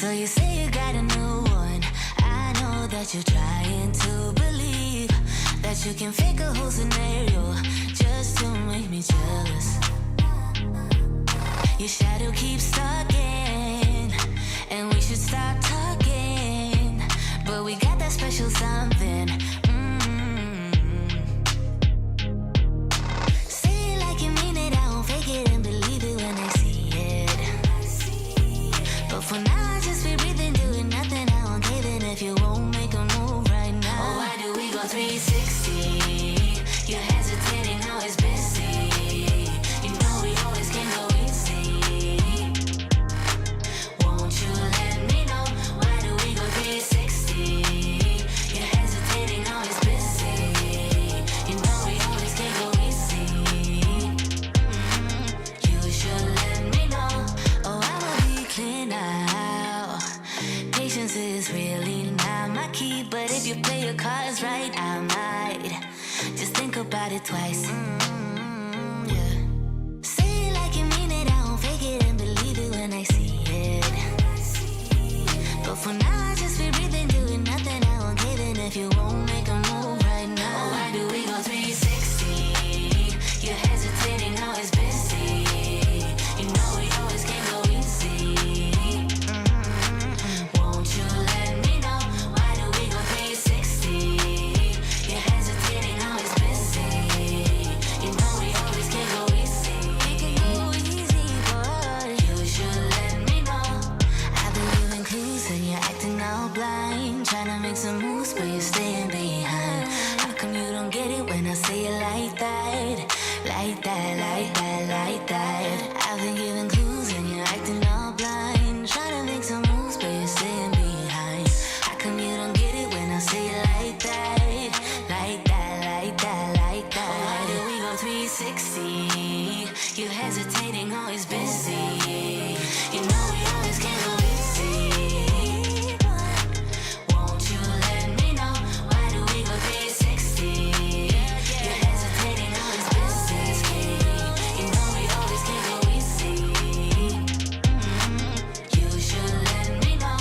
So you say you got a new one. I know that you're trying to believe that you can fake a whole scenario just to make me jealous. Your shadow keeps stalking, and we should stop talking, but we got that special something. Say it like you mean it, I won't fake it and believe it when I see it. But for now I just be breathing, doing nothing, I won't cave in if you won't make a move right now. Oh, why do we go 360? You're hesitating, now it's busy. You know we always can go easy. Won't you let me know, why do we go 360? You're hesitating, now it's busy. You know we always can go easy. You should let me know. Oh, I'ma be clear now. Patience is really not my key, but if you play your cards right, I might just think about it twice. Yeah. Say it like you mean it, I won't fake it and believe it when I see it. But for now I just be breathing, doing nothing, I won't cave in if you won't make a move right now. Oh, why do we go 360? You're hesitating, now it's busy. You know we always can go easy. Won't you let me know, why do we go 360? You're hesitating, now it's busy. You know we always can go easy. We can go easy, boy. You should let me know. I've been giving clues and you're acting all blind, trying to make some moves but you're staying behind. How come you don't get it when I say it like that? Like that, like that, like that. I've been giving clues and you're acting all blind, trying to make some moves but you're staying behind. How come you don't get it when I say it like that? Like that, like that, like that. Oh, why do we go 360? You're hesitating, always busy. You know we always can go easy. Won't you let me know, why do we go 360? You're hesitating, always busy. You know we always can go easy. You should let me know.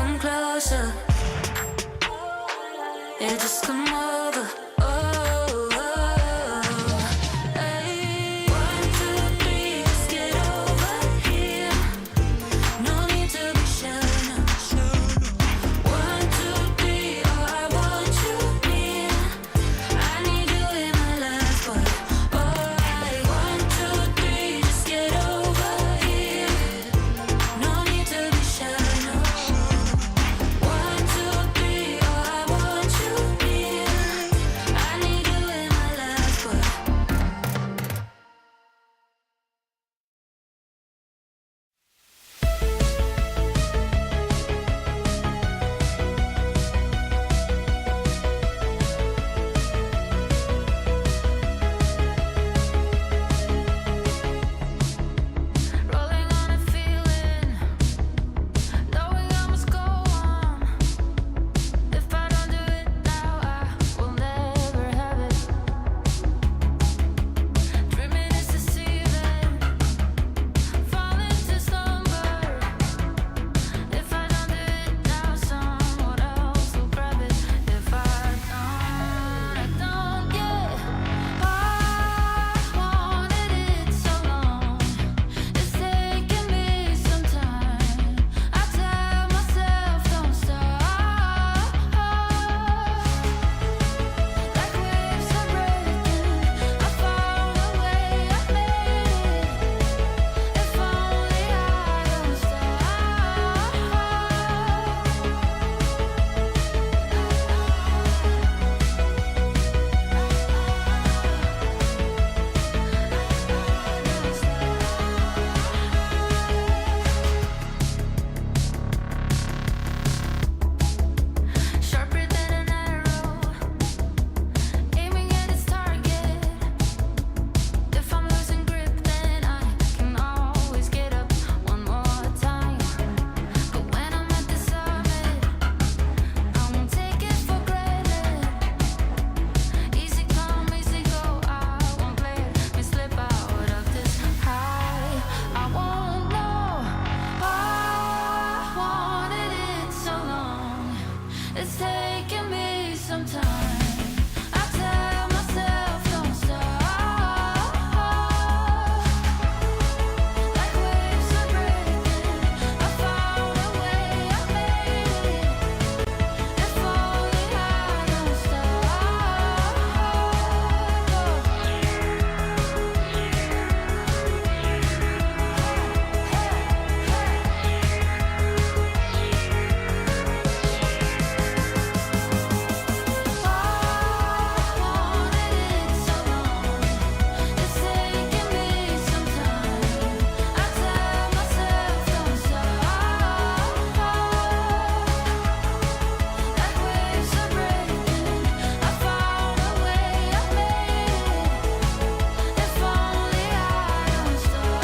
come closer. Yeah, just come over. Oh, oh, oh. Hey. 1, 2, 3, just get over here. No need to be shy. 1, 2, 3, oh, I want you near. I need you in my life, but alright. 1, 2, 3, just get over here. No need to be shy. 1, 2, 3, oh, I want you near. I need you in my life, but rolling on a feeling, knowing I must go on. If I don't do it now, I will never have it. Dreaming is deceiving, falling to slumber. If I don't do it now, someone else will grab it. If I don't, yeah. I wanted it so long. It's taking me some time. I tell myself don't stop. Like waves are breaking, I found a way, I made it. If only I don't stop. Sharper than an arrow, aiming at its target. If I'm losing grip, then I can always get up one more time. But when I'm at the summit, I won't take it for granted. Easy come, easy go, I won't let me slip out of this high. I won't know. I wanted it so long. It's taking me some time. I tell myself don't stop. Like waves are breaking, I found a way, I made it. If only I don't stop. I wanted it so long. It's taking me some time. I tell myself don't stop. Like waves are breaking, I found a way, I made it. If only I don't stop.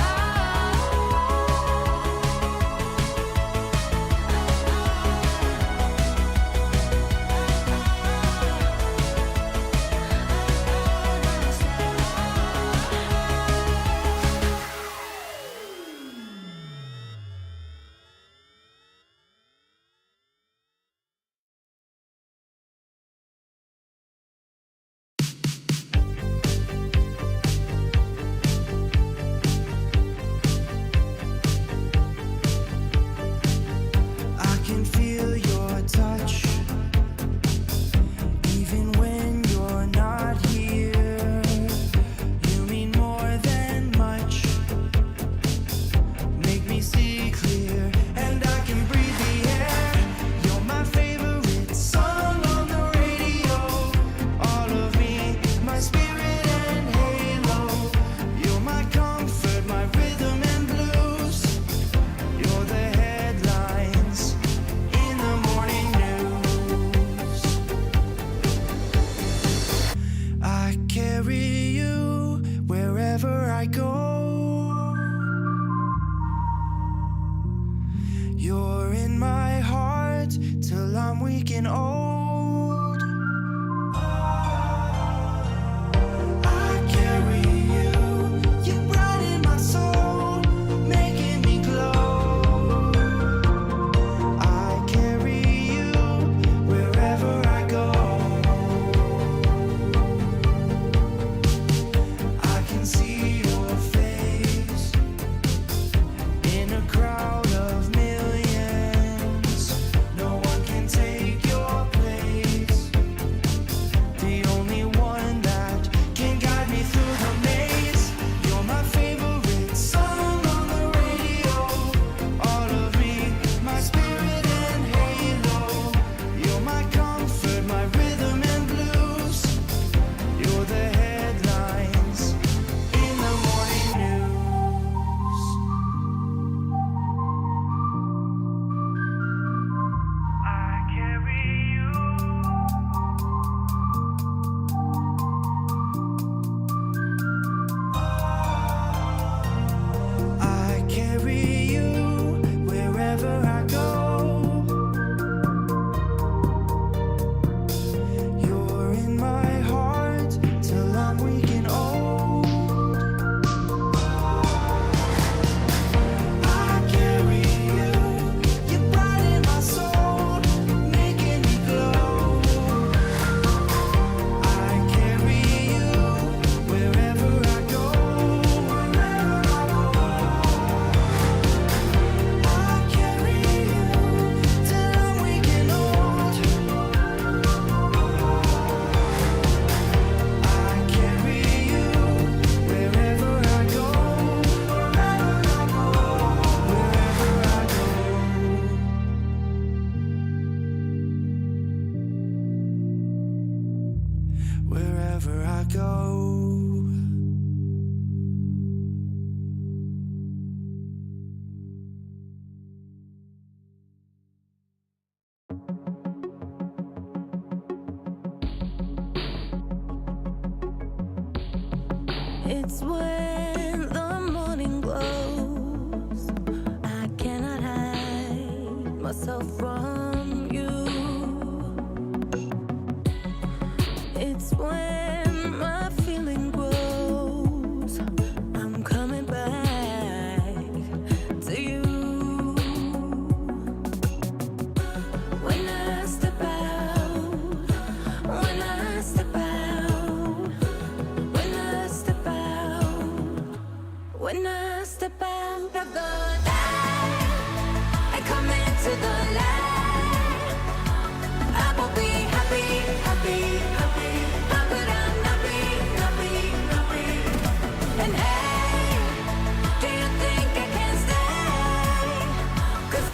I can feel your touch, even when you're not here. You mean more than much, make me see clear, and I can breathe the air. You're my favorite song on the radio. All of me, my spirit and halo. You're my comfort, my rhythm and blues. You're the headlines in the morning news. I carry you wherever I go. You're in my heart till I'm weak and old. I carry you brighten my soul, making me glow. I carry go. It's when the morning glows, I cannot hide myself from you. It's when my feeling grows, I'm coming back to you. When I step out, when I step out, when I step out, when I step out of the light, I come into the light. I will be happy, happy, happy. How could I not be, not be, not be? And hey, do you think I can stay? 'Cause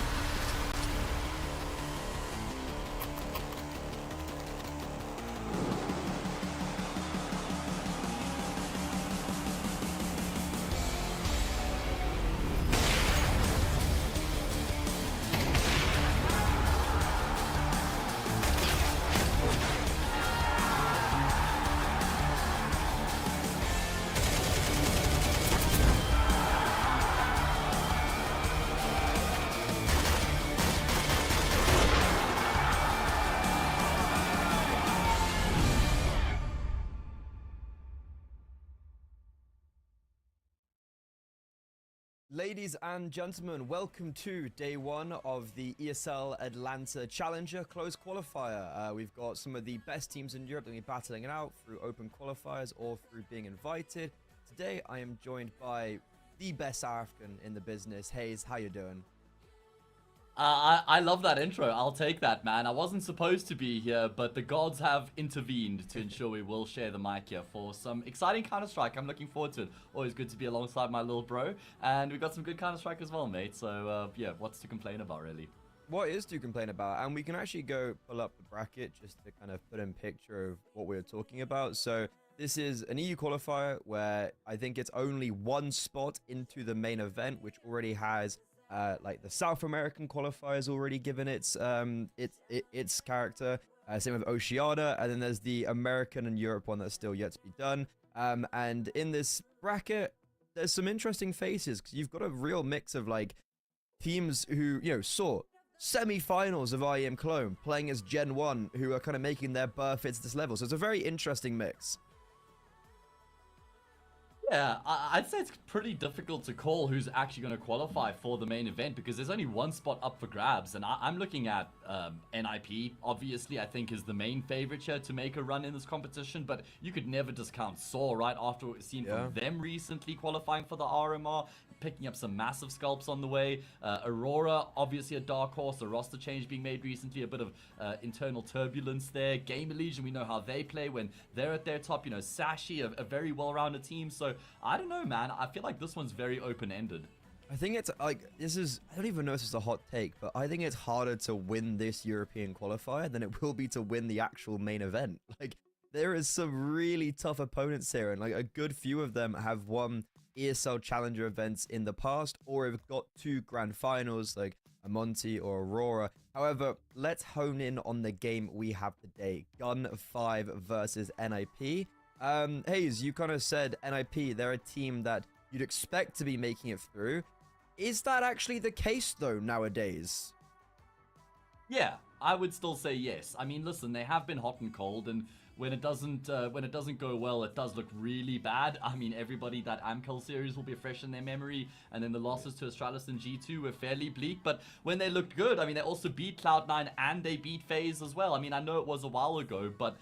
Ladies and gentlemen, welcome to day one of the ESL Atlanta Challenger Close Qualifier. We've got some of the best teams in Europe that will be battling it out through open qualifiers or through being invited. Today, I am joined by the best South African in the business. Hayes, how you doing? I love that intro. I'll take that, man. I wasn't supposed to be here, but the gods have intervened to ensure we will share the mic here for some exciting Counter-Strike. I'm looking forward to it. Always good to be alongside my little bro. And we've got some good Counter-Strike as well, mate. So, yeah, what's to complain about, really? What is to complain about? And we can actually go pull up the bracket just to kind of put in picture of what we're talking about. So this is an EU qualifier where I think it's only one spot into the main event, which already has like the South American qualifiers already given its character. Same with Oceania, and then there's the American and Europe one that's still yet to be done. And in this bracket, there's some interesting faces because you've got a real mix of like teams who, you know, saw semi-finals of IEM Cologne playing as Gen5, who are kind of making their birth into this level. So it's a very interesting mix. Yeah, I'd say it's pretty difficult to call who's actually going to qualify for the main event because there's only one spot up for grabs. And I'm looking at NIP, obviously, I think is the main favorite here to make a run in this competition. But you could never discount Saw right after what we've seen from them recently qualifying for the RMR, picking up some massive scalps on the way. Aurora, obviously a dark horse, a roster change being made recently, a bit of internal turbulence there. Game Legion, we know how they play when they're at their top. You know, Sashi, a very well-rounded team. So I don't know, man. I feel like this one's very open-ended. I think it's like, I don't even know if this is a hot take, but I think it's harder to win this European qualifier than it will be to win the actual main event. Like, there is some really tough opponents here, and like a good few of them have won ESL Challenger events in the past, or have got two grand finals like Amonti or Aurora. However, let's hone in on the game we have today. Gen5 versus NIP. Hayes, you kind of said NIP, they're a team that you'd expect to be making it through. Is that actually the case, though, nowadays? Yeah, I would still say yes. I mean, listen, they have been hot and cold, and when it doesn't go well, it does look really bad. I mean, everybody, that Amkel series will be fresh in their memory, and then the losses to Astralis and G2 were fairly bleak. But when they looked good, I mean, they also beat Cloud9 and they beat FaZe as well. I mean, I know it was a while ago, but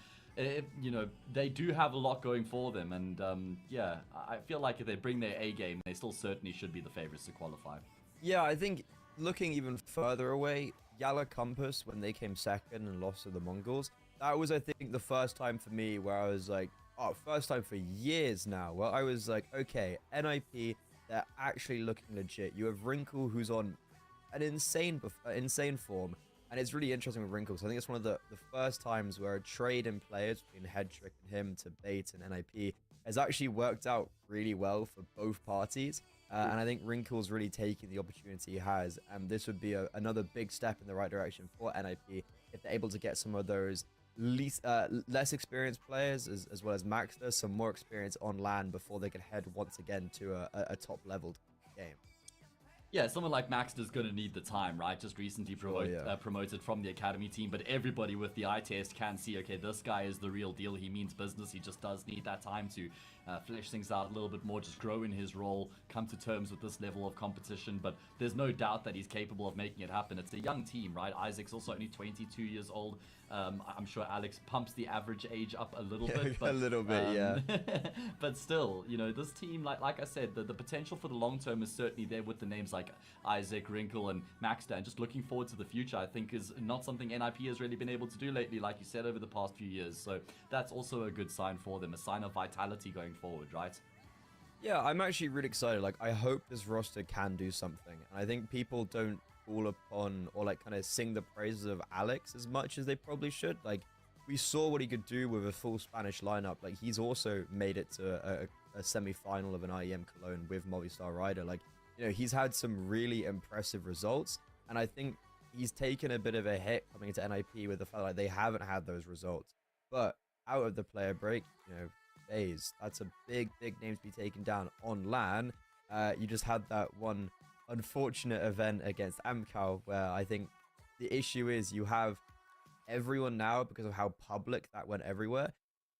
you know, they do have a lot going for them, and yeah, I feel like if they bring their A game, they still certainly should be the favorites to qualify. Yeah, I think looking even further away, Yala Compass, when they came second and lost to the Mongols, that was, I think, the first time for me where I was like, oh, first time for years now, where I was like, okay, NIP, they're actually looking legit. You have Wrinkle, who's on an insane form. And it's really interesting with Wrinkle, because I think it's one of the first times where a trade in players between Headtrick and him to Bait and NIP has actually worked out really well for both parties. And I think Wrinkle's really taking the opportunity he has. And this would be another big step in the right direction for NIP if they're able to get some of those less experienced players, as well as Maxter, some more experience on LAN before they can head once again to a top leveled game. Yeah, someone like Maxter's going to need the time, right? Just recently promoted from the academy team, but everybody with the eye test can see, okay, this guy is the real deal. He means business. He just does need that time to flesh things out a little bit more, just grow in his role, come to terms with this level of competition. But there's no doubt that he's capable of making it happen. It's a young team, right? Isaac's also only 22 years old. I'm sure Alex pumps the average age up a little bit. But, a little bit, yeah. But still, you know, this team, like I said, the potential for the long term is certainly there with the names like Isaac, Wrinkle, and Maxter. And just looking forward to the future, I think, is not something NIP has really been able to do lately, like you said, over the past few years. So that's also a good sign for them, a sign of vitality going forward, right? Yeah, I'm actually really excited. Like, I hope this roster can do something. And I think people don't fall upon or like kind of sing the praises of Alex as much as they probably should. Like, we saw what he could do with a full Spanish lineup. Like, he's also made it to a semi-final of an IEM Cologne with Movistar Rider. Like, you know, he's had some really impressive results, and I think he's taken a bit of a hit coming into NIP with the fact that they haven't had those results. But out of the player break, you know, FaZe, that's a big name to be taken down on LAN. You just had that one unfortunate event against Amcal, where I think the issue is you have everyone now, because of how public that went everywhere,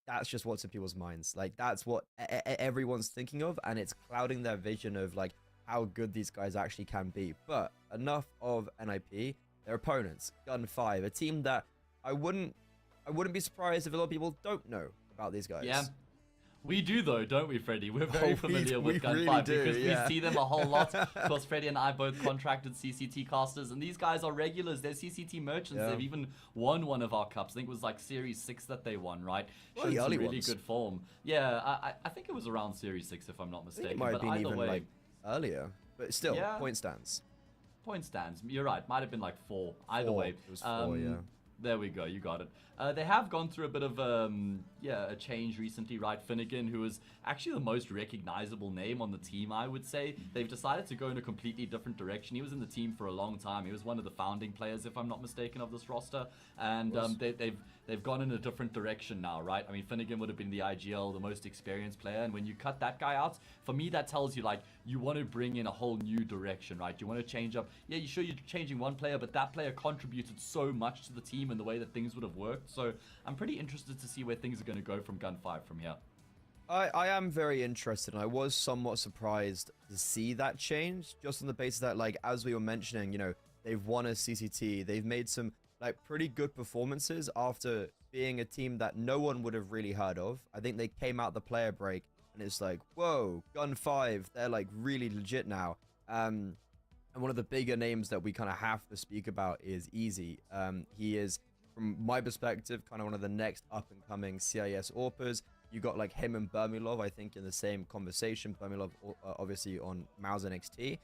that's just what's in people's minds. Like, that's what everyone's thinking of, and it's clouding their vision of like how good these guys actually can be. But enough of NIP. Their opponents, Gen5, a team that I wouldn't be surprised if a lot of people don't know about these guys. Yeah. We do though, don't we, Freddie? We're very familiar with Gen5 really do, because yeah. we see them a whole lot. Of course, Freddie and I both contracted CCT casters, and these guys are regulars. They're CCT merchants. Yeah. They've even won one of our cups. I think it was like Series 6 that they won, right? Well, the Showed some early really ones. good form. Yeah, I think it was around Series 6 if I'm not I mistaken. think it might have but been either even way, like earlier, but still, Yeah. point stands. point stands. You're right. Might have been like 4. Either 4. way. It was 4, yeah. There we go, you got it. They have gone through a bit of a change recently, right? Finnegan, who is actually the most recognizable name on the team, I would say. They've decided to go in a completely different direction. He was in the team for a long time. He was one of the founding players, if I'm not mistaken, of this roster. And they've gone in a different direction now, right? I mean, Finnegan would have been the IGL, the most experienced player. And when you cut that guy out, for me, that tells you, like, you want to bring in a whole new direction, right? You want to change up. Yeah, you sure you're changing one player, but that player contributed so much to the team and the way that things would have worked. So I'm pretty interested to see where things are going to go from Gen5 from here. I am very interested, and I was somewhat surprised to see that change, just on the basis that, like, as we were mentioning, you know, they've won a CCT, they've made some, like, pretty good performances after being a team that no one would have really heard of. I think they came out the player break, and it's like, whoa, Gen5, they're, like, really legit now. And one of the bigger names that we kind of have to speak about is Easy. He is, from my perspective, kind of one of the next up-and-coming CIS AWPers. You got like him and Bermilov, I think, in the same conversation. Bermilov, obviously, on Mouse NXT.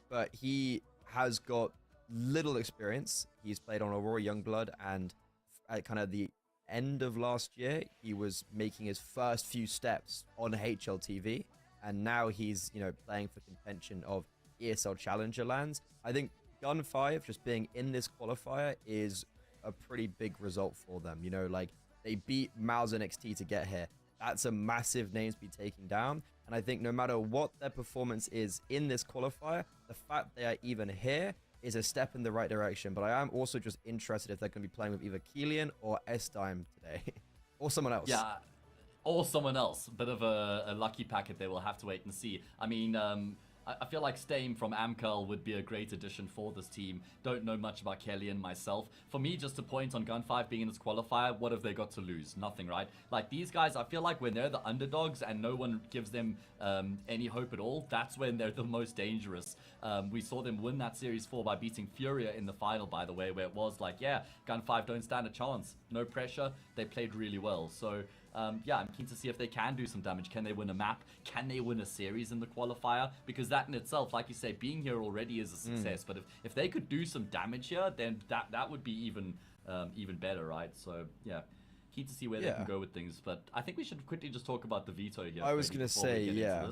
But he has got little experience. He's played on Aurora Youngblood, and at kind of the end of last year, he was making his first few steps on HLTV. And now he's, you know, playing for contention of ESL Challenger lands. I think Gen5 just being in this qualifier is a pretty big result for them. You know, like, they beat Mouse NXT to get here. That's a massive name to be taken down. And I think no matter what their performance is in this qualifier, the fact they are even here is a step in the right direction. But I am also just interested if they're going to be playing with either Keelian or S-Dime today. Or someone else. Yeah, or someone else. Bit of a lucky packet there. We'll have to wait and see. I mean, I feel like Stame from Amcal would be a great addition for this team. Don't know much about Kellyan myself. For me, just a point on Gen5 being in this qualifier, what have they got to lose? Nothing, right? Like, these guys, I feel like when they're the underdogs and no one gives them any hope at all, that's when they're the most dangerous. We saw them win that Series 4 by beating Furia in the final, by the way, where it was like, yeah, Gen5 don't stand a chance. No pressure. They played really well. So yeah, I'm keen to see if they can do some damage. Can they win a map? Can they win a series in the qualifier? Because that in itself, like you say, being here already is a success. But if they could do some damage here, then that would be even better, right? So yeah, keen to see where they can go with things. But I think we should quickly just talk about the veto here. I was gonna say, yeah.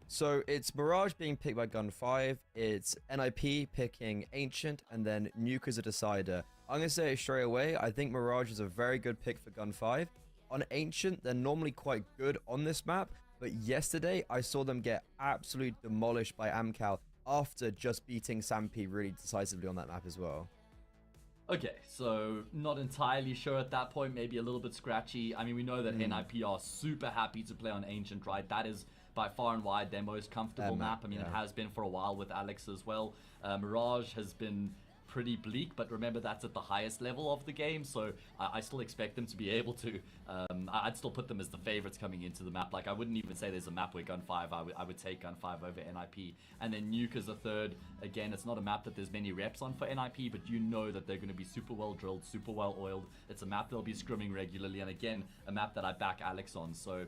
So it's Mirage being picked by Gen5, it's NIP picking Ancient, and then Nuke as a decider. I'm going to say it straight away, I think Mirage is a very good pick for Gen5. On Ancient, they're normally quite good on this map, but yesterday I saw them get absolutely demolished by Amcal after just beating Sampi really decisively on that map as well. Okay, so not entirely sure at that point, maybe a little bit scratchy. I mean, we know that NIP are super happy to play on Ancient, right? That is by far and wide their most comfortable map. I mean, it has been for a while with Alex as well. Mirage has been pretty bleak, but remember that's at the highest level of the game, so I still expect them to be able to. I'd still put them as the favorites coming into the map. Like, I wouldn't even say there's a map where Gen5, I would take Gen5 over NIP. And then Nuke as a third. Again, it's not a map that there's many reps on for NIP, but you know that they're going to be super well drilled, super well oiled. It's a map they'll be scrimming regularly, and again, a map that I back Alex on. So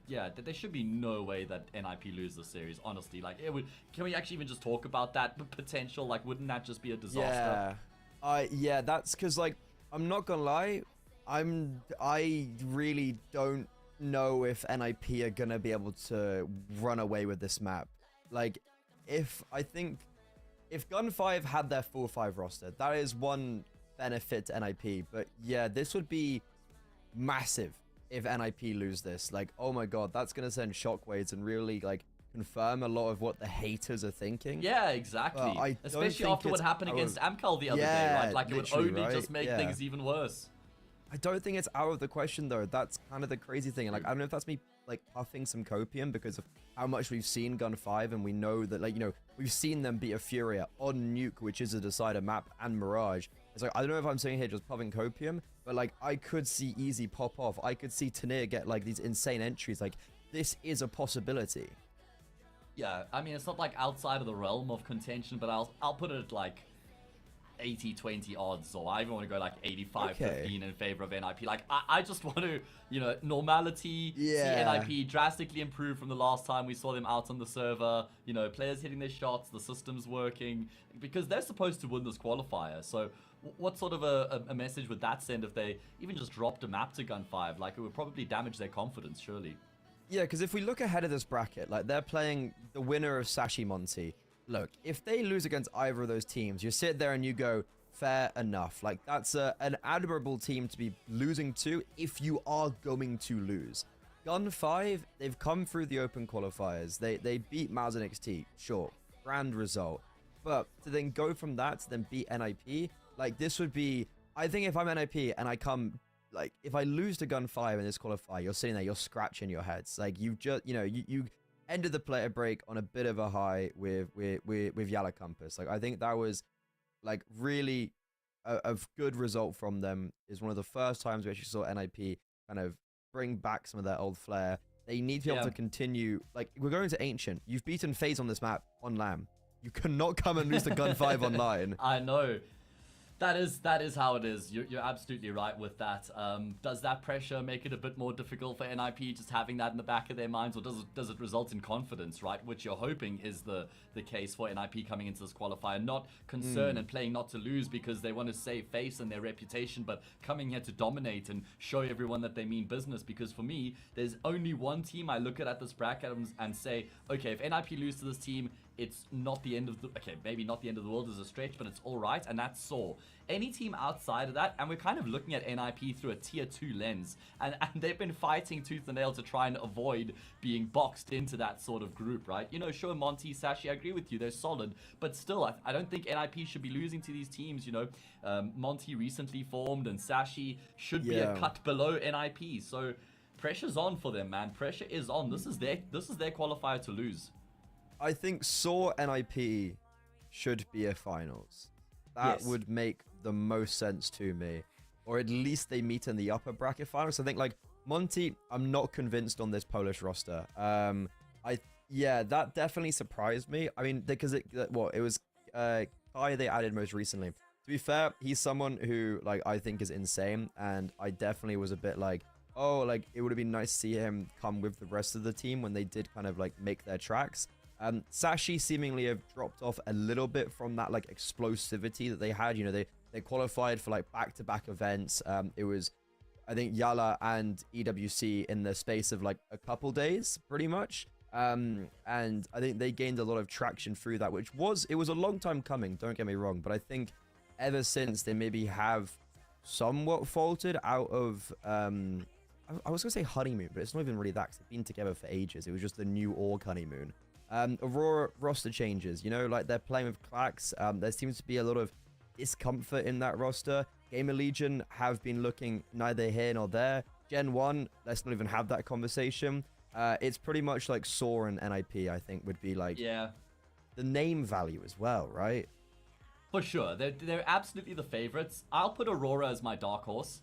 yeah, there should be no way that NIP lose this series, honestly. Like, it would. Can we actually even just talk about that potential? Like, wouldn't that just be a disaster? Yeah, that's because, like, I'm not gonna lie, I really don't know if NIP are gonna be able to run away with this map. Like, if Gen5 had their full 5 roster, that is one benefit to NIP. But yeah, this would be massive if NIP lose this. Like, oh my god, that's gonna send shockwaves and really, like, confirm a lot of what the haters are thinking. Yeah, exactly. Especially after what happened against Amcal the other day, right? Like, it would only just make things even worse. I don't think it's out of the question, though. That's kind of the crazy thing. And, like, I don't know if that's me, like, puffing some copium because of how much we've seen Gen5, and we know that, like, you know, we've seen them beat a Furia on Nuke, which is a decider map, and Mirage. It's like, I don't know if I'm sitting here just puffing copium, but, like, I could see Easy pop off. I could see Tanir get, like, these insane entries. Like, this is a possibility. Yeah, I mean, it's not, like, outside of the realm of contention, but I'll put it at, like, 80-20 odds, or I even want to go like 85-15 in favor of NIP. Like, I just want to, you know, normality, see NIP drastically improve from the last time we saw them out on the server, you know, players hitting their shots, the system's working, because they're supposed to win this qualifier. So what sort of a message would that send if they even just dropped a map to Gen5? Like, it would probably damage their confidence, surely. Yeah, because if we look ahead of this bracket, like, they're playing the winner of Sashi Monty. Look, if they lose against either of those teams, you sit there and you go, fair enough. Like, that's an admirable team to be losing to if you are going to lose. Gen5, they've come through the open qualifiers. They beat Mouse and XT, sure, grand result. But to then go from that to then beat NIP, like, this would be, I think if I'm NIP and I come, like, if I lose to Gen5 in this qualifier, you're sitting there, you're scratching your heads. Like, you just, you know, you ended the player break on a bit of a high with Yala Compass. Like, I think that was, like, really a good result from them. Is one of the first times we actually saw NIP kind of bring back some of their old flair. They need to be able to continue. Like, we're going to Ancient. You've beaten FaZe on this map on LAM. You cannot come and lose to Gen5 online. I know. That is how it is. You're absolutely right with that. Does that pressure make it a bit more difficult for NIP just having that in the back of their minds, or does it result in confidence, right? Which you're hoping is the case for NIP coming into this qualifier. Not concern and playing not to lose because they want to save face and their reputation, but coming here to dominate and show everyone that they mean business. Because for me, there's only one team I look at this bracket and say, okay, if NIP lose to this team, it's not the end of the... Okay, maybe not the end of the world is a stretch, but it's all right, and that's Saw. Any team outside of that, and we're kind of looking at NIP through a tier 2 lens, and they've been fighting tooth and nail to try and avoid being boxed into that sort of group, right? You know, sure, Monty, Sashi, I agree with you, they're solid, but still, I don't think NIP should be losing to these teams, you know. Monty recently formed, and Sashi should be a cut below NIP, so pressure's on for them, man. Pressure is on. This is their qualifier to lose. I think Saw NIP should be a finals. That would make the most sense to me. Or at least they meet in the upper bracket finals. I think, like, Monty, I'm not convinced on this Polish roster. Yeah, that definitely surprised me. I mean, because it was Kai they added most recently. To be fair, he's someone who, like, I think is insane. And I definitely was a bit like, oh, like it would have been nice to see him come with the rest of the team when they did kind of like make their tracks. Sashi seemingly have dropped off a little bit from that like explosivity that they had. You know, they qualified for like back-to-back events. It was, I think, Yala and EWC in the space of like a couple days, pretty much. And I think they gained a lot of traction through that, which was, it was a long time coming, don't get me wrong, but I think ever since they maybe have somewhat faltered out of, I was gonna say honeymoon, but it's not even really that, 'cause they've been together for ages. It was just the new org honeymoon. Aurora roster changes, you know, like they're playing with Clax. There seems to be a lot of discomfort in that roster. Gamer Legion have been looking neither here nor there. Gen 1, let's not even have that conversation. It's pretty much like Saw and NIP, I think, would be like the name value as well, right? For sure. They're absolutely the favorites. I'll put Aurora as my dark horse.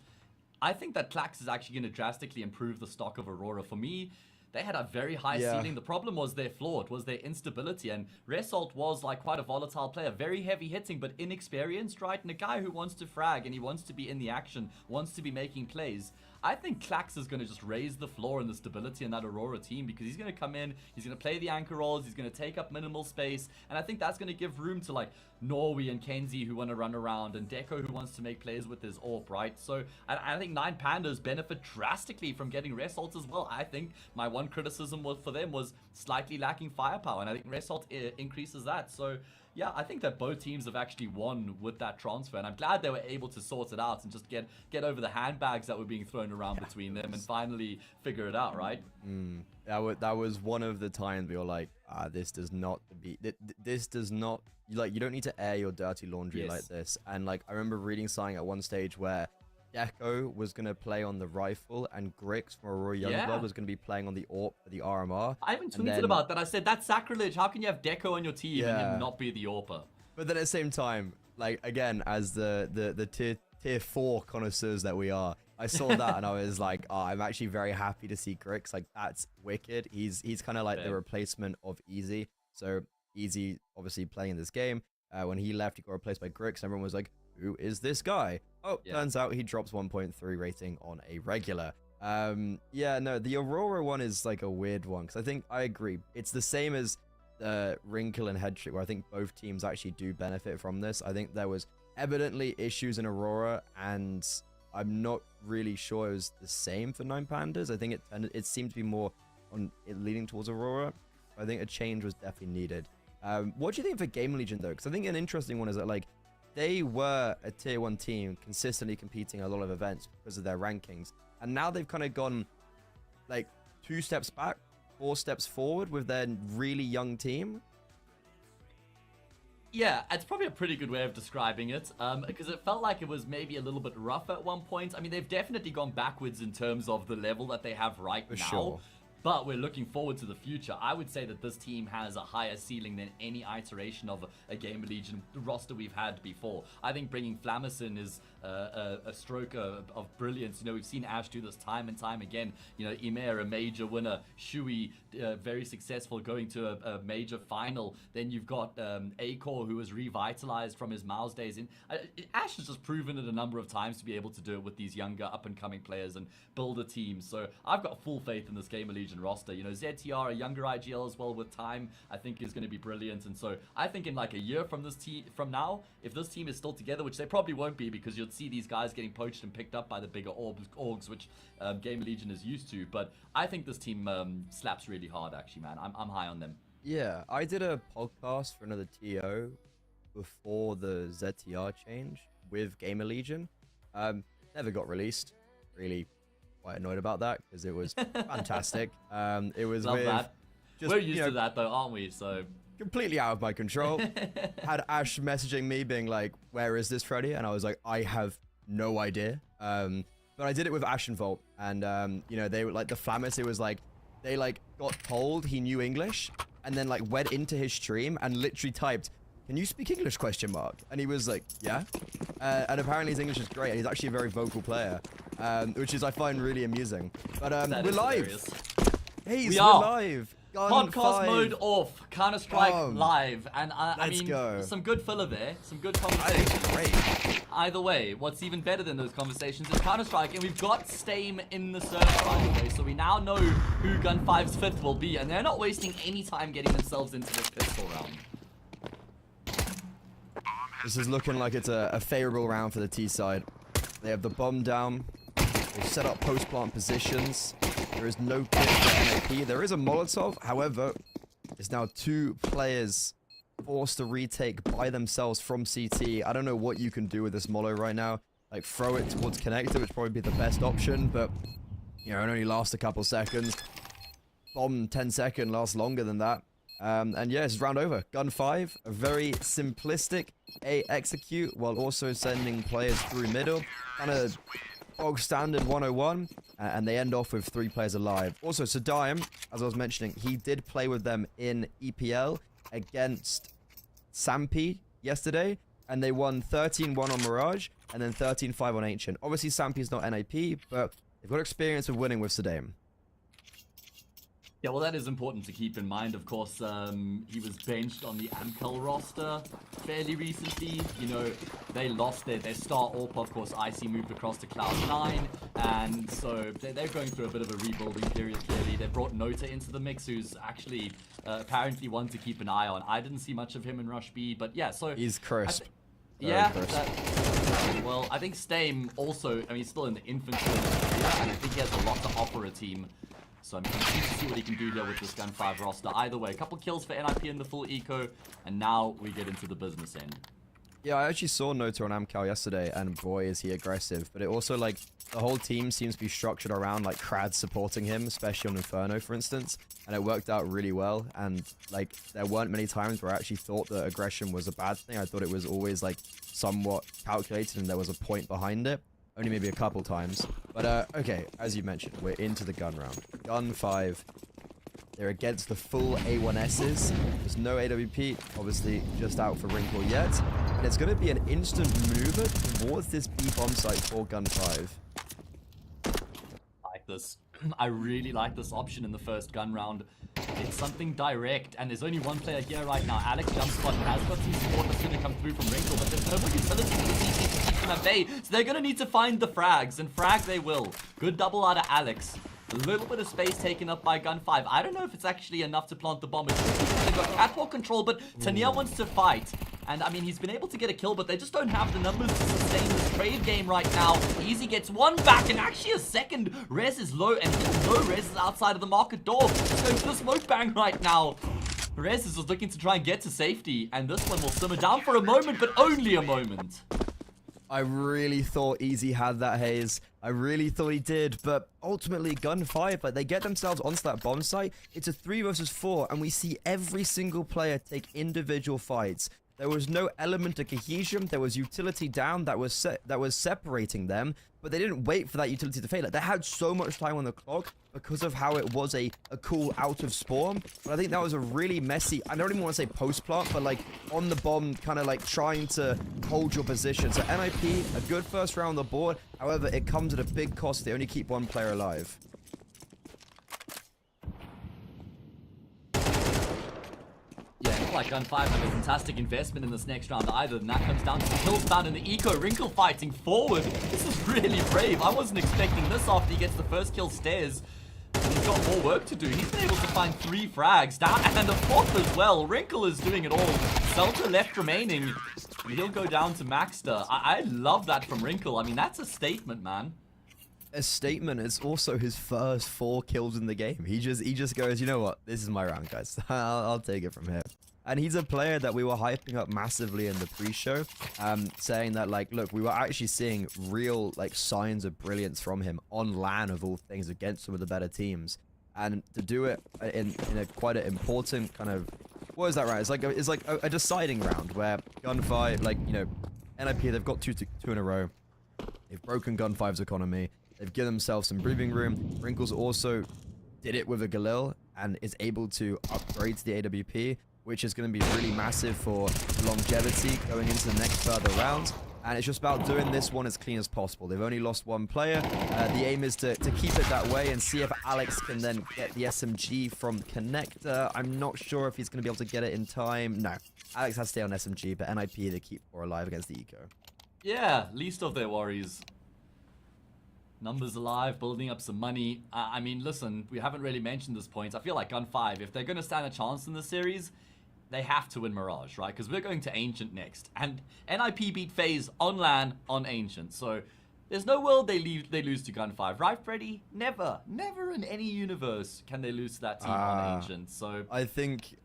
I think that Clax is actually going to drastically improve the stock of Aurora. For me, they had a very high ceiling. The problem was their flaw. It was their instability. And Result was like quite a volatile player. Very heavy hitting, but inexperienced, right? And a guy who wants to frag and he wants to be in the action, wants to be making plays. I think Clax is going to just raise the floor and the stability in that Aurora team, because he's going to come in, he's going to play the anchor roles, he's going to take up minimal space, and I think that's going to give room to like Norway and Kenzie who want to run around, and Deco who wants to make plays with his AWP, right? So I think 9 Pandas benefit drastically from getting Result as well. I think my one criticism for them was slightly lacking firepower, and I think Result increases that. So yeah, I think that both teams have actually won with that transfer, and I'm glad they were able to sort it out and just get over the handbags that were being thrown around between them and finally figure it out, right? That was one of the times we were like, this does not like, you don't need to air your dirty laundry like this. And like, I remember reading something at one stage where Deco was going to play on the rifle and Grix from Aurora Youngblood was going to be playing on the AWP for the RMR. I even tweeted about that. I said, that's sacrilege. How can you have Deco on your team and him not be the AWPer? But then at the same time, like, again, as the tier 4 connoisseurs that we are, I saw that and I was like, oh, I'm actually very happy to see Grix. Like, that's wicked. He's kind of like the replacement of Easy. So Easy obviously playing this game. When he left, he got replaced by Grix. Everyone was like, who is this guy? Oh, turns out he drops 1.3 rating on a regular. Yeah, no, the Aurora one is like a weird one, because I think I agree. It's the same as Wrinkle and Headtrick, where I think both teams actually do benefit from this. I think there was evidently issues in Aurora, and I'm not really sure it was the same for 9 Pandas. I think it seemed to be more on it leaning towards Aurora. I think a change was definitely needed. What do you think for Game Legion though? Because I think an interesting one is that like they were a tier 1 team consistently competing a lot of events because of their rankings, and now they've kind of gone like 2 steps back, 4 steps forward with their really young team. Yeah, it's probably a pretty good way of describing it, because it felt like it was maybe a little bit rough at one point. I mean, they've definitely gone backwards in terms of the level that they have right now. Sure. But we're looking forward to the future. I would say that this team has a higher ceiling than any iteration of a Gamer Legion roster we've had before. I think bringing Flammus in is a stroke of brilliance. You know, we've seen Ash do this time and time again. You know, Imer, a major winner. Shui, very successful, going to a major final. Then you've got Acor, who was revitalized from his Mouse days. Ash has just proven it a number of times to be able to do it with these younger up-and-coming players and build a team. So I've got full faith in this Gamer Legion roster. You know, ZTR, a younger IGL as well with time, I think is going to be brilliant. And so I think in like a year from now, if this team is still together, which they probably won't be, because you'll see these guys getting poached and picked up by the bigger orgs, which Gamer Legion is used to. But I think this team slaps really hard, actually, man. I'm high on them. Yeah, I did a podcast for another TO before the ZTR change with Gamer Legion. Never got released. Really quite annoyed about that, because it was fantastic. It was Love with that. just, We're used to that though, aren't we? So completely out of my control. Had Ash messaging me being like, where is this, Freddy? And I was like, I have no idea. But I did it with Ash and Volt, and you know, they were like the Flammus. It was like they like got told he knew English, and then like went into his stream and literally typed, "Can you speak English?" ? And he was like, yeah. And apparently his English is great, and he's actually a very vocal player, which is I find really amusing. But we're live. Hilarious. Hey, we're live. Podcast Gun5. mode off, Counter-Strike Boom. live, and I Let's mean, go. some good filler there, some good I think conversations. it's great. Either way, what's even better than those conversations is Counter-Strike, and we've got Stame in the server, by the way, so we now know who Gun5's fifth will be, and they're not wasting any time getting themselves into this pistol round. This is looking like it's a favorable round for the T side. They have the bomb down. They've set up post-plant positions. There is no kill for NAP. There is a Molotov. However, it's now 2 players forced to retake by themselves from CT. I don't know what you can do with this Molo right now. Like, throw it towards connector, which would probably be the best option, but, you know, it only lasts a couple seconds. Bomb 10 second lasts longer than that. And yeah, it's round over. Gun5, a very simplistic A execute while also sending players through middle. Kind of bog standard 101. And they end off with 3 players alive. Also, Sadaim, as I was mentioning, he did play with them in EPL against Sampi yesterday. And they won 13-1 on Mirage and then 13-5 on Ancient. Obviously, Sampi's not NAP, but they've got experience of winning with Sadaim. Yeah, well, that is important to keep in mind. Of course, he was benched on the Amcal roster fairly recently. You know, they lost their star AWP. Of course, Icy moved across to Cloud9, and so they're going through a bit of a rebuilding period, clearly. They brought Nota into the mix, who's actually apparently one to keep an eye on. I didn't see much of him in Rush B, but yeah, so... He's crisp. Yeah, well, I think Stame also, I mean, he's still in the infancy of his career, and I think he has a lot to offer a team. So I'm keen to see what he can do here with this Gun5 roster. Either way, a couple kills for NIP in the full eco, and now we get into the business end. Yeah, I actually saw Noto on Amcal yesterday, and boy, is he aggressive. But it also, like, the whole team seems to be structured around, like, Crad supporting him, especially on Inferno, for instance. And it worked out really well. And, like, there weren't many times where I actually thought that aggression was a bad thing. I thought it was always, like, somewhat calculated and there was a point behind it. Only maybe a couple times. But, okay, as you mentioned, we're into the gun round. Gun5. They're against the full A1Ss. There's no AWP, obviously just out for Wrinkle yet. And it's going to be an instant maneuver towards this B bomb site for Gun5. Like this. I really like this option in the first gun round. It's something direct, and there's only one player here right now. Alex Jumpspot has got some support that's going to come through from Wrinkle, but there's no more utility for the CT to keep them at bay. So they're going to need to find the frags, and frag they will. Good double out of Alex. A little bit of space taken up by Gun5. I don't know if it's actually enough to plant the bomb. They've got catwalk control, but Tania wants to fight. And, I mean, he's been able to get a kill, but they just don't have the numbers to sustain this trade game right now. Easy gets one back, and actually a second. Res is low, and his low res is outside of the market door. Just going for the smoke bang right now. Res is just looking to try and get to safety, and this one will simmer down for a moment, but only a moment. I really thought Easy had that, Hayes. I really thought he did, but ultimately Gun5, like, they get themselves onto that bomb site. It's a 3 versus 4, and we see every single player take individual fights. There was no element of cohesion. There was utility down that was separating them, but they didn't wait for that utility to fail. Like, they had so much time on the clock because of how it was a cool out of spawn. But I think that was a really messy, I don't even want to say post plant, but like on the bomb, kind of like trying to hold your position. So NIP, a good first round on the board. However, it comes at a big cost. They only keep one player alive. Yeah, it's like Gun5 have a fantastic investment in this next round either, and that comes down to the kills found in the eco. Wrinkle fighting forward. This is really brave. I wasn't expecting this after he gets the first kill stairs. He's got more work to do. He's been able to find 3 frags down, and a 4th as well. Wrinkle is doing it all. Selta left remaining. He'll go down to Maxter. I love that from Wrinkle. I mean, that's a statement, man. A statement. It's also his first 4 kills in the game. He just goes, you know what, this is my round, guys. I'll take it from here. And he's a player that we were hyping up massively in the pre-show, saying that, like, look, we were actually seeing real, like, signs of brilliance from him on LAN of all things against some of the better teams. And to do it in a quite an important kind of, what is that round? It's like a deciding round where Gun5, like, you know, NIP, they've got two in a row. They've broken Gun5's economy. They've given themselves some breathing room. Wrinkles also did it with a Galil and is able to upgrade to the AWP, which is going to be really massive for longevity going into the next further rounds. and it's just about doing this one as clean as possible. They've only lost one player. The aim is to keep it that way and see if Alex can then get the SMG from Connector. I'm not sure if he's going to be able to get it in time. No, Alex has to stay on SMG, but NIP, they keep 4 alive against the Eco. Yeah, least of their worries. Numbers alive, building up some money. I mean, listen, we haven't really mentioned this point. I feel like Gen5, if they're going to stand a chance in this series, they have to win Mirage, right? Because we're going to Ancient next. And NIP beat FaZe on LAN on Ancient. So there's no world they lose to Gen5, right, Freddy? Never. Never in any universe can they lose to that team on Ancient. So I think...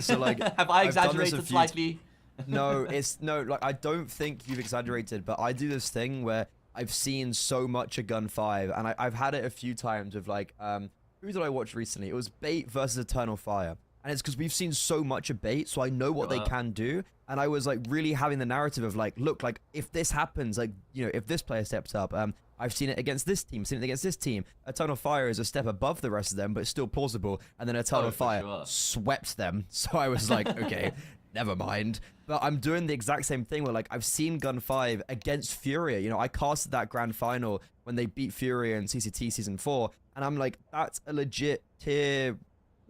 so like... have I exaggerated slightly? No, like, I don't think you've exaggerated, but I do this thing where I've seen so much of Gen5, and I've had it a few times with, like, who did I watch recently? It was Bait versus Eternal Fire. And it's because we've seen so much of Bait, so I know what they can do. And I was, like, really having the narrative of, like, look, like, if this happens, like, you know, if this player steps up, I've seen it against this team, seen it against this team. Eternal Fire is a step above the rest of them, but it's still plausible. And then Eternal Fire swept them. So I was like, okay, never mind. But I'm doing the exact same thing where, like, I've seen Gen5 against Furia. You know, I casted that grand final when they beat Furia in CCT Season 4. And I'm like, that's a legit tier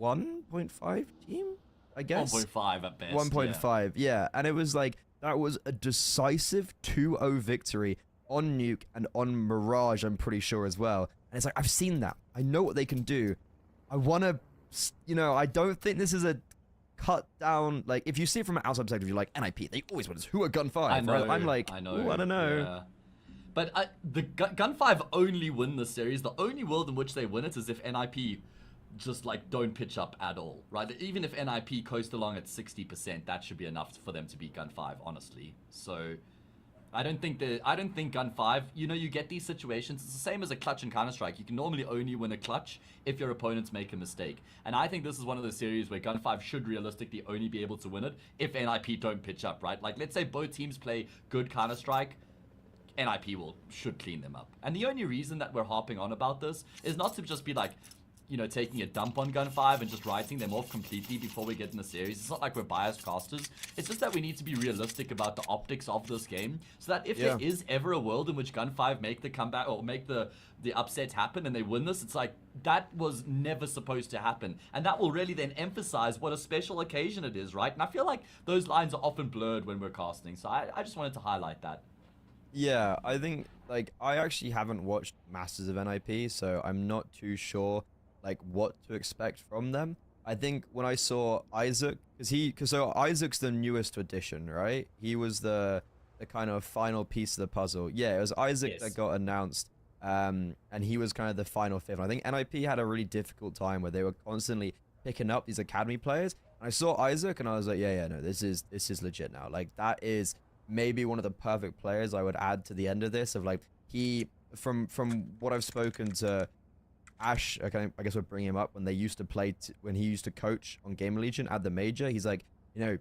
1.5 team, I guess. 1.5 at best. 1.5, yeah. And it was like, that was a decisive 2-0 victory on Nuke and on Mirage, I'm pretty sure as well. And it's like, I've seen that. I know what they can do. I want to, you know, I don't think this is a cut down. Like, if you see it from an outside perspective, you're like, NIP, they always win. Who are Gen5? I know. Right? I'm like, I know. Ooh, I don't know. Yeah. But the Gen5 only win this series. The only world in which they win it is if NIP just, like, don't pitch up at all, right? Even if NIP coast along at 60%, that should be enough for them to beat Gen5, honestly. So I don't think Gen5, you know, you get these situations. It's the same as a clutch in Counter-Strike. You can normally only win a clutch if your opponents make a mistake. And I think this is one of those series where Gen5 should realistically only be able to win it if NIP don't pitch up, right? Like, let's say both teams play good Counter-Strike, NIP should clean them up. And the only reason that we're harping on about this is not to just be like, you know, taking a dump on Gen5 and just writing them off completely before we get in the series. It's not like we're biased casters. It's just that we need to be realistic about the optics of this game, so that if there is ever a world in which Gen5 make the comeback or make the upset happen and they win this, it's like, that was never supposed to happen. And that will really then emphasize what a special occasion it is, right? And I feel like those lines are often blurred when we're casting. So I just wanted to highlight that. Yeah, I think, like, I actually haven't watched Masters of NIP, so I'm not too sure, like, what to expect from them. I think when I saw Isaac, so Isaac's the newest addition, right? He was the kind of final piece of the puzzle. Yeah, it was Isaac that got announced, and he was kind of the final fifth. I think NIP had a really difficult time where they were constantly picking up these academy players. And I saw Isaac, and I was like, yeah, no, this is legit now. Like, that is maybe one of the perfect players I would add to the end of this. Of like, he, from what I've spoken to Ash, okay, I guess we'll bring him up when they used to play, when he used to coach on Game Legion at the major. He's like, you know,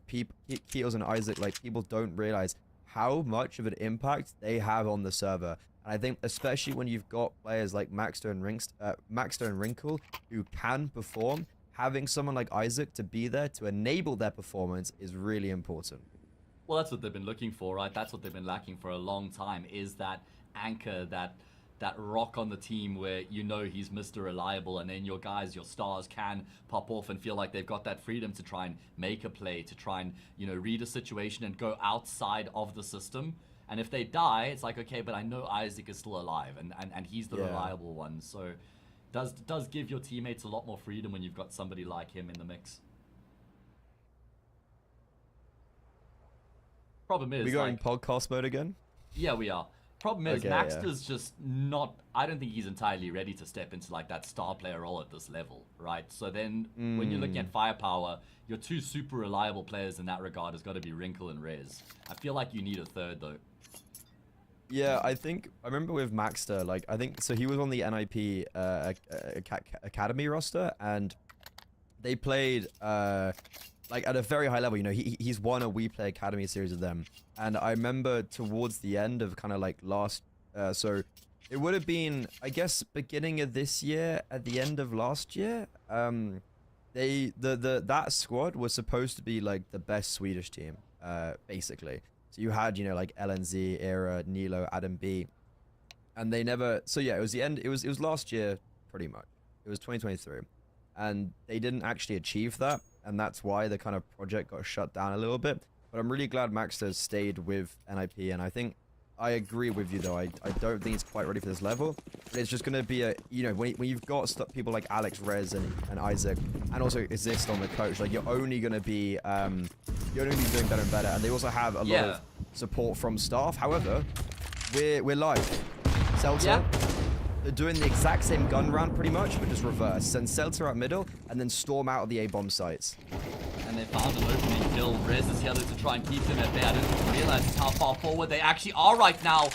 Keels and Isaac, like, people don't realize how much of an impact they have on the server. And I think especially when you've got players like Maxter and Wrinkle who can perform, having someone like Isaac to be there to enable their performance is really important. Well, that's what they've been looking for, right? That's what they've been lacking for a long time, is that anchor, that rock on the team where you know he's Mr. Reliable, and then your guys, your stars can pop off and feel like they've got that freedom to try and make a play, to try and, you know, read a situation and go outside of the system. And if they die, it's like, okay, but I know Isaac is still alive, and he's the reliable one. So does give your teammates a lot more freedom when you've got somebody like him in the mix. Problem is, we going podcast mode again? Yeah, we are. Problem is, Maxter's just not, I don't think he's entirely ready to step into like that star player role at this level, right? So then when you're looking at firepower, your two super reliable players in that regard has got to be Wrinkle and Rez. I feel like you need a third though. Yeah, I remember with Maxter, like, I think, so he was on the NIP Academy roster, and they played, like, at a very high level. You know, he's won a We Play Academy series with them. And I remember towards the end of kind of like last, so it would have been, I guess, beginning of this year, at the end of last year, that squad was supposed to be like the best Swedish team, basically. So you had, you know, like LNZ, Era, Nilo, Adam B, and they never. So yeah, it was the end. It was last year, pretty much. It was 2023, and they didn't actually achieve that, and that's why the kind of project got shut down a little bit. But I'm really glad Maxter stayed with NIP, and I think I agree with you though. I don't think it's quite ready for this level, but it's just going to be a, you know, when you've got people like Alex, Rez, and Isaac, and also Exist on the coach, like you're only going to be doing better and better. And they also have a lot of support from staff. However, we're live. Celta, they're doing the exact same gun round pretty much, but just reverse. Send Celta out middle, and then storm out of the A-bomb sites. And they found an opening kill. Rez is the other to try and keep them at bay. I didn't realize how far forward they actually are right now.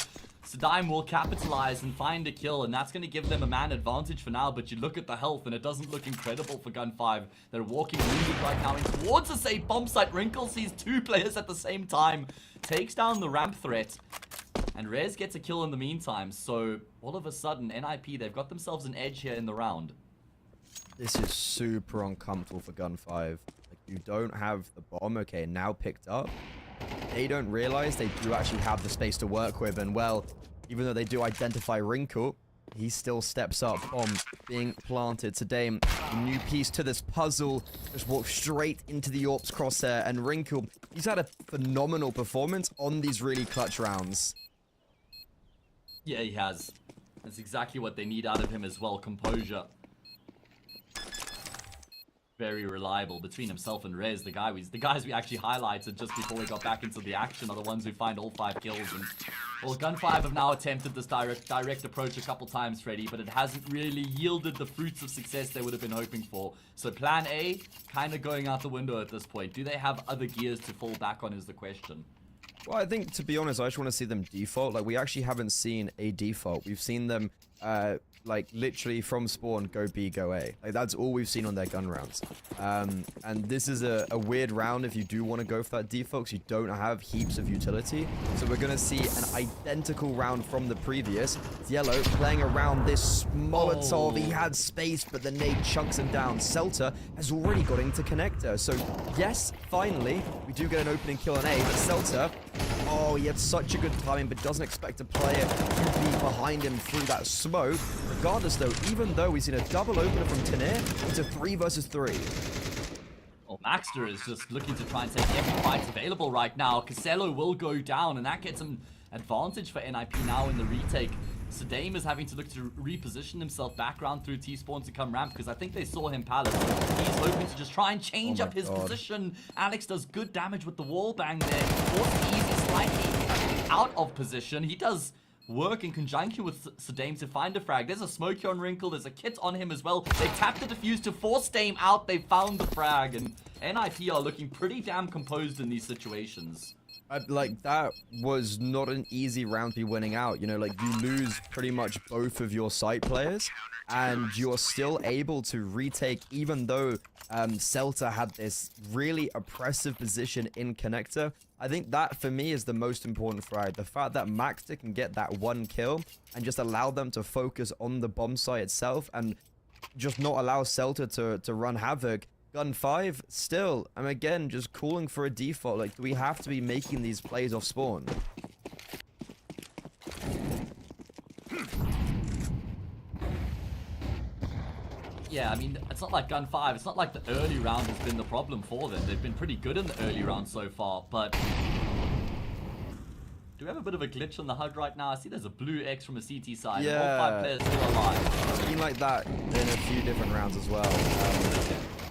Sadaim will capitalize and find a kill, and that's going to give them a man advantage for now. But you look at the health, and it doesn't look incredible for Gen5. They're walking wounded right now in towards us. A bomb site. Wrinkle sees two players at the same time. Takes down the ramp threat. And Rez gets a kill in the meantime. So all of a sudden, NIP, they've got themselves an edge here in the round. This is super uncomfortable for Gen5. Like, you don't have the bomb, okay, now picked up. They don't realize they do actually have the space to work with, and well, even though they do identify Wrinkle, he still steps up. Bomb being planted. Today, a new piece to this puzzle. Just walk straight into the Orp's crosshair, and Wrinkle, he's had a phenomenal performance on these really clutch rounds. Yeah, he has. That's exactly what they need out of him as well. Composure. Very reliable between himself and Rez. The guys we actually highlighted just before we got back into the action are the ones who find all 5 kills. And well, Gen5 have now attempted this direct approach a couple times, Freddy, but it hasn't really yielded the fruits of success they would have been hoping for. So plan A kind of going out the window at this point. Do they have other gears to fall back on is the question. Well, I think, to be honest, I just want to see them default. Like, we actually haven't seen a default. We've seen them, like, literally from spawn, go B, go A. Like, that's all we've seen on their gun rounds. And this is a weird round if you do want to go for that default, because you don't have heaps of utility. So we're going to see an identical round from the previous. It's Yellow playing around this Molotov. Oh. He had space, but the nade chunks him down. Celta has already got into connector. So, yes, finally, we do get an opening kill on A, but Celta... Oh, he had such a good timing, but doesn't expect a player to be behind him through that smoke. Regardless, though, even though we've seen a double opener from Tenir into 3 versus 3. Well, Maxter is just looking to try and take every fight available right now. Casello will go down, and that gets him advantage for NIP now in the retake. Sadaim is having to look to reposition himself back around through T-spawn to come ramp, because I think they saw him palace. He's hoping to just try and change up his position. Alex does good damage with the wall bang there. Forces Easy slightly out of position. He does work in conjunction with Sadaim to find a frag. There's a smoke here on Wrinkle. There's a kit on him as well. They tapped the defuse to force Dame out. They found the frag, and NIP are looking pretty damn composed in these situations. Like, that was not an easy round to be winning out. You know, like, you lose pretty much both of your site players, and you're still able to retake, even though Celta had this really oppressive position in connector. I think that, for me, is the most important frag. The fact that Maxter can get that 1 kill and just allow them to focus on the bomb site itself and just not allow Celta to run havoc. Gen5, still, I'm again just calling for a default. Like, do we have to be making these plays off spawn? Yeah, I mean, it's not like Gen5. It's not like the early round has been the problem for them. They've been pretty good in the early round so far, but... Do we have a bit of a glitch on the HUD right now? I see there's a blue X from a CT side. Yeah. And all 5 players still alive. It's been like that in a few different rounds as well.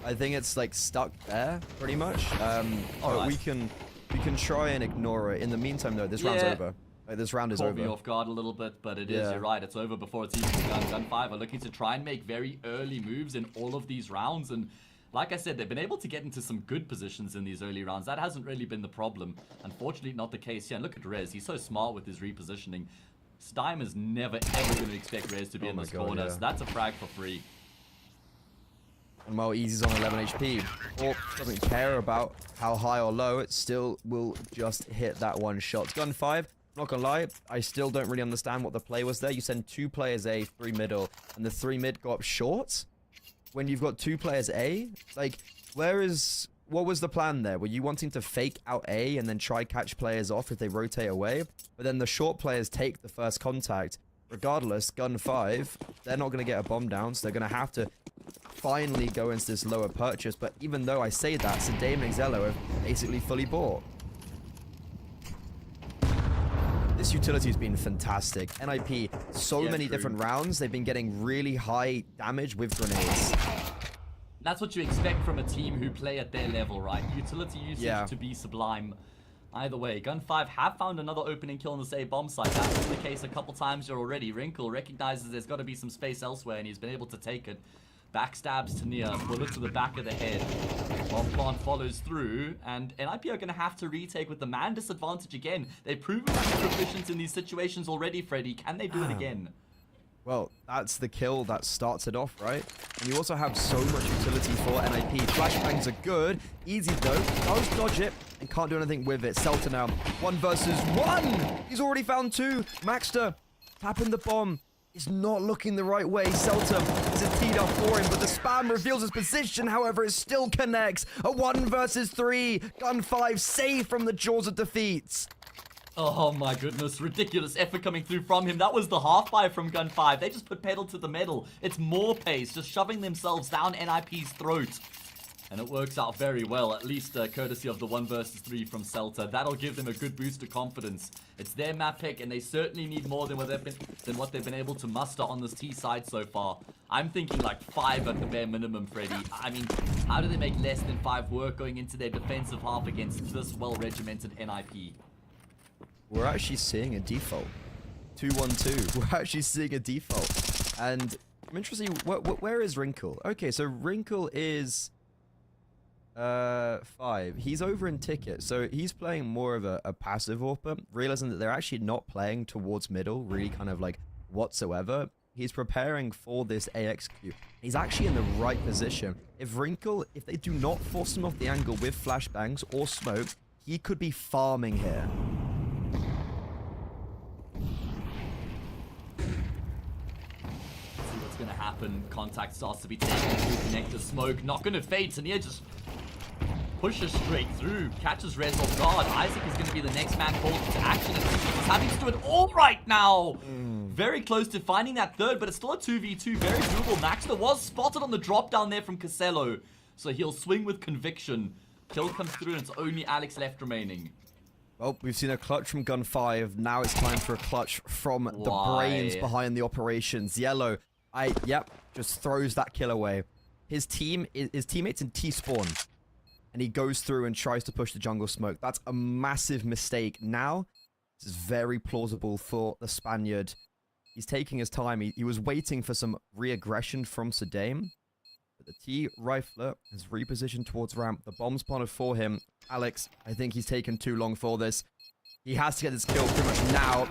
I think it's like stuck there pretty much. But we can try and ignore it. In the meantime, though, this round's over. Like, this round is Caught over. me off guard a little bit, but it is. You're right. It's over before it's even begun. Gen5 are looking to try and make very early moves in all of these rounds, and like I said, they've been able to get into some good positions in these early rounds. That hasn't really been the problem. Unfortunately, not the case here. And look at Rez. He's so smart with his repositioning. Steim is never, ever going to expect Rez to be in this corner. So that's a frag for free. And while Easy's on 11 HP, Orp doesn't care about how high or low. It still will just hit that 1 shot. Gen5, not gonna lie, I still don't really understand what the play was there. You send 2 players A, 3 middle, and the 3 mid go up short. When you've got 2 players A, like, where is what was the plan there? Were you wanting to fake out A and then try catch players off if they rotate away? But then the short players take the first contact. Regardless, Gen5, they're not going to get a bomb down, so they're going to have to finally go into this lower purchase. But even though I say that, Sedame and Xello have basically fully bought. This utility has been fantastic. NIP, so many different rounds. They've been getting really high damage with grenades. That's what you expect from a team who play at their level, right? Utility usage to be sublime. Either way, Gen5 have found another opening kill on the same bomb site. That's been the case a couple times here already. Wrinkle recognizes there's got to be some space elsewhere, and he's been able to take it. Backstabs to near, bullet to the back of the head. Bomb plant follows through, and NIP are going to have to retake with the man disadvantage again. They've proven to be proficient in these situations already, Freddy. Can they do it again? Well, that's the kill that starts it off, right? And you also have so much utility for NIP. Flashbangs are good. Easy, though. Does dodge it and can't do anything with it. Celta now. 1 versus 1. He's already found 2. Maxter tapping the bomb. Is not looking the right way. Celta is a teed up for him, but the spam reveals his position. However, it still connects. A 1 versus 3. Gen5 safe from the jaws of defeats. Oh my goodness, ridiculous effort coming through from him. That was the half buy from Gen5. They just put pedal to the metal. It's more pace, just shoving themselves down NIP's throat. And it works out very well, at least courtesy of the 1 versus 3 from Celta. That'll give them a good boost of confidence. It's their map pick, and they certainly need more than what they've been able to muster on this T side so far. I'm thinking like 5 at the bare minimum, Freddy. I mean, how do they make less than 5 work going into their defensive half against this well-regimented NIP? We're actually seeing a default. 2-1-2. We're actually seeing a default. And I'm interested, where is Wrinkle? Okay, so Wrinkle is 5. He's over in ticket, so he's playing more of a passive AWPer, realizing that they're actually not playing towards middle, really kind of like whatsoever. He's preparing for this AXQ. He's actually in the right position. If they do not force him off the angle with flashbangs or smoke, he could be farming here. Gonna happen. Contact starts to be taken through connector smoke. Not gonna fade. Tania just pushes straight through. Catches Rez off guard. Isaac is gonna be the next man called to action. And he's having to do it all right now. Very close to finding that third, but it's still a 2v2. Very doable. Maxter was spotted on the drop down there from Casello. So he'll swing with conviction. Kill comes through and it's only Alex left remaining. Well, we've seen a clutch from Gen5. Now it's time for a clutch from the brains behind the operations. Yellow. Just throws that kill away. His teammates in T-spawn. And he goes through and tries to push the jungle smoke. That's a massive mistake. Now, this is very plausible for the Spaniard. He's taking his time. He was waiting for some re-aggression from Sedame. But the T-rifler has repositioned towards ramp. The bomb's planted for him. Alex, I think he's taken too long for this. He has to get this kill pretty much now.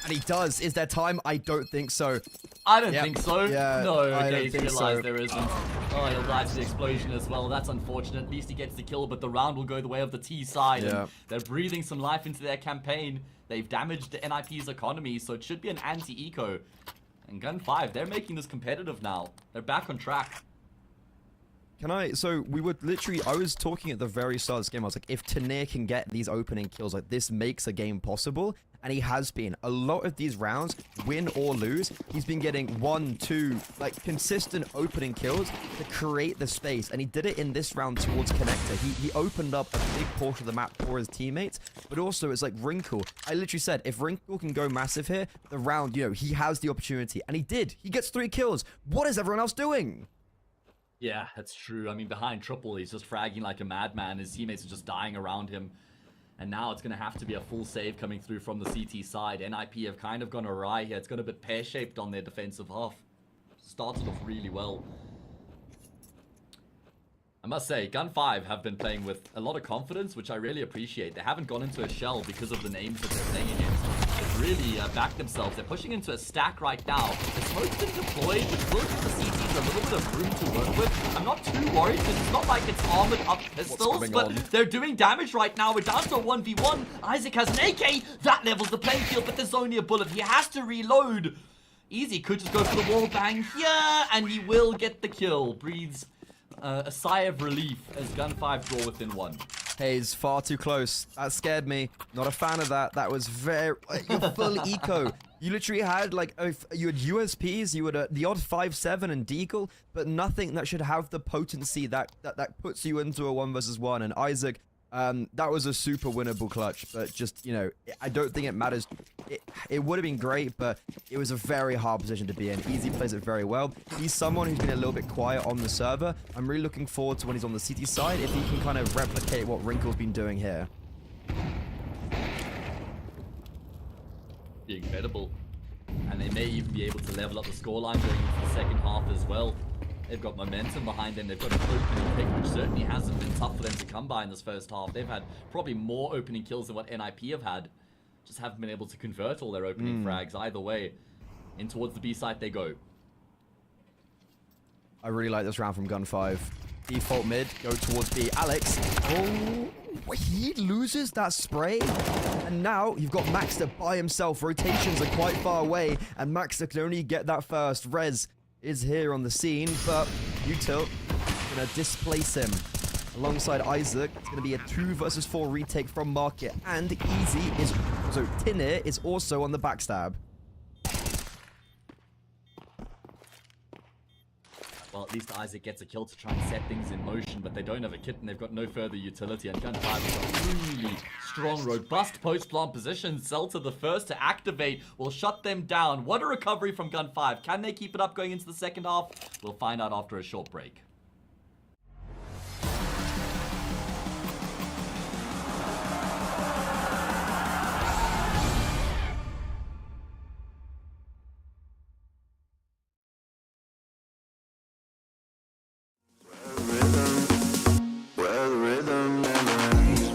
And he does. Is there time? I don't think so. I don't think so. Yeah, no, I okay, don't he's think realized so. there isn't. Oh, he'll die to the explosion as well. That's unfortunate. At least he gets the kill, but the round will go the way of the T side. Yeah. And they're breathing some life into their campaign. They've damaged the NIP's economy, so it should be an anti-eco. And Gen5, they're making this competitive now. They're back on track. So we would literally, I was talking at the very start of this game, I was like, if Tania can get these opening kills, like this makes a game possible. And he has been. A lot of these rounds, win or lose, he's been getting 1, 2, like consistent opening kills to create the space. And he did it in this round towards connector. He opened up a big portion of the map for his teammates, but also it's like Wrinkle. I literally said, if Wrinkle can go massive here, the round, he has the opportunity. And he did. He gets 3 kills. What is everyone else doing? Yeah, that's true. I mean, behind triple, he's just fragging like a madman. His teammates are just dying around him. And now it's going to have to be a full save coming through from the CT side. NIP have kind of gone awry here. It's got a bit pear-shaped on their defensive half. Started off really well. I must say, Gen5 have been playing with a lot of confidence, which I really appreciate. They haven't gone into a shell because of the names that they're playing against. They've really backed themselves. They're pushing into a stack right now. The smoke's been deployed, which will give the CTs a little bit of room to work with. I'm not too worried because it's not like it's armored up pistols, but they're doing damage right now. We're down to a 1v1. Isaac has an AK. That levels the playing field, but there's only a bullet. He has to reload. Easy could just go for the wall bang here, and he will get the kill. Breathes a sigh of relief as Gen5 draw within 1. Hayes, far too close. That scared me. Not a fan of that. That was very... You're full eco. You literally had, like, you had USPs, you had the odd 5-7 and deagle, but nothing that should have the potency that puts you into a 1v1. And Isaac, that was a super winnable clutch, but just, you know, I don't think it matters. It would have been great, but it was a very hard position to be in. Easy plays it very well. He's someone who's been a little bit quiet on the server. I'm really looking forward to when he's on the CT side, if he can kind of replicate what Wrinkle's been doing here. Be incredible. And they may even be able to level up the scoreline going into the second half as well. They've got momentum behind them. They've got an opening pick, which certainly hasn't been tough for them to come by in this first half. They've had probably more opening kills than what NIP have had. Just haven't been able to convert all their opening frags. Either way, in towards the B site they go. I really like this round from Gen5. Default mid, go towards B. Alex, oh, he loses that spray. And now you've got Maxter by himself. Rotations are quite far away, and Maxter can only get that first. Rez is here on the scene, but Util gonna displace him. Alongside Isaac, it's going to be a 2 versus 4 retake from Market, and Easy is... So, Tinir is also on the backstab. Well, at least Isaac gets a kill to try and set things in motion, but they don't have a kit and they've got no further utility, and Gen5 has got really strong, robust post-plant position. Zelta, the first to activate, will shut them down. What a recovery from Gen5. Can they keep it up going into the second half? We'll find out after a short break. Where the rhythm never ends.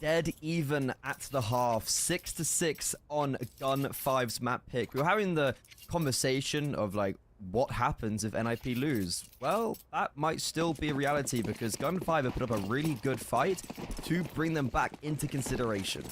dead even at the half, 6-6 on Gen5's map pick. We were having the conversation of like, what happens if NIP lose? Well, that might still be a reality because Gen5 have put up a really good fight to bring them back into consideration.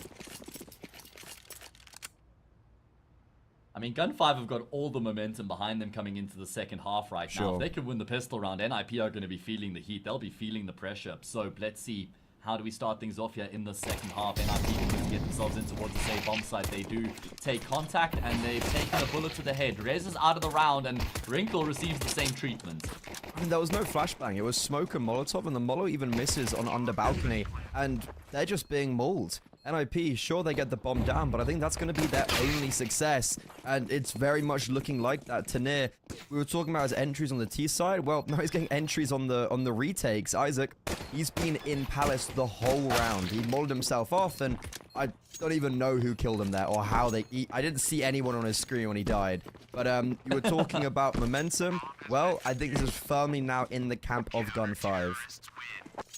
I mean, Gen5 have got all the momentum behind them coming into the second half right now. Sure. If they can win the pistol round, NIP are going to be feeling the heat. They'll be feeling the pressure. So let's see. How do we start things off here in the second half? NIP can get themselves in towards the safe bomb site. They do take contact, and they've taken a bullet to the head. Rez is out of the round, and Wrinkle receives the same treatment. I mean, there was no flashbang. It was smoke and Molotov, and the Molo even misses on under balcony, and they're just being mauled. NIP, sure, they get the bomb down, but I think that's going to be their only success, and it's very much looking like that. Tanir, we were talking about his entries on the T side. Well, now he's getting entries on the retakes. Isaac, he's been in Palace the whole round. He mauled himself off, and I don't even know who killed him there or how they... I didn't see anyone on his screen when he died. But you were talking about momentum. Well, I think this is firmly now in the camp of Gen5.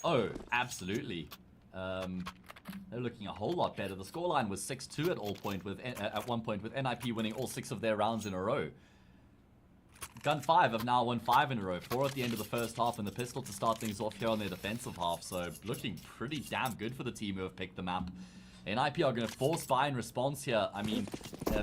Oh, absolutely. They're looking a whole lot better. The scoreline was 6-2 at one point with NIP winning all 6 of their rounds in a row. Gen5 have now won 5 in a row, 4 at the end of the first half, and the pistol to start things off here on their defensive half. So looking pretty damn good for the team who have picked the map. NIP are going to force buy in response here. I mean,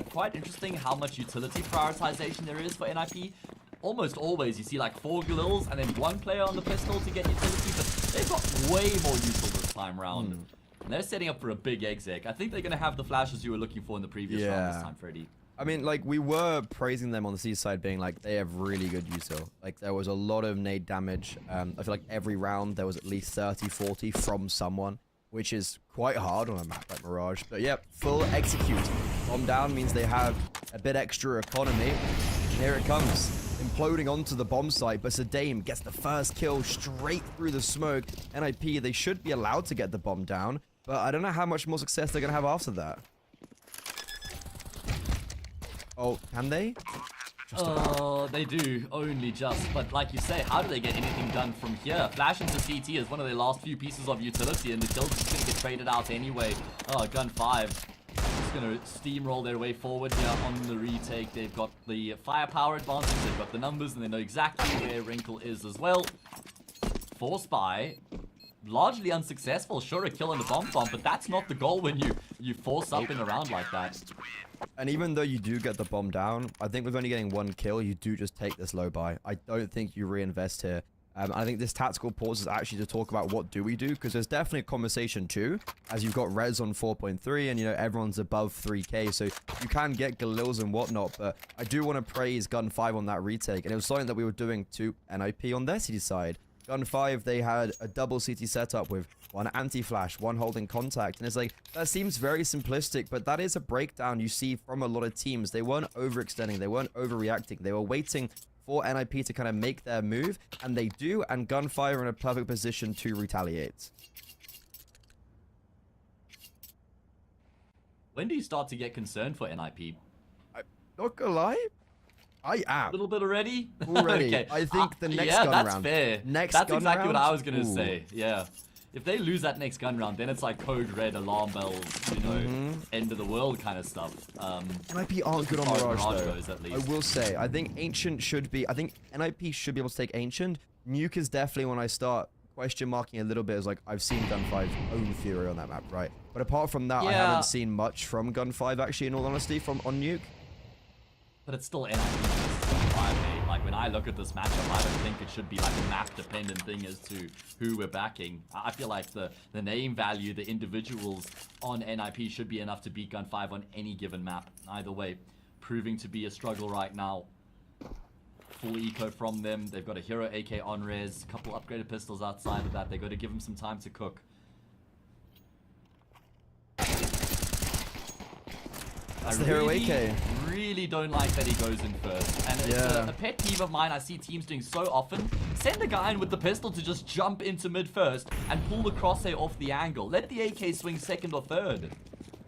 quite interesting how much utility prioritization there is for NIP. Almost always you see like 4 Galils and then 1 player on the pistol to get utility, but they've got way more util this time round. And they're setting up for a big exec. I think they're going to have the flashes you were looking for in the previous round this time, Freddy. I mean, like, we were praising them on the C side, being like, they have really good util. Like, there was a lot of nade damage. I feel like every round there was at least 30, 40 from someone, which is quite hard on a map like Mirage. But yep, full execute. Bomb down means they have a bit extra economy. And here it comes, imploding onto the bomb site, but Sadame gets the first kill straight through the smoke. NIP, they should be allowed to get the bomb down, but I don't know how much more success they're going to have after that. Oh, can they? Oh, they do, only just. But like you say, how do they get anything done from here? Flash into CT is one of their last few pieces of utility, and the kills are just going to get traded out anyway. Oh, Gen5 just going to steamroll their way forward here on the retake. They've got the firepower advantage, they've got the numbers, and they know exactly where Wrinkle is as well. Force buy. Largely unsuccessful. Sure, a kill on the bomb, but that's not the goal when you force up in a round like that. And even though you do get the bomb down, I think with only getting 1 kill, you do just take this low buy. I don't think you reinvest here. I think this tactical pause is actually to talk about what do we do, because there's definitely a conversation too, as you've got Rez on 4.3 and, you know, everyone's above 3k, so you can get Galils and whatnot, but I do want to praise Gen5 on that retake, and it was something that we were doing to NIP on their CT side. Gen5, they had a double CT setup with 1 anti-flash, 1 holding contact, and it's like, that seems very simplistic, but that is a breakdown you see from a lot of teams. They weren't overextending, they weren't overreacting, they were waiting for NIP to kind of make their move, and they do, and Gen5 are in a perfect position to retaliate. When do you start to get concerned for NIP? I'm not gonna lie, I am. A little bit already? Already. Okay. I think the next yeah, gun that's round. fair. Next that's gun exactly round? what I was going to Ooh. say. Yeah. If they lose that next gun round, then it's like code red, alarm bells, you know, end of the world kind of stuff. NIP aren't good on as far as Mirage, though. goes, at least. I will say, I think Ancient should be... I think NIP should be able to take Ancient. Nuke is definitely when I start question marking a little bit. Is like, I've seen Gen5 own Fury on that map, right? But apart from that, I Yeah. haven't seen much from Gen5, actually, in all honesty, on Nuke. But it's still NIP. Like, when I look at this matchup, I don't think it should be like a map-dependent thing as to who we're backing. I feel like the name value, the individuals on NIP should be enough to beat Gen5 on any given map. Either way, proving to be a struggle right now. Full eco from them. They've got a hero AK on res, a couple upgraded pistols outside of that. They've got to give him some time to cook. That's the hero AK. Really don't like that he goes in first. And it's a pet peeve of mine I see teams doing so often. Send a guy in with the pistol to just jump into mid first and pull the crosshair off the angle. Let the AK swing second or third.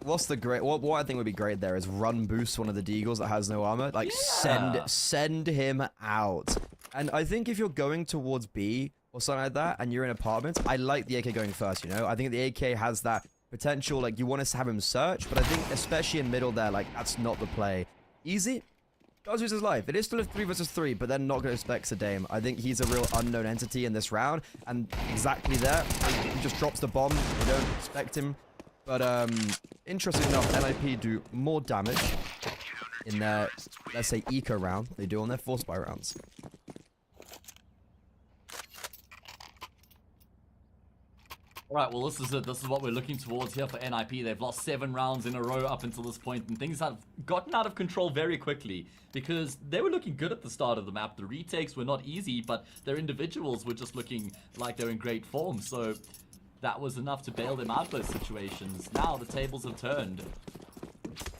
What's the great... What I think would be great there is run boost one of the Deagles that has no armor. Like, send him out. And I think if you're going towards B or something like that and you're in apartments, I like the AK going first, you know? I think the AK has that potential, like, you want us to have him search, but I think especially in middle there, like, that's not the play. Easy does lose his life. It is still a 3 versus 3, but they're not going to expect Sedame. I think he's a real unknown entity in this round, and exactly there, he just drops the bomb. They don't expect him. But interesting enough, NIP do more damage in their, let's say, eco round they do on their force buy rounds. Alright, well this is it. This is what we're looking towards here for NIP. They've lost 7 rounds in a row up until this point, and things have gotten out of control very quickly because they were looking good at the start of the map. The retakes were not easy, but their individuals were just looking like they're in great form, so that was enough to bail them out of those situations. Now the tables have turned.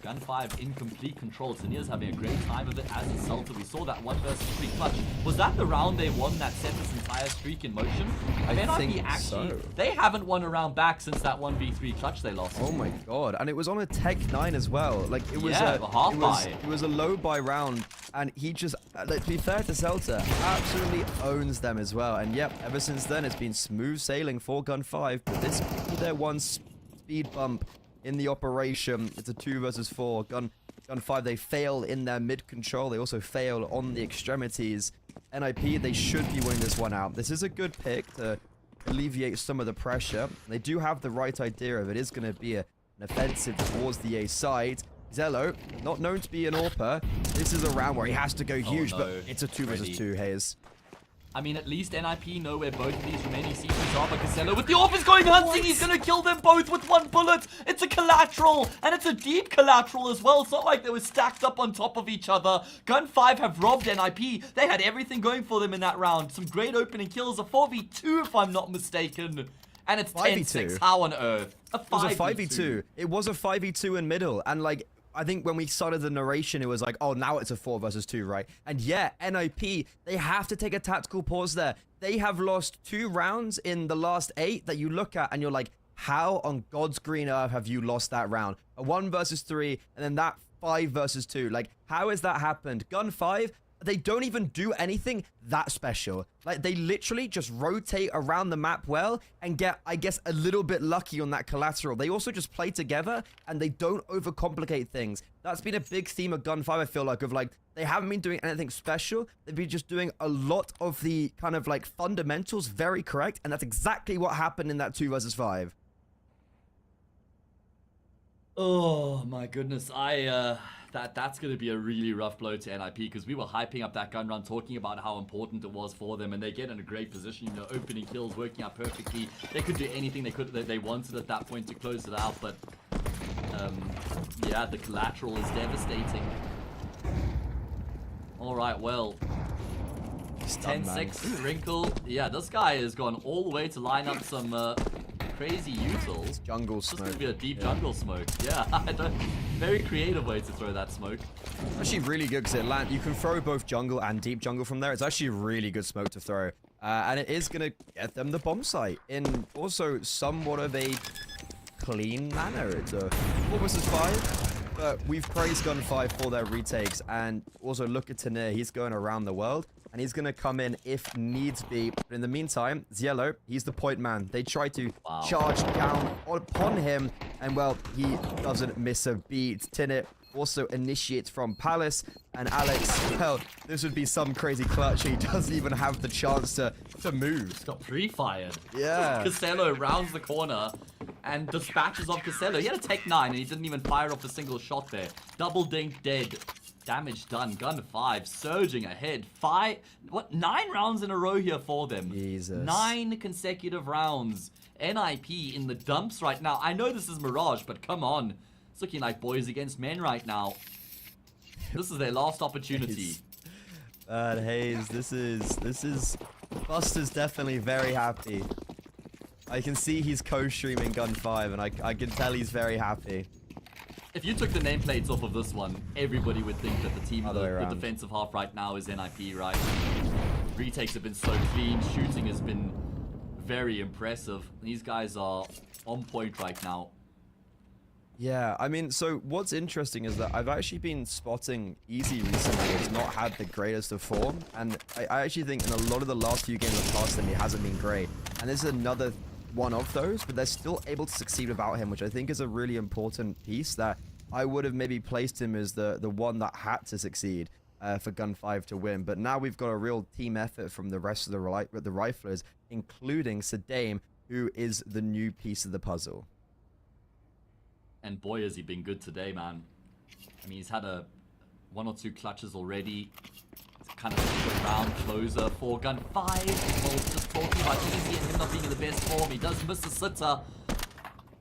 Gen5 in complete control. Tania's having a great time of it as is Salta. We saw that 1 versus 3 clutch. Was that the round they won that set this entire streak in motion? I think actually, so. They haven't won a round back since that 1v3 clutch they lost. Oh my god. And it was on a Tech 9 as well. Like, it was a half buy. It was a low buy round, and he just, like, to be fair to Celta, absolutely owns them as well. And yep, ever since then, it's been smooth sailing for Gen5, but this could be their one speed bump in the operation. It's a 2 versus 4. Gen5, they fail in their mid control. They also fail on the extremities. NIP, they should be winning this one out. This is a good pick to alleviate some of the pressure. They do have the right idea of it is going to be an offensive towards the A side. Zello, not known to be an AWPer. This is a round where he has to go huge, no. but it's a 2 versus 2, Hayes. I mean, at least NIP know where both of these remaining secrets are, but Casello with the AWP is going hunting. He's going to kill them both with 1 bullet. It's a collateral, and it's a deep collateral as well. It's not like they were stacked up on top of each other. Gen5 have robbed NIP. They had everything going for them in that round. Some great opening kills, a 4v2 if I'm not mistaken. And it's 10-6. How on earth? A 5v2. It was a 5v2. It was a 5v2 in middle, and like, I think when we started the narration, it was like, oh, now it's a 4 versus 2, right? And yeah, NIP, they have to take a tactical pause there. They have lost 2 rounds in the last 8 that you look at and you're like, how on God's green earth have you lost that round? A 1 versus 3, and then that 5 versus 2. Like, how has that happened? Gen5, they don't even do anything that special. Like, they literally just rotate around the map well and get, I guess, a little bit lucky on that collateral. They also just play together and they don't overcomplicate things. That's been a big theme of Gen5, I feel like, of like, they haven't been doing anything special. They've been just doing a lot of the kind of like fundamentals very correct. And that's exactly what happened in that 2 versus 5. Oh my goodness, that's going to be a really rough blow to NIP because we were hyping up that gun run, talking about how important it was for them, and they get in a great position, you know, opening kills, working out perfectly. They could do anything they wanted at that point to close it out, but yeah, the collateral is devastating. Alright, well, 10-6, Wrinkle. Yeah, this guy has gone all the way to line up some crazy utils. Jungle It's smoke. just gonna be a deep jungle smoke. Yeah, very creative way to throw that smoke. Actually really good because you can throw both jungle and deep jungle from there. It's actually a really good smoke to throw. And it is going to get them the bomb site in also somewhat of a clean manner. It's a 4 versus 5, but we've praised Gen5 for their retakes. And also look at Tanir. He's going around the world. And he's going to come in if needs be. But in the meantime, Ziello, he's the point man. They try to charge down upon him. And, well, he doesn't miss a beat. Tinit also initiates from Palace. And Alex, well, this would be some crazy clutch. He doesn't even have the chance to move. He's got pre-fired. Yeah. Casello rounds the corner and dispatches off Casello. He had a Tech 9 and he didn't even fire off a single shot there. Double dink dead. Damage done. Gen5 surging ahead. 9 rounds in a row here for them. Jesus. 9 consecutive rounds. NIP in the dumps right now. I know this is Mirage, but come on. It's looking like boys against men right now. This is their last opportunity. Hayes, this is Buster's definitely very happy. I can see he's co-streaming Gen5 and I can tell he's very happy. If you took the nameplates off of this one, everybody would think that the team, the Other defensive half right now is NIP, right? Retakes have been so clean. Shooting has been very impressive. These guys are on point right now. Yeah, I mean, so what's interesting is that I've actually been spotting Easy recently has not had the greatest of form. And I actually think in a lot of the last few games I've passed him, he hasn't been great. And this is another one of those, but they're still able to succeed without him, which I think is a really important piece that I would have maybe placed him as the one that had to succeed for Gen5 to win. But now we've got a real team effort from the rest of the riflers, including Sadame, who is the new piece of the puzzle. And boy, has he been good today, man. I mean, he's had one or two clutches already. It's kind of a round closer for Gen5. Well, just talking about Easy and him not being in the best form. He does miss a sitter.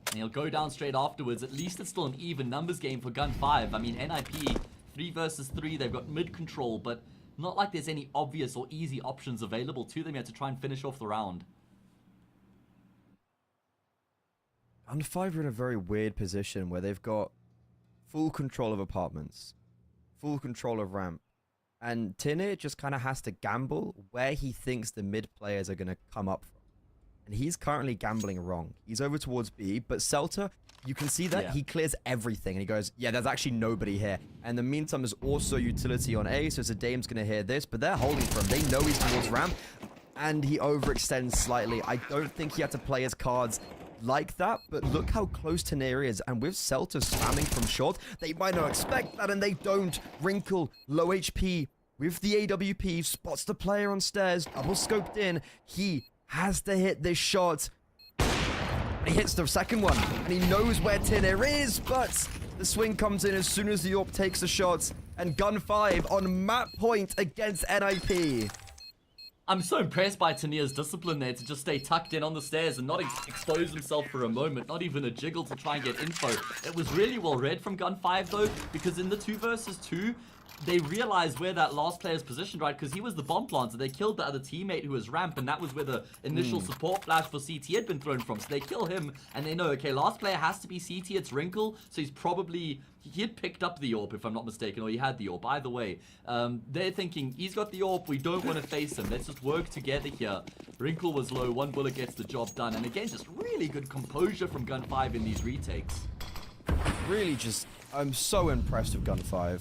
And he'll go down straight afterwards. At least it's still an even numbers game for Gen5. I mean, NIP, 3 versus 3. They've got mid control, but not like there's any obvious or easy options available to them yet to try and finish off the round. Gen5 are in a very weird position where they've got full control of apartments, full control of ramp, and Tinir just kind of has to gamble where he thinks the mid players are going to come up from. And he's currently gambling wrong. He's over towards B, but Celta, you can see that he clears everything, and he goes, yeah, there's actually nobody here. And in the meantime, there's also utility on A, so Zadame's going to hear this, but they're holding for him. They know he's towards ramp, and he overextends slightly. I don't think he had to play his cards like that, but look how close Tinir is, and with Celta spamming from short, they might not expect that, and they don't. Wrinkle, low HP, with the AWP, spots the player on stairs, double scoped in. He has to hit this shot. He hits the second one, and he knows where Tinir is, but the swing comes in as soon as the AWP takes the shot, and Gen5 on map point against NIP. I'm so impressed by Tanir's discipline there to just stay tucked in on the stairs and not expose himself for a moment, not even a jiggle to try and get info. It was really well read from Gen5 though, because in the 2 versus 2, they realized where that last player's positioned, right? Because he was the bomb planter. They killed the other teammate who was ramp, and that was where the initial support flash for CT had been thrown from. So they kill him, and they know, okay, last player has to be CT. It's Wrinkle, so he's probably... He had picked up the AWP, if I'm not mistaken, or he had the AWP. Either way, they're thinking, he's got the AWP, we don't want to face him. Let's just work together here. Wrinkle was low, 1 bullet gets the job done. And again, just really good composure from Gen5 in these retakes. Really just... I'm so impressed with Gen5.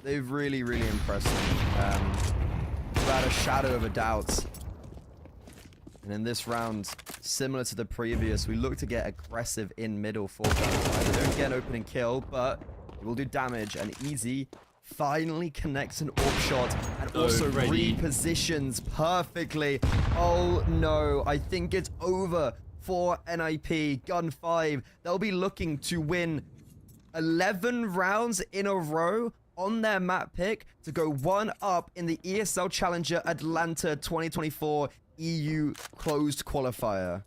They've really, really impressed me. Without a shadow of a doubt. And in this round, similar to the previous, we look to get aggressive in middle for Gen5. They don't get an opening kill, but it will do damage. And Easy finally connects an AWP shot and also repositions perfectly. Oh no, I think it's over for NIP. Gen5, they'll be looking to win 11 rounds in a row on their map pick to go 1 up in the ESL Challenger Atlanta 2024 EU closed qualifier.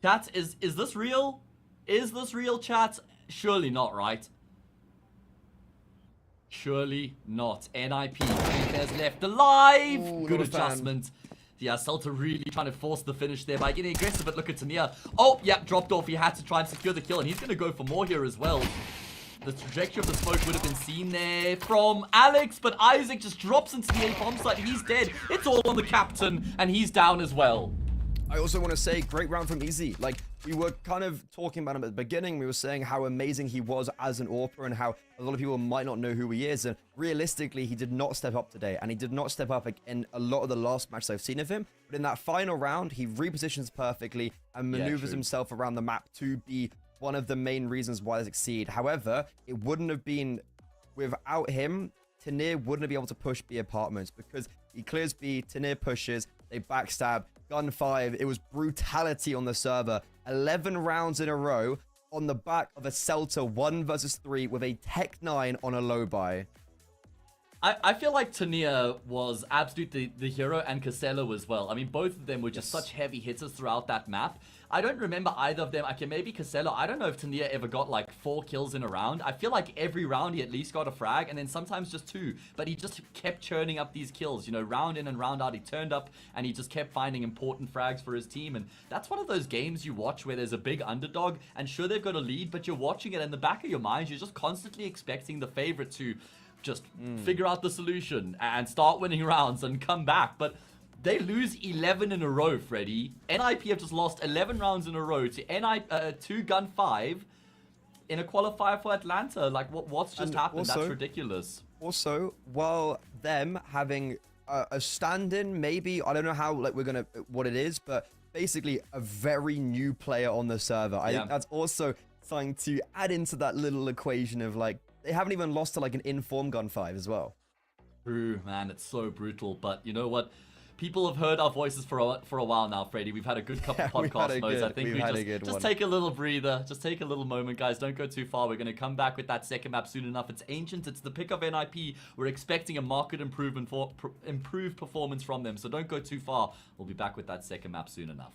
Chat, is this real? Is this real, chat? Surely not, right? Surely not. NIP, 3 players left alive. Ooh, good not a fan. adjustment. Yeah, Celta really trying to force the finish there by getting aggressive, but look at Tanir. Oh, yeah, dropped off. He had to try and secure the kill, and he's going to go for more here as well. The trajectory of the smoke would have been seen there from Alex, but Isaac just drops into the A bomb site. He's dead. It's all on the captain, and he's down as well. I also want to say, great round from Easy. Like, we were kind of talking about him at the beginning. We were saying how amazing he was as an AWPer and how a lot of people might not know who he is. And realistically, he did not step up today. And he did not step up in a lot of the last matches I've seen of him. But in that final round, he repositions perfectly and maneuvers himself around the map to be one of the main reasons why they succeed. However, it wouldn't have been without him. Tinir wouldn't be able to push B apartments because he clears B, Tinir pushes, they backstab. Gen5, it was brutality on the server. 11 rounds in a row on the back of a Celta 1 versus 3 with a Tech 9 on a low buy. I feel like Tinir was absolutely the hero, and Casella as well. I mean, both of them were just such heavy hitters throughout that map. I don't remember either of them. Okay, maybe Casella. I don't know if Tinir ever got like 4 kills in a round. I feel like every round he at least got a frag, and then sometimes just 2. But he just kept churning up these kills. You know, round in and round out, he turned up, and he just kept finding important frags for his team. And that's one of those games you watch where there's a big underdog, and sure, they've got a lead, but you're watching it in the back of your mind. You're just constantly expecting the favorite to just figure out the solution and start winning rounds and come back. But they lose 11 in a row, Freddy. NIP have just lost 11 rounds in a row to Gen5 in a qualifier for Atlanta. Like, what's just happened? Also, that's ridiculous. Also, while them having a stand-in, maybe. I don't know how, like, what it is, but basically a very new player on the server. I think that's also something to add into that little equation of, like, they haven't even lost to, like, an informed Gen5 as well. True, man, it's so brutal. But you know what? People have heard our voices for a while now, Freddy. We've had a good couple podcast modes. I think we just take a little breather. Just take a little moment, guys. Don't go too far. We're going to come back with that second map soon enough. It's Ancient. It's the pick of NIP. We're expecting a market improvement for improved performance from them. So don't go too far. We'll be back with that second map soon enough.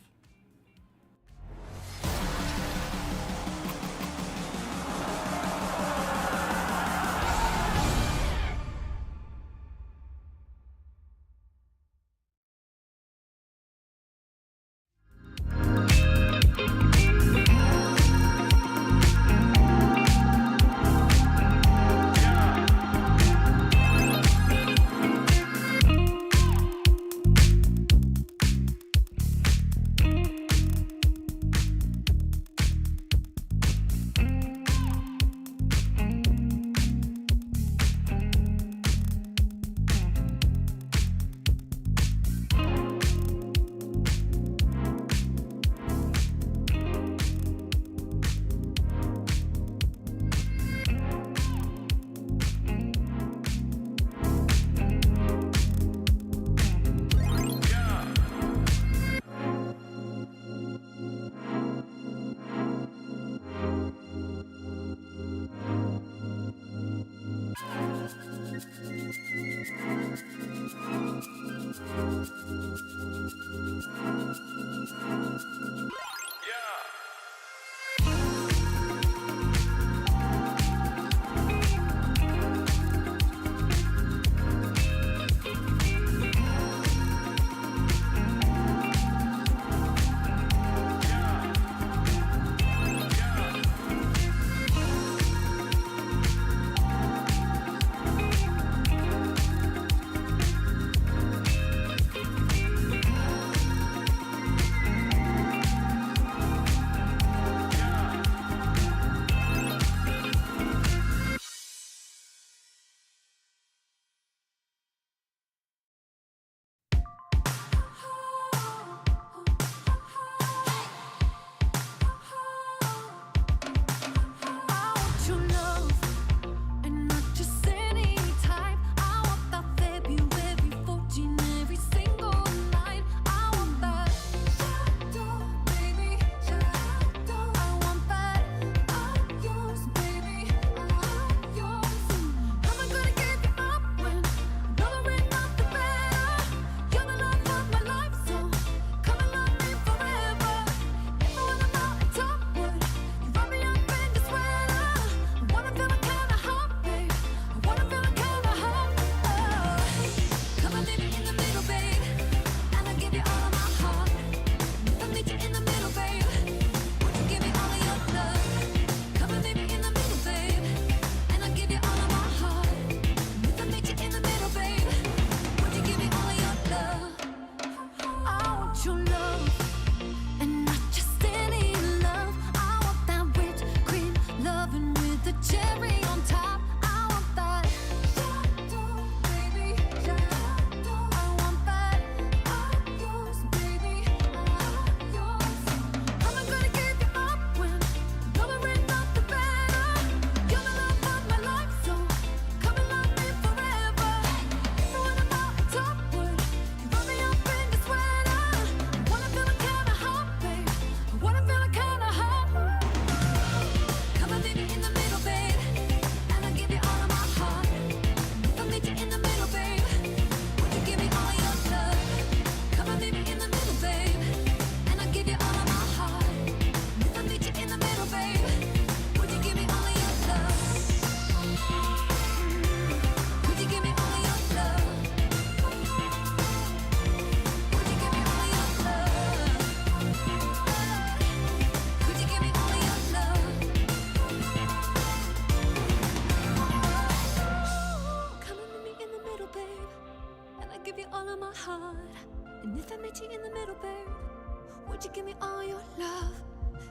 Would you give me all your love?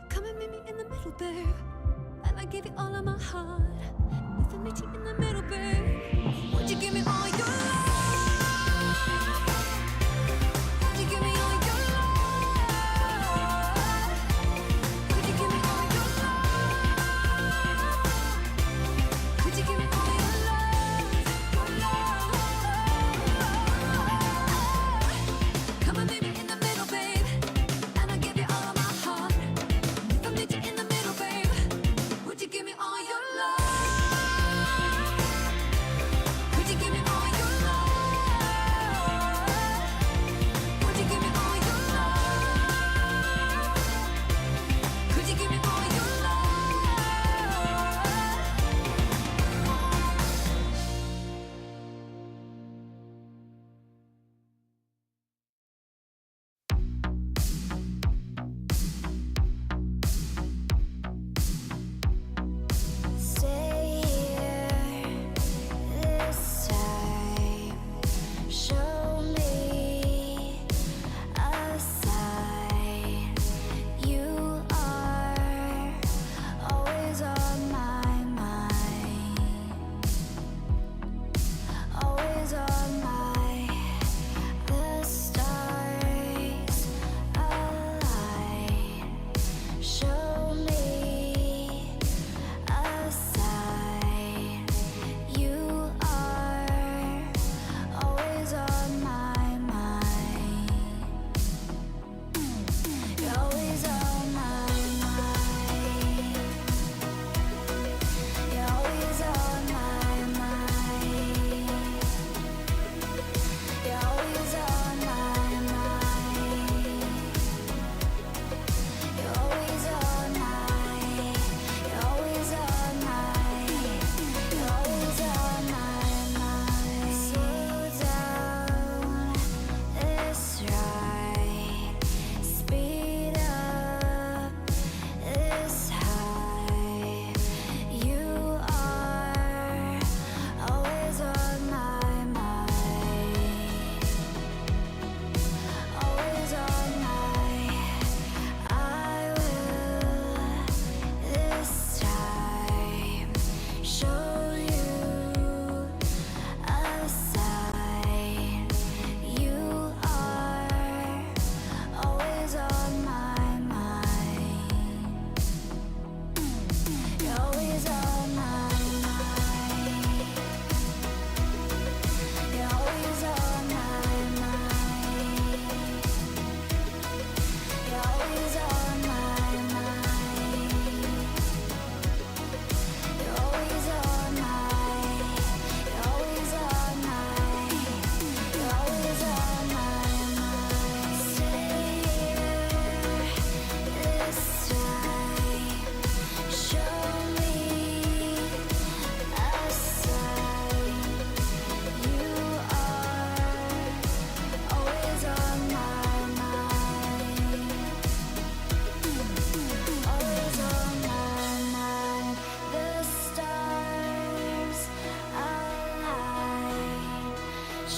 Come and meet me in the middle, babe. And I give you all of my heart. And if I meet you in the middle, babe, would you give me all your love?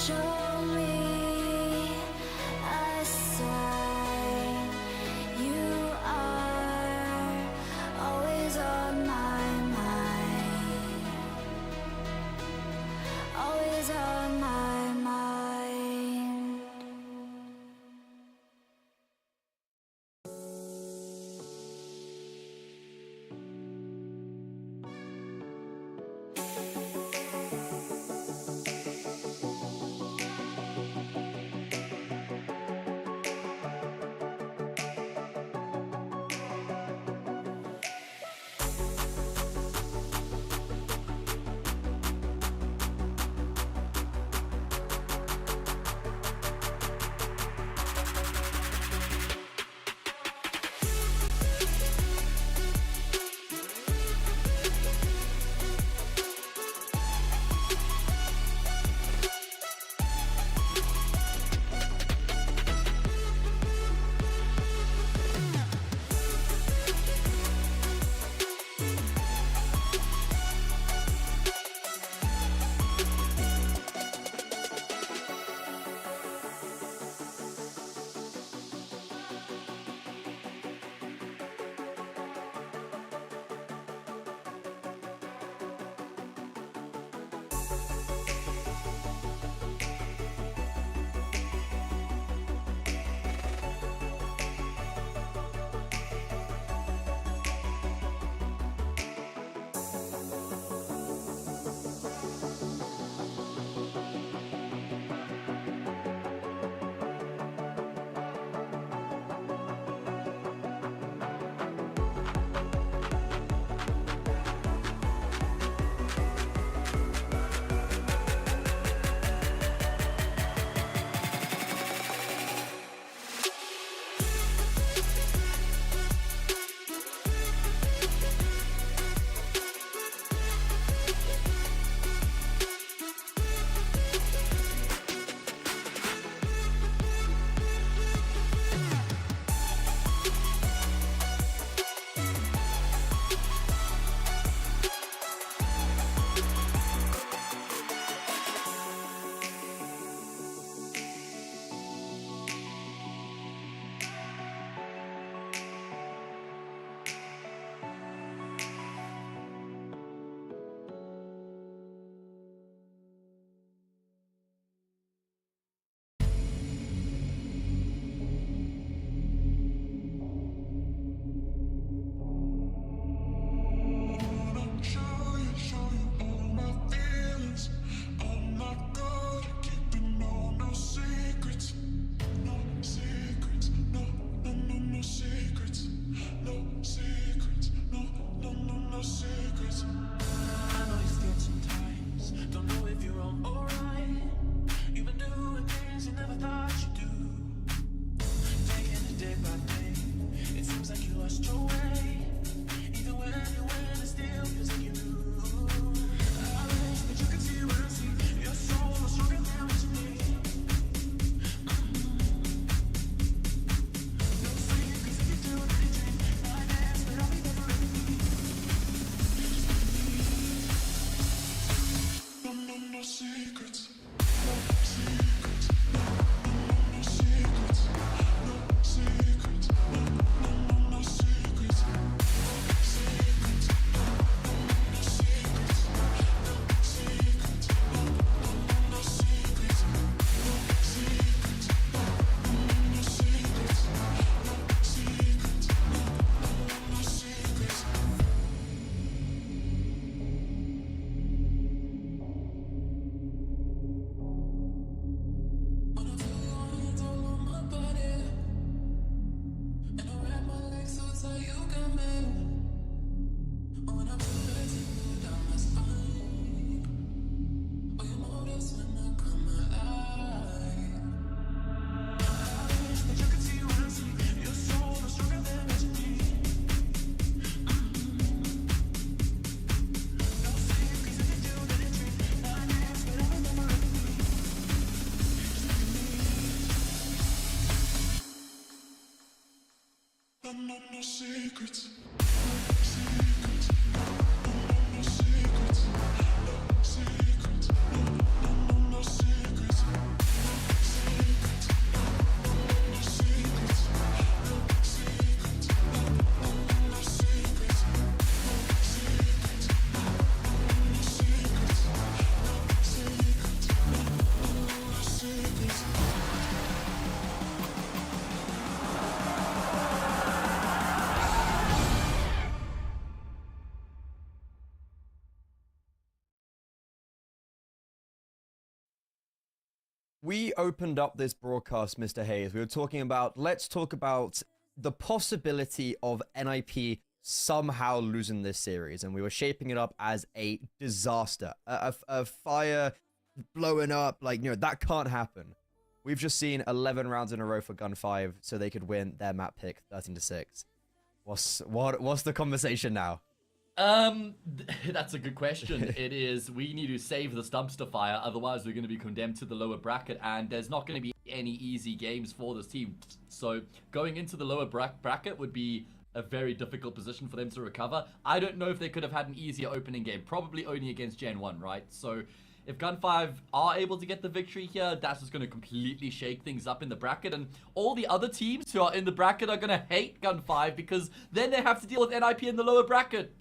Show me a sign. You are always on my mind. Always on my mind. no secrets. No secrets. No secrets. We opened up this broadcast, Mr. Hayes. We were talking about, let's talk about the possibility of NIP somehow losing this series. And we were shaping it up as a disaster, a fire blowing up. Like, that can't happen. We've just seen 11 rounds in a row for Gen5 so they could win their map pick 13-6. What's the conversation now? That's a good question. It is, we need to save the dumpster fire, otherwise we're going to be condemned to the lower bracket, and there's not going to be any easy games for this team. So going into the lower bracket would be a very difficult position for them to recover. I don't know if they could have had an easier opening game, probably only against Gen1, right? So if Gen5 are able to get the victory here, that's just going to completely shake things up in the bracket. And all the other teams who are in the bracket are going to hate Gen5 because then they have to deal with NIP in the lower bracket.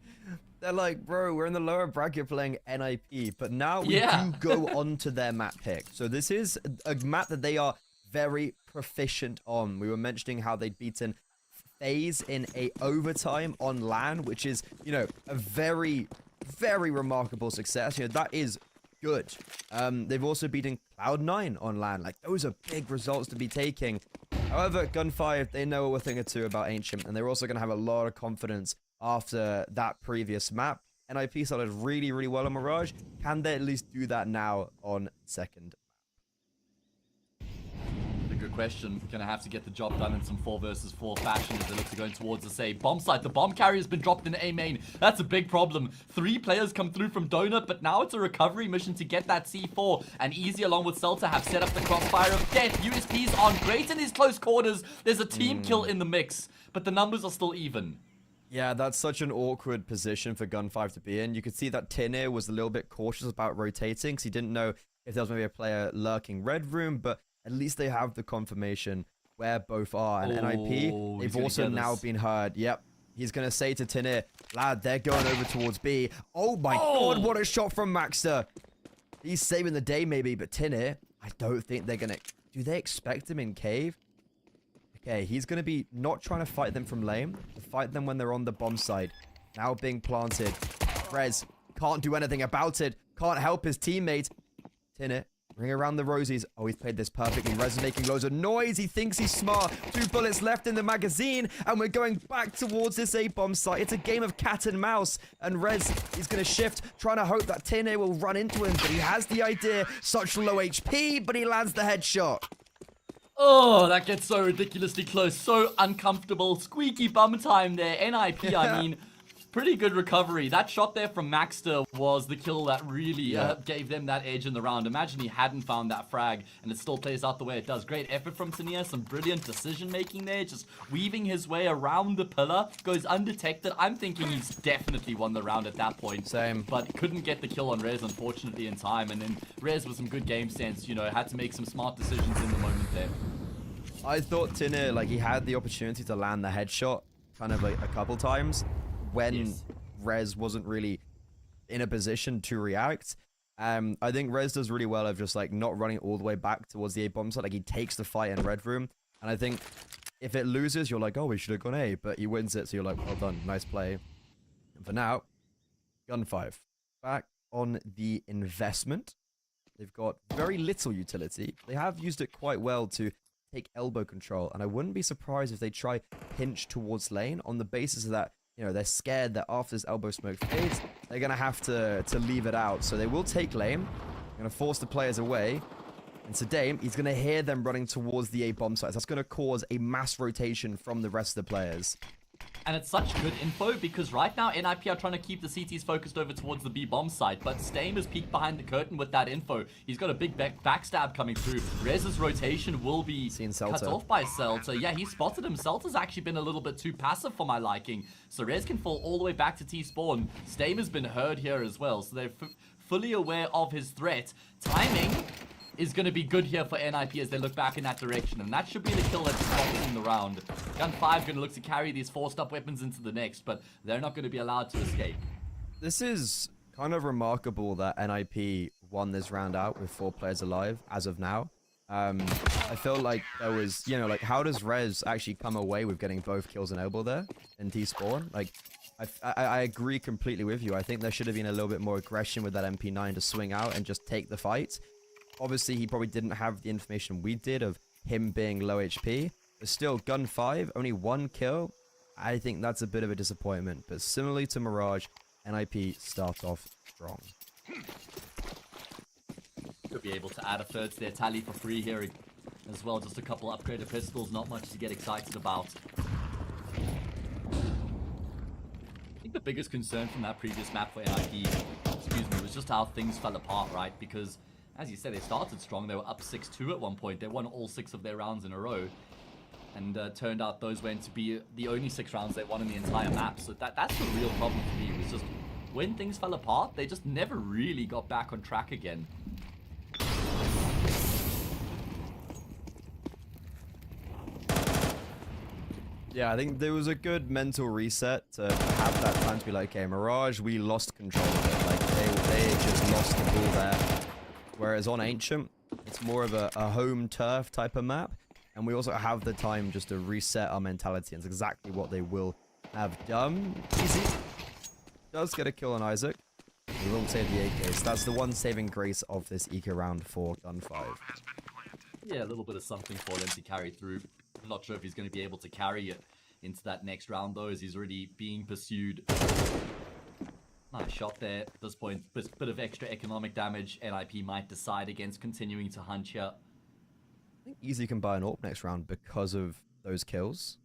They're like, bro, we're in the lower bracket playing NIP, but now we do go on to their map pick. So this is a map that they are very proficient on. We were mentioning how they'd beaten FaZe in a overtime on LAN, which is, a very, very remarkable success. That is good. They've also beaten Cloud9 on LAN. Like, those are big results to be taking. However, Gen5, they know a thing or two about Ancient, and they're also going to have a lot of confidence after that previous map. NIP started really, really well on Mirage. Can they at least do that now on second? A good question. Gonna have to get the job done in some 4 versus 4 fashion as they look to going towards the say bomb site. The bomb carrier has been dropped in A main. That's a big problem. 3 players come through from Donut, but now it's a recovery mission to get that C4. And Easy along with Celta have set up the crossfire of death. USPs aren't great in these close quarters. There's a team kill in the mix, but the numbers are still even. Yeah, that's such an awkward position for Gen5 to be in. You could see that Tinir was a little bit cautious about rotating because he didn't know if there was maybe a player lurking red room, but at least they have the confirmation where both are. And NIP, they've also now been heard. Yep, he's going to say to Tinir, lad, they're going over towards B. Oh my god, what a shot from Maxter. He's saving the day maybe, but Tinir, I don't think they're going to... Do they expect him in cave? Okay, he's going to be not trying to fight them from lane, to fight them when they're on the bomb side. Now being planted. Rez can't do anything about it. Can't help his teammate. Tinit, ring around the rosies. Oh, he's played this perfectly. Rez is making loads of noise. He thinks he's smart. 2 bullets left in the magazine, and we're going back towards this A-bomb site. It's a game of cat and mouse, and Rez is going to shift, trying to hope that Tinit will run into him, but he has the idea. Such low HP, but he lands the headshot. Oh, that gets so ridiculously close. So uncomfortable. Squeaky bum time there. NIP, I mean, pretty good recovery. That shot there from Maxter was the kill that really gave them that edge in the round. Imagine he hadn't found that frag, and it still plays out the way it does. Great effort from Tania. Some brilliant decision-making there. Just weaving his way around the pillar. Goes undetected. I'm thinking he's definitely won the round at that point. Same. But couldn't get the kill on Rez, unfortunately, in time. And then Rez with some good game sense, had to make some smart decisions in the moment there. I thought Tinir, like, he had the opportunity to land the headshot kind of like a couple times when Rez wasn't really in a position to react. I think Rez does really well of just, like, not running all the way back towards the A-bomb side. Like, he takes the fight in red room. And I think if it loses, you're like, oh, we should have gone A. But he wins it, so you're like, well done. Nice play. And for now, Gen5 back on the investment. They've got very little utility. They have used it quite well to take elbow control, and I wouldn't be surprised if they try pinch towards lane on the basis of that, they're scared that after this elbow smoke fades, they're going to have to leave it out. So they will take lane, going to force the players away, and today he's going to hear them running towards the A-bomb sites. That's going to cause a mass rotation from the rest of the players. And it's such good info because right now NIP are trying to keep the CTs focused over towards the B-bomb site, but Stame has peeked behind the curtain with that info. He's got a big backstab coming through. Rez's rotation will be cut off by Celta. Yeah, he spotted him. Celta's actually been a little bit too passive for my liking. So Rez can fall all the way back to T-spawn. Stame has been heard here as well, so they're fully aware of his threat. Timing is going to be good here for NIP as they look back in that direction, and that should be the kill that's spotted in the round. Gen5 going to look to carry these forced-up weapons into the next, but they're not going to be allowed to escape. This is kind of remarkable that NIP won this round out with 4 players alive as of now. I feel like there was, like, how does Rez actually come away with getting both kills and elbow there in T-spawn? Like, I agree completely with you. I think there should have been a little bit more aggression with that MP9 to swing out and just take the fight. Obviously, he probably didn't have the information we did of him being low HP. But still, Gen5, only 1 kill. I think that's a bit of a disappointment. But similarly to Mirage, NIP start off strong. Could be able to add a third to their tally for free here as well. Just a couple upgraded pistols, not much to get excited about. I think the biggest concern from that previous map for NIP, was just how things fell apart, right? Because, as you said, they started strong. They were up 6-2 at one point. They won all 6 of their rounds in a row. And turned out those went to be the only 6 rounds they won in the entire map. So that's the real problem for me, was just when things fell apart, they just never really got back on track again. Yeah, I think there was a good mental reset to have that time to be like, okay, Mirage, we lost control of it. Like, they just lost the ball there. Whereas on Ancient, it's more of a home turf type of map. And we also have the time just to reset our mentality. And it's exactly what they will have done. Easy does get a kill on Isaac. He will save the AK. So that's the one saving grace of this eco round for Gen5. Yeah, a little bit of something for them to carry through. I'm not sure if he's going to be able to carry it into that next round, though, as he's already being pursued. Nice shot there. At this point, bit of extra economic damage. NIP might decide against continuing to hunt here. I think Easy can buy an AWP next round because of those kills.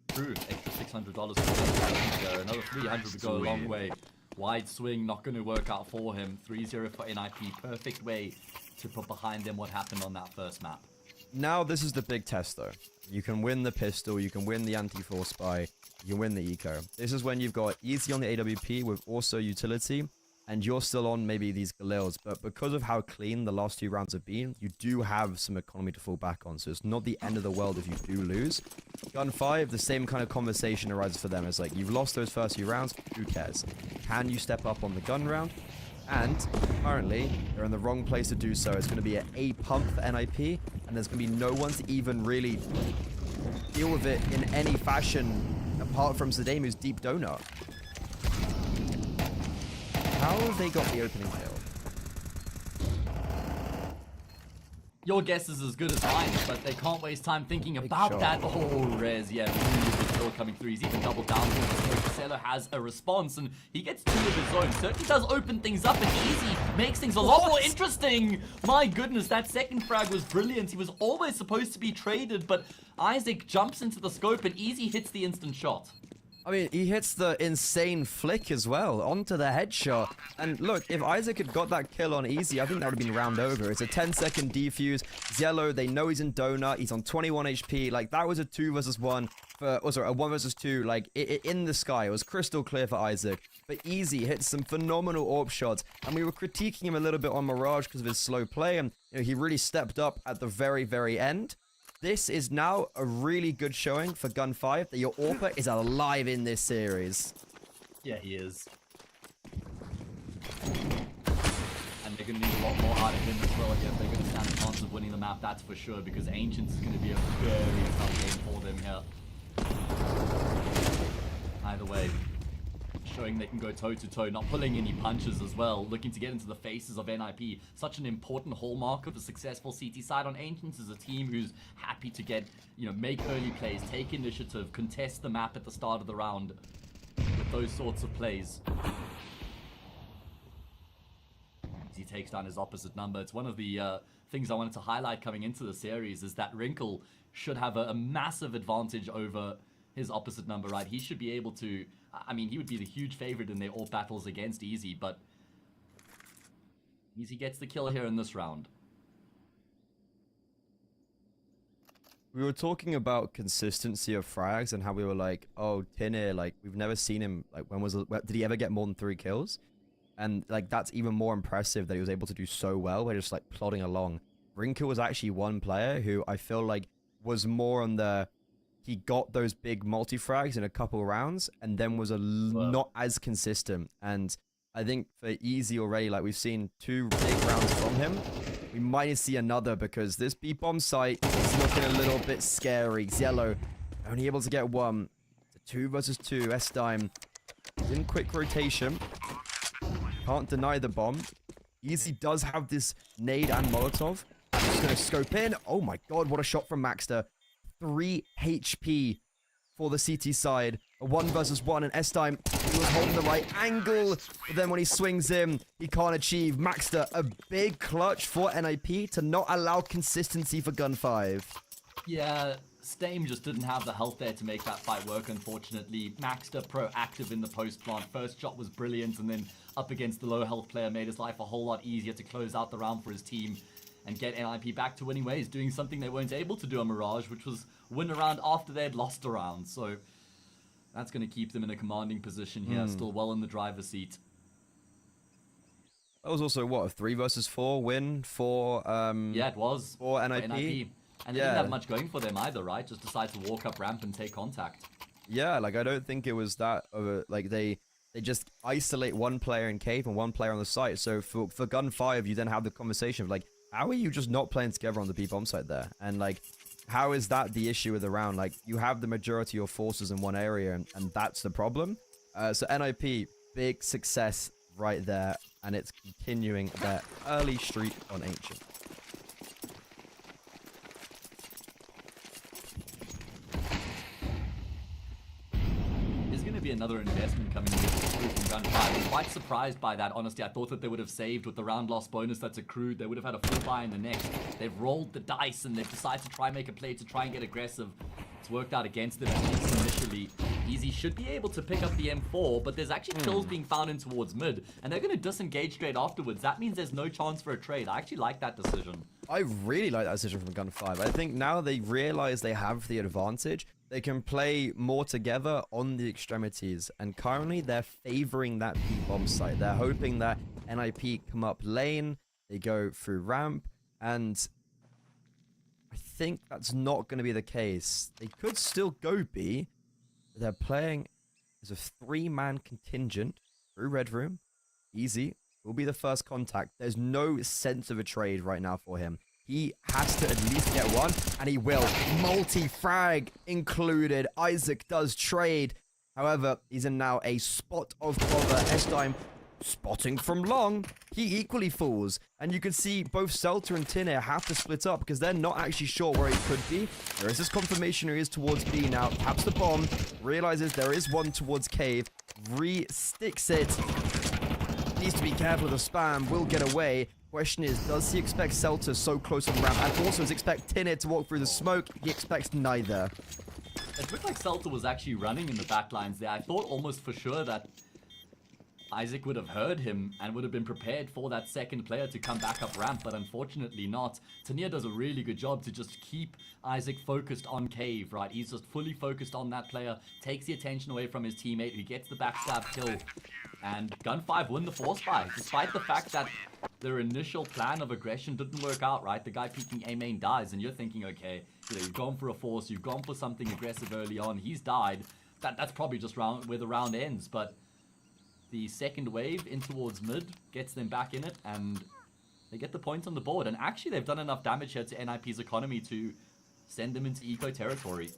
True, extra $600 for him. Another 300 would go a long way. Wide swing, not going to work out for him. 3-0 for NIP. Perfect way to put behind them what happened on that first map. Now this is the big test, though. You can win the pistol, you can win the anti-force spy, you can win the eco. This is when you've got Easy on the AWP with also utility, and you're still on maybe these Galils, but because of how clean the last 2 rounds have been, you do have some economy to fall back on, so it's not the end of the world if you do lose. Gen5, the same kind of conversation arises for them. It's like, you've lost those first few rounds, who cares? Can you step up on the gun round? And currently, they're in the wrong place to do so. It's going to be an A pump for NIP, and there's going to be no one to even really deal with it in any fashion apart from Zidane, who's deep donut. How have they got the opening kill? Your guess is as good as mine, but they can't waste time thinking about that. Oh, Rez, yeah, really good kill coming through. He's even doubled down. Cello has a response, and he gets 2 of his own. Certainly does open things up, and Easy makes things a lot more interesting. My goodness, that second frag was brilliant. He was always supposed to be traded, but Isaac jumps into the scope, and Easy hits the instant shot. I mean, he hits the insane flick as well, onto the headshot. And look, if Isaac had got that kill on Easy, I think that would have been round over. It's a 10-second defuse. Yellow, they know he's in donut. He's on 21 HP. Like, that was a 2 versus 1. Sorry, a 1 versus 2. Like, in the sky. It was crystal clear for Isaac. But Easy hits some phenomenal AWP shots. And we were critiquing him a little bit on Mirage because of his slow play. And he really stepped up at the very, very end. This is now a really good showing for Gen5 that your AWPer is alive in this series. Yeah, he is. And they're going to need a lot more out of him as well here if they're going to stand a chance of winning the map, that's for sure, because Ancients is going to be a very tough game for them here. Either way, showing they can go toe-to-toe, not pulling any punches as well, looking to get into the faces of NIP. Such an important hallmark of a successful CT side on Ancients is a team who's happy to get, make early plays, take initiative, contest the map at the start of the round with those sorts of plays. He takes down his opposite number. It's one of the things I wanted to highlight coming into the series is that Wrinkle should have a massive advantage over his opposite number, right? He should be able to, I mean, he would be the huge favorite in their AWP battles against Easy, but Easy gets the kill here in this round. We were talking about consistency of frags and how we were like, oh, Tinir, like, we've never seen him, like, did he ever get more than 3 kills? And, like, that's even more impressive that he was able to do so well by just, like, plodding along. Wrinkle was actually one player who I feel like was more on the... He got those big multi-frags in a couple rounds and then was not as consistent. And I think for Easy already, like we've seen 2 big rounds from him. We might see another because this B-bomb site is looking a little bit scary. Yellow only able to get 1. It's a 2 versus 2. S-Dime in quick rotation. Can't deny the bomb. Easy does have this nade and Molotov. Just going to scope in. Oh my god, what a shot from Maxter. 3 HP for the CT side. A 1 versus 1, and S-Time, he was holding the right angle, but then when he swings in, he can't achieve. Maxter, a big clutch for NIP to not allow consistency for Gen5. Yeah, Stame just didn't have the health there to make that fight work, unfortunately. Maxter proactive in the post-plant. First shot was brilliant, and then up against the low health player made his life a whole lot easier to close out the round for his team and get NIP back to winning ways, doing something they weren't able to do on Mirage, which was win a round after they had lost a round. So that's going to keep them in a commanding position here, still well in the driver's seat. That was also, what, a 3 versus 4 win for Yeah, it was. for NIP? And they didn't have much going for them either, right? Just decide to walk up ramp and take contact. Yeah, like, I don't think it was that of a, like, they just isolate one player in cave and one player on the site. So for Gen5, you then have the conversation of, like, how are you just not playing together on the B bomb site there? And, like, how is that the issue of the round? Like, you have the majority of your forces in one area, and that's the problem. So NIP, big success right there, and it's continuing their early streak on Ancient. Be another investment coming through from Gen5. I'm quite surprised by that, honestly. I thought that they would have saved with the round loss bonus that's accrued. They would have had a full buy in the next. They've rolled the dice and they've decided to try and make a play to try and get aggressive. It's worked out against them, at least initially. Easy should be able to pick up the M4, but there's actually kills being found in towards mid, and they're going to disengage straight afterwards. That means there's no chance for a trade. I actually like that decision. I really like that decision from Gen5. I think now they realize they have the advantage. They can play more together on the extremities, and currently they're favoring that B-bomb site. They're hoping that NIP come up lane, they go through ramp, and I think that's not going to be the case. They could still go B. They're playing as a 3-man contingent through Red Room. Easy will be the first contact. There's no sense of a trade right now for him. He has to at least get one, and he will. Multi-frag included. Isaac does trade. However, he's in now a spot of cover. S-Time spotting from long. He equally falls. And you can see both Celta and Tin Air have to split up because they're not actually sure where he could be. There is this confirmation he is towards B now. Taps the bomb. Realizes there is one towards cave. Re-sticks it. Needs to be careful of the spam. Will get away. Question is, does he expect Celta so close on the ramp? And also, does he expect Tinner to walk through the smoke? He expects neither. It looked like Celta was actually running in the backlines there. I thought almost for sure that Isaac would have heard him and would have been prepared for that second player to come back up ramp, but unfortunately not. Tania does a really good job to just keep Isaac focused on cave, right? He's just fully focused on that player, takes the attention away from his teammate, who gets the backstab kill. And Gen5 win the force buy, despite the fact that their initial plan of aggression didn't work out, right? The guy peeking A main dies, and you're thinking, okay, you know, you've gone for a force, you've gone for something aggressive early on, he's died. That's probably just where the round ends, but the second wave in towards mid gets them back in it, and they get the points on the board. And actually, they've done enough damage here to NIP's economy to send them into eco territory.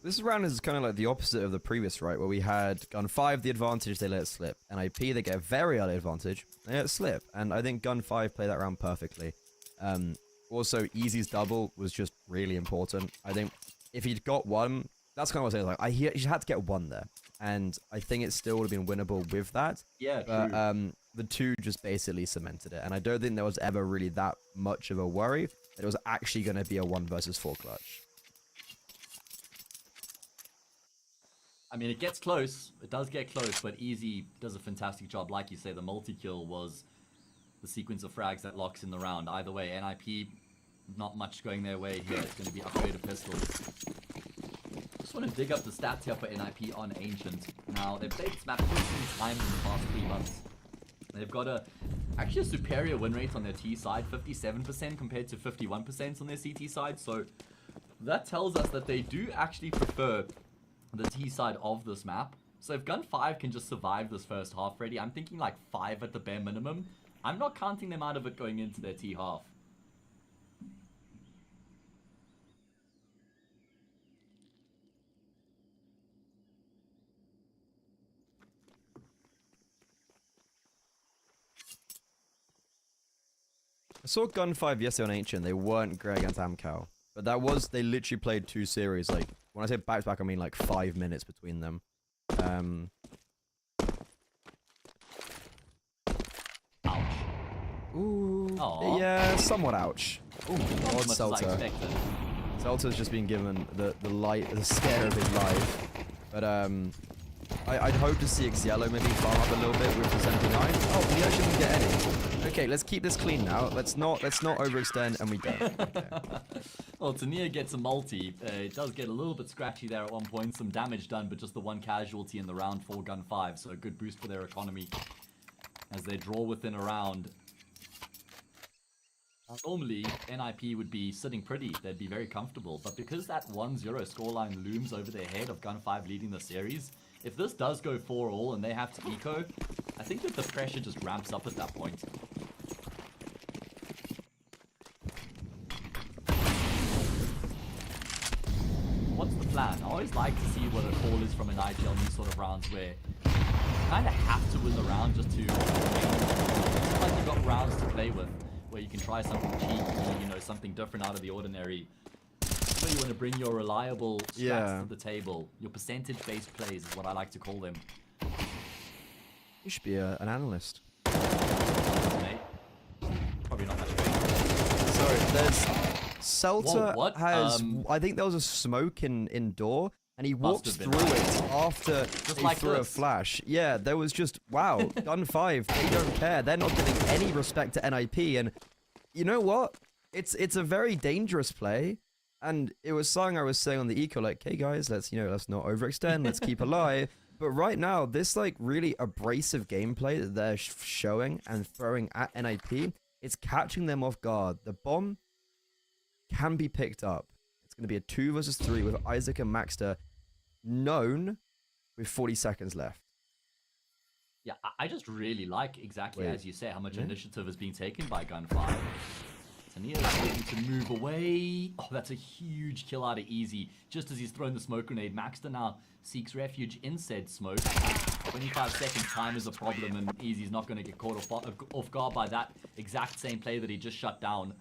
This round is kind of like the opposite of the previous, right? Where we had Gen5 the advantage, they let it slip. NIP, they get a very early advantage, they let it slip. And I think Gen5 play that round perfectly. Also, Easy's double was just really important. I think if he'd got one, that's kind of what I was saying. Like, he had to get one there. And I think it still would have been winnable with that. Yeah, but, true. The two just basically cemented it. And I don't think there was ever really that much of a worry that it was actually going to be a 1 versus 4 clutch. I mean, it gets close. It does get close, but Easy does a fantastic job. Like you say, the multi-kill was the sequence of frags that locks in the round. Either way, NIP, not much going their way here. It's going to be upgraded pistols. Just want to dig up the stats here for NIP on Ancient. Now, they've played this map 15 times in the past 3 months. They've got actually a superior win rate on their T side, 57% compared to 51% on their CT side. So that tells us that they do actually prefer the T side of this map. So if Gen5 can just survive this first half, Freddy, I'm thinking like 5 at the bare minimum. I'm not counting them out of it going into their T half. I saw Gun5 yesterday on Ancient. They weren't great against Amcal. But they literally played 2 series. Like, when I say back-to-back, I mean like 5 minutes between them. Ouch. Ooh. Aw. Yeah, somewhat ouch. Ooh, not Odd as much as I Celta. expected. Celta's just been given the scare of his life. But I'd hope to see Xielo maybe farm up a little bit with the 79. Oh, we actually didn't get any. Okay, let's keep this clean now. Let's not overextend, and we don't. Okay. Well, Tania gets a multi. It does get a little bit scratchy there at one point. Some damage done, but just the 1 casualty in the round for Gun5. So a good boost for their economy as they draw within a round. Normally, NIP would be sitting pretty. They'd be very comfortable. But because that 1-0 scoreline looms over their head of Gun5 leading the series, if this does go 4-all and they have to eco, I think that the pressure just ramps up at that point. What's the plan? I always like to see what a call is from an IGL in these sort of rounds where you kind of have to win the round just to... It's not like you've got rounds to play with, where you can try something cheeky, you know, something different out of the ordinary. Where you want to bring your reliable strats to the table. Your percentage-based plays is what I like to call them. You should be an analyst. Mate. Probably not much great. Sorry, there's... Celta Whoa, what? has... I think there was a smoke in door, and he walked have through been. it after they like threw a this. flash. Yeah, there was just... Wow, Gun5, they don't care. They're not giving any respect to NIP, and you know what? It's a very dangerous play. And it was something I was saying on the eco, like, hey guys, let's not overextend, let's keep alive. But right now, this like really abrasive gameplay that they're showing and throwing at NIP, it's catching them off guard. The bomb can be picked up. It's going to be a 2 versus 3 with Isaac and Maxter known with 40 seconds left. Yeah, I just really like, exactly Wait. as you say, how much initiative is being taken by Gun5. Tania is looking to move away. Oh, that's a huge kill out of Easy. Just as he's thrown the smoke grenade, Maxter now seeks refuge in said smoke. 25 seconds time is a problem, and Easy's not going to get caught off guard by that exact same play that he just shut down.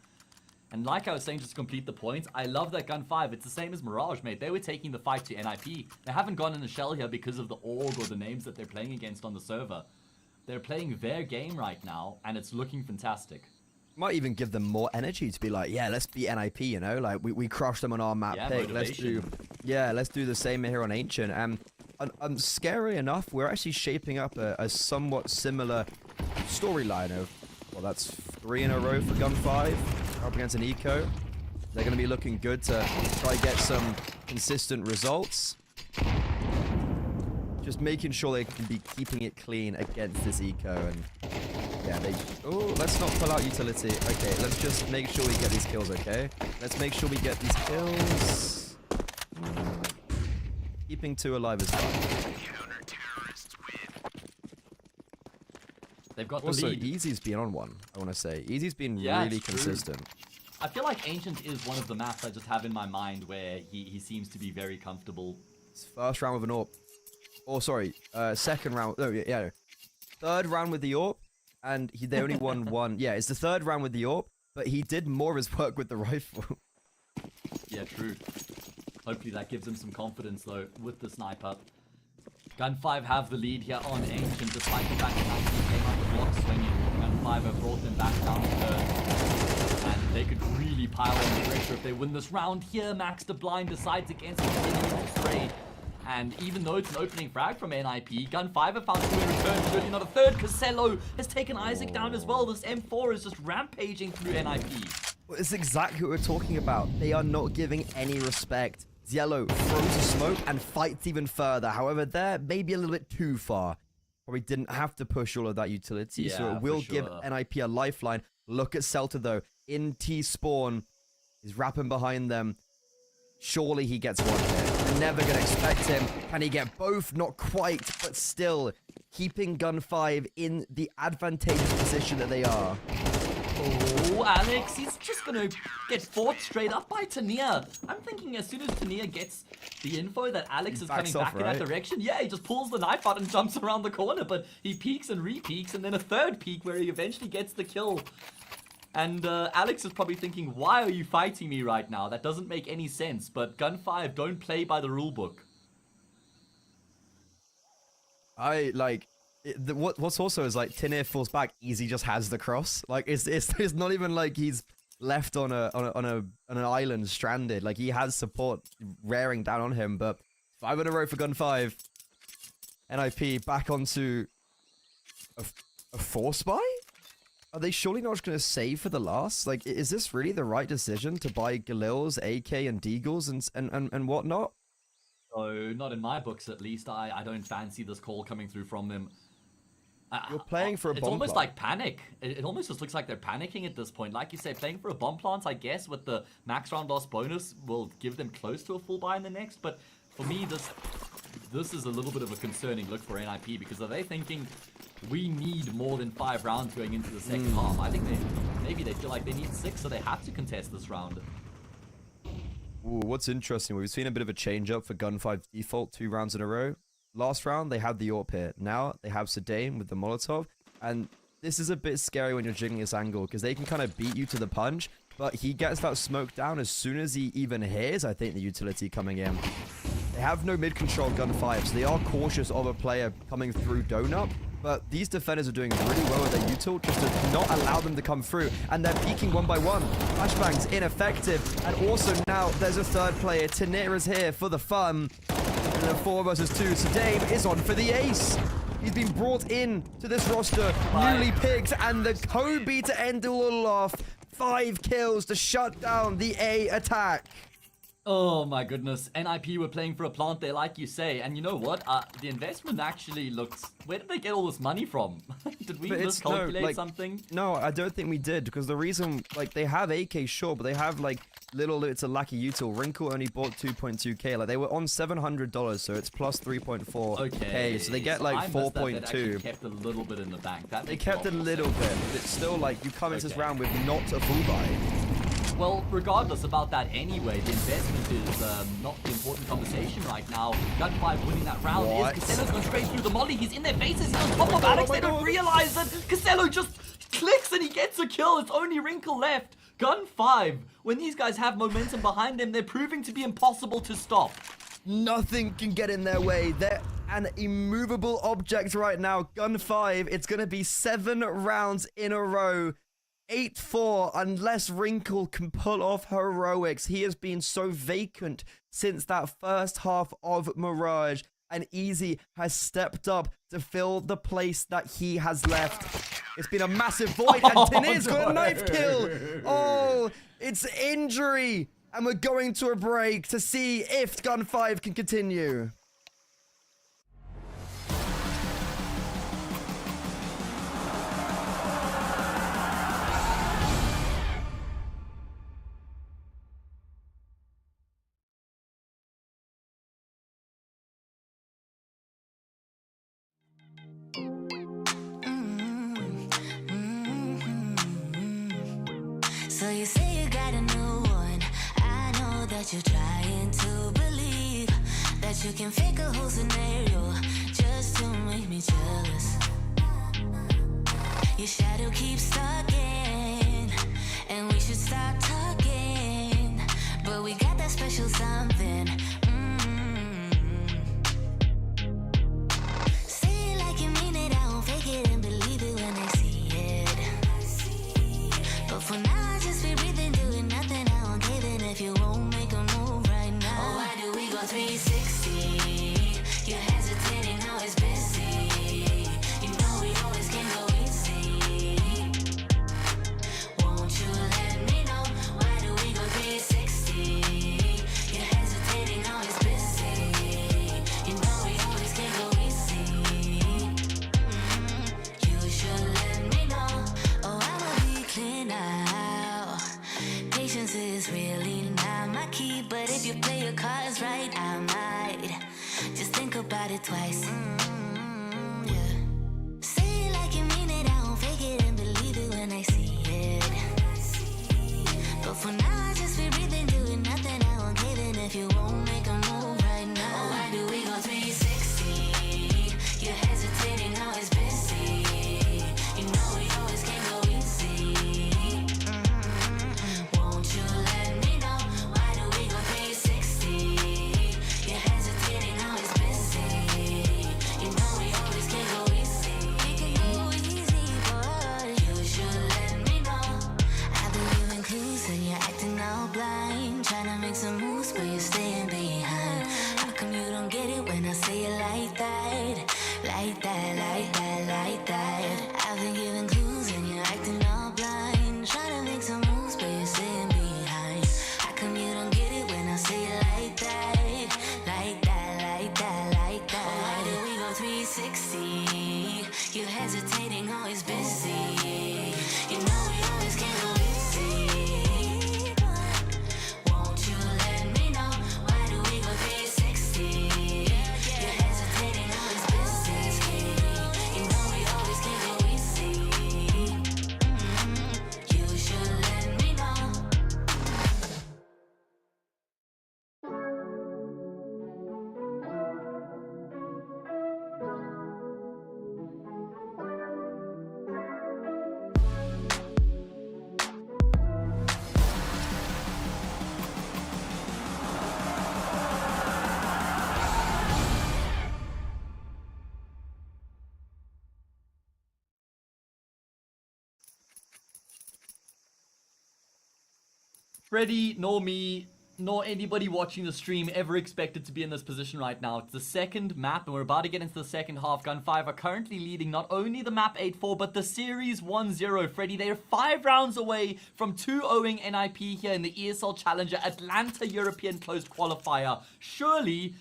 And like I was saying, just to complete the point, I love that Gun5. It's the same as Mirage, mate. They were taking the fight to NIP. They haven't gone in a shell here because of the org or the names that they're playing against on the server. They're playing their game right now, and it's looking fantastic. Might even give them more energy to be like, yeah, let's beat NIP, you know? Like, we crushed them on our map pick. Let's do the same here on Ancient. And scary enough, we're actually shaping up a somewhat similar storyline of, well, that's 3 in a row for Gun5 up against an eco. They're going to be looking good to try to get some consistent results. Just making sure they can be keeping it clean against this eco. And yeah, oh, let's not pull out utility. Okay, let's just make sure we get these kills, okay? Let's make sure we get these kills. Keeping 2 alive as well. They've got the Also, lead. Easy's been on one, I want to say. Easy's been Yeah, really it's true. consistent. I feel like Ancient is one of the maps I just have in my mind where he seems to be very comfortable. It's first round with an AWP. Oh, sorry. Second round. Oh, yeah. Third round with the AWP. And they only won 1. Yeah, it's the 3rd round with the AWP. But he did more of his work with the rifle. Yeah, true. Hopefully that gives him some confidence, though, with the sniper. Gun5 have the lead here on Ancient, despite the fact that 19 came out the block swinging. Gun5 have brought them back down to earth. And they could really pile on the pressure if they win this round here. Max the Blind decides against the spray. And even though it's an opening frag from NIP, Gun5 have found 2 in return. Surely not a third. Casello has taken Isaac down as well. This M4 is just rampaging through NIP. Well, it's exactly what we're talking about. They are not giving any respect. Xielo throws a smoke and fights even further. However, they're maybe a little bit too far. Probably didn't have to push all of that utility, so it will give NIP a lifeline. Look at Celta, though. In T-spawn. He's wrapping behind them. Surely he gets one hit. You're never going to expect him. Can he get both? Not quite, but still keeping Gun5 in the advantageous position that they are. Oh, Alex, he's just gonna get fought straight up by Tania. I'm thinking as soon as Tania gets the info that Alex is coming back in that direction, yeah, he just pulls the knife out and jumps around the corner, but he peeks and re-peeks, and then a third peek where he eventually gets the kill. And Alex is probably thinking, why are you fighting me right now? That doesn't make any sense. But Gen5 don't play by the rulebook. I like what's also is like Tinir falls back. Easy just has the cross. Like it's not even like he's left on an island stranded. Like he has support raring down on him. But 5 in a row for Gen5. NIP back onto a 4 spy. Are they surely not going to save for the last? Like, is this really the right decision to buy Galil's, AK, and Deagles and whatnot? So, not in my books at least. I don't fancy this call coming through from them. You're playing for a bomb It's almost plant. like panic. It almost just looks like they're panicking at this point. Like you say, playing for a bomb plant, I guess, with the max round loss bonus will give them close to a full buy in the next. But for me, this is a little bit of a concerning look for NIP, because are they thinking we need more than 5 rounds going into the second half? I think maybe they feel like they need 6, so they have to contest this round. Ooh, what's interesting, we've seen a bit of a change up for Gen5 default 2 rounds in a row. Last round, they had the AWP here. Now, they have Sedain with the Molotov. And this is a bit scary when you're jiggling this angle, because they can kind of beat you to the punch. But he gets that smoke down as soon as he even hears, I think, the utility coming in. They have no mid-control Gen5, so they are cautious of a player coming through donut. But these defenders are doing really well with their util just to not allow them to come through. And they're peeking one by one. Flashbang's ineffective. And also now there's a third player. Tinir is here for the fun. And then 4 versus 2. So Dave is on for the ace. He's been brought in to this roster, newly picked. And the Kobe to end it all off. 5 kills to shut down the A attack. Oh my goodness, NIP were playing for a plant there, like you say, and you know what? The investment actually looks... Where did they get all this money from? Did we miscalculate something? No, I don't think we did, because the reason, like, they have AK, sure, but they have, like, little, it's a lack of util. Wrinkle only bought 2.2k, like, they were on $700, so it's plus 3.4k, Okay, so they get, like, 4.2. Kept a little bit in the bank. That They makes kept a lot more little sense. bit, but it's still, like, you come into this Okay. round with not a full buy. Well, regardless about that anyway, the investment is not the important conversation right now. Gen5 winning that round What? is Casello's gone straight through the molly. He's in their faces. He's on top of Alex. They don't realize it. Casello just clicks and he gets a kill. It's only Wrinkle left. Gen5, when these guys have momentum behind them, they're proving to be impossible to stop. Nothing can get in their way. They're an immovable object right now. Gen5, it's going to be 7 rounds in a row. 8-4 unless Wrinkle can pull off heroics. He has been so vacant since that first half of Mirage, and Easy has stepped up to fill the place that he has left. It's been a massive void, and Tinir's got a knife kill. Oh, it's injury, and we're going to a break to see if Gen5 can continue. So you say you got a new one. I know that you're trying to believe that you can fake a whole scenario just to make me jealous. Your shadow keeps talking, and we should stop talking. But we got that special something. Say it like you mean it, I won't fake it and believe it when I see it. But for now, I just be breathing, doing nothing. I won't give in if you won't make a move right now. Oh, why do we go 360? You're hesitating, now it's busy. You know we always can go easy. Won't you let me know? Why do we go 360? You're hesitating, now it's busy. You know we always can go easy. You should let me know. Oh, I'ma be clear now. Patience is really not my key, but if you play your cards right, I might just think about it twice. Yeah. Say it like you mean it, I won't fake it and believe it when I see it. But for now, I just be breathing, doing nothing. I won't give in if you won't make a move right now. Oh, why do we go 360? You're hesitating, now it's busy. You know we always can go easy. make some moves, but you're staying behind. How come you don't get it when I say it like that? Like that, like that, like that. I've been giving clues and you're acting all blind. Trying to make some moves, but you're staying behind. How come you don't get it when I say it like that? Like that, like that, like that. Why do we go 360? You're hesitating, always busy. You know we always can go easy. Won't you let me know? Why do we go 360? You're hesitating, always busy. You know we always can go easy. You should let me know. Freddy, nor me, nor anybody watching the stream ever expected to be in this position right now. It's the second map, and we're about to get into the second half. Gen5 are currently leading not only the map 8-4, but the series 1-0. Freddy, they are 5 rounds away from 2-0ing NIP here in the ESL Challenger Atlanta European Closed Qualifier. Surely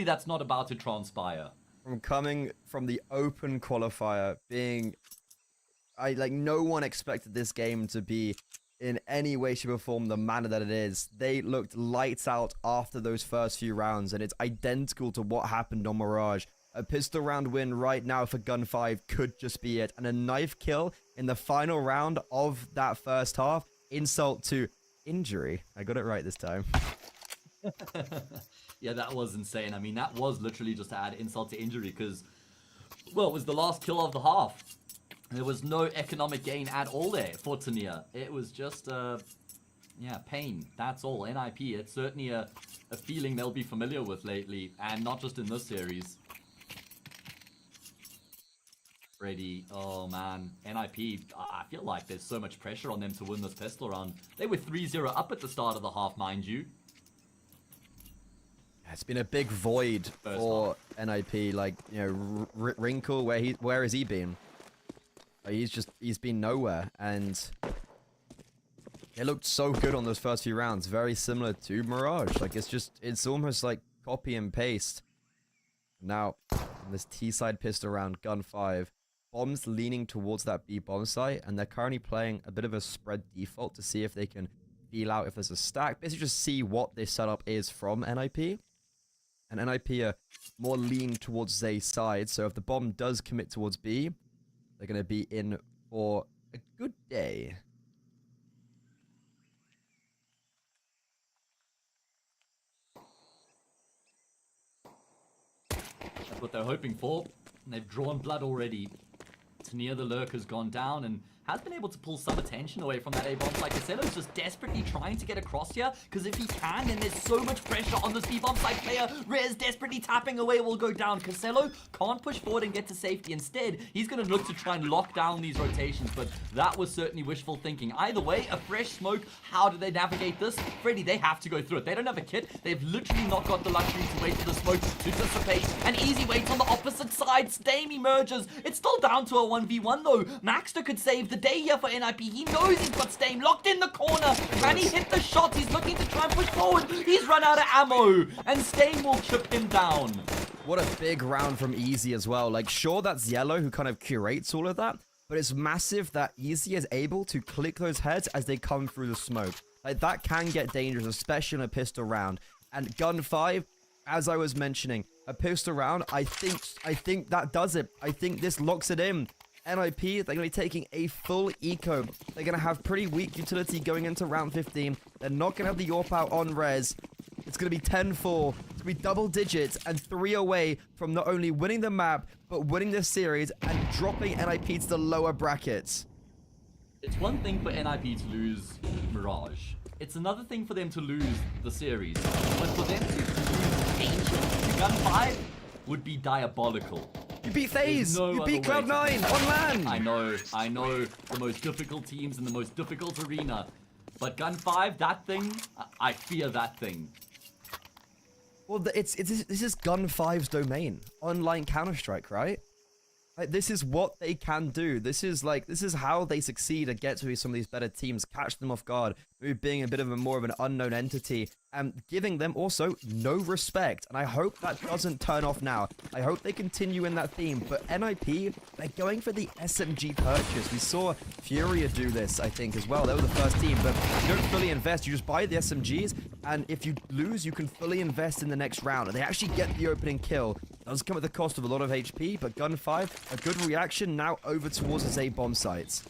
that's not about to transpire. From coming from the open qualifier, no one expected this game to be in any way, shape, or form the manner that it is. They looked lights out after those first few rounds, and it's identical to what happened on Mirage. A pistol round win right now for Gen5 could just be it, and a knife kill in the final round of that first half. Insult to injury. I got it right this time. Yeah, that was insane. I mean, that was literally just to add insult to injury because, well, it was the last kill of the half. There was no economic gain at all there for Tania. It was just, pain. That's all. NIP, it's certainly a feeling they'll be familiar with lately, and not just in this series. Freddy, oh man. NIP, I feel like there's so much pressure on them to win this pistol round. They were 3-0 up at the start of the half, mind you. It's been a big void for NIP. Like, you know, Wrinkle, where has he been? He's been nowhere, and it looked so good on those first few rounds. Very similar to Mirage. Like, it's almost like copy and paste. Now, on this T-side pistol round, Gen5, bombs leaning towards that B bomb site, and they're currently playing a bit of a spread default to see if they can feel out if there's a stack. Basically, just see what this setup is from NIP. And NIP are more lean towards A side, so if the bomb does commit towards B, they're going to be in for a good day. That's what they're hoping for. And they've drawn blood already. Tania the Lurk has gone down and has been able to pull some attention away from that A-bomb. Like Casello's just desperately trying to get across here, because if he can, then there's so much pressure on this B-bomb side player. Rez desperately tapping away, will go down. Casello can't push forward and get to safety. Instead, he's going to look to try and lock down these rotations, but that was certainly wishful thinking. Either way, a fresh smoke. How do they navigate this? Freddy, they have to go through it. They don't have a kit. They've literally not got the luxury to wait for the smoke to dissipate. An easy wait on the opposite side. Stame emerges. It's still down to a 1v1 though. Maxter could save the day here for NIP. He knows he's got Stame locked in the corner. Can he hit the shot? He's looking to try and push forward. He's run out of ammo, and Stame will chip him down. What a big round from Easy as well. Like, sure, that's Yellow who kind of curates all of that, but it's massive that Easy is able to click those heads as they come through the smoke. Like, that can get dangerous, especially in a pistol round. And Gen5, as I was mentioning, a pistol round, I think that does it. I think this locks it in. NIP, they're going to be taking a full eco. They're going to have pretty weak utility going into round 15. They're not going to have the AWP out on res. It's going to be 10-4. It's going to be double digits and 3 away from not only winning the map, but winning the series and dropping NIP to the lower brackets. It's one thing for NIP to lose Mirage. It's another thing for them to lose the series. But for them to lose Ancient to Gen5 would be diabolical. You beat FaZe! No you beat other way Cloud9 on LAN! I know. The most difficult teams in the most difficult arena. But Gen5, that thing, I fear that thing. Well, this is Gen5's domain. Online Counter-Strike, right? Like, this is what they can do. This is how they succeed and get to some of these better teams, catch them off guard, maybe being a bit of more of an unknown entity, and giving them also no respect. And I hope that doesn't turn off now. I hope they continue in that theme. But NIP, they're going for the SMG purchase. We saw Furia do this, I think, as well. They were the first team, but you don't fully invest. You just buy the SMGs, and if you lose, you can fully invest in the next round. And they actually get the opening kill. Does come at the cost of a lot of HP, but Gen5, a good reaction now over towards his A bomb sites.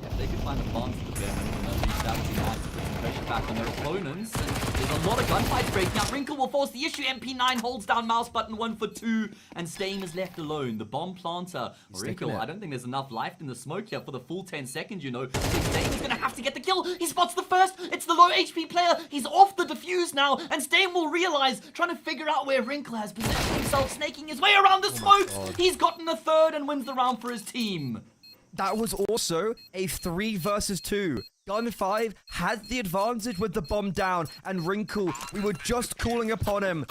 If they could find a balance with them and at least that would be nice to put some pressure back on their opponents. And there's a lot of gunfights breaking out. Wrinkle will force the issue. MP9 holds down mouse button 1 for 2, and Stain is left alone. The bomb planter. Wrinkle, I don't think there's enough life in the smoke here for the full 10 seconds, you know. Stain is going to have to get the kill. He spots the first. It's the low HP player. He's off the defuse now, and Stain will realize, trying to figure out where Wrinkle has possessed himself, snaking his way around the smokes. He's gotten a third and wins the round for his team. That was also a 3 versus 2. Gen5 had the advantage with the bomb down, and Wrinkle, we were just calling upon him.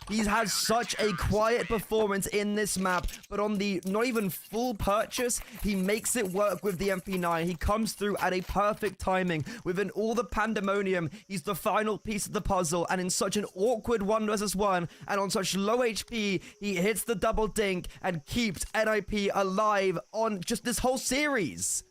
He's had such a quiet performance in this map, but on the not even full purchase, he makes it work with the MP9. He comes through at a perfect timing. Within all the pandemonium, he's the final piece of the puzzle, and in such an awkward 1 versus 1, and on such low HP, he hits the double dink and keeps NIP alive on just this whole series.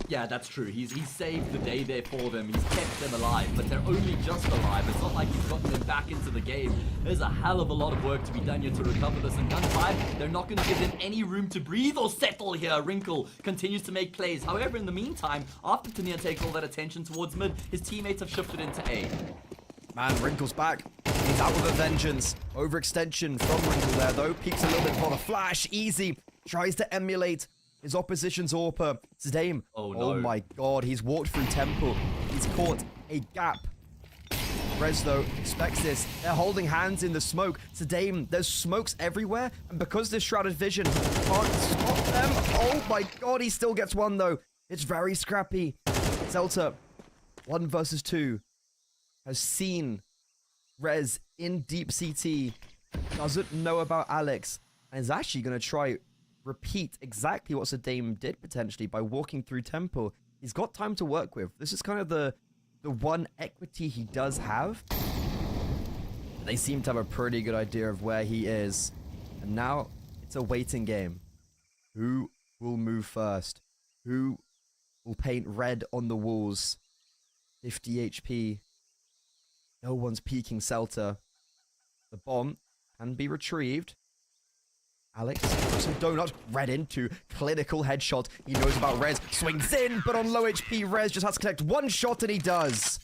Yeah, that's true. He's saved the day there for them. He's kept them alive, but they're only just alive. It's not like he's gotten them back into the game. There's a hell of a lot of work to be done here to recover this. And Gen5, they're not going to give them any room to breathe or settle here. Wrinkle continues to make plays. However, in the meantime, after Tania takes all that attention towards mid, his teammates have shifted into A. Man, Wrinkle's back. He's out with a vengeance. Overextension from Wrinkle there, though. Peeks a little bit for the flash. Easy. Tries to emulate his opposition's AWPer. Zidane. Oh, no. Oh my god, he's walked through Temple. He's caught a gap. Rez, though, expects this. They're holding hands in the smoke. Zidane, there's smokes everywhere, and because this shrouded vision can't stop them. Oh my god, he still gets one, though. It's very scrappy. Zelta, 1 versus 2, has seen Rez in deep CT, doesn't know about Alex, and is actually going to try repeat exactly what Zidane did potentially by walking through Temple. He's got time to work with. This is kind of the one equity he does have. They seem to have a pretty good idea of where he is. And now it's a waiting game. Who will move first? Who will paint red on the walls? 50 HP. No one's peeking Celta. The bomb can be retrieved. Alex, some donut, red into, clinical headshot. He knows about Rez, swings in, but on low HP, Rez just has to connect 1 shot, and he does.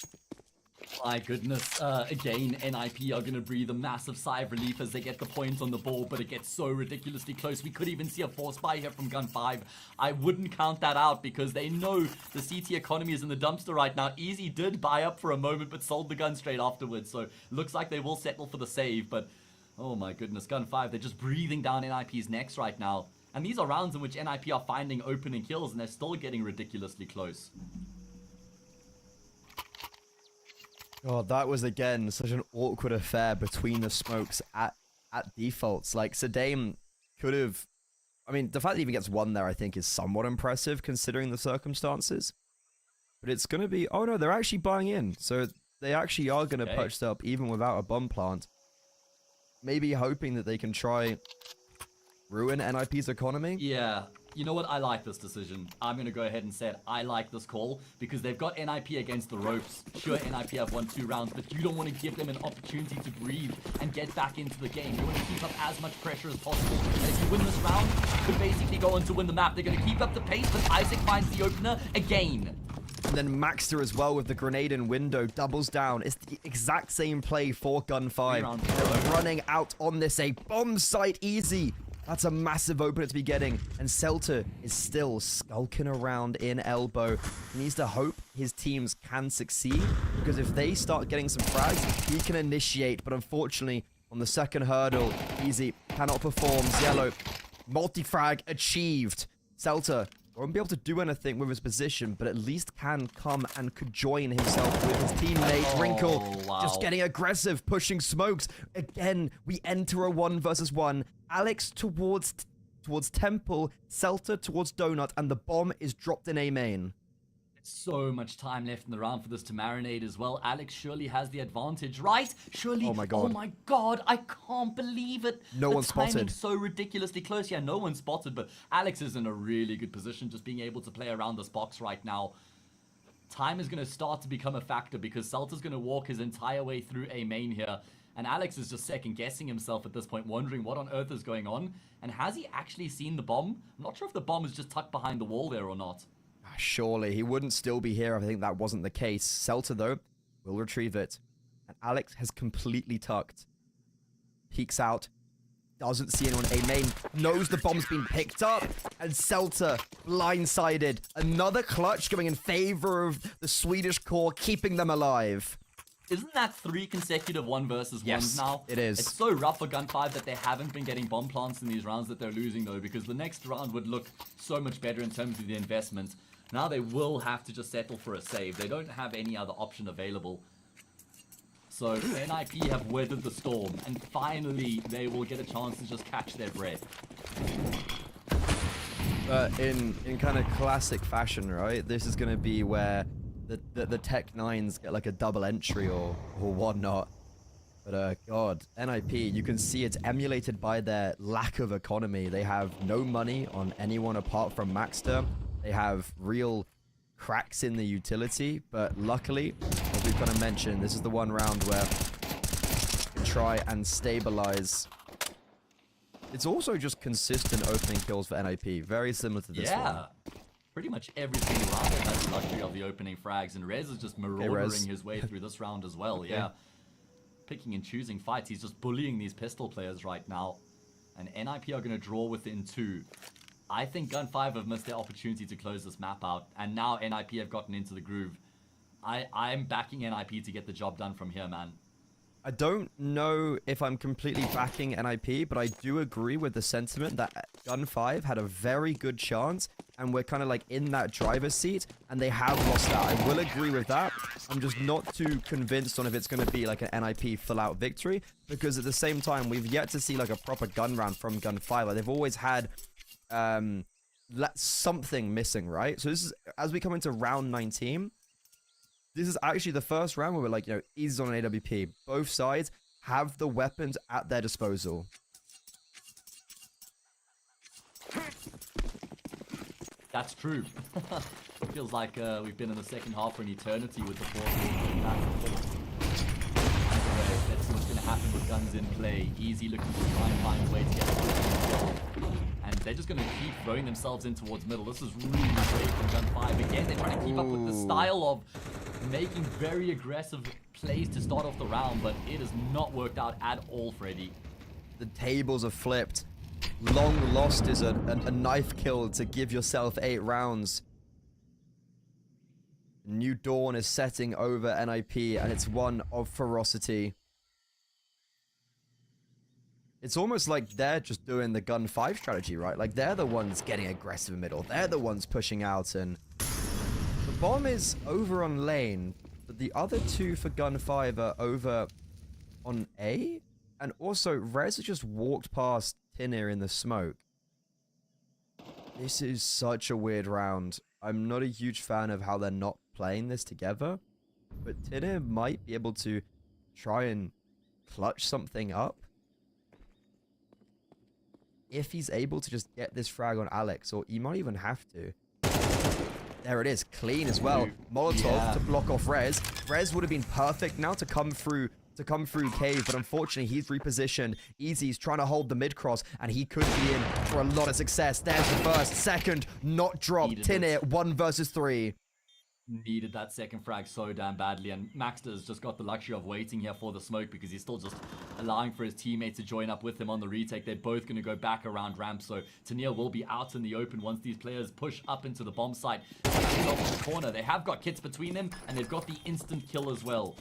My goodness, again, NIP are going to breathe a massive sigh of relief as they get the points on the board, but it gets so ridiculously close. We could even see a force buy here from Gen5. I wouldn't count that out because they know the CT economy is in the dumpster right now. Easy did buy up for a moment, but sold the gun straight afterwards, so looks like they will settle for the save, but oh my goodness, Gen5, they're just breathing down NIP's necks right now. And these are rounds in which NIP are finding opening kills, and they're still getting ridiculously close. God, that was, again, such an awkward affair between the smokes at defaults. Like, Zidane could have... I mean, the fact that he even gets 1 there, I think, is somewhat impressive, considering the circumstances. But it's going to be... Oh, no, they're actually buying in. So they actually are going to purchase up, even without a bomb plant. Maybe hoping that they can try ruin NIP's economy. Yeah, you know what? I like this decision. I'm going to go ahead and say it. I like this call because they've got NIP against the ropes. Sure, NIP have won 2 rounds, but you don't want to give them an opportunity to breathe and get back into the game. You want to keep up as much pressure as possible. And if you win this round, you could basically go on to win the map. They're going to keep up the pace, but Isaac finds the opener again. And then Maxter as well with the grenade in window, doubles down. It's the exact same play for Gen5. They're running out on this, a bomb site, easy. That's a massive opener to be getting. And Celta is still skulking around in elbow. He needs to hope his teams can succeed, because if they start getting some frags, he can initiate. But unfortunately, On the second hurdle, Easy cannot perform. Yellow, multi-frag achieved. Celta won't be able to do anything with his position, but at least can come and could join himself with his teammate. Wrinkle just getting aggressive, pushing smokes. Again, we enter a 1 versus 1. Alex towards Temple, Celta towards Donut, and the bomb is dropped in A main. So much time left in the round for this to marinate as well. Alex surely has the advantage, right? Surely. Oh my god. Oh my god. I can't believe it. No one spotted. The timing's so ridiculously close. Yeah, no one spotted, but Alex is in a really good position just being able to play around this box right now. Time is going to start to become a factor because Celta's going to walk his entire way through A main here. And Alex is just second guessing himself at this point, wondering what on earth is going on. And has he actually seen the bomb? I'm not sure if the bomb is just tucked behind the wall there or not. Surely, he wouldn't still be here if I think that wasn't the case. Celta, though, will retrieve it. And Alex has completely tucked. Peeks out. Doesn't see anyone A main. Knows the bomb's been picked up. And Celta, blindsided. Another clutch going in favor of the Swedish core, keeping them alive. Isn't that 3 consecutive 1 versus 1s now? It is. It's so rough for Gen5 that they haven't been getting bomb plants in these rounds that they're losing, though, because the next round would look so much better in terms of the investment. Now they will have to just settle for a save. They don't have any other option available. So NIP have weathered the storm, and finally they will get a chance to just catch their breath. In kind of classic fashion, right? This is going to be where the Tech 9s get like a double entry or whatnot. But god, NIP, you can see it's emulated by their lack of economy. They have no money on anyone apart from Maxter. They have real cracks in the utility, but luckily, as we've kind of mentioned, this is the one round where you try and stabilize. It's also just consistent opening kills for NIP, very similar to this one. Yeah, pretty much every single round has the luxury of the opening frags, and Rez is just marauding his way through this round as well, yeah. Picking and choosing fights, he's just bullying these pistol players right now. And NIP are going to draw within 2. I think Gen5 have missed their opportunity to close this map out, and now NIP have gotten into the groove. I'm backing NIP to get the job done from here, man. I don't know if I'm completely backing NIP, but I do agree with the sentiment that Gen5 had a very good chance, and we're kind of like in that driver's seat, and they have lost that. I will agree with that. I'm just not too convinced on if it's going to be like an NIP full-out victory, because at the same time, we've yet to see like a proper gun round from Gen5. Like, they've always had something missing, right? So this is, as we come into round 19, this is actually the first round where we're like, you know, easy on an AWP. Both sides have the weapons at their disposal. That's true. It feels like we've been in the second half for an eternity with the fourth back and forth. Let's see what's going to happen with guns in play. Easy looking to try and find a way to get the kill. And they're just going to keep throwing themselves in towards middle. This is really great from Gen5. Again, they're trying to keep up with the style of making very aggressive plays to start off the round, but it has not worked out at all, Freddy. The tables are flipped. Long lost is a knife kill to give yourself 8 rounds. New Dawn is setting over NIP, and it's one of ferocity. It's almost like they're just doing the Gen5 strategy, right? Like, they're the ones getting aggressive in middle. They're the ones pushing out, and the bomb is over on lane, but the other 2 for Gen5 are over on A. And also, Rez has just walked past Tinir in the smoke. This is such a weird round. I'm not a huge fan of how they're not playing this together, but Tinir might be able to try and clutch something up if he's able to just get this frag on Alex, or he might even have to. There it is, clean as well. Molotov to block off Rez. Rez would have been perfect now to come through cave, but unfortunately he's repositioned. Easy's trying to hold the mid cross, and he could be in for a lot of success. There's the first, second, not dropped. Tinir, 1 versus 3. Needed that second frag so damn badly, and Maxter's just got the luxury of waiting here for the smoke because he's still just allowing for his teammate to join up with him on the retake. They're both going to go back around ramp, so Tinir will be out in the open once these players push up into the bomb site. Off in the corner, they have got kits between them, and they've got the instant kill as well.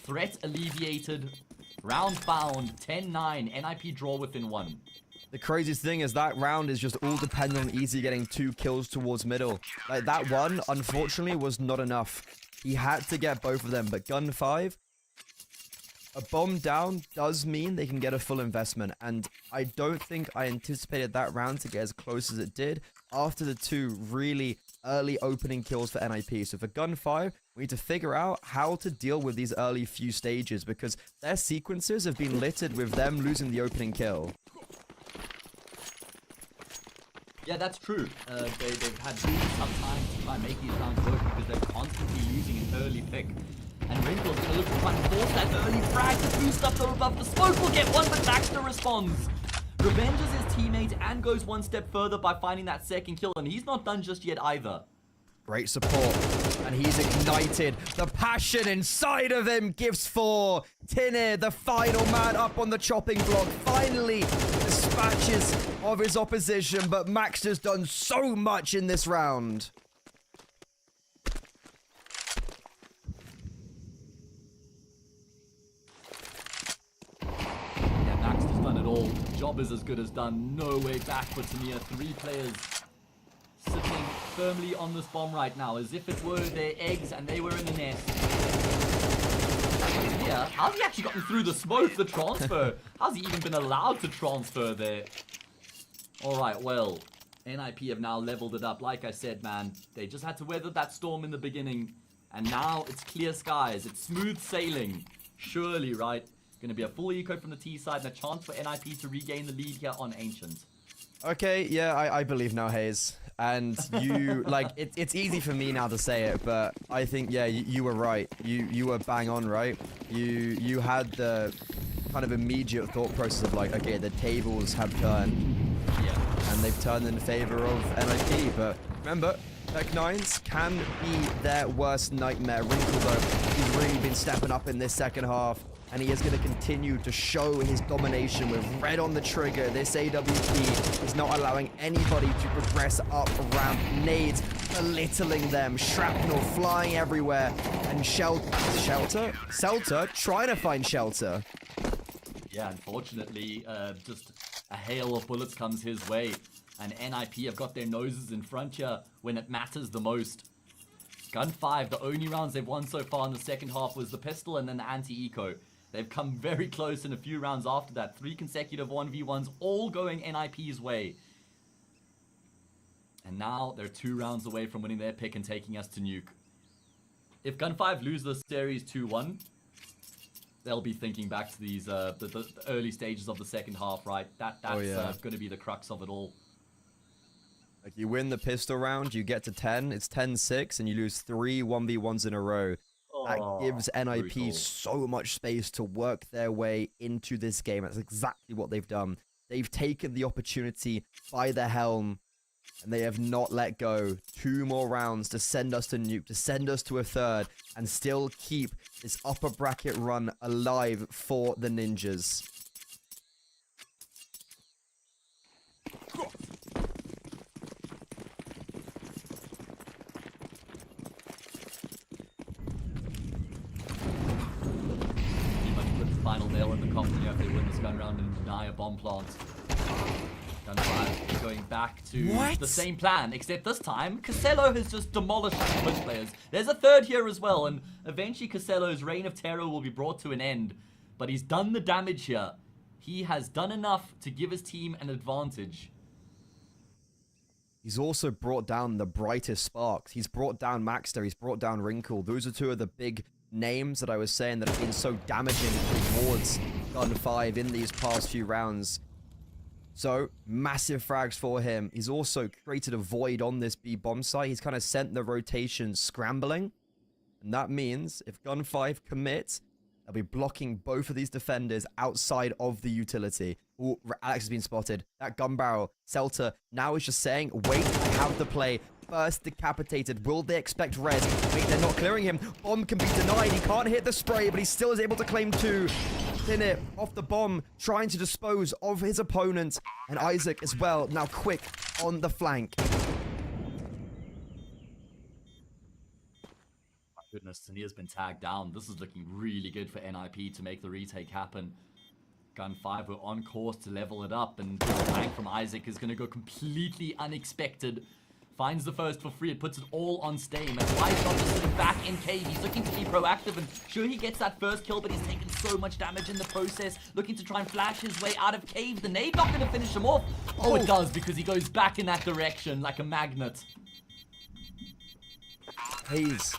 Threat alleviated Round found, 10-9, NIP draw within 1. The craziest thing is that round is just all dependent on Easy getting 2 kills towards middle. Like, that one, unfortunately, was not enough. He had to get both of them, but Gen5, a bomb down does mean they can get a full investment, and I don't think I anticipated that round to get as close as it did after the 2 really early opening kills for NIP. So for Gen5, we need to figure out how to deal with these early few stages, because their sequences have been littered with them losing the opening kill. Yeah, that's true. They've had really tough time to try and make these rounds work because they're constantly losing an early pick. And Wrinkle's gonna look to try and force that early frag to boost up the rebuff. The smoke will get one, but Baxter responds. Revenges his teammate and goes one step further by finding that second kill, and he's not done just yet either. Great support, and he's ignited. The passion inside of him gives 4. Tinner, the final man up on the chopping block, finally dispatches of his opposition, but Max has done so much in this round. Yeah, Max has done it all. Job is as good as done. No way back for Tamir. 3 players sitting firmly on this bomb right now, as if it were their eggs and they were in the nest. Yeah, how's he actually gotten through the smoke, the transfer? How's he even been allowed to transfer there? Alright, well, NIP have now leveled it up. Like I said, man, they just had to weather that storm in the beginning, and now it's clear skies. It's smooth sailing. Surely, right? Gonna be a full eco from the T side and a chance for NIP to regain the lead here on Ancient. Okay, yeah, I believe now, Hayes. And you, like, it's easy for me now to say it, but I think, yeah, you were right. You were bang on, right? You had the kind of immediate thought process of, like, okay, the tables have turned. Yeah. And they've turned in favor of NIP, but remember, Tech9s can be their worst nightmare. Wrinkle, though, he's really been stepping up in this second half, and he is going to continue to show his domination with red on the trigger. This AWP is not allowing anybody to progress up ramp. Nades belittling them. Shrapnel flying everywhere. And Shelter trying to find Shelter. Yeah, unfortunately, just a hail of bullets comes his way. And NIP have got their noses in front here when it matters the most. Gen5, the only rounds they've won so far in the second half was the pistol and then the anti-eco. They've come very close in a few rounds after that. 3 consecutive 1v1s, all going NIP's way. And now they're 2 rounds away from winning their pick and taking us to Nuke. If Gen5 lose this series 2-1, they'll be thinking back to these the early stages of the second half, right? That's going to be the crux of it all. Like, you win the pistol round, you get to 10, it's 10-6, and you lose 3 1v1s in a row. That gives NIP brutal. so much space to work their way into this game. That's exactly what they've done. They've taken the opportunity by the helm, and they have not let go. 2 more rounds to send us to Nuke, to send us to a 3rd, and still keep this upper bracket run alive for the Ninjas. Final nail in the coffin here if they win this gun round and deny a bomb plant. Gen5 going back to the same plan, except this time, Casello has just demolished the Twitch players. There's a 3rd here as well, and eventually Casello's reign of terror will be brought to an end. But he's done the damage here. He has done enough to give his team an advantage. He's also brought down the brightest sparks. He's brought down Maxter, he's brought down Wrinkle. Those are 2 of the big names that I was saying that have been so damaging towards Gen5 in these past few rounds. So, massive frags for him. He's also created a void on this B bomb site. He's kind of sent the rotation scrambling. And that means if Gen5 commit, they'll be blocking both of these defenders outside of the utility. Ooh, Alex has been spotted. That gun barrel. Celta now is just saying, wait, I have the play. First decapitated. Will they expect res? Wait, they're not clearing him. Bomb can be denied. He can't hit the spray, but he still is able to claim 2. Pin it off the bomb, trying to dispose of his opponent. And Isaac as well, now quick on the flank. Goodness, and he has been tagged down. This is looking really good for NIP to make the retake happen. Gen5 were on course to level it up, and this flank from Isaac is going to go completely unexpected. Finds the first for free, it puts it all on Stame. And Wise not just sitting back in cave, he's looking to be proactive, and sure he gets that first kill, but he's taken so much damage in the process, looking to try and flash his way out of cave. The nade not going to finish him off. Oh, it does, because he goes back in that direction like a magnet. Hayes,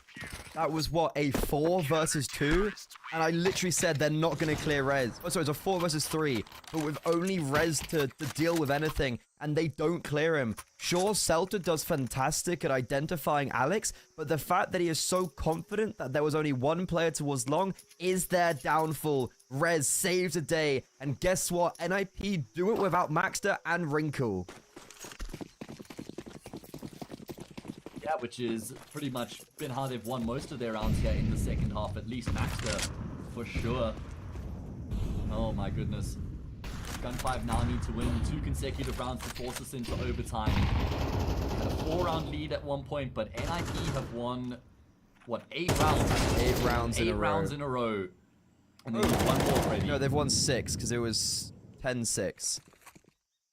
that was what, a 4 versus 2? And I literally said they're not going to clear res. Oh, sorry, it's a 4 versus 3. But with only res to deal with anything, and they don't clear him. Sure, Celta does fantastic at identifying Alex, but the fact that he is so confident that there was only one player towards long is their downfall. Res saves a day, and guess what? NIP do it without Maxter and Wrinkle. Yeah, which is pretty much been how they've won most of their rounds here in the second half, at least Maxter, for sure. Oh my goodness. Gen5 now need to win 2 consecutive rounds to force us into overtime. Had a 4-round lead at one point, but NIP have won, what, 8 rounds? 8 rounds in a row. 8 rounds in a row. And they need one more already. No, they've won 6, because it was 10-6.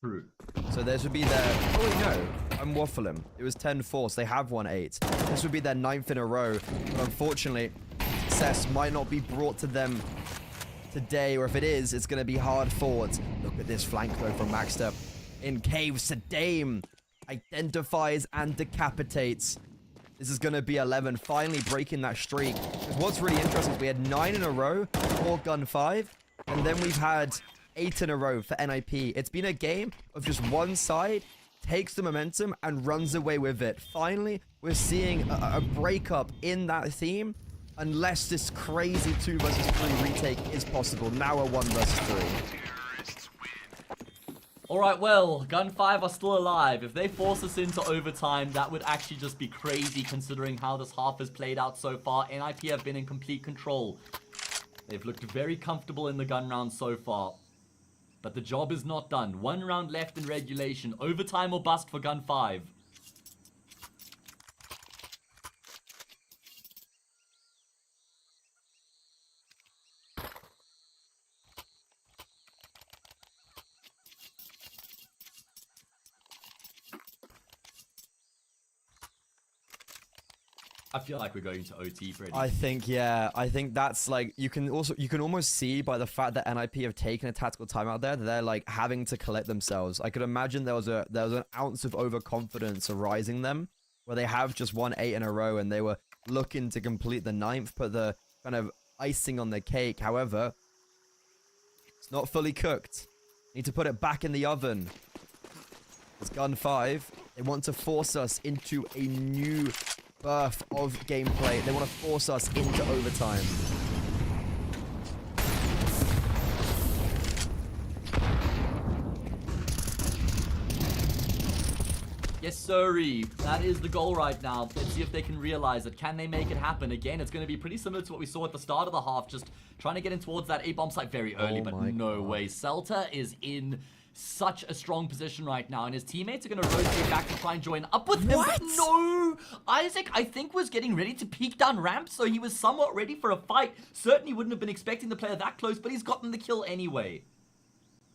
True. So this would be their... Oh, wait, no. I'm waffling. It was 10-4, so they have won 8. This would be their 9th in a row. But unfortunately, success might not be brought to them today, or if it is, it's going to be hard fought. Look at this flank, though, from Maxter. In cave, Sadame identifies and decapitates. This is going to be 11, finally breaking that streak. Because what's really interesting is we had 9 in a row for Gen5, and then we've had 8 in a row for NIP. It's been a game of just one side takes the momentum and runs away with it. Finally, we're seeing a breakup in that theme, unless this crazy 2 versus 3 retake is possible. Now a 1 versus 3. Alright, well, Gen5 are still alive. If they force us into overtime, that would actually just be crazy considering how this half has played out so far. NIP have been in complete control. They've looked very comfortable in the gun round so far. But the job is not done. 1 round left in regulation. Overtime or bust for Gen5. I feel like we're going to OT, Freddy. I think, yeah. I think that's like, you can almost see by the fact that NIP have taken a tactical timeout there, that they're like having to collect themselves. I could imagine there was an ounce of overconfidence arising them, where they have just won 8 in a row and they were looking to complete the 9th, put the kind of icing on the cake. However, it's not fully cooked. Need to put it back in the oven. It's Gen5. They want to force us into a new birth of gameplay. They want to force us into overtime. Yes, sirree. That is the goal right now. Let's see if they can realize it. Can they make it happen? Again, it's going to be pretty similar to what we saw at the start of the half. Just trying to get in towards that A-bomb site very early, but no way. Celta is in such a strong position right now, and his teammates are going to rotate back to try and join up with him. But no! Isaac, I think, was getting ready to peek down ramp, so he was somewhat ready for a fight. Certainly wouldn't have been expecting the player that close, but he's gotten the kill anyway.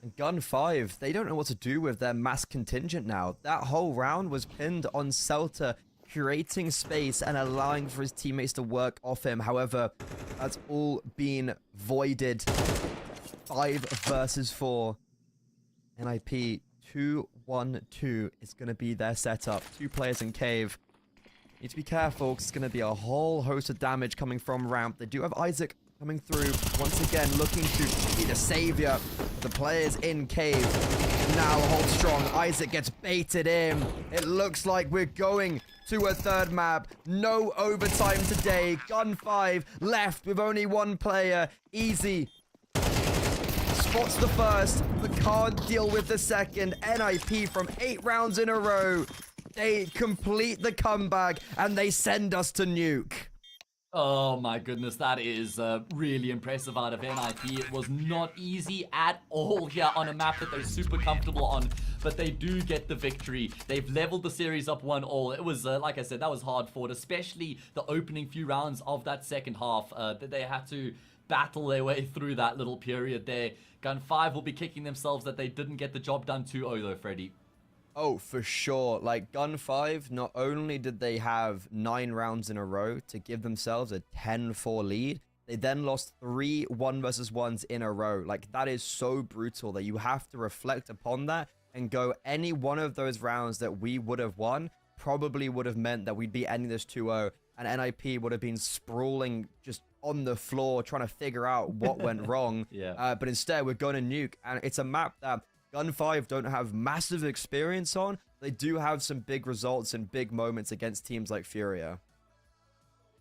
And Gen5, they don't know what to do with their mass contingent now. That whole round was pinned on Celta, creating space and allowing for his teammates to work off him. However, that's all been voided. 5 versus 4. NIP 2-1-2 is going to be their setup. 2 players in cave. Need to be careful, because it's going to be a whole host of damage coming from ramp. They do have Isaac coming through, once again looking to be the savior. The players in cave now hold strong. Isaac gets baited in. It looks like we're going to a 3rd map. No overtime today. Gen5 left with only 1 player. Easy spots the first, but can't deal with the second. NIP from 8 rounds in a row. They complete the comeback, and they send us to nuke. Oh my goodness, that is really impressive out of NIP. It was not easy at all here on a map that they're super comfortable on, but they do get the victory. They've leveled the series up 1-1. It was, like I said, that was hard fought, especially the opening few rounds of that second half. That they had to battle their way through that little period there. Gen5 will be kicking themselves that they didn't get the job done 2-0 though, Freddy. Oh, for sure. Like, Gen5, not only did they have 9 rounds in a row to give themselves a 10-4 lead, they then lost 3 1-versus-1s in a row. Like, that is so brutal that you have to reflect upon that and go, any one of those rounds that we would have won probably would have meant that we'd be ending this 2-0, and NIP would have been sprawling just on the floor trying to figure out what went wrong. Yeah. But instead, we're going to nuke, and it's a map that Gen5 don't have massive experience on. They do have some big results and big moments against teams like Furia.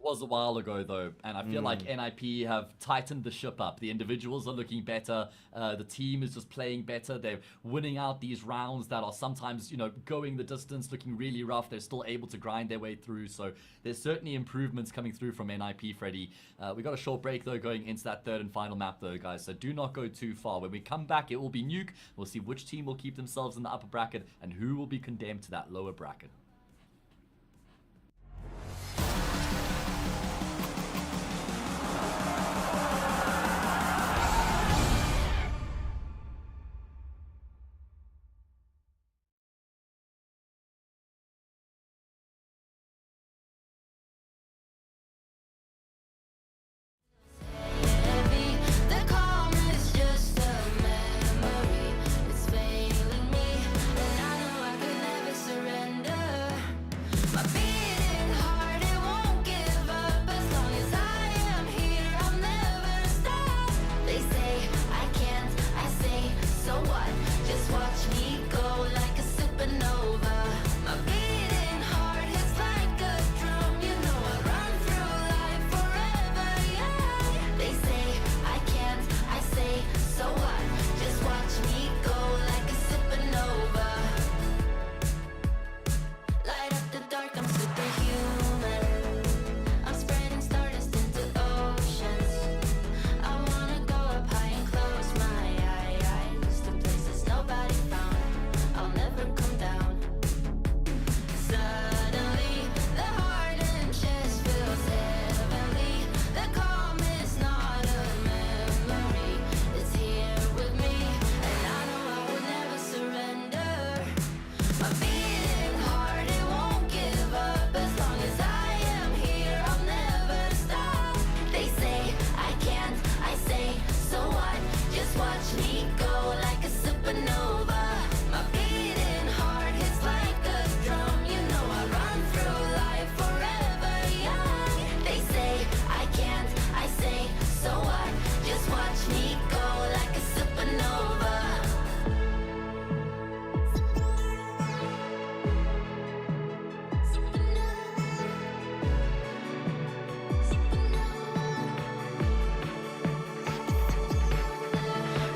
Was a while ago though, and I feel like NIP have tightened the ship up. The individuals are looking better, the team is just playing better. They're winning out these rounds that are sometimes, you know, going the distance, looking really rough. They're still able to grind their way through, so there's certainly improvements coming through from NIP, Freddy. We got a short break though going into that third and final map though, guys, so do not go too far. When we come back, it will be Nuke. We'll see which team will keep themselves in the upper bracket and who will be condemned to that lower bracket. The calm is just a memory. It's failing me, and I know I could never surrender. My beating heart, it won't give up. As long as I am here, I'll never stop. They say I can't, I say so what? Just watch me go like a supernova. My beating heart hits like a drum. You know I run through life forever, yeah. They say I can't, I say so what? Just watch me go like a supernova. Light up the dark, I'm superhuman. I'm spreading stardust into oceans. I wanna go up high and close my eyes to places nobody found. I'll never come down. Suddenly, the heart and chest feels heavenly. The calm is not a memory. It's here with me, and I know I will never surrender. My beating heart, it won't give up. As long as I am here, I'll never stop. They say I can't, I say so what? Just watch me go like a supernova. My beating heart hits like a drum. You know I run through life forever young. They say I can't, I say so what? Just watch me go like a supernova.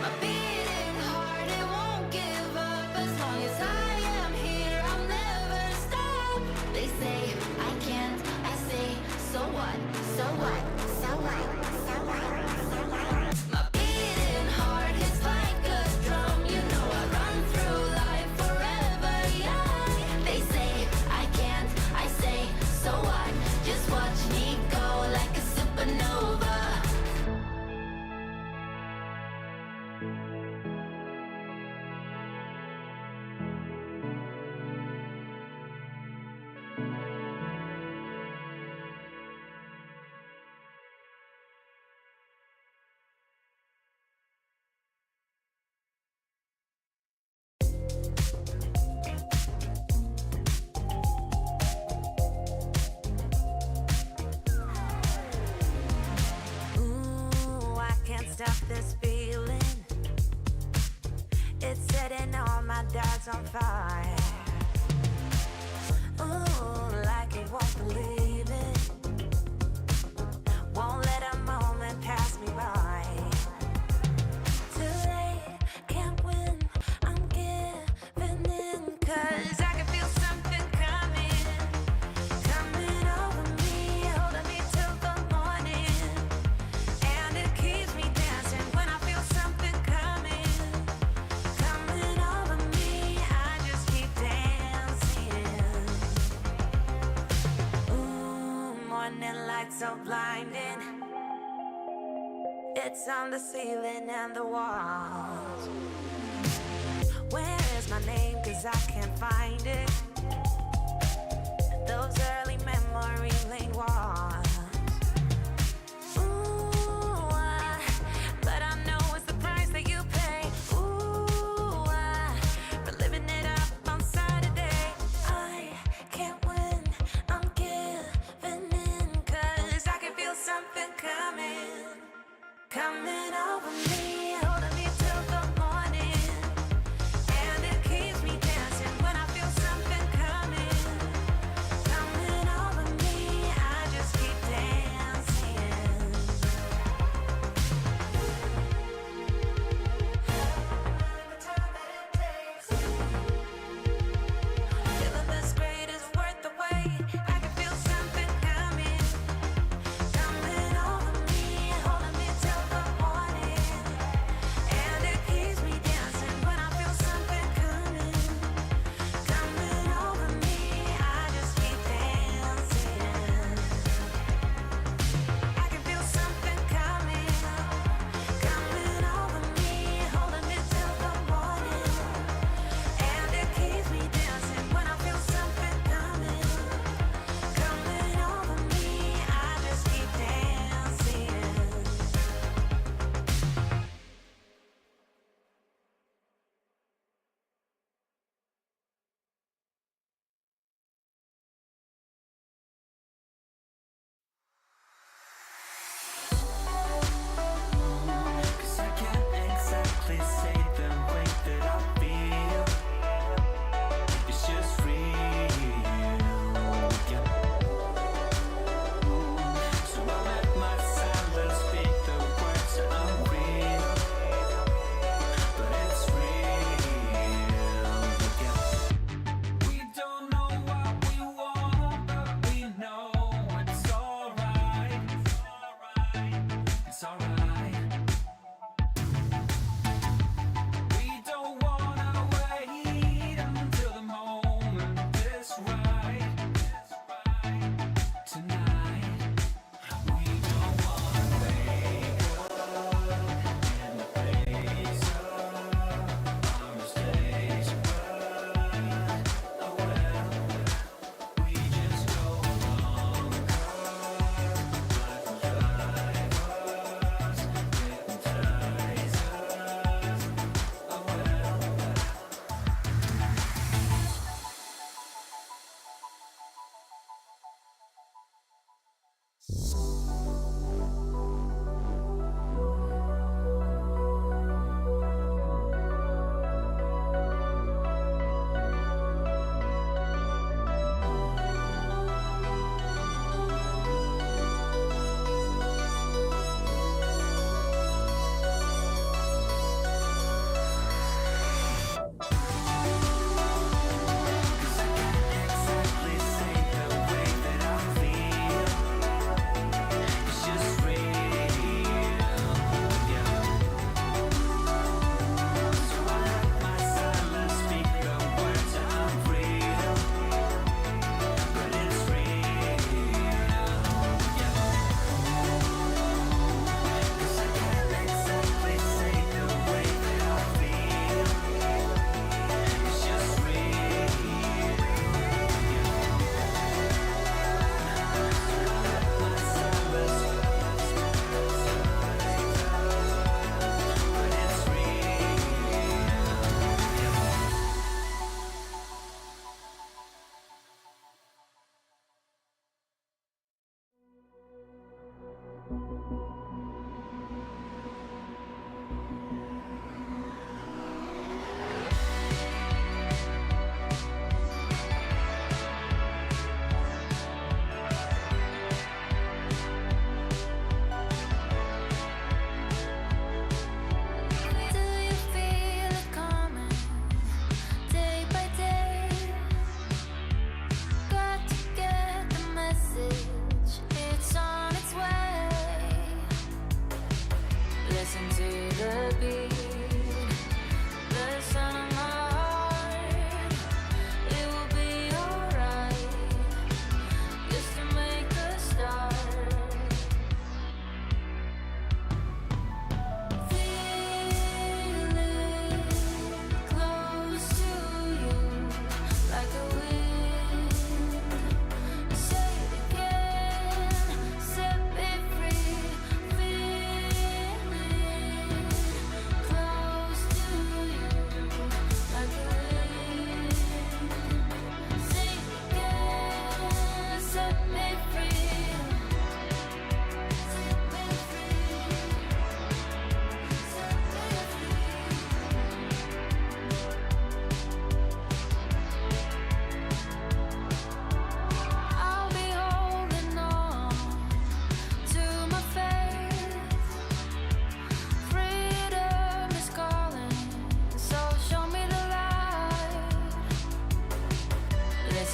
My beating heart, it won't give up. As long as I am here, I'll never stop. They say I can't, I say so what? So what? So what? So what? So what? My beating heart hits like a drum. You know I run through life forever young. They say I can't, I say so what? Just watch me go like a supernova. Ooh, I can't stop this feeling. It's setting all my doubts on fire. Ooh, like you won't believe it. Won't let a moment pass me by. Too late, can't win. I'm giving in, 'cause I can feel something coming over me, holding me till the lights so blinding. It's on the ceiling and the walls. Where is my name? 'Cause I can't find it. Those early memory lane walls. Ooh, but I know it's the price that you pay. Ooh, for living it up on Saturday. I can't win, I'm giving in. 'Cause I can feel something coming over me, holding me till the morning. And it keeps me dancing when I feel something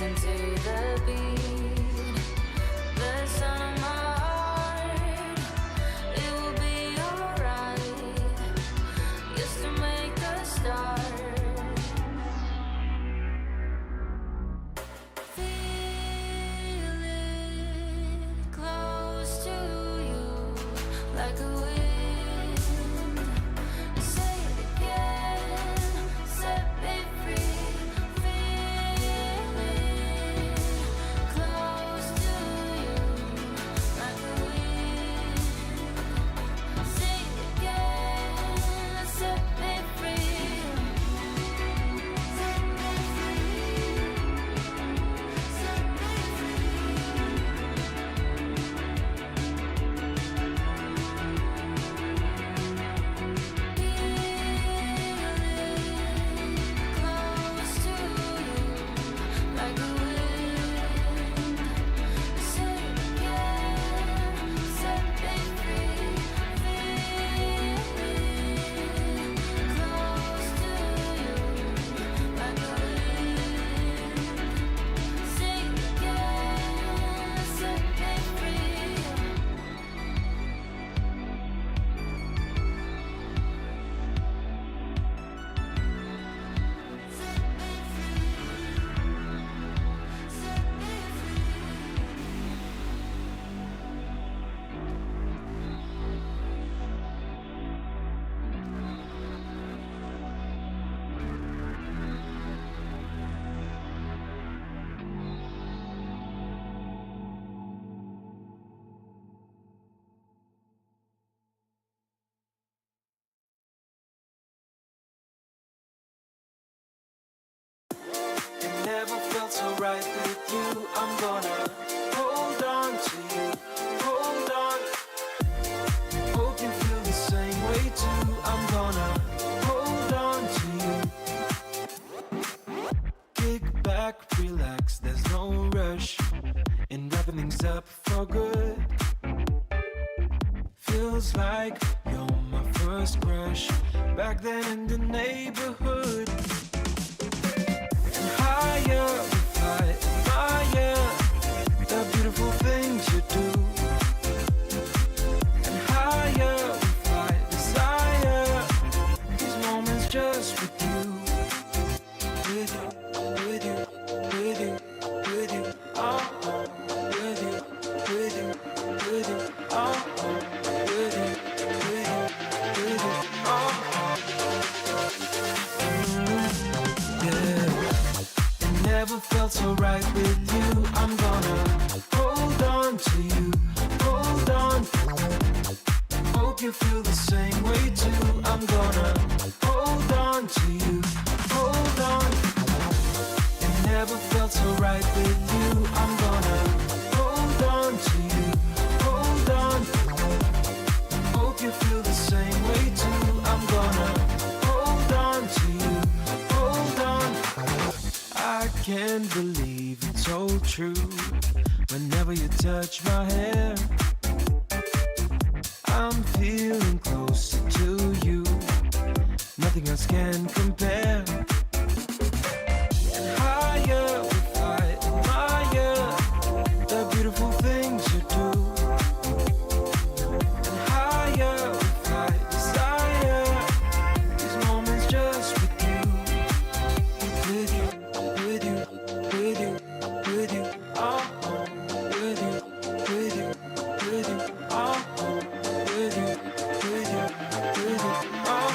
dancing to the beat. The sound of my heart, it will be alright. Just to make a start. Feel it close to you, like a wind. Say it again, set me free. Feel it close to you, like a wind. Say it again, set me free. Set me free. Set me close to you, like a wind. Say it again, set me free. Feel close to you, like a wind. Say it again, set me free. It never felt so right with you. I'm gonna hold on to you. Hold on. Hope you feel the same way too. I'm gonna hold on to you. Kick back, relax, there's no rush. And wrapping things up for good. Feels like you're my first crush. Back then in the neighborhood. Higher we fly, higher, the beautiful things you do. And higher we fly, desire, these moments just with you. With you, with you, with you, with you, oh, with you, with you, with you, oh, with you, with you, with you, oh, yeah. Never felt so right with you. I'm gonna hold on to you. Hold on. Hope you feel the same way too. I'm gonna hold on to you. Hold on. It never felt so right with you. I'm gonna hold on to you. Hold on. Hope you feel the same way too. I'm gonna hold on to you. Hold on. I can't believe it's so true. Whenever you touch my hair, I'm feeling closer to you. Nothing else can compare. And higher we fly, higher, the beautiful things you do. And higher we fly, desire, these moments just with you. With you, with you, with you, with you, oh, with you, with you, with you, oh, with you, with you, with you, oh,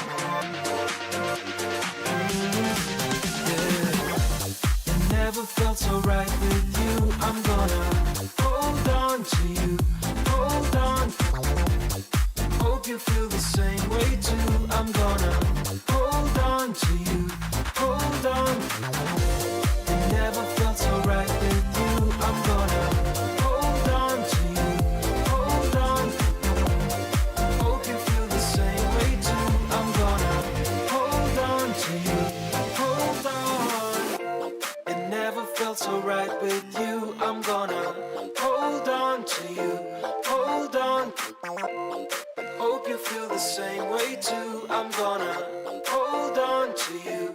yeah. It never felt so right with you. I'm gonna hold on to you, hold on. Hope you feel the same way too. I'm gonna hold on to you, hold on. It never felt so right with you. I'm gonna hold on to you, hold on. Hope you feel the same way too. I'm gonna hold on to you, hold on. It never felt so right with you. I'm gonna hold on to you, hold on. Hope you feel the same way too. I'm gonna hold on to you.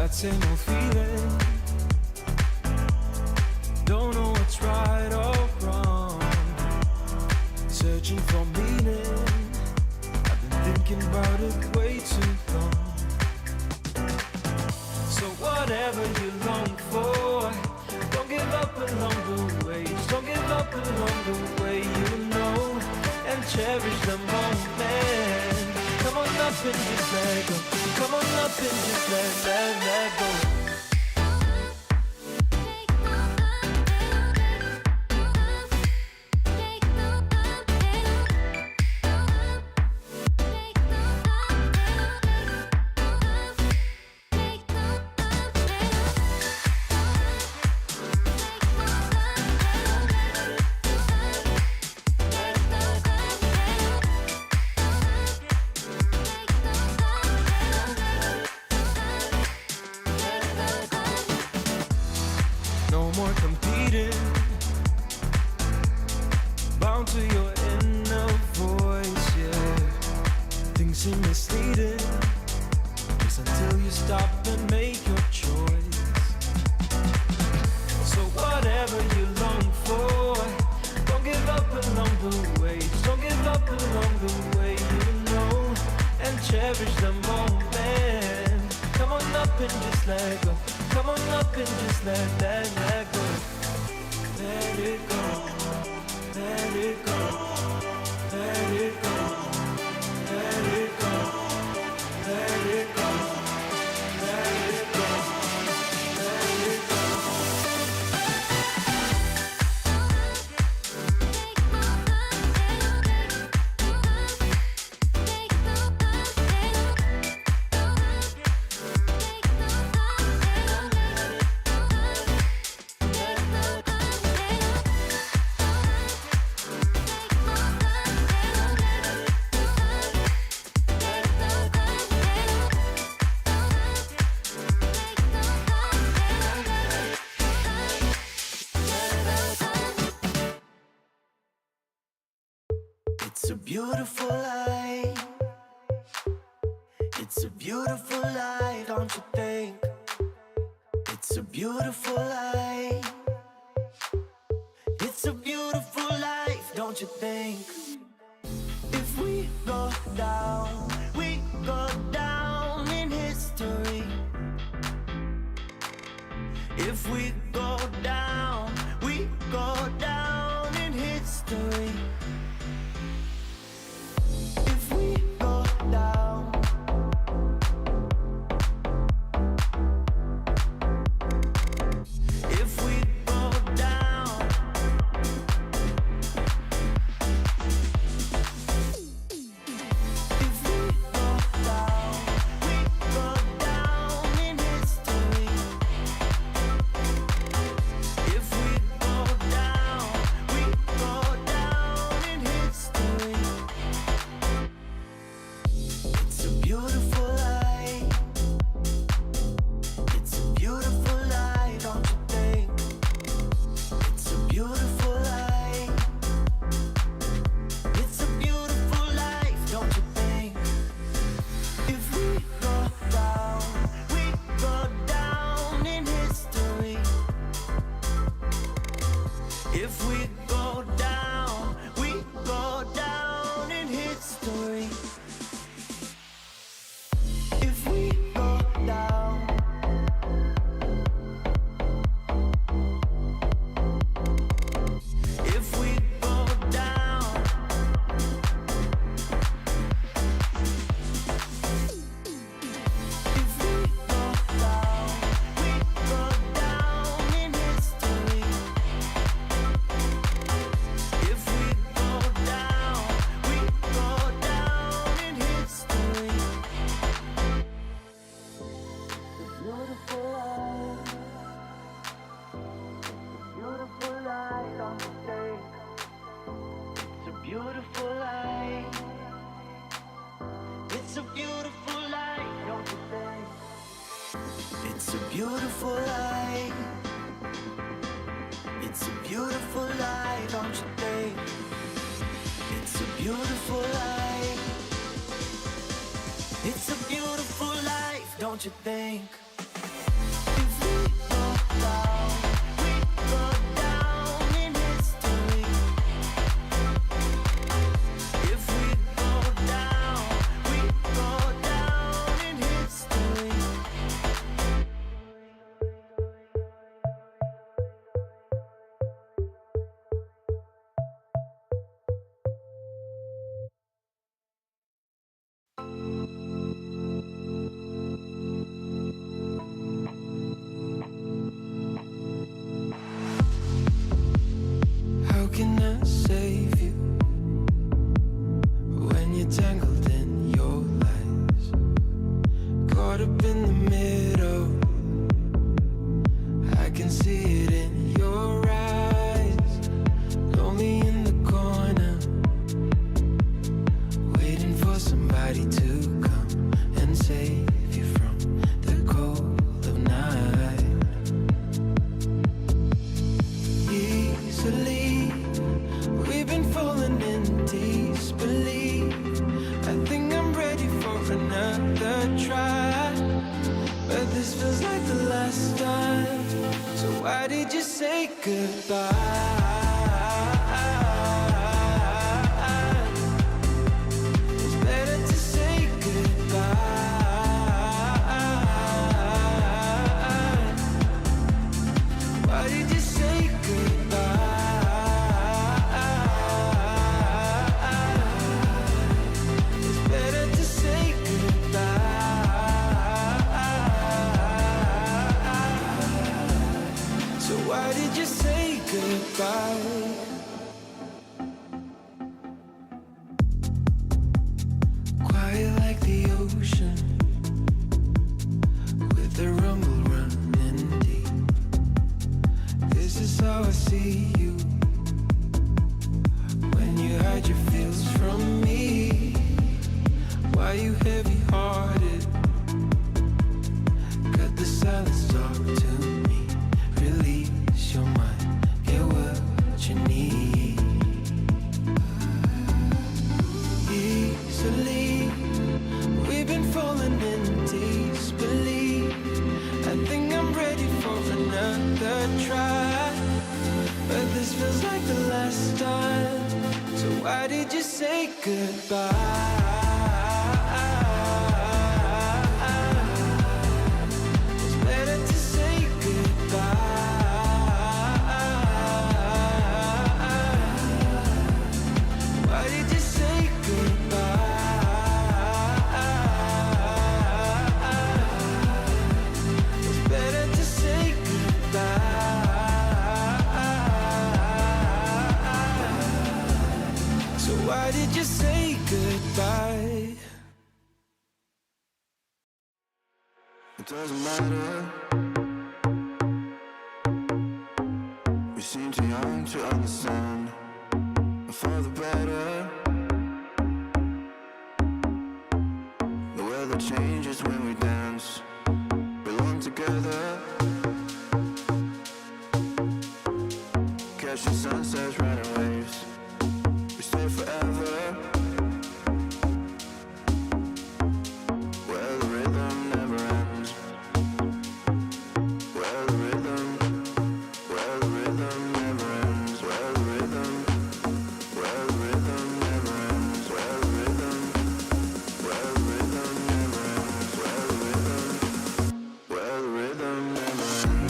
that same old feeling. Don't know what's right or wrong. Searching for meaning. I've been thinking about it way too long. So whatever you long for, don't give up along the way. Don't give up along the way, you know, and cherish the moment. Come on up and just let go. Come on up and just let go. No more competing, bound to your inner voice, yeah. Things seem misleading, just until you stop and make your choice. So whatever you long for, don't give up along the way. Don't give up along the way, you know, and cherish the moment. Come on up and just let go. Come on up and just let go. Let it go. Let it go. Let it go. Let it go. Let it go. Let it go. Let it go. It's a beautiful life. It's a beautiful life, don't you think? It's a beautiful life. It's a beautiful life, don't you think? If we go down in history. If we go down in history. If we go down, if we go down, if we go down in history. If we go down in history. It's a beautiful life. It's a beautiful life, don't you think? It's a beautiful life. It's a beautiful life, don't you think? If we go down in history. If we go down in history. If we go down, if we go down, if we go down in history. If we go down in history. Beautiful life. Beautiful life, don't you think? It's a beautiful life. It's a beautiful life, don't you think? It's a beautiful life. It's a beautiful life, don't you think? It's a beautiful life. It's a beautiful life, don't you think? I can see it in your eyes. Lonely in the corner, waiting for somebody to come and save you from the cold of night. Easily, we've been falling in disbelief. I think I'm ready for another try, but this feels like the last time. So why did you say goodbye? It's better to say goodbye. Why did you say goodbye? It's better to say goodbye. So why did you say goodbye? Quiet like the ocean, with the rumble running deep. This is how I see you, when you hide your feels from me. Why you heavy-hearted? Cut the silence, talk to me. Release your mind, get what you need. Easily, we've been falling in disbelief. I think I'm ready for another try, but this feels like the last time. So why did you say goodbye? It's better to say goodbye. Why did you say goodbye? It's better to say goodbye. So why did you say goodbye? It doesn't matter. We seem too young to understand. For the better, the weather changes when we dance. Belong together, catching sunsets, riding waves. We stay forever, where the rhythm never ends. Where the rhythm never ends. Where the rhythm never ends. Where the rhythm never ends. Where the rhythm never ends. Where the rhythm never ends. Where the rhythm never ends. Where the rhythm never ends.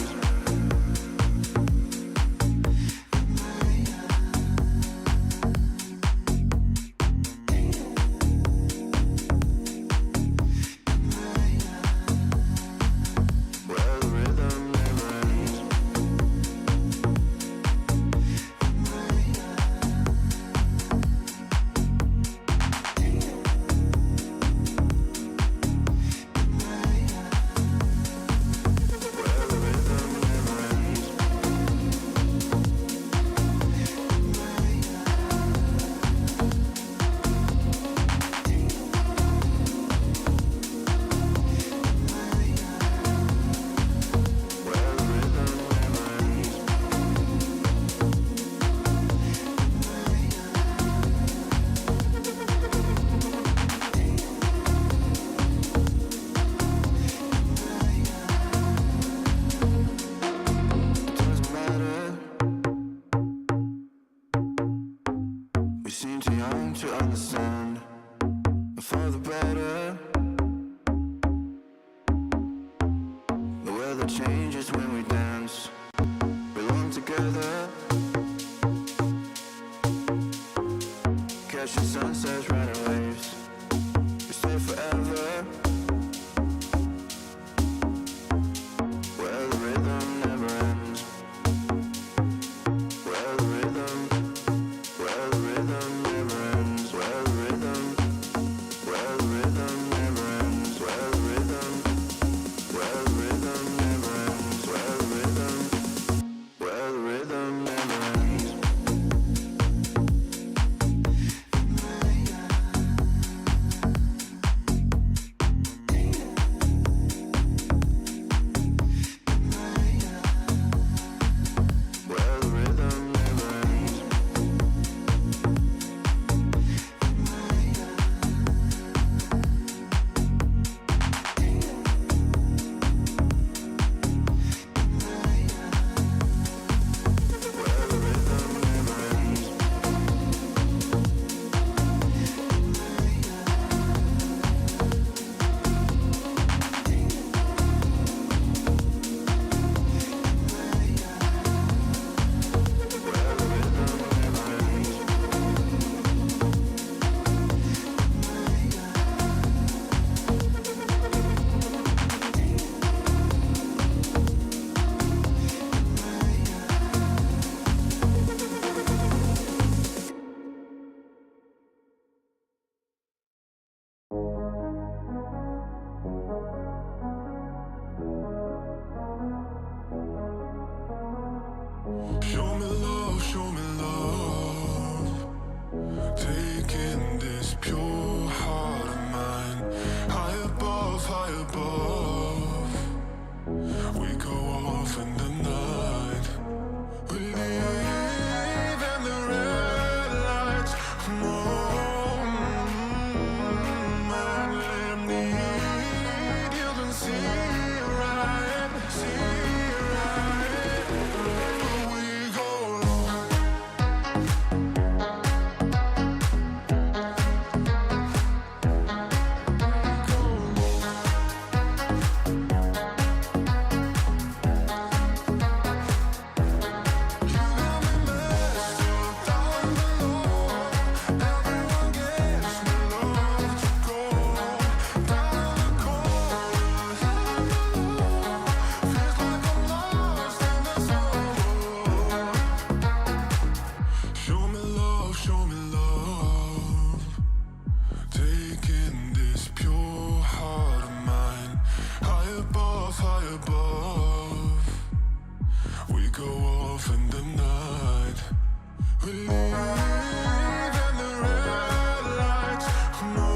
It doesn't matter. We seem too young to understand. For the better, the weather changes when we dance. Belong together, catching sunsets, riding waves. We stay forever, where the rhythm never ends. Where the rhythm never ends. Where the We go off in the night. We leave in the red lights. No,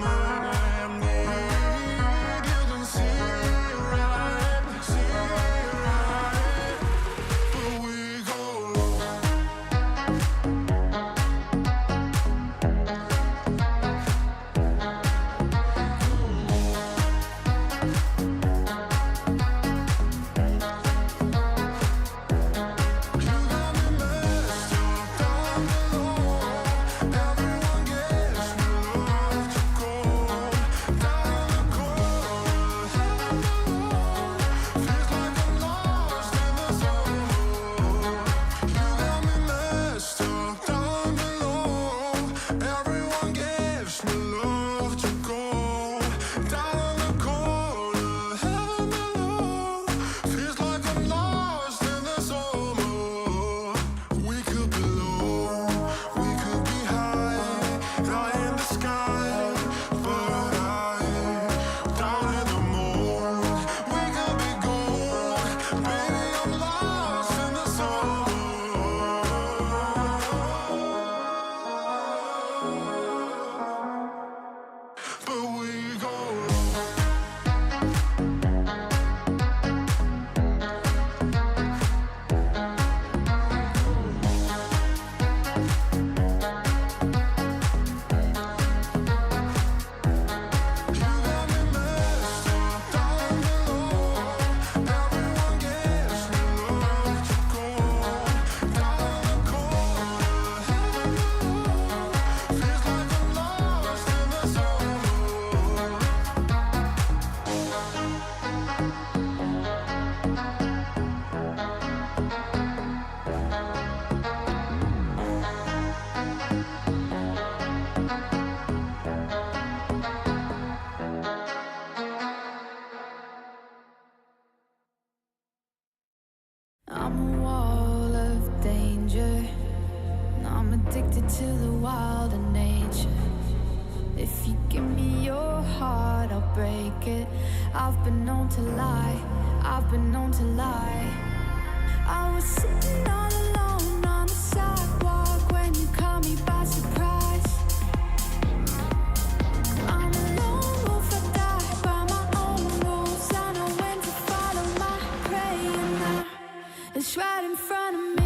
I need you to see right, but we go low. I'm a wall of danger. I'm addicted to the wild and nature. If you give me your heart, I'll break it. I've been known to lie, I've been known to lie. I was sitting all alone on the sidewalk when you caught me by surprise. I'm a lone wolf, I die by my own rules. I know when to follow my prey, and now it's right in front of me.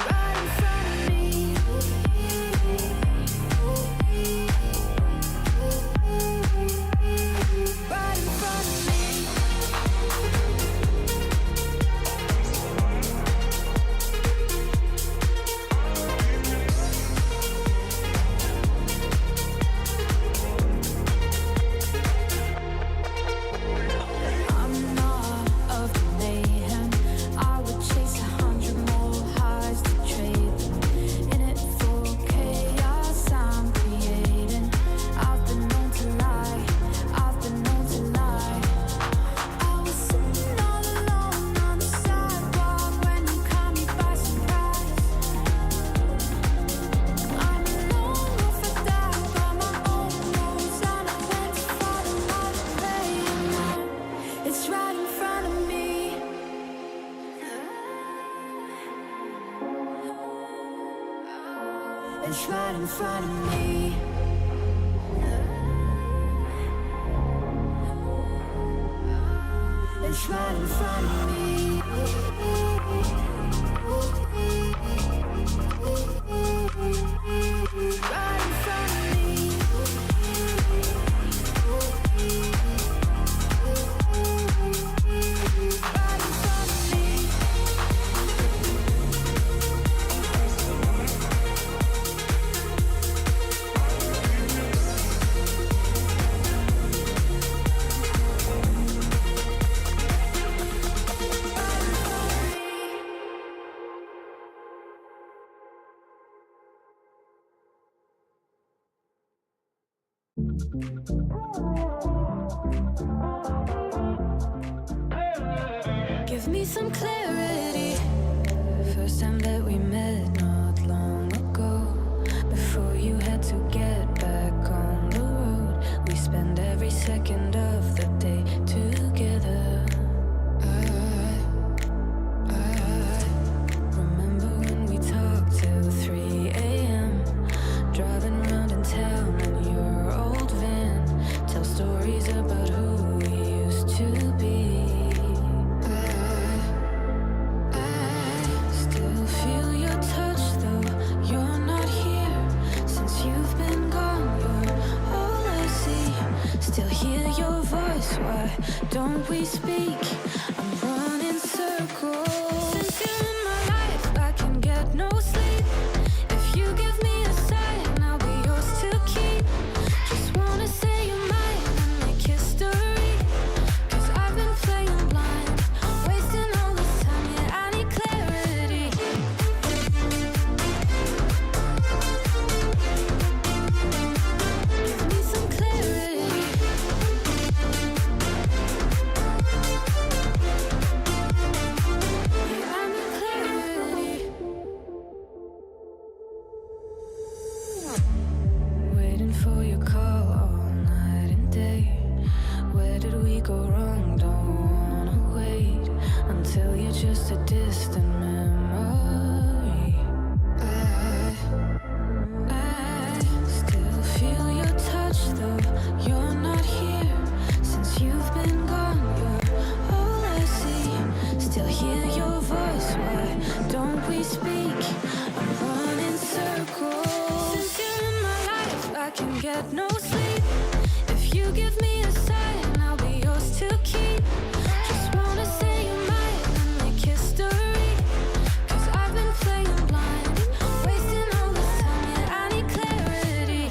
Right in front of me. Right in front of me. I'm in awe of the mayhem. I would chase 100 more highs to trade them. In it for chaos I'm creating. I've been known to lie, I've been known to lie. I was sitting all alone on the sidewalk when you caught me by surprise. I'm a lone wolf, I die by my own rules. I know when to follow my prey, and now it's right in front of me. It's right in front of me. It's right in front of me. Right in front of me. Right in front of me. Give me some clarity. First time that we met not long ago. Before you had to get back on second of the day together. I remember when we talked till 3 a.m. Driving around in town in your old van. Tell stories about who we used to be. I still feel your touch though you're not here. Since you've been gone, you're all I see. Still hear your voice, why don't we speak? I'm running circles. Since you're in my life, I can get no sleep. If you give me a sign, I'll be yours to keep. Just wanna say you're mine and make history. 'Cause I've been playing blind, wasting all this time, yeah, I need clarity. Give me some clarity. Yeah, I need clarity. Waiting for your call all night and day. Where did we go wrong? Don't wanna wait until you're just a distant memory. I still feel your touch though you're not here. Since you've been gone, you're all I see. Still hear your voice, why don't we speak? I'm running circles. Since you're in my life, I can get no sleep. If you give me a sign, I'll be yours to keep. Just wanna say you're mine and make history. 'Cause I've been playing blind, wasting all this time, yeah, I need clarity.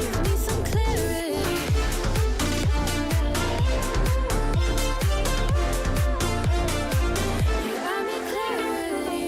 Give me some clarity. Yeah, I need clarity.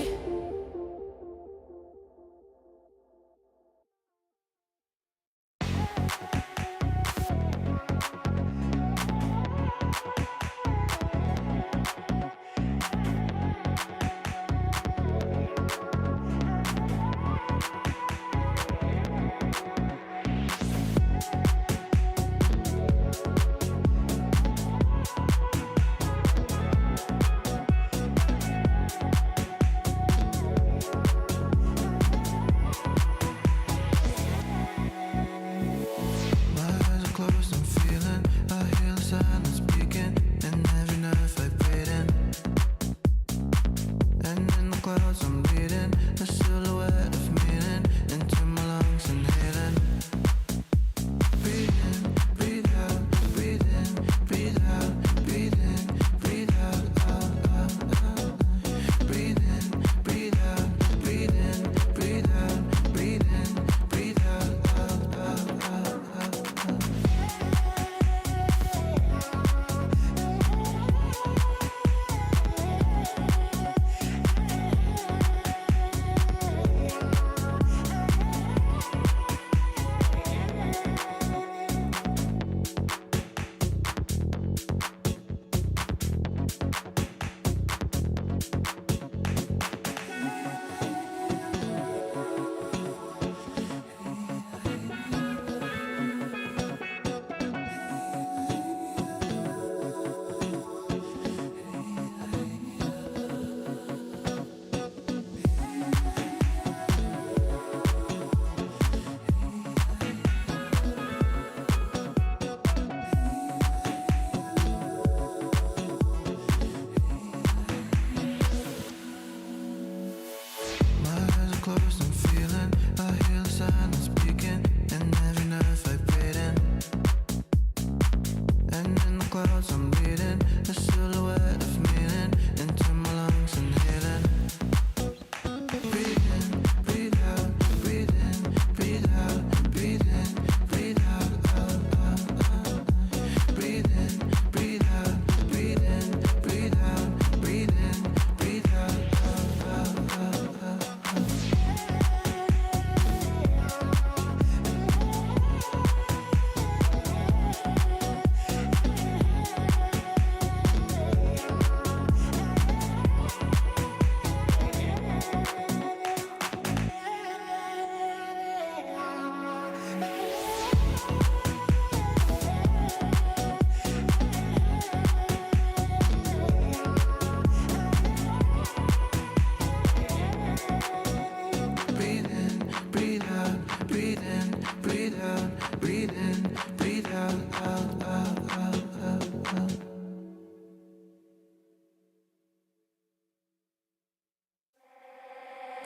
breathe in, breathe out, breathe in, breathe out, out, out, out, out, out.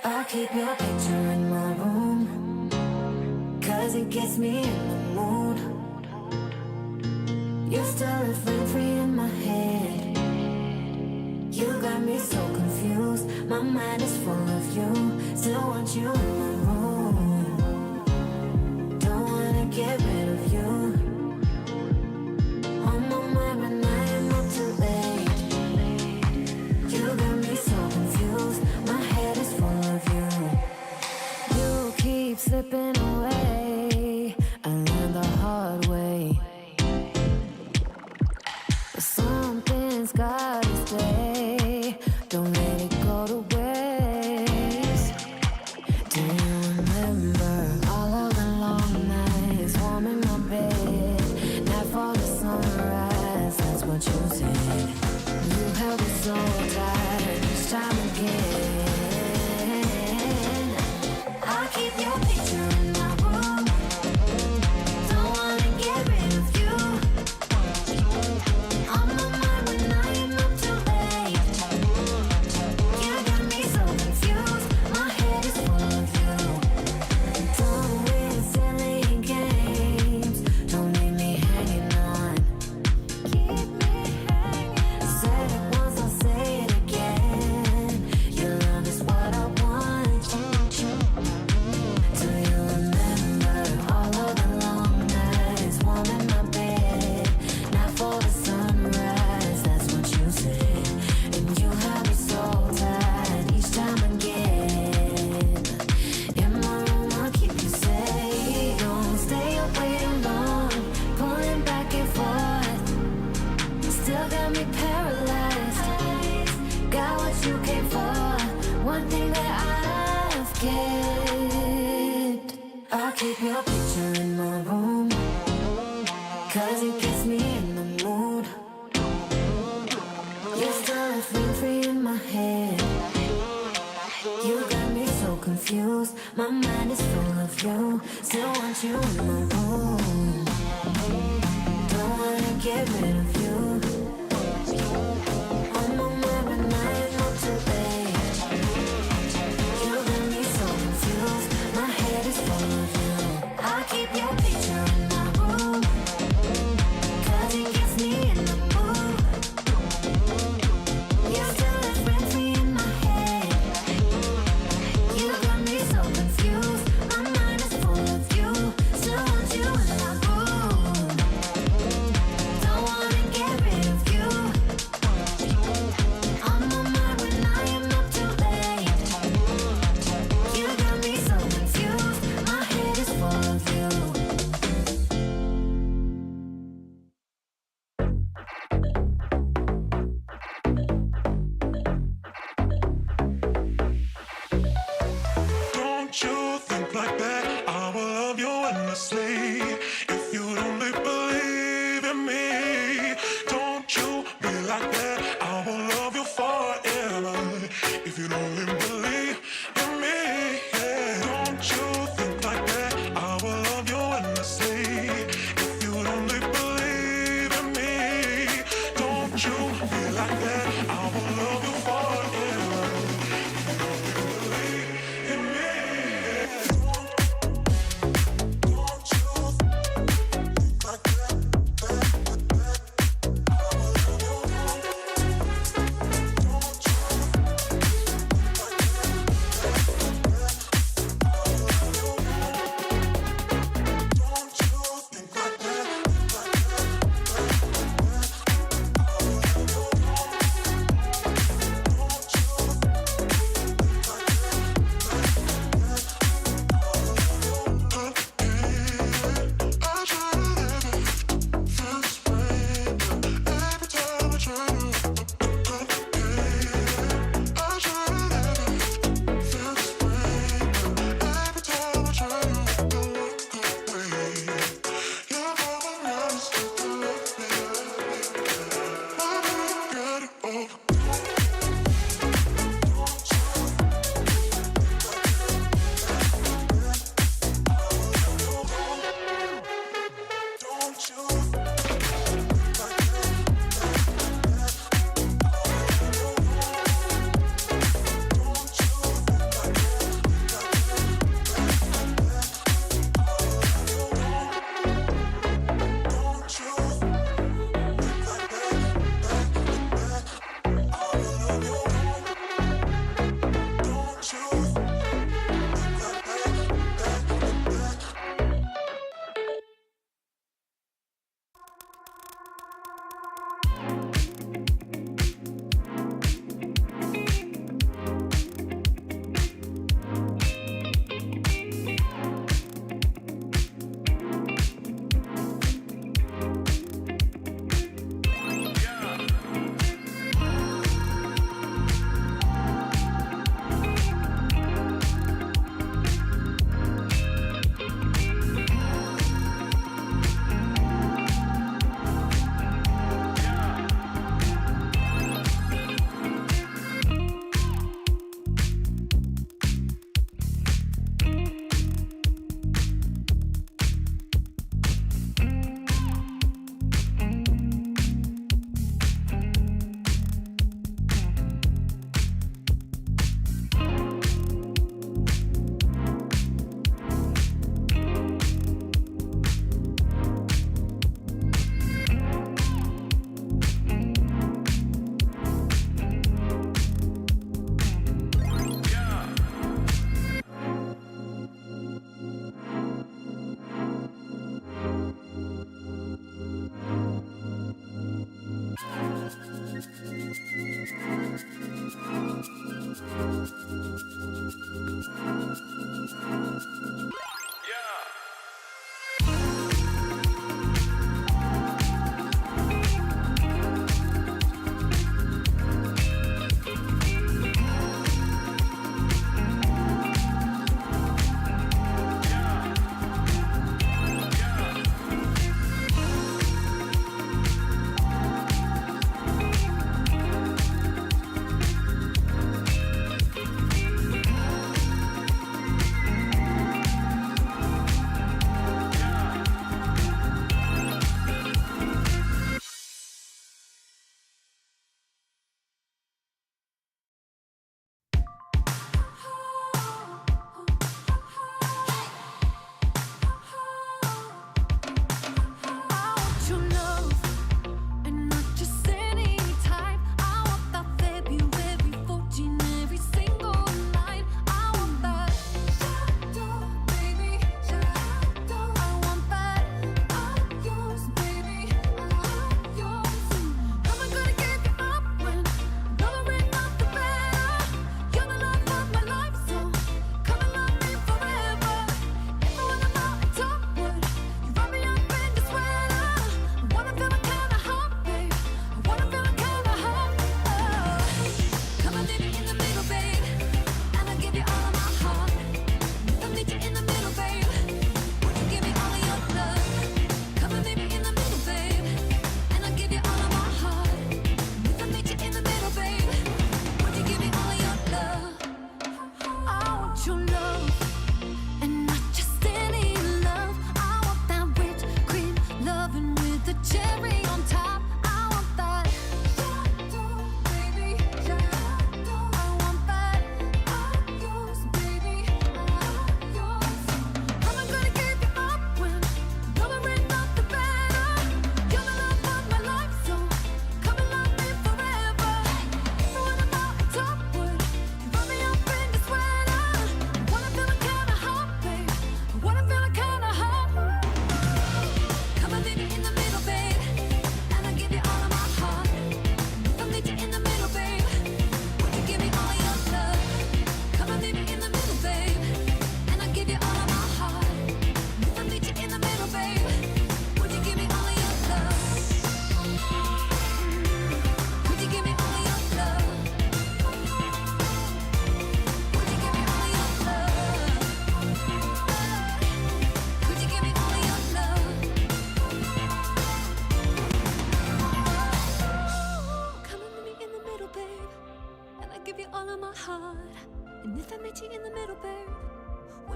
I keep your picture in my room, 'cause it gets me in the mood. You're still a friend free in my head. You got me so confused. My mind is full of you. Still want you in my room. Don't wanna get rid of you. On my mind when I am up too late. You got me so confused. My head is full of you. You keep slipping away. I learned the hard way. But something's gotta stay. Don't let it go to waste. Do you remember all of the long nights, warm in my bed, nightfall to sunrise? That's what you said. You held me so tight each time again. I keep your picture in my room. Don't wanna get rid of you. On my mind when I am up too late. You got me so confused. My head is full of you. Don't win silly games. Don't leave me hanging on. Keep me hanging. Said it once, I'll say it again. Your love is what I want. Do you remember all of the long nights, warm in my bed, nightfall to sunrise? That's what you said. And you held me so tight each time again. In my room, I'll keep you safe. Don't stay up waiting long, pulling back and forth. Still got me paralyzed. Got what you came for. One thing that I've kept. I keep your picture in my room, 'cause it gets me in the mood. You're still a friend free in my head. You got me so confused. My mind is full of you. Still want you in my room. Don't wanna get rid of you. On my mind when I am up too late. You got me so confused. My head is full of you. I keep your picture in my room, 'cause it gets me in the mood. You're still a friend free in my head. You got me so confused. My mind is full of you. Still want you in my room. Don't wanna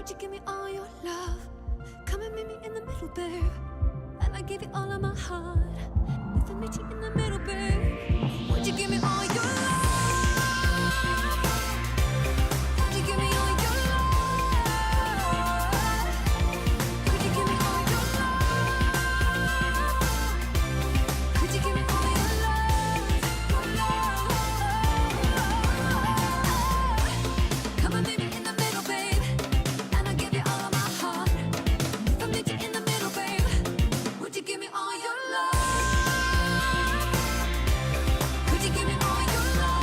Would you give me all your love? Come and meet me in the middle, babe. And I give you all of my heart. If I meet you in the middle, babe, would you give me all your love? Would you give me all your love? Would you give me all your love? Would you give me all your love? Your love. Come and meet me in the middle, babe. And I give you all of my heart. If I meet you in the middle, babe, would you give me all your love? Could you give me all your love?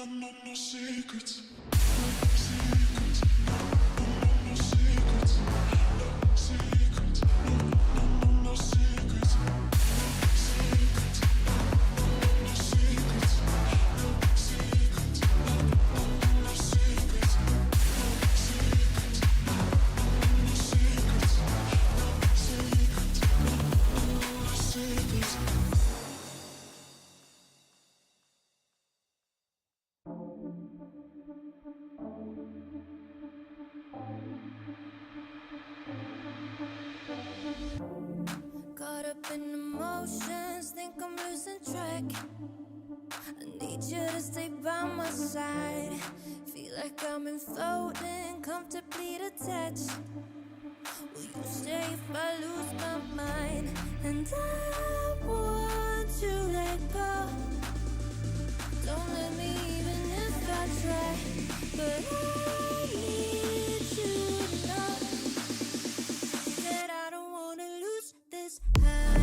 no secrets. Secrets. No secrets. Secrets. No secrets. Secrets. No secrets. Secrets. No secrets. Secrets. No secrets. Secrets. No secrets. Caught up in emotions, think I'm losing track. I need you to stay by my side. Feel like I'm floating, comfortably detached. Will you stay if I lose my mind? And I want to let go. Don't let me even if I try. But I need you to know that I don't wanna lose this high.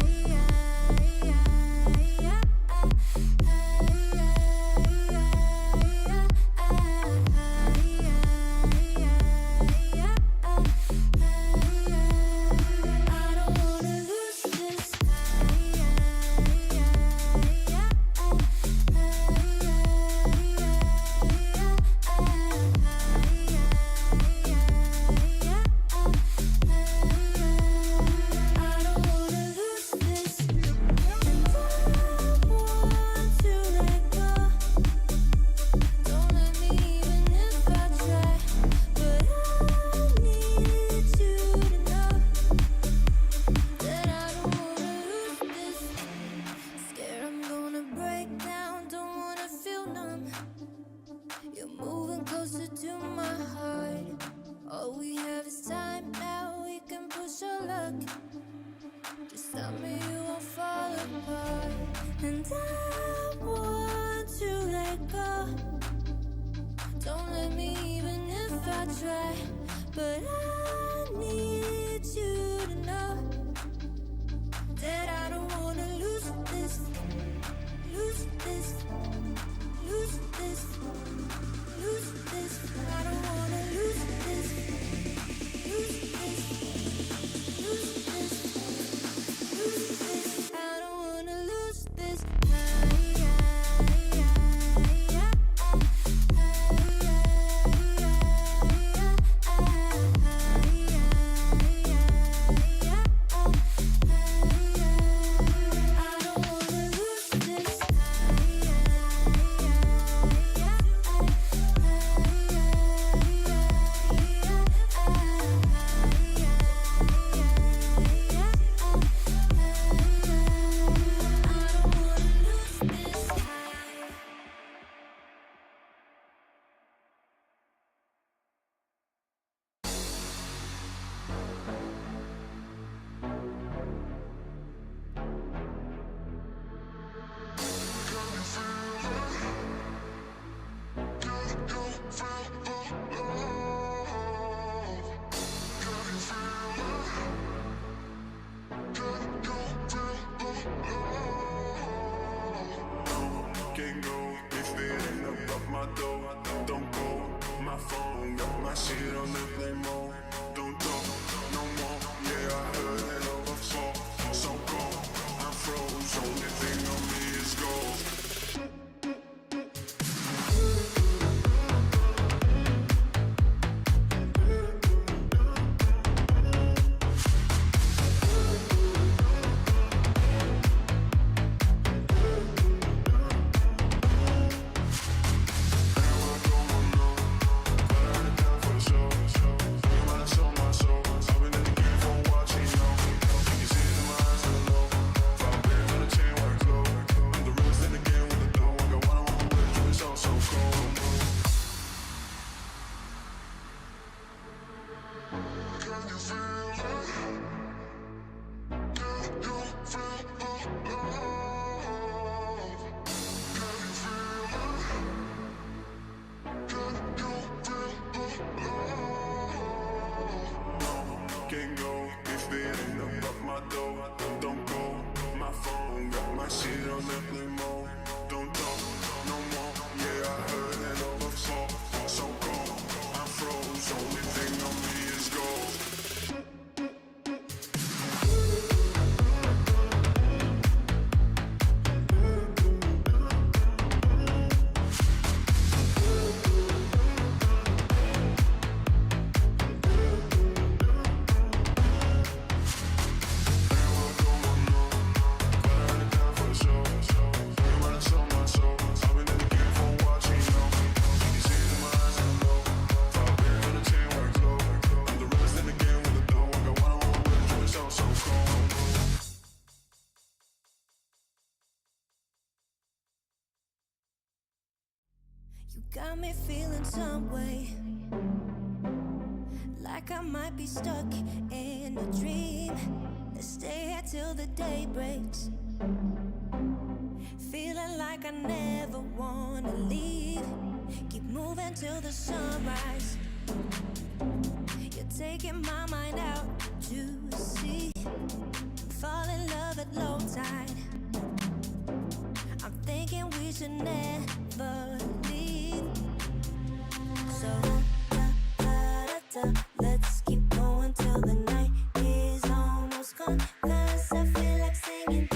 I don't wanna lose this I don't wanna lose this, and I want to let go. Don't let me even if I try, but I need you to know that I don't wanna lose this. Scared I'm gonna break down, don't wanna feel numb. You're moving closer to my heart. All we have is time now, we can push our luck. Just tell me you won't fall apart. And I want to let go. Don't let me even if I try. But I need you to know that I don't wanna lose this. Lose this. Lose this. Lose this. I don't wanna lose this. Lose this. Lose this. Lose this. I don't wanna lose this. I don't wanna lose this. I don't wanna lose this. Can't go if it ain't above my door. Don't go, my phone got my shit on the play mode. Don't talk no more. Yeah, I heard it all before. So cold, I'm froze. Only thing on me is gold. For sure, you wanna show my soul. You got me feeling some way, like I might be stuck in a dream. Let's stay here till the day breaks, feeling like I never wanna leave. Keep moving till the sunrise. You're taking my mind out to sea. Fall in love at low tide. I'm thinking we should never leave. So let's keep going till the night is almost gone. 'Cause I feel like singing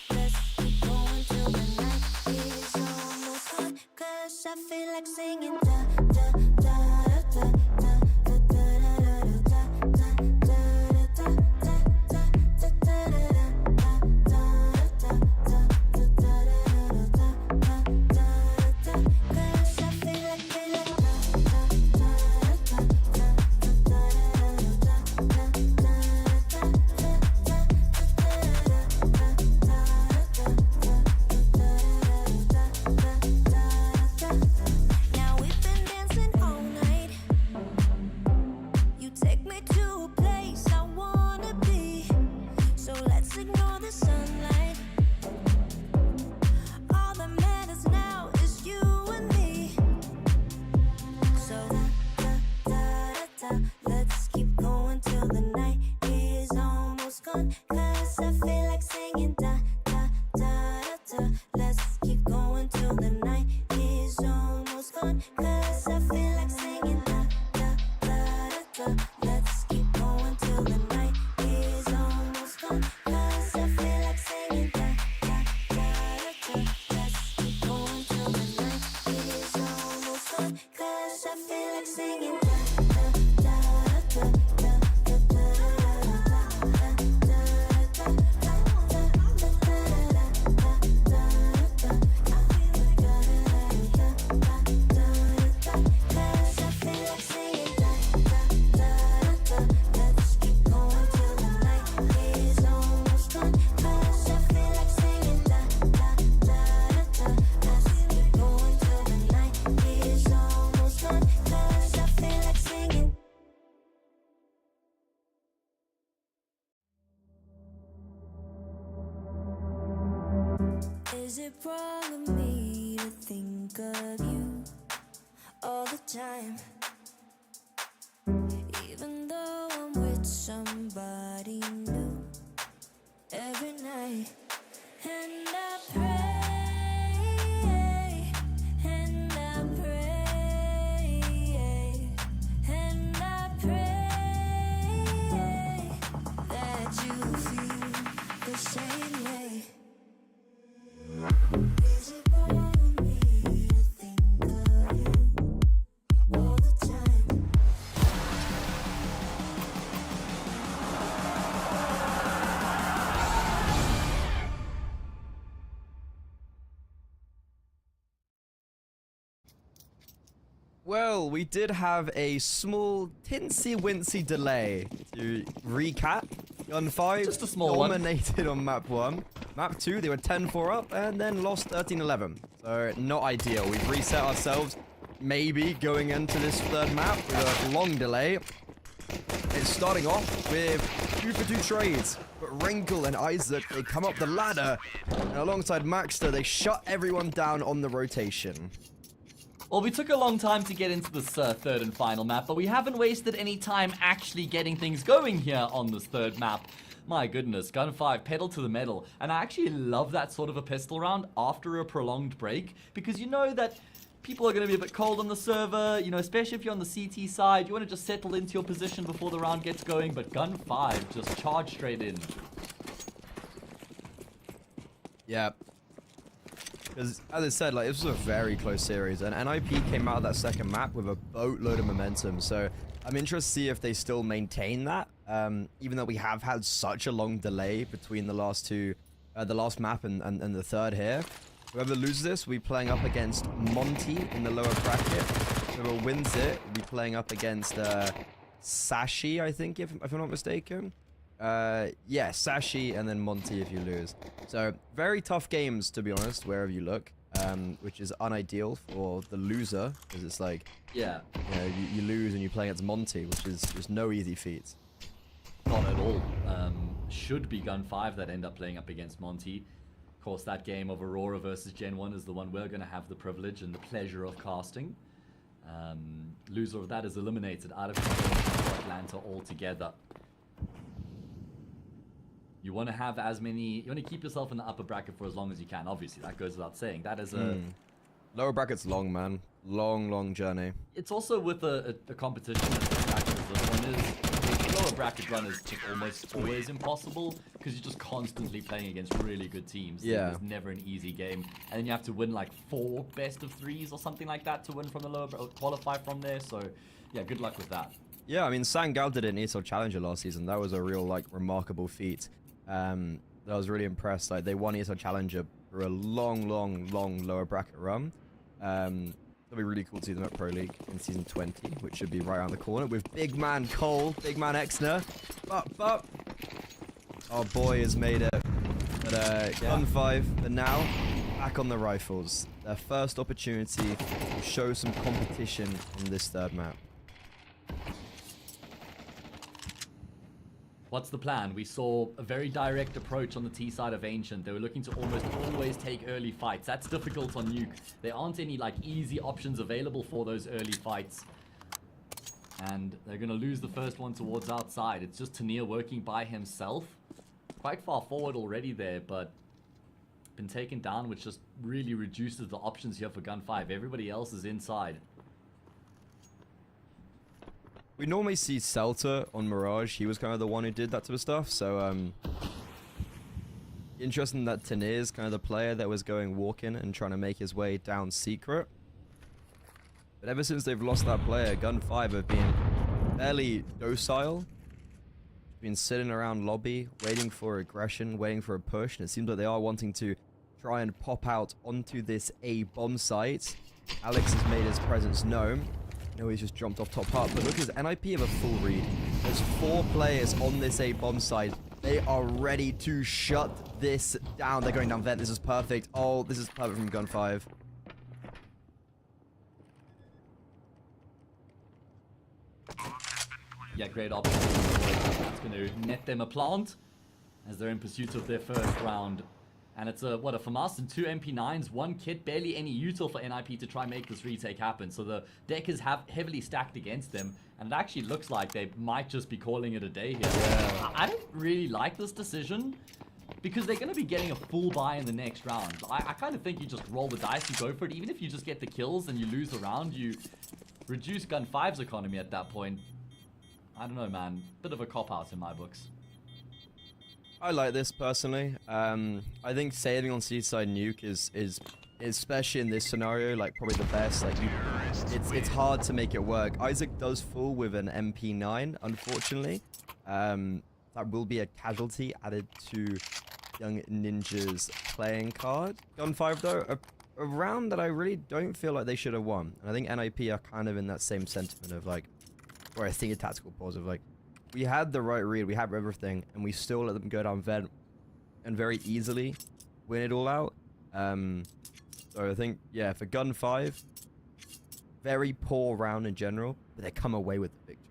Let's keep going till the night is almost gone. 'Cause I feel like singing Now we've been dancing all night. You take me to a place I wanna be. So let's ignore the sunlight. All that matters now is you and me. So let's keep going till the night is almost gone. 'Cause I feel like singing Let's keep going till the night is almost gone. 'Cause I feel like singing Let's keep going till the night is almost gone. 'Cause I feel like singing Let's keep going till the night is almost gone. 'Cause I feel like singing Is it wrong of me to think of you all the time? Even though I'm with somebody new every night. And I pray, and I pray, and I pray that you feel the same way. Is it wrong of me to think of you all the time? Well, we did have a small tinsy-wincy delay to recap. Gen5 Just a small one. dominated on map 1. Map 2, they were 10-4 up and then lost 13-11. So, not ideal. We've reset ourselves, maybe going into this third map with a long delay. It's starting off with 2-for-2 trades, but Wrinkle and Isaac, they come up the ladder, and alongside Maxter, they shut everyone down on the rotation. Well, we took a long time to get into this third and final map, but we haven't wasted any time actually getting things going here on this third map. My goodness, Gen5, pedal to the metal. And I actually love that sort of a pistol round after a prolonged break, because you know that people are going to be a bit cold on the server, you know, especially if you're on the CT side. You want to just settle into your position before the round gets going, but Gen5 just charged straight in. Yeah. Because, as I said, like, this was a very close series, and NIP came out of that second map with a boatload of momentum, so I'm interested to see if they still maintain that, even though we have had such a long delay between the last two, the last map and the third here. Whoever loses this will be playing up against Monty in the lower bracket. Whoever wins it will be playing up against Sashi, I think, if I'm not mistaken. Yeah, Sashi and then Monty if you lose. So, very tough games, to be honest, wherever you look. which is unideal for the loser, because it's like, Yeah, you know, you lose and you play against Monty, which is just no easy feat. not at all. Should be Gen5 that end up playing up against Monty. Of course, that game of Aurora versus Gen1 is the one we're going to have the privilege and the pleasure of casting. Loser of that is eliminated out of Atlanta altogether. You want to have as many... You want to keep yourself in the upper bracket for as long as you can. Obviously, that goes without saying. That is a... Lower bracket's long, man. Long journey. It's also with a competition as attractive as this one is. The lower bracket run is just almost always impossible because you're just constantly playing against really good teams. Yeah. There's never an easy game. And then you have to win like 4 best of 3s or something like that to win from the lower qualify from there. So, yeah, good luck with that. Yeah, I mean, Sangal did it in ESL Challenger last season. That was a real, like, remarkable feat. I was really impressed. Like, they won ESL Challenger for a long lower bracket run. It'll be really cool to see them at Pro League in Season 20, which should be right around the corner with big man Cole, big man Exner. But our boy has made it. But Gen5 are now back on the rifles. Their first opportunity to show some competition on this third map. What's the plan? We saw a very direct approach on the T side of Ancient. They were looking to almost always take early fights. That's difficult on Nuke. There aren't any like easy options available for those early fights. And they're going to lose the first one towards outside. It's just Tania working by himself. Quite far forward already there, but been taken down, which just really reduces the options here for Gen5. Everybody else is inside. We normally see Celta on Mirage. He was kind of the one who did that sort of stuff. So, interesting that Tanir is kind of the player that was going walking and trying to make his way down secret. But ever since they've lost that player, Gen5 have been fairly docile. Been sitting around lobby, waiting for aggression, waiting for a push. And it seems like they are wanting to try and pop out onto this A bomb site. Alex has made his presence known. No, he's just jumped off top hut, but look at his NIP of a full read. There's 4 players on this A bomb side. They are ready to shut this down. They're going down vent. This is perfect. Oh, this is perfect from Gen5. Yeah, great opportunity. That's going to net them a plant as they're in pursuit of their first round. And it's a FAMAS and 2 MP9s, 1 kit, barely any util for NIP to try and make this retake happen. So the deck is heavily stacked against them, and it actually looks like they might just be calling it a day here. Yeah. I don't really like this decision, because they're going to be getting a full buy in the next round. I kind of think you just roll the dice and go for it. Even if you just get the kills and you lose the round, you reduce Gen5's economy at that point. I don't know, man. Bit of a cop-out in my books. I like this personally. I think saving on Seaside Nuke is especially in this scenario, like probably the best. Like it's hard to make it work. Isaac does fall with an MP9, unfortunately. That will be a casualty added to Young Ninja's playing card. Gen5 though, a round that I really don't feel like they should have won. And I think NIP are kind of in that same sentiment of like, or I think a tactical pause of like, we had the right read, we had everything, and we still let them go down vent and very easily win it all out. So I think, yeah, for Gen5, very poor round in general, but they come away with the victory.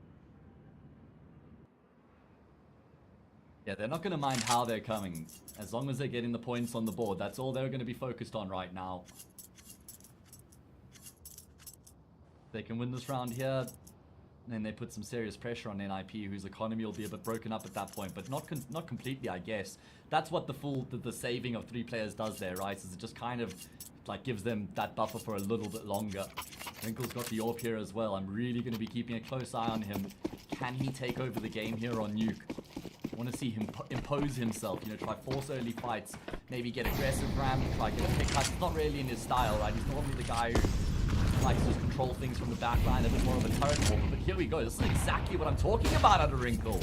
Yeah, they're not going to mind how they're coming. As long as they're getting the points on the board, that's all they're going to be focused on right now. They can win this round here. And then they put some serious pressure on NIP, whose economy will be a bit broken up at that point, but not completely, I guess. That's what the saving of 3 players does there, right? Is it just kind of like gives them that buffer for a little bit longer. Wrinkle's got the AWP here as well. I'm really going to be keeping a close eye on him. Can he take over the game here on Nuke? I want to see him impose himself, you know, try force early fights, maybe get aggressive ram, try get a pick cut. It's not really in his style, right? He's normally the guy who likes to just control things from the back line, a bit more of a turret walker, but here we go. This is exactly what I'm talking about out of Wrinkle.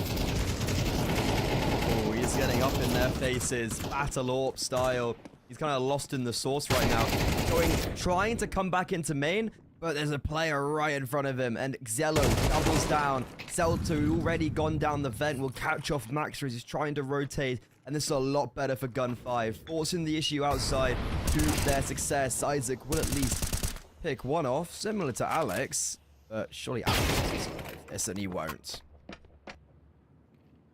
Oh, he's getting up in their faces, Battle AWP style. He's kind of lost in the sauce right now. Trying to come back into main, but there's a player right in front of him, and Xello doubles down. Celta, already gone down the vent, will catch off Max as he's trying to rotate and this is a lot better for Gun5, forcing the issue outside to their success. Isaac will at least pick one off, similar to Alex, but surely Alex will survive this, and he won't.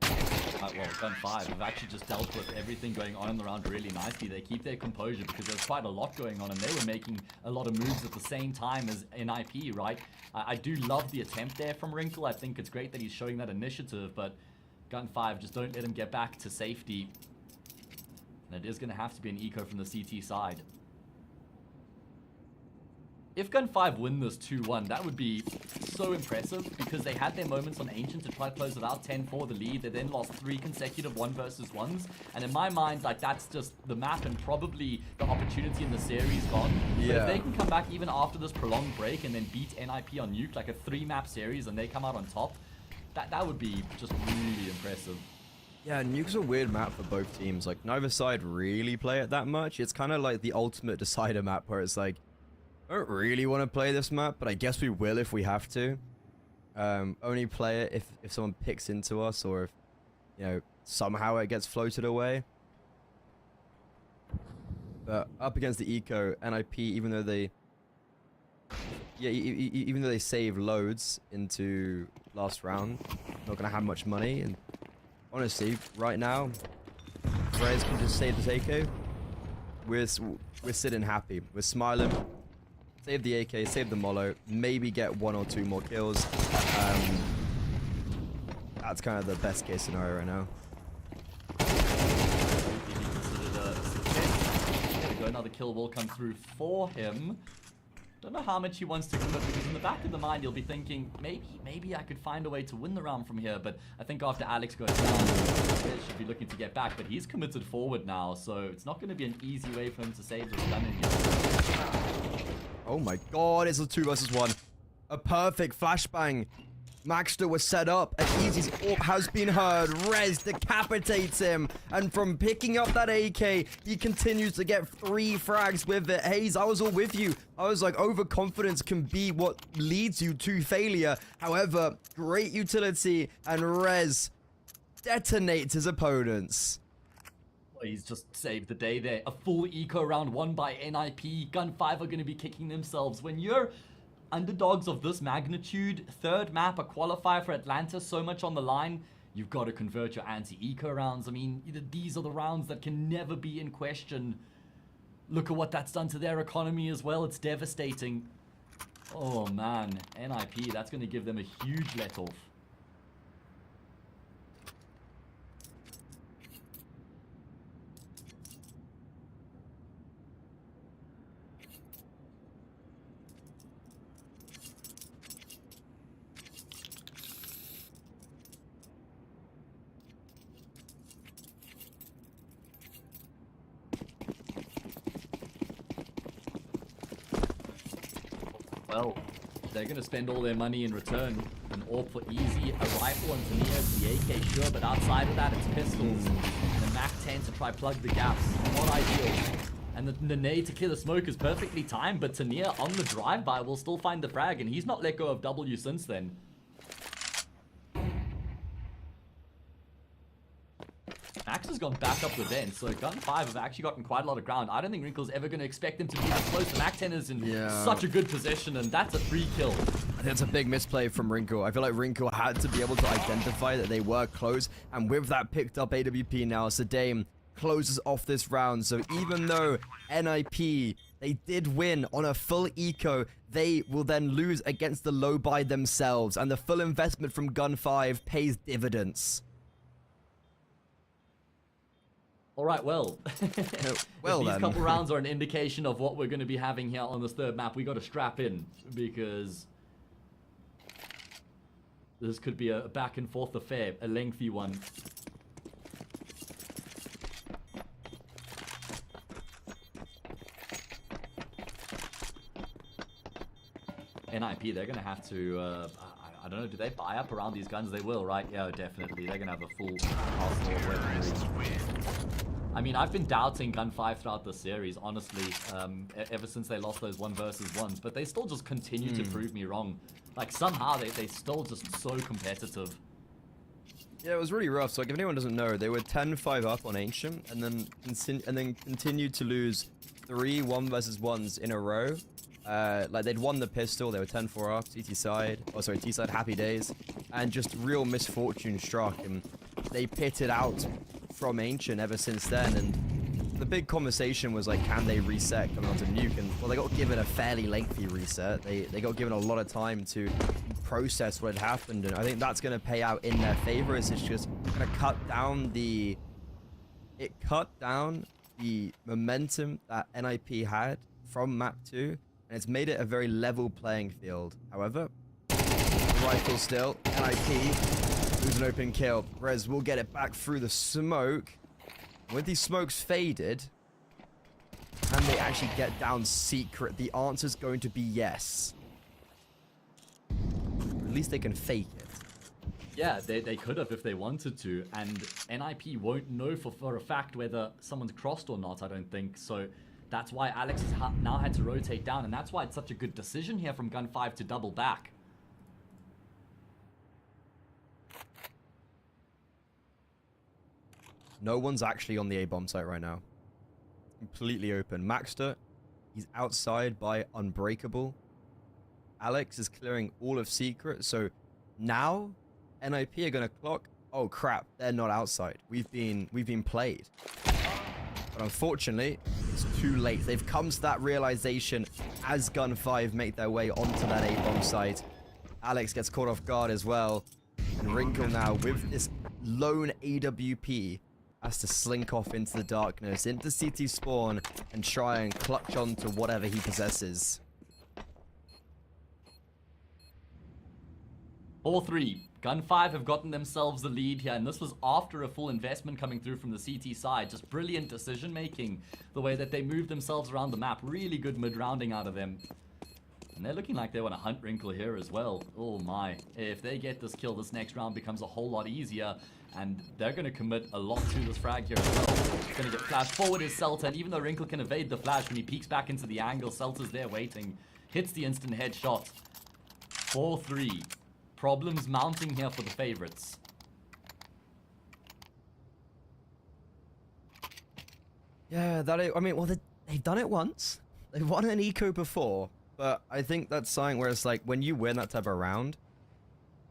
Well, Gen5 have actually just dealt with everything going on in the round really nicely. They keep their composure because there's quite a lot going on, and they were making a lot of moves at the same time as NIP, right? I do love the attempt there from Wrinkle. I think it's great that he's showing that initiative, but Gen5 just don't let him get back to safety. And it is going to have to be an eco from the CT side. If Gen5 win this 2-1, that would be so impressive because they had their moments on Ancient to try to close it out, 10-4 the lead. They then lost 3 consecutive 1-versus-1s. And in my mind, like, that's just the map and probably the opportunity in the series gone. Yeah. But if they can come back even after this prolonged break and then beat NIP on Nuke, like a 3-map series, and they come out on top, that would be just really impressive. Yeah, Nuke's a weird map for both teams. Like, neither side really play it that much. It's kind of like the ultimate decider map where it's like, I don't really want to play this map, but I guess we will if we have to. Only play it if someone picks into us, or if, you know, somehow it gets floated away. But up against the eco, NIP, even though they, yeah, even though they save loads into last round, not gonna have much money. And honestly, right now, Reyes can just save this AK. We're sitting happy. We're smiling. Save the AK, save the Molo, maybe get 1 or 2 more kills. That's kind of the best case scenario right now. Another kill will come through for him. Don't know how much he wants to commit because in the back of the mind he'll be thinking, maybe I could find a way to win the round from here. But I think after Alex goes down, he should be looking to get back. But he's committed forward now, so it's not going to be an easy way for him to save this gun in here. Oh my god, it's a 2-versus-1. A perfect flashbang. Maxter was set up, and Easy's AWP has been heard. Rez decapitates him, and from picking up that AK, he continues to get 3 frags with it. Hayes, I was all with you. I was like, overconfidence can be what leads you to failure. However, great utility, and Rez detonates his opponents. He's just saved the day there. A full eco round won by NIP. Gun5 are going to be kicking themselves. When you're underdogs of this magnitude, 3rd map, a qualifier for Atlanta, so much on the line, you've got to convert your anti-eco rounds. I mean, these are the rounds that can never be in question. Look at what that's done to their economy as well. It's devastating. Oh man, NIP, that's going to give them a huge let-off. Well, they're going to spend all their money in return. An AWP for Easy, a rifle and Tania, the AK, sure, but outside of that, it's pistols. And the MAC-10 to try plug the gaps. Not ideal. And the nade to kill the smoke is perfectly timed, but Tania on the drive-by will still find the frag, and he's not let go of W since then. Max has gone back up the vent, so Gun5 have actually gotten quite a lot of ground. I don't think Wrinkle's ever going to expect him to be that close. The MAC-10 is in such a good position, and that's a free kill. I think that's a big misplay from Wrinkle. I feel like Wrinkle had to be able to identify that they were close, and with that picked up AWP now, Sadame closes off this round. So even though NIP, they did win on a full eco, they will then lose against the low buy themselves, and the full investment from Gun5 pays dividends. All right, well, well if these then. couple rounds are an indication of what we're going to be having here on this 3rd map, we got to strap in because this could be a back and forth affair, a lengthy one. NIP, they're going to have to, I don't know, do they buy up around these guns? They will, right? Yeah, definitely. They're going to have a full arsenal of weaponry. I mean, I've been doubting Gun5 throughout the series, honestly, ever since they lost those 1-versus-1s, but they still just continue to prove me wrong. Like, somehow, they still just so competitive. Yeah, it was really rough. So, like, if anyone doesn't know, they were 10-5 up on Ancient, and then continued to lose 3 1v1s in a row. Like, they'd won the pistol, they were 10-4 up, CT side, oh sorry, T side, happy days, and just real misfortune struck, and they pitted out from Ancient ever since then. And the big conversation was like, can they reset coming onto Nuke? And well, they got given a fairly lengthy reset. They got given a lot of time to process what had happened, and I think that's going to pay out in their favor. It's just going to cut down the momentum that NIP had from map 2, and it's made it a very level playing field. However, the rifle still, NIP lose an open kill. Rez will get it back through the smoke. With these smokes faded, and they actually get down secret, the answer's going to be yes. At least they can fake it. Yeah, they could have if they wanted to, and NIP won't know for a fact whether someone's crossed or not, I don't think. So that's why Alex has now had to rotate down, and that's why it's such a good decision here from Gen5 to double back. No one's actually on the A-bomb site right now. Completely open. Maxter, he's outside by Unbreakable. Alex is clearing all of Secret, so now NIP are gonna clock. Oh crap, they're not outside. We've been played. But unfortunately, it's too late. They've come to that realization as Gen5 make their way onto that A-bomb site. Alex gets caught off guard as well. And Wrinkle now with this lone AWP has to slink off into the darkness, into CT spawn, and try and clutch on to whatever he possesses. 4-3. Gen5 have gotten themselves the lead here, and this was after a full investment coming through from the CT side. Just brilliant decision making, the way that they moved themselves around the map. Really good mid-rounding out of them. And they're looking like they want to hunt Wrinkle here as well. Oh my. If they get this kill, this next round becomes a whole lot easier. And they're going to commit a lot to this frag here as well. Going to get flashed forward is Celta. And even though Wrinkle can evade the flash, when he peeks back into the angle, Celta's there waiting. Hits the instant headshot. 4-3. Problems mounting here for the favorites. Yeah, I mean, well, they've done it once. They've won an eco before. But I think that's something where it's like, when you win that type of round,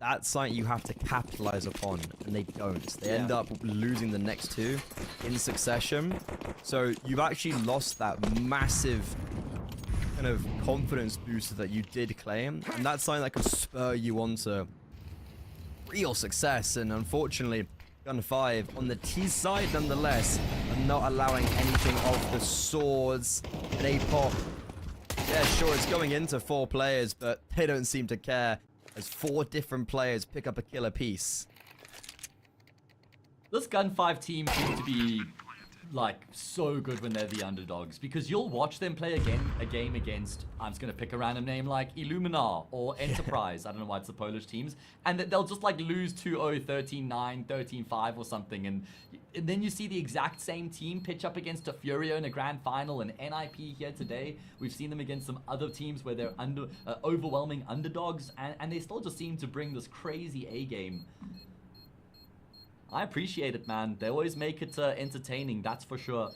that's something you have to capitalize upon, and they don't. They end up losing the next 2 in succession. So you've actually lost that massive kind of confidence booster that you did claim, and that's something that could spur you on to real success. And unfortunately, Gen5 on the T side nonetheless are not allowing anything of the swords. They pop. Yeah, sure, it's going into 4 players, but they don't seem to care as 4 different players pick up a kill apiece. This Gen5 team seems to be like so good when they're the underdogs, because you'll watch them play a game against, I'm just gonna pick a random name like Illuminar or Enterprise. I don't know why it's the Polish teams, and they'll just like lose 2-0, 13-9, 13-5 or something, and then you see the exact same team pitch up against a Furio in a grand final, and NIP here today. We've seen them against some other teams where they're overwhelming underdogs, and they still just seem to bring this crazy A game. I appreciate it, man. They always make it entertaining, that's for sure.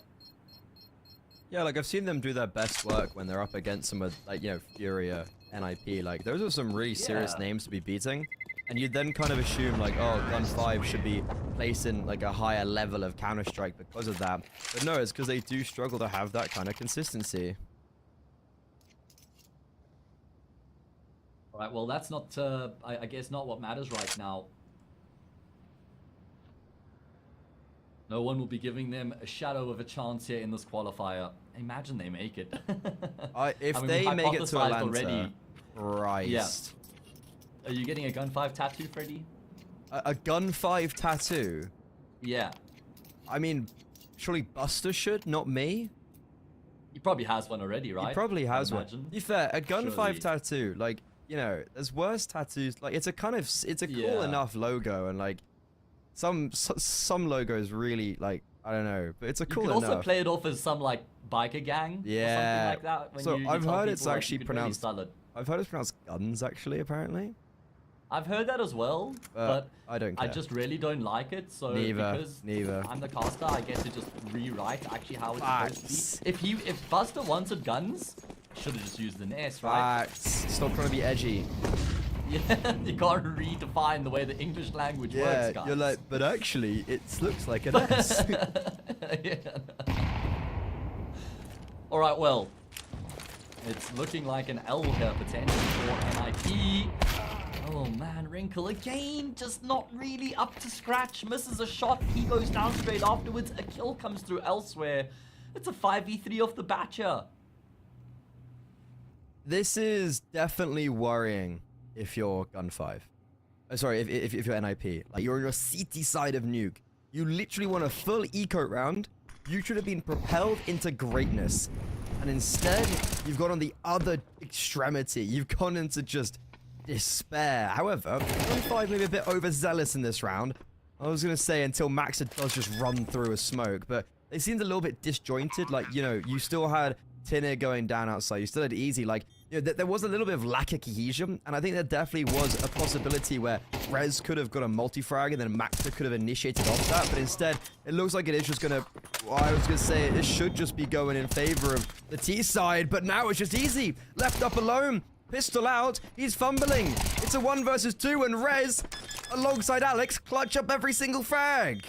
Yeah, like, I've seen them do their best work when they're up against some of, like, you know, Furia, NIP. Like, those are some really serious names to be beating. And you'd then kind of assume, like, oh, Gen5 should be placing, like, a higher level of Counter-Strike because of that. But no, it's because they do struggle to have that kind of consistency. Alright, well, that's not, I guess, not what matters right now. No one will be giving them a shadow of a chance here in this qualifier. Imagine they make it. If they make it to Atlanta, Christ. Yeah. Are you getting a Gen5 tattoo, Freddy? A Gen5 tattoo? Yeah. I mean, surely Buster should, not me. He probably has one already, right? He probably has one. To be fair, a Gen5 tattoo, like, you know, there's worse tattoos. Like, it's a cool enough logo, and like, some logos really, like, I don't know, but it's a cool enough. You could also play it off as some like biker gang or something like that. When so you I've tell heard it's people, like, actually you could really pronounced. sell it. I've heard it's pronounced guns, actually, apparently. I've heard that as well, but I don't care. I just really don't like it. So Neither, because neither. I'm the caster, I get to just rewrite actually how it's Facts. supposed to be. If Buster wanted guns, should have just used an S, right? Facts. Stop trying to be edgy. Yeah, you can't redefine the way the English language works, guys. You're like, but actually, it looks like an S. Yeah. All right, well, it's looking like an L here potentially for NIP. Oh man, Wrinkle again, just not really up to scratch. Misses a shot, he goes down straight afterwards. A kill comes through elsewhere. It's a 5v3 off the bat here. This is definitely worrying if you're Gen5. Sorry, if you're NIP. Like, you're on your CT side of Nuke. You literally want a full eco round. You should have been propelled into greatness. And instead, you've gone on the other extremity. You've gone into just despair. However, Gen5 may be a bit overzealous in this round. I was going to say until Maxa does just run through a smoke. But they seemed a little bit disjointed. Like, you know, you still had Tinner going down outside. You still had Easy. Like, you know, there was a little bit of lack of cohesion, and I think there definitely was a possibility where Rez could have got a multi-frag, and then Maxa could have initiated off that, but instead, it looks like it is just gonna, well, I was gonna say, it should just be going in favor of the T side, but now it's just Easy, left up alone, pistol out, he's fumbling, it's a 1 versus 2, and Rez, alongside Alex, clutch up every single frag.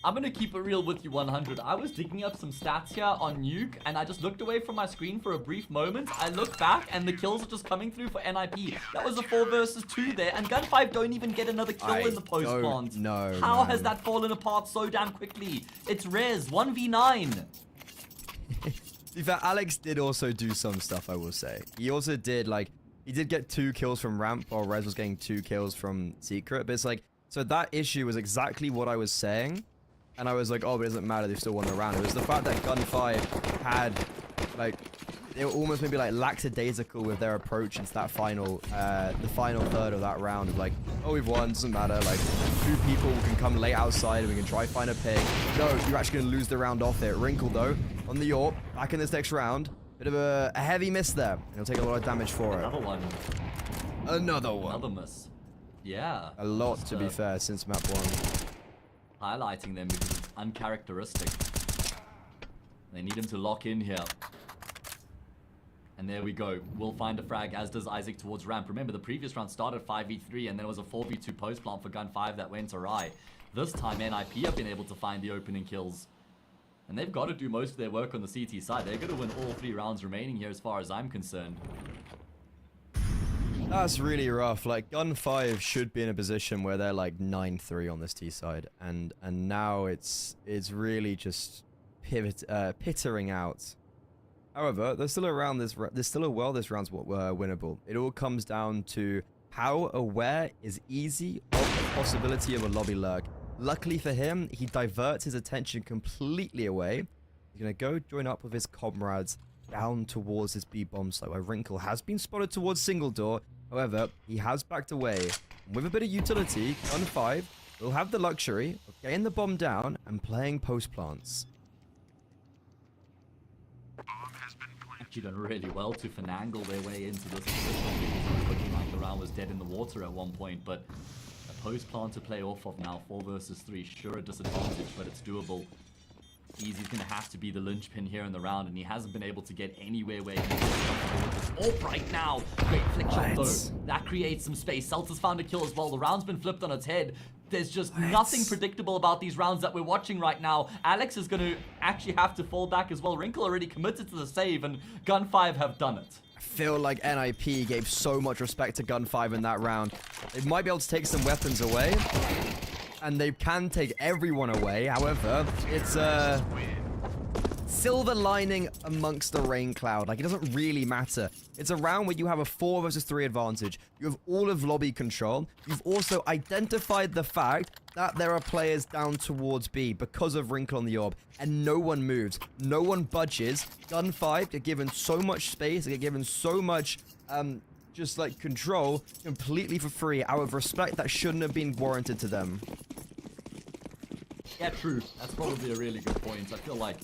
I'm gonna keep it real with you 100. I was digging up some stats here on Nuke, and I just looked away from my screen for a brief moment. I look back, and the kills are just coming through for NIP. That was a 4 versus 2 there, and Gen5 don't even get another kill in the post plant. No, how man. has that fallen apart so damn quickly? It's Rez, 1v9. To be fair, Alex did also do some stuff, I will say. He also did, like, he did get 2 kills from Ramp, while Rez was getting 2 kills from Secret, but it's like, so that issue was exactly what I was saying. And I was like, oh, but it doesn't matter, they still won the round. It was the fact that Gen5 had, like, they were almost maybe like lackadaisical with their approach into that final, the final third of that round of like, oh, we've won, doesn't matter. Like, 2 people can come late outside and we can try find a pick. No, you're actually going to lose the round off it. Wrinkle, though, on the AWP, back in this next round. Bit of a heavy miss there. And he'll take a lot of damage for it. Another one. Another one. Another miss. Yeah. A lot, to be fair, since map 1. Highlighting them because it's uncharacteristic. They need him to lock in here. And there we go. We'll find a frag, as does Isaac towards ramp. Remember, the previous round started 5v3, and there was a 4v2 post plant for Gen5 that went awry. This time, NIP have been able to find the opening kills. And they've got to do most of their work on the CT side. They're going to win all 3 rounds remaining here as far as I'm concerned. That's really rough. Like, Gen5 should be in a position where they're like 9-3 on this T side, and now it's really just pittering out. However, there's still a round. There's still a well. This round's winnable. It all comes down to how aware is Easy of the possibility of a lobby lurk. Luckily for him, he diverts his attention completely away. He's gonna go join up with his comrades down towards his B bomb site, where Wrinkle has been spotted towards single door. However, he has backed away. With a bit of utility, Gen5 will have the luxury of getting the bomb down and playing post plants. Actually done really well to finagle their way into this position, because it was looking like the round was dead in the water at one point, but a post plant to play off of now, 4 versus 3, sure a disadvantage, but it's doable. Easy's going to have to be the linchpin here in the round, and he hasn't been able to get anywhere where he can with this AWP right now. Great flick shot though. That creates some space. Seltzer's found a kill as well. The round's been flipped on its head. There's just nothing predictable about these rounds that we're watching right now. Alex is going to actually have to fall back as well. Wrinkle already committed to the save, and Gen5 have done it. I feel like NIP gave so much respect to Gen5 in that round. They might be able to take some weapons away, and they can take everyone away. However, it's a silver lining amongst the rain cloud. Like, it doesn't really matter. It's a round where you have a 4 versus 3 advantage. You have all of lobby control. You've also identified the fact that there are players down towards B because of Wrinkle on the orb, and no one moves. No one budges. Gen5 get given so much space. They get given so much just like control completely for free out of respect that shouldn't have been warranted to them. Yeah, true. That's probably a really good point. I feel like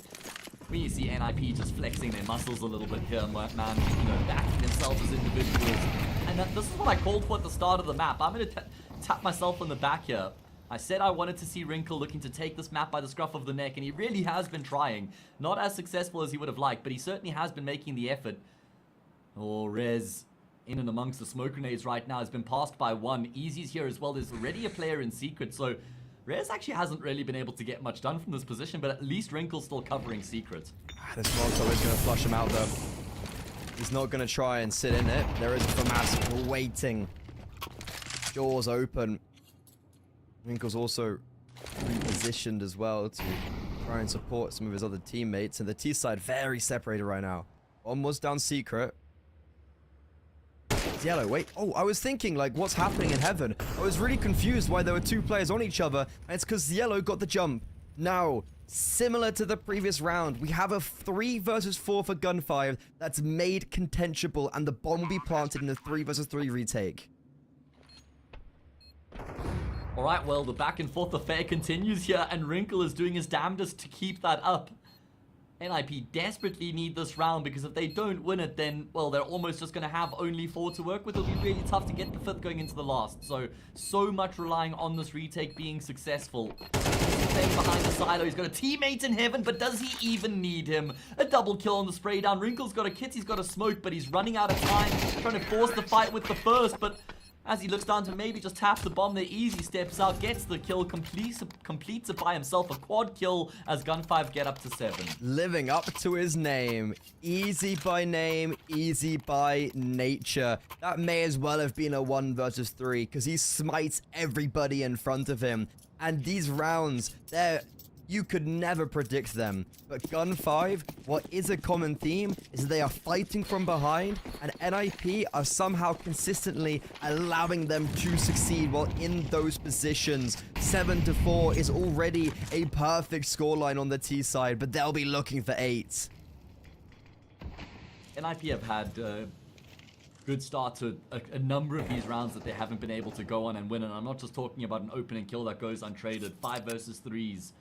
when you see NIP just flexing their muscles a little bit here, man, you know, backing themselves as individuals, And this is what I called for at the start of the map. I'm going to tap myself on the back here. I said I wanted to see Wrinkle looking to take this map by the scruff of the neck, and he really has been trying. Not as successful as he would have liked, but he certainly has been making the effort. Oh, Rez in and amongst the smoke grenades right now has been passed by one. Easy's here as well. There's already a player in secret, so Rez actually hasn't really been able to get much done from this position, but at least Wrinkle's still covering secret. This Molotov is going to flush him out, though. He's not going to try and sit in it. There is FAMAS waiting. Jaws open. Wrinkle's also repositioned as well to try and support some of his other teammates. And the T side very separated right now. One was down secret. It's yellow. Wait. Oh, I was thinking, like, what's happening in heaven? I was really confused why there were two players on each other. And it's because yellow got the jump. Now, similar to the previous round, we have a 3 versus 4 for Gen5 that's made contentiable. And the bomb will be planted in a 3 versus 3 retake. Alright, well, the back and forth affair continues here, and Wrinkle is doing his damnedest to keep that up. NIP desperately need this round, because if they don't win it, then, well, they're almost just going to have only 4 to work with. It'll be really tough to get the 5th going into the last. So much relying on this retake being successful. He's playing behind the silo. He's got a teammate in heaven, but does he even need him? A double kill on the spray down. Wrinkle's got a kit, he's got a smoke, but he's running out of time, trying to force the fight with the first, but as he looks down to maybe just tap the bomb there, Easy steps out, gets the kill, completes it by himself. A quad kill as Gen5 get up to 7. Living up to his name. Easy by name, easy by nature. That may as well have been a 1 versus 3 because he smites everybody in front of him. And these rounds, you could never predict them. But Gen5, what is a common theme is that they are fighting from behind, and NIP are somehow consistently allowing them to succeed while in those positions. 7-4 is already a perfect scoreline on the T side, but they'll be looking for 8. NIP have had a good start to a number of these rounds that they haven't been able to go on and win, and I'm not just talking about an opening kill that goes untraded. 5 versus 3s.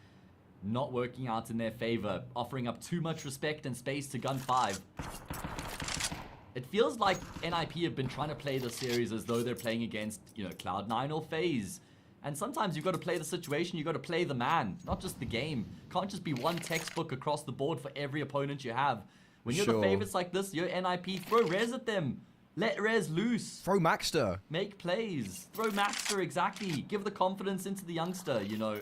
Not working out in their favor, offering up too much respect and space to Gen5. It feels like NIP have been trying to play the series as though they're playing against, you know, Cloud9 or FaZe. And sometimes you've got to play the situation, you've got to play the man, not just the game. Can't just be one textbook across the board for every opponent you have. When you're the favorites like this, you're NIP, throw Rez at them. Let Rez loose. Throw Maxter. Make plays. Throw Maxter, exactly. Give the confidence into the youngster, you know.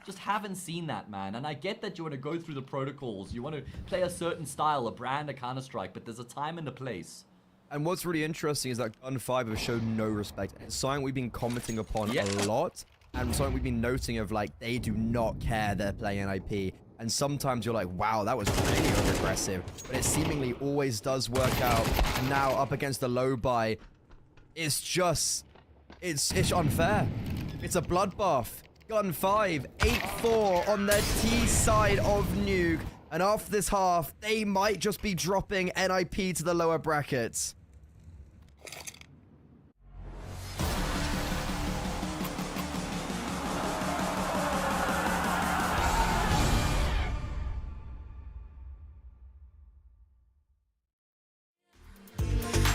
Just haven't seen that, man. And I get that you want to go through the protocols. You want to play a certain style, a brand, a Counter-Strike, but there's a time and a place. And what's really interesting is that Gen5 have shown no respect. It's something we've been commenting upon a lot, and something we've been noting of, like, they do not care they're playing NIP. And sometimes you're like, wow, that was really over-aggressive. But it seemingly always does work out. And now up against the low buy, it's just, it's unfair. It's a bloodbath. Gen5, 8-4 on their T side of Nuke. And after this half, they might just be dropping NIP to the lower brackets.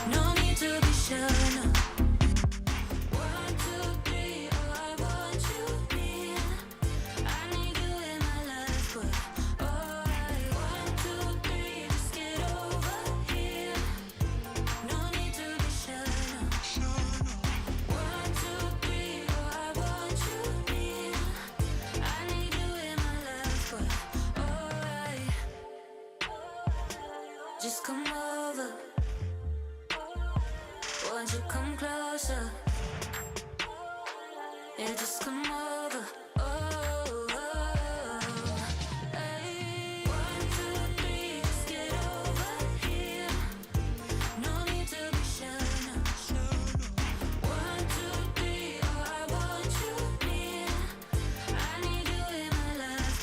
No need to be sure, no. 1, 2, 3, oh, I want you near. I need you in my life, but alright. 1, 2, 3, just get over here. No need to be sure, no. 1, 2, 3, oh, I want you near. I need you in my life, but alright. Just come over. Won't you come closer? Yeah, just come over. Oh, hey. 1, 2, 3, just get over here. No need to be sure, no. 1, 2, 3, oh, I want you near. I need you in my life,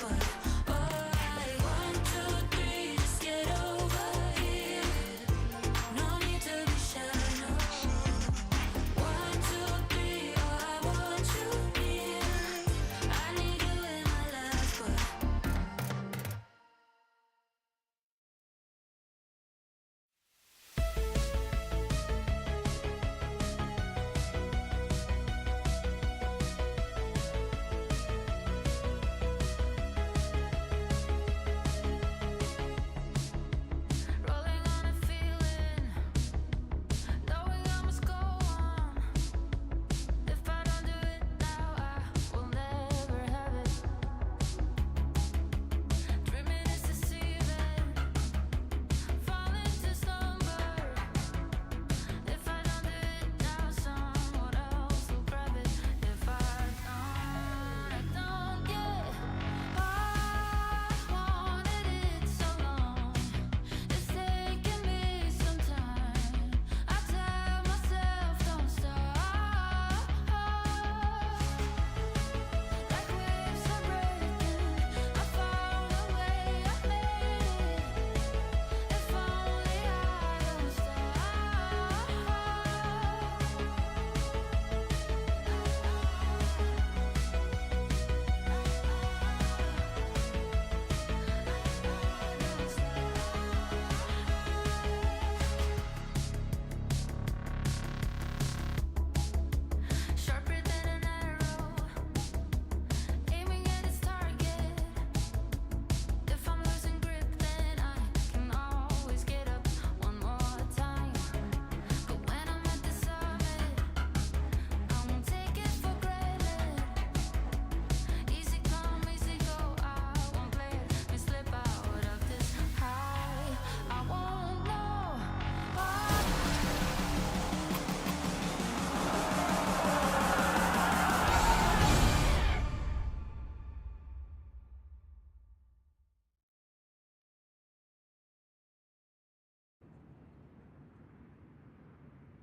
but alright. 1, 2, 3, just get over here. No need to be sure, no. 1, 2, 3, oh, I want you near.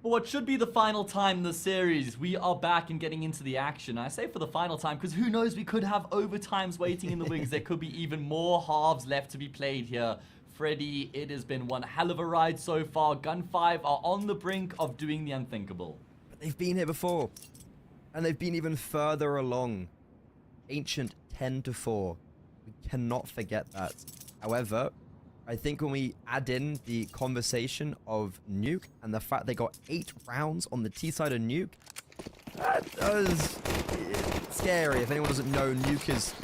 For what should be the final time in the series, we are back and getting into the action. I say for the final time because who knows, we could have overtimes waiting in the wings. There could be even more halves left to be played here. Freddy, it has been one hell of a ride so far. Gen5 are on the brink of doing the unthinkable. But they've been here before. And they've been even further along. Ancient 10-4. We cannot forget that. However, I think when we add in the conversation of Nuke and the fact they got 8 rounds on the T side of Nuke, that does scary. If anyone doesn't know, Nuke is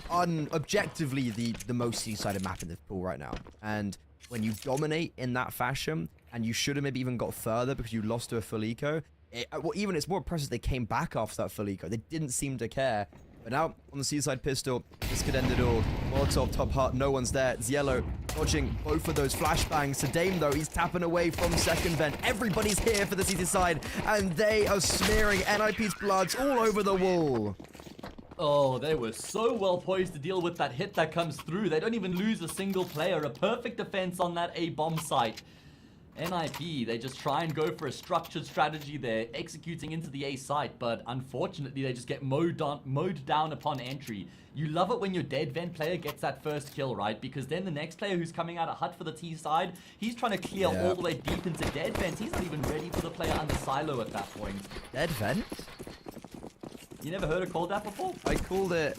objectively the most T-sided map in this pool right now. And when you dominate in that fashion, and you should have maybe even got further because you lost to a full eco, well, even it's more impressive they came back after that full eco. They didn't seem to care. But now, on the C-side pistol, this could end it all. Molotov, top heart, no one's there. Ziello dodging both of those flashbangs. Sedame, though, he's tapping away from second vent. Everybody's here for the CT side, and they are smearing NIP's bloods all over the wall. Oh, they were so well poised to deal with that hit that comes through. They don't even lose a single player. A perfect defense on that A bomb site. NIP, they just try and go for a structured strategy there, executing into the A site, but unfortunately they just get mowed down upon entry. You love it when your dead vent player gets that first kill, right? Because then the next player who's coming out of hut for the T side, he's trying to clear all the way deep into dead vent. He's not even ready for the player under silo at that point. Dead vent? You never heard it called that before? I called it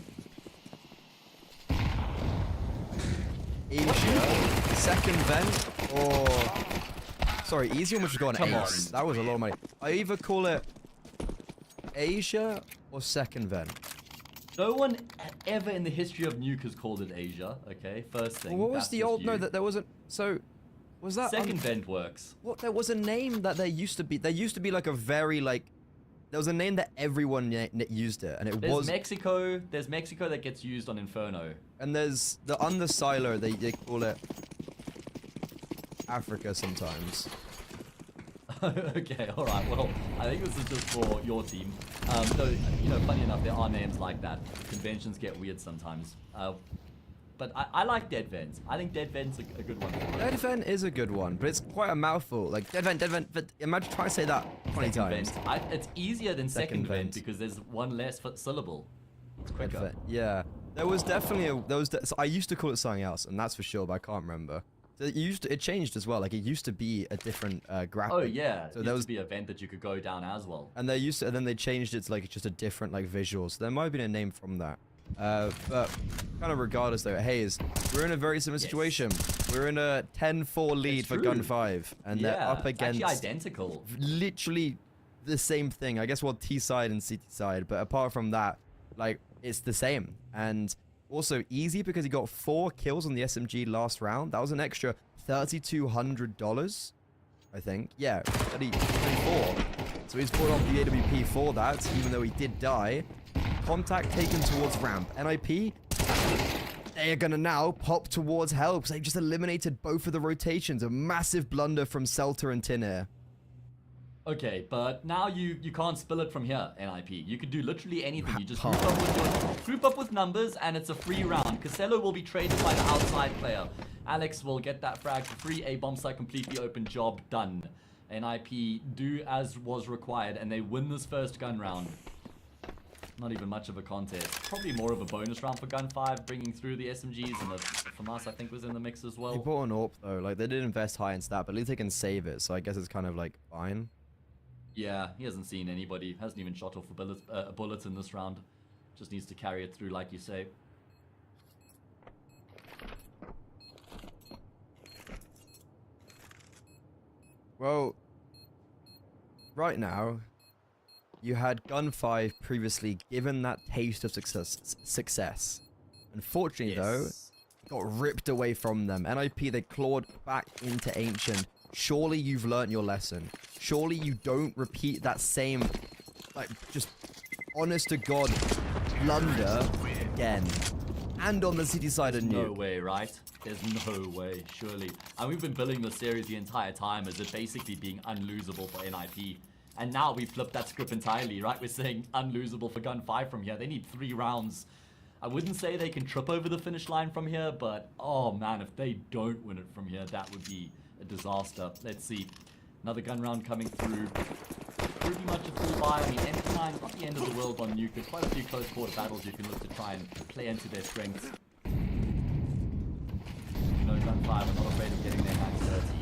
Asia, second vent, or sorry, easy one, which was going ace. That was a lot of money. I either call it Asia or second vent. No one ever in the history of Nuke has called it Asia. Okay, first thing. Well, what was the old? No, that there wasn't. So, was that second vent works? What? There was a name that there used to be. There used to be like a very like. There was a name that everyone used it, and it was Mexico. There's Mexico that gets used on Inferno. And there's the under silo. They call it Africa sometimes. Okay, all right. Well, I think this is just for your team. Though, you know, funny enough, there are names like that. Conventions get weird sometimes. But I like Dead Vent. I think Dead Vent's a good one. Dead Vent is a good one, but it's quite a mouthful. Like Dead Vent. But imagine trying to say that 20 times. Vent. It's easier than second vent because there's one less syllable. It's quicker. Yeah, there was definitely so I used to call it something else, and that's for sure, but I can't remember. So it changed as well. Like it used to be a different graphic. Oh yeah, so there used to be a vent that you could go down as well. And and then they changed it to like just a different like visual. So there might have been a name from that. But kind of regardless though, Hayes, we're in a very similar situation. We're in a 10-4 lead for Gen5, and they're up against actually identical. Literally the same thing. I guess T side and CT side, but apart from that, like it's the same. And also easy because he got 4 kills on the SMG last round. That was an extra $3,200, I think. Yeah, 34. So he's brought on the AWP for that, even though he did die. Contact taken towards ramp. NIP, they are going to now pop towards help. So they've just eliminated both of the rotations. A massive blunder from Celta and Tinair. Okay, but now you can't spill it from here, NIP. You could do literally anything. You just group up with numbers, and it's a free round. Casello will be traded by the outside player. Alex will get that frag for free. A bomb site completely open, job done. NIP do as was required, and they win this first gun round. Not even much of a contest. Probably more of a bonus round for Gen5, bringing through the SMGs, and from us, I think, was in the mix as well. They bought an AWP though. Like they did invest high into that, but at least they can save it. So I guess it's kind of like fine. Yeah, he hasn't seen anybody. Hasn't even shot off a bullet in this round. Just needs to carry it through, like you say. Well, right now, you had Gen5 previously given that taste of success. Unfortunately, though, got ripped away from them. NIP, they clawed back into Ancient. Surely you've learnt your lesson. Surely you don't repeat that same, like, just honest to God blunder again. And on the city side of Nuke. No way, right? There's no way, surely. And we've been building the series the entire time as it basically being unlosable for NIP. And now we flipped that script entirely, right? We're saying unlosable for Gen5 from here. They need 3 rounds. I wouldn't say they can trip over the finish line from here, but oh man, if they don't win it from here, that would be a disaster. Let's see. Another gun round coming through. Pretty much a full buy. I mean, MP9, not the end of the world on Nuke. There's quite a few close quarter battles you can look to try and play into their strengths. No, Gen5 are not afraid of getting their hands dirty.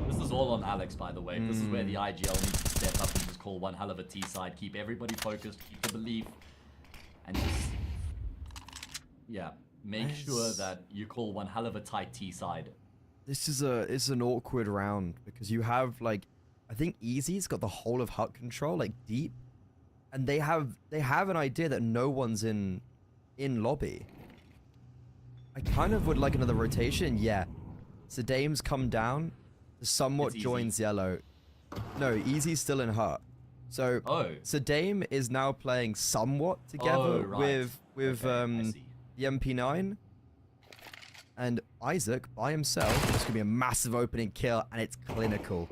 This is all on Alex, by the way. This is where the IGL needs to step up and just call one hell of a T side. Keep everybody focused, keep the belief, and just, yeah, make sure that you call one hell of a tight T side. This is it's an awkward round because you have like, I think Easy's got the whole of hut control like deep, and they have an idea that no one's in lobby. I kind of would like another rotation. Yeah, Sedame's come down, somewhat joins yellow. No, Easy's still in hut. So Sedame is now playing somewhat together with the MP9. And Isaac by himself, it's gonna be a massive opening kill, and it's clinical.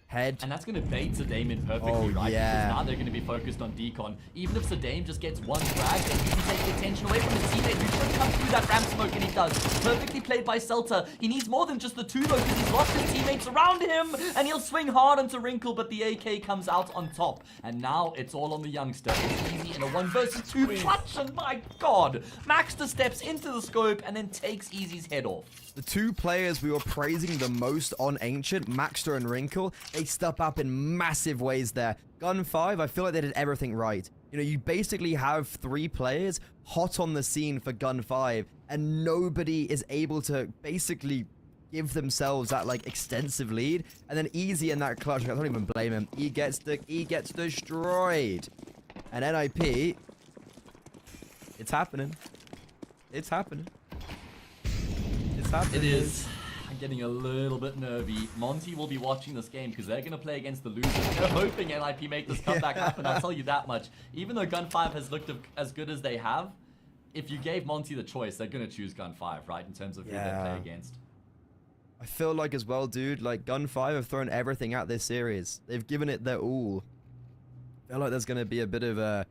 Head. And that's going to bait Sedame in perfectly, right? Yeah. Because now they're going to be focused on decon. Even if Sedame just gets one frag, then he can take the attention away from his teammate who should come through that ramp smoke, and he does. Perfectly played by Celta. He needs more than just the two, though, because he's lost his teammates around him, and he'll swing hard onto Wrinkle, but the AK comes out on top. And now it's all on the youngster. It's Easy in a 1 versus 2 clutch, and my god! Maxter steps into the scope and then takes Easy's head off. The two players we were praising the most on Ancient, Maxter and Wrinkle, they step up in massive ways there. Gen5, I feel like they did everything right. You know, you basically have 3 players hot on the scene for Gen5, and nobody is able to basically give themselves that, like, extensive lead. And then Easy in that clutch, I don't even blame him. He gets destroyed. And NIP, it's happening. It's happening. It is. I'm getting a little bit nervy. Monty will be watching this game because they're going to play against the loser. They're hoping NIP make this comeback happen, I'll tell you that much. Even though Gen5 has looked as good as they have, if you gave Monty the choice, they're going to choose Gen5, right? In terms of who they play against. I feel like as well, dude, like Gen5 have thrown everything at this series. They've given it their all. I feel like there's going to be a bit of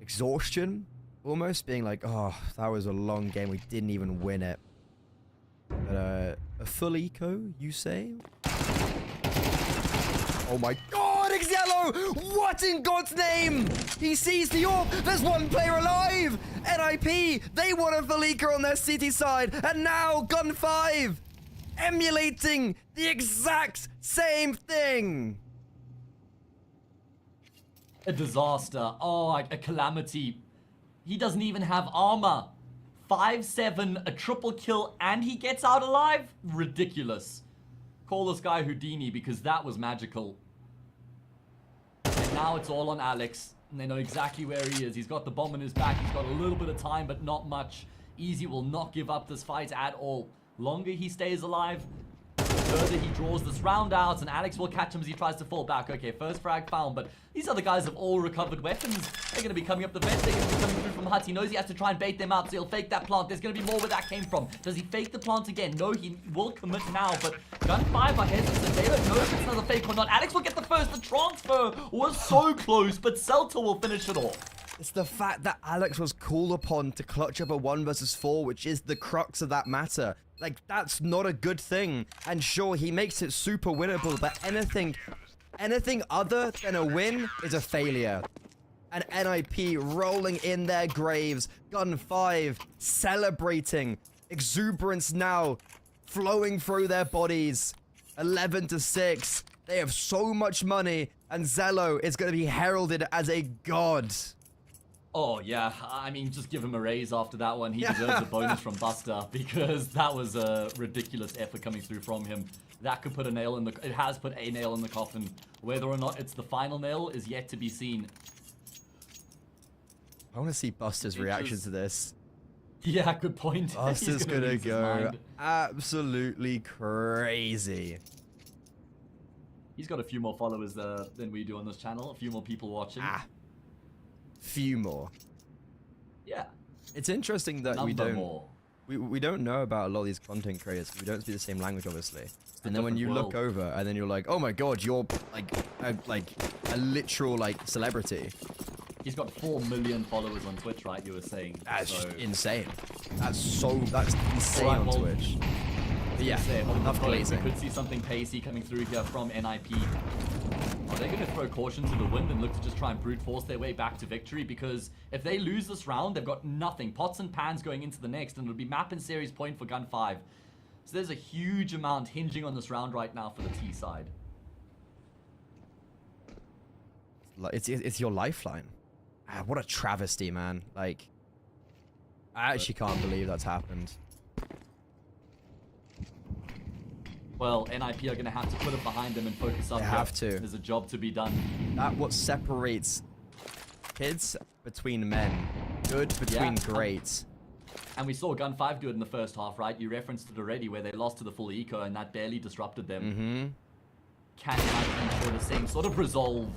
exhaustion, almost being like, oh, that was a long game. We didn't even win it. But, a full eco, you say? Oh my god, it's yellow! What in God's name? He sees the orb. There's one player alive. NIP, they want a full eco on their city side. And now Gen5 emulating the exact same thing. A disaster. Oh, a calamity. He doesn't even have armor. 5-7, a triple kill, and he gets out alive? Ridiculous. Call this guy Houdini because that was magical. And now it's all on Alex. And they know exactly where he is. He's got the bomb in his back. He's got a little bit of time, but not much. Easy will not give up this fight at all. Longer he stays alive, the further he draws this round out, and Alex will catch him as he tries to fall back. Okay, first frag found, but these other guys have all recovered weapons. They're going to be coming up the vent. They're going to be coming through from hut. He knows he has to try and bait them out, so he'll fake that plant. There's going to be more where that came from. Does he fake the plant again? No, he will commit now, but Gen5 are hesitant. They don't know if it's another fake or not. Alex will get the first. The transfer was so close, but Celta will finish it off. It's the fact that Alex was called upon to clutch up a 1 versus 4, which is the crux of that matter. Like, that's not a good thing. And sure, he makes it super winnable, but anything other than a win is a failure. And NIP rolling in their graves. Gen5 celebrating. Exuberance now flowing through their bodies. 11-6. They have so much money, and Zello is going to be heralded as a god. Oh, yeah. I mean, just give him a raise after that one. He deserves a bonus from Buster because that was a ridiculous effort coming through from him. That could put a nail in the... It has put a nail in the coffin. Whether or not it's the final nail is yet to be seen. I want to see Buster's reaction to this. Yeah, good point. Buster's gonna go absolutely crazy. He's got a few more followers than we do on this channel. A few more people watching. Few more. Yeah. It's interesting that we don't know about a lot of these content creators. We don't speak the same language, obviously. And then when you look over, and then you're like, oh my god, you're like a literal like celebrity. He's got 4 million followers on Twitch, right? You were saying. That's insane. That's insane Alright, on well, Twitch. But yeah, enough We glazing. could see something pacey coming through here from NIP. Are they going to throw caution to the wind and look to just try and brute force their way back to victory? Because if they lose this round, they've got nothing. Pots and pans going into the next, and it'll be map and series point for Gen5. So there's a huge amount hinging on this round right now for the T side. It's your lifeline. Ah, what a travesty, man. Like, I actually can't believe that's happened. Well, NIP are going to have to put it behind them and focus up. They have to. There's a job to be done. That's what separates kids between men. Good between great. And we saw Gen5 do it in the first half, right? You referenced it already, where they lost to the full eco and that barely disrupted them. Can NIP show the same sort of resolve?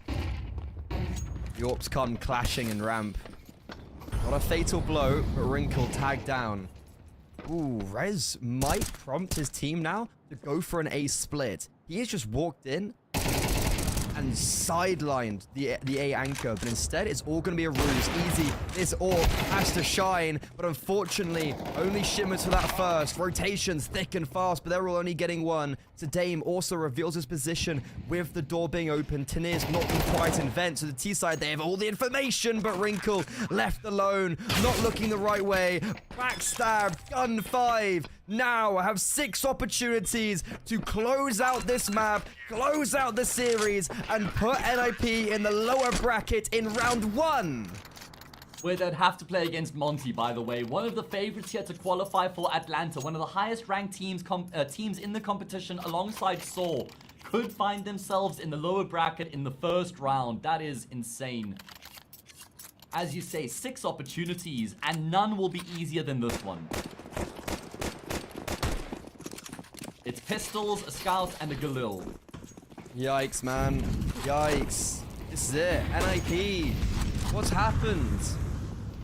The Orps come clashing in ramp. Not a fatal blow, but Wrinkle tagged down. Ooh, Rez might prompt his team now to go for an A split. He has just walked in and sidelined the A anchor, but instead it's all going to be a ruse. Easy, this Orb has to shine, but unfortunately only shimmers for that first. Rotations thick and fast, but they're all only getting one. So Dame also reveals his position with the door being open. Tanir's not been quite in vent, so the T side, they have all the information, but Wrinkle left alone, not looking the right way. Backstab, Gen5 now have 6 opportunities to close out this map, close out the series, and put NIP in the lower bracket in round 1. Where they'd have to play against Monty, by the way. One of the favorites here to qualify for Atlanta. One of the highest ranked teams in the competition alongside Saw. Could find themselves in the lower bracket in the first round. That is insane. As you say, 6 opportunities, and none will be easier than this one. It's pistols, a scout, and a Galil. Yikes, man. Yikes. This is it. NIP. What's happened?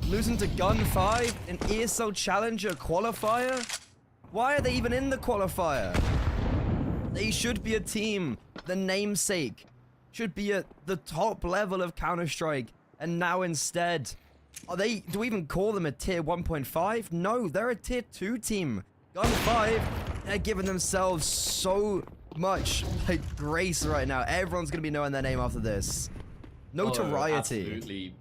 Losing to Gen5 in ESL Challenger Qualifier? Why are they even in the qualifier? They should be a team. The namesake should be at the top level of Counter-Strike. And now instead, do we even call them a tier 1.5? No, they're a tier 2 team. Gen5, they're giving themselves so much grace right now. Everyone's going to be knowing their name after this. Notoriety. Absolutely.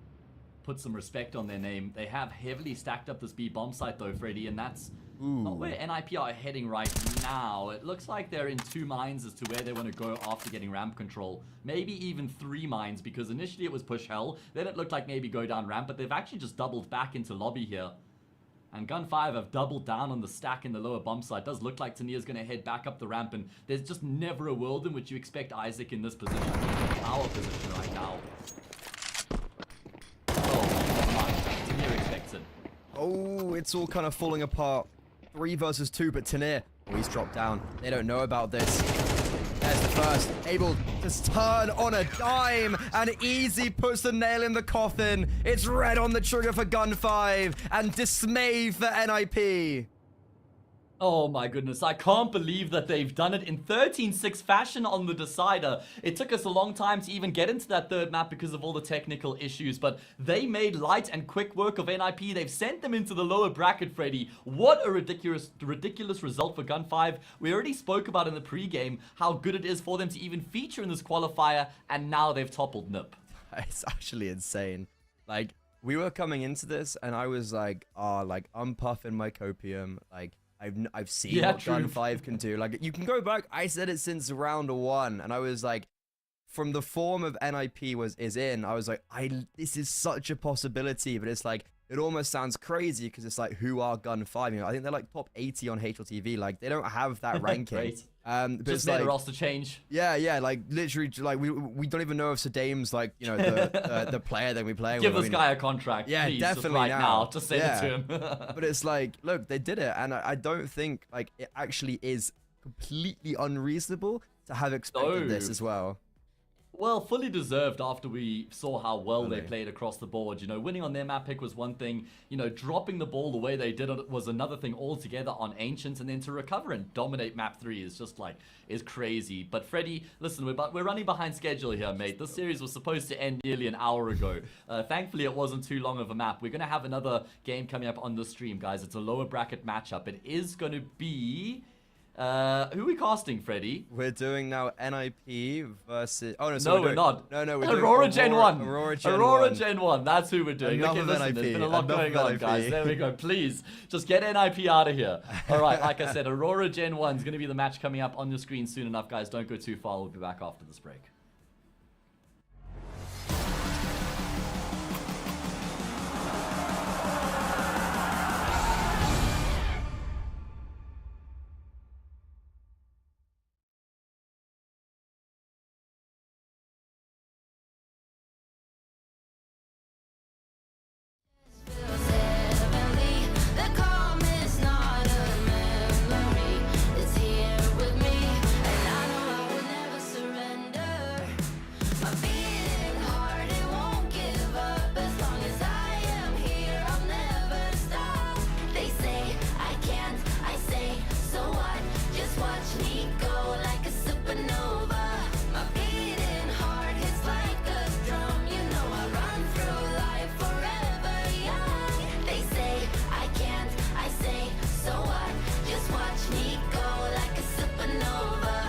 Put some respect on their name. They have heavily stacked up this B bomb site though, Freddy, and that's not where NIP are heading right now. It looks like they're in 2 mines as to where they want to go after getting ramp control. Maybe even 3 mines, because initially it was push hell, then it looked like maybe go down ramp, but they've actually just doubled back into lobby here. And Gen5 have doubled down on the stack in the lower bomb site. Does look like Tanir's going to head back up the ramp, and there's just never a world in which you expect Isaac in this position. Our position right now. Oh, it's all kind of falling apart. 3 versus 2, but Tanir, he's dropped down. They don't know about this. There's the first, able to turn on a dime, and easy puts the nail in the coffin. It's red on the trigger for Gen5, and dismay for NIP. Oh my goodness, I can't believe that they've done it in 13-6 fashion on the decider. It took us a long time to even get into that third map because of all the technical issues, but they made light and quick work of NIP. They've sent them into the lower bracket, Freddy. What a ridiculous result for Gen5. We already spoke about in the pregame how good it is for them to even feature in this qualifier, and now they've toppled NIP. It's actually insane. Like, we were coming into this, and I was like, I'm puffing my copium, like, I've seen what Gen5 can do. Like, you can go back, I said it since round 1, and I was like, from the form of NIP is in, I was like, this is such a possibility, but it's like, it almost sounds crazy because it's like, who are Gen5? You know, I think they're like top 80 on HLTV. Like, they don't have that ranking. But just made a roster change. Yeah, like literally, like we don't even know if Sadame's like, you know, the player that we play. Give this guy a contract, yeah, please, definitely just right now. Just send it to him. But it's like, look, they did it, and I don't think like it actually is completely unreasonable to have expected this as well. Well, fully deserved after we saw how well they Really? played across the board. You know, winning on their map pick was one thing. You know, dropping the ball the way they did it was another thing altogether on Ancients. And then to recover and dominate map 3 is just like, is crazy. But Freddy, listen, we're running behind schedule here, mate. This series was supposed to end nearly an hour ago. Thankfully, it wasn't too long of a map. We're going to have another game coming up on the stream, guys. It's a lower bracket matchup. It is going to be... who are we casting, Freddy? We're doing now NIP versus... Oh, no, No, we're doing... not. No, we're doing Aurora Gen 1. Aurora Gen Aurora 1. Gen 1. That's who we're doing. Enough Okay, of listen, NIP. there's been a lot Enough going of on, NIP. guys. There we go. Please, just get NIP out of here. All right, like I said, Aurora Gen 1 is going to be the match coming up on your screen soon enough, guys. Don't go too far. We'll be back after this break. Feels heavenly. The calm is not a memory. It's here with me, and I know I will never surrender. My beating heart, it won't give up. As long as I am here, I'll never stop. They say I can't, I say so what? Just watch me go like a supernova. My beating heart hits like a drum. You know I run through life forever young. They say I can't, I say so what? Just watch me go like a supernova.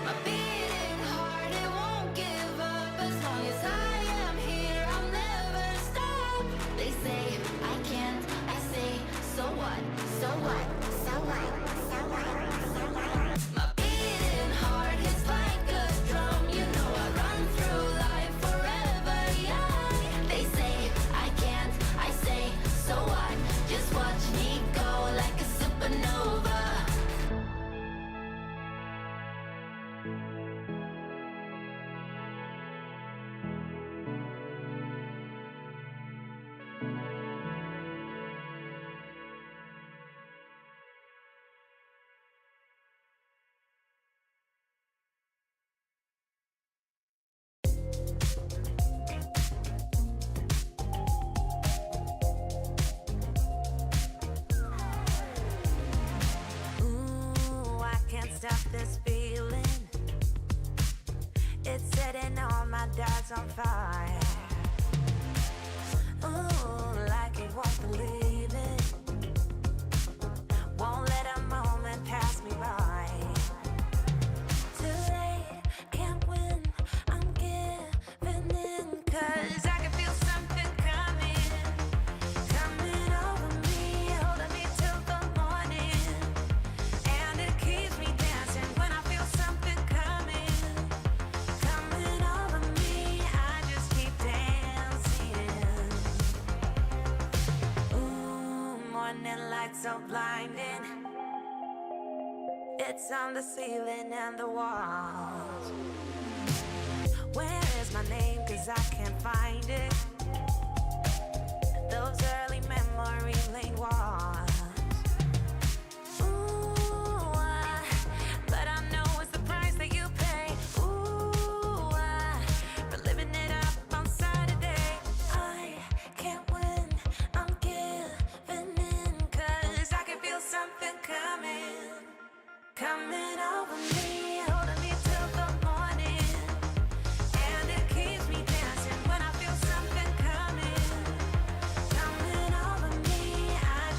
My beating heart, it won't give up. As long as I am here, I'll never stop. They say I can't, I say so what? So what? So what? So what? So what? My beating heart hits like a drum. You know I run through life forever young. They say I can't, I say so what? Just watch me go like a supernova. Ooh, I can't stop this feeling. It's setting all my doubts on fire. Ooh, like it won't believe it. Won't let a moment pass me by. Too late, can't win. I'm giving in, 'cause I can feel something coming. Coming over me, holding me till the morning. And it keeps me dancing when I feel something coming. Coming over me, I just keep dancing. Ooh, morning light so blinding. It's on the ceiling and the walls. Where is my name? 'Cause I can't find it. Those early memory lane walls. Ooh, but I know it's the price that you pay. Ooh, for living it up on Saturday. I can't win, I'm giving in, 'cause I can feel something coming. Coming over me, holding me till the morning. And it keeps me dancing when I feel something coming. Coming over me, I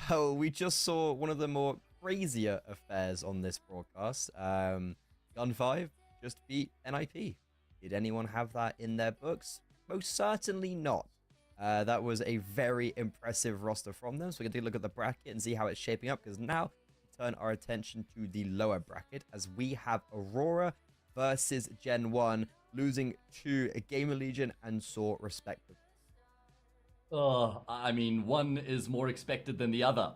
Well, we just saw one of the more crazier affairs on this broadcast. Gen5 just beat NIP. Did anyone have that in their books? Most certainly not. That was a very impressive roster from them. So we're going to take a look at the bracket and see how it's shaping up, because now we turn our attention to the lower bracket as we have Aurora versus Gen1, losing to Gamer Legion and Saw respectively. I mean, one is more expected than the other.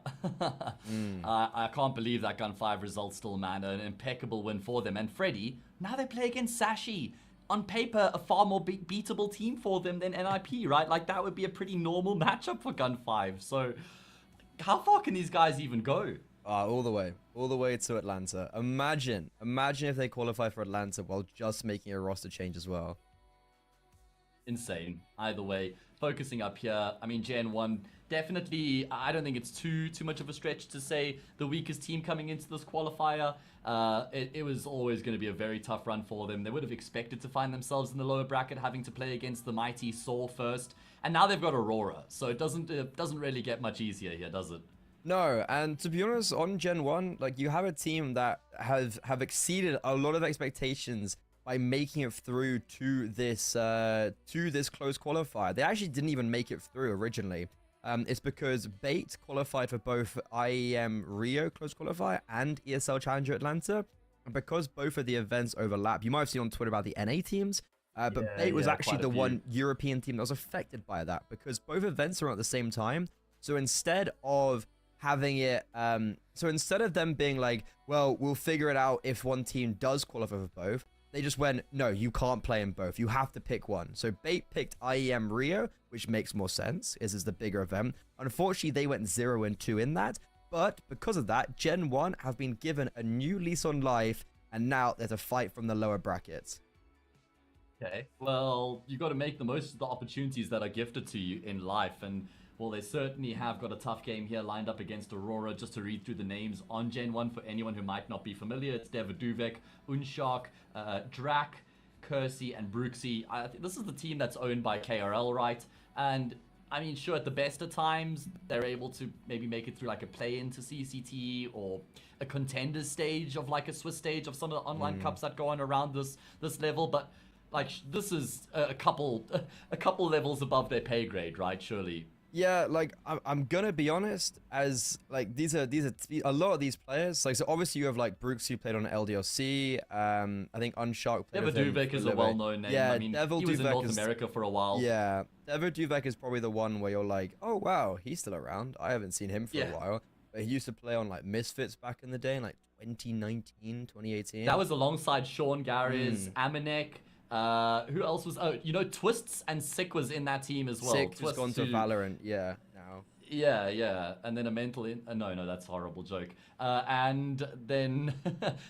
I can't believe that Gen5 result still, man. An impeccable win for them. And Freddy, now they play against Sashi. On paper, a far more beatable team for them than NIP, right? Like, that would be a pretty normal matchup for Gen5. So, how far can these guys even go? All the way to Atlanta. Imagine if they qualify for Atlanta while just making a roster change as well. Insane. Either way, focusing up here, I mean, Gen1, definitely, I don't think it's too much of a stretch to say the weakest team coming into this qualifier. It was always going to be a very tough run for them. They would have expected to find themselves in the lower bracket, having to play against the mighty Saw first, and now they've got Aurora, so it doesn't really get much easier here, does it? No, and to be honest, on Gen 1, like, you have a team that have exceeded a lot of expectations by making it through to this close qualifier. They actually didn't even make it through originally. It's because Bait qualified for both IEM Rio close qualifier and ESL Challenger Atlanta. And because both of the events overlap, you might have seen on Twitter about the NA teams, but Bait was actually the one European team that was affected by that, because both events are at the same time. So instead of having it, so instead of them being like, well, we'll figure it out if one team does qualify for both, they just went, no, you can't play in both. You have to pick one. So Bait picked IEM Rio, which makes more sense. This is the bigger event. Unfortunately, they went 0-2 in that. But because of that, Gen 1 have been given a new lease on life, and now there's a fight from the lower brackets. Okay, well, you got to make the most of the opportunities that are gifted to you in life, and well, they certainly have got a tough game here lined up against Aurora. Just to read through the names on Gen 1 for anyone who might not be familiar, it's Devaduvek, Unshark, Drak, Kersey, and Brooksy. I think this is the team that's owned by KRL, right? And I mean, sure, at the best of times, they're able to maybe make it through like a play into CCT or a contender stage of like a Swiss stage of some of the online cups that go on around this level. But like, this is a couple levels above their pay grade, right? Surely. Yeah, like, I'm gonna be honest, as like these are a lot of these players. Like, so obviously you have like Brooks, who played on LDLC. I think Unshark played with him Devaduvek is a well-known name. Yeah, I mean, he was in North America for a while. Yeah, Devaduvek is probably the one where you're like, oh wow, he's still around. I haven't seen him for a while. But he used to play on like Misfits back in the day, in like 2019, 2018. That was alongside Sean Garris, Amanek. Who else was? Oh, you know, Twists and Sick was in that team as well. Sick has gone to Valorant, yeah, now. Yeah, and then a mental no, that's a horrible joke. And then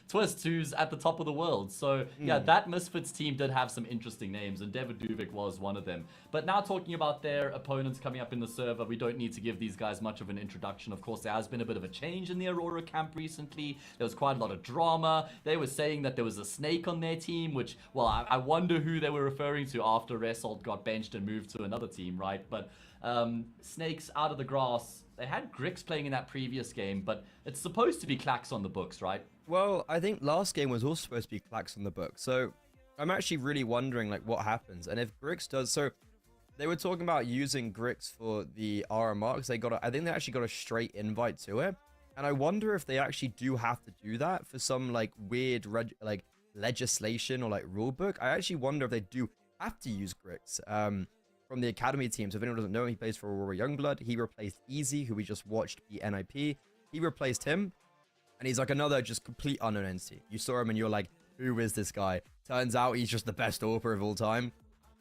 Twist, who's at the top of the world. So yeah, that Misfits team did have some interesting names, and Devaduvik was one of them. But now talking about their opponents coming up in the server, we don't need to give these guys much of an introduction. Of course, there has been a bit of a change in the Aurora camp recently. There was quite a lot of drama. They were saying that there was a snake on their team, which, well, I wonder who they were referring to after Resold got benched and moved to another team, right? But snakes out of the grass. They had Grix playing in that previous game, but it's supposed to be Clax on the books, right? Well, I think last game was also supposed to be Clax on the books, so I'm actually really wondering like what happens. And if Grix does, so they were talking about using Grix for the RMR because I think they actually got a straight invite to it, and I wonder if they actually do have to do that for some like weird like legislation or like rule book. I actually wonder if they do have to use Grix. From the academy team. So if anyone doesn't know, he plays for Aurora Youngblood. He replaced Easy, who we just watched be NIP. He replaced him, and he's like another just complete unknown entity. You saw him and you're like, who is this guy? Turns out he's just the best AWPer of all time,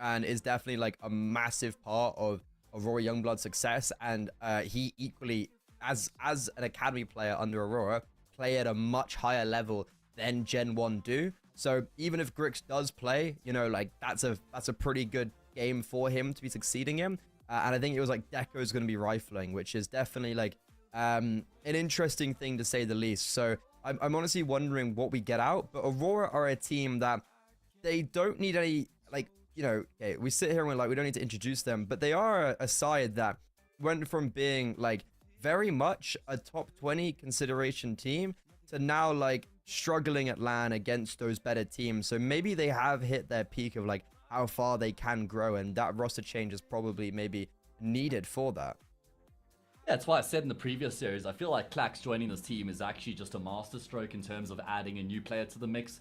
and is definitely like a massive part of Aurora Youngblood's success. And he equally, as an academy player under Aurora, play at a much higher level than Gen 1 do. So even if Grix does play, you know, like that's a pretty good game for him to be succeeding in. And I think it was like Deco's going to be rifling, which is definitely like an interesting thing to say the least. So I'm honestly wondering what we get out. But Aurora are a team that they don't need any, like, you know, okay, we sit here and we're like, we don't need to introduce them, but they are a side that went from being like very much a top 20 consideration team to now like struggling at LAN against those better teams. So maybe they have hit their peak of like how far they can grow, and that roster change is probably maybe needed for that. Yeah, that's why I said in the previous series, I feel like Clax joining this team is actually just a masterstroke in terms of adding a new player to the mix.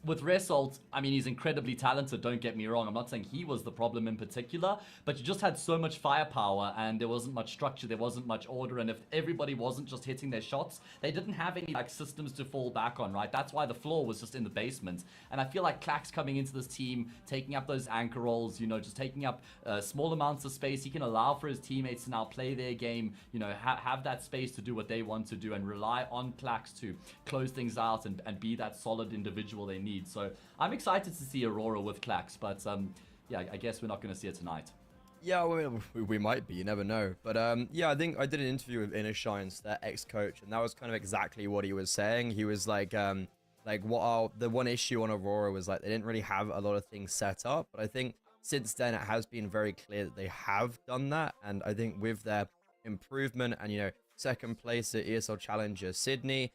With Result, I mean, he's incredibly talented, don't get me wrong. I'm not saying he was the problem in particular, but you just had so much firepower and there wasn't much structure, there wasn't much order, and if everybody wasn't just hitting their shots, they didn't have any like systems to fall back on, right? That's why the floor was just in the basement. And I feel like Clax coming into this team, taking up those anchor roles, you know, just taking up small amounts of space, he can allow for his teammates to now play their game, you know, have that space to do what they want to do and rely on Clax to close things out and be that solid individual they need. So I'm excited to see Aurora with Clax, but yeah, I guess we're not going to see it tonight. Yeah, we might be, you never know. But yeah, I think I did an interview with Innershines, their ex-coach, and that was kind of exactly what he was saying. He was like the one issue on Aurora was like they didn't really have a lot of things set up, but I think since then it has been very clear that they have done that, and I think with their improvement and, you know, second place at ESL Challenger Sydney,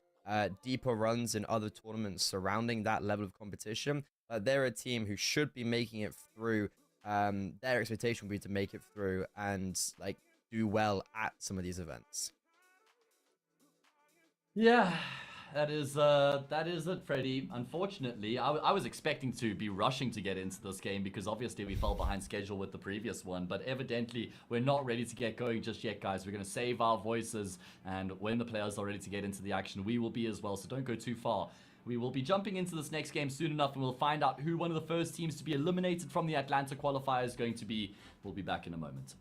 deeper runs in other tournaments surrounding that level of competition, they're a team who should be making it through. Their expectation would be to make it through and like do well at some of these events. Yeah, that is it, Freddy. Unfortunately, I was expecting to be rushing to get into this game because obviously we fell behind schedule with the previous one, but evidently we're not ready to get going just yet, guys. We're going to save our voices, and when the players are ready to get into the action, we will be as well, so don't go too far. We will be jumping into this next game soon enough, and we'll find out who one of the first teams to be eliminated from the Atlanta qualifier is going to be. We'll be back in a moment.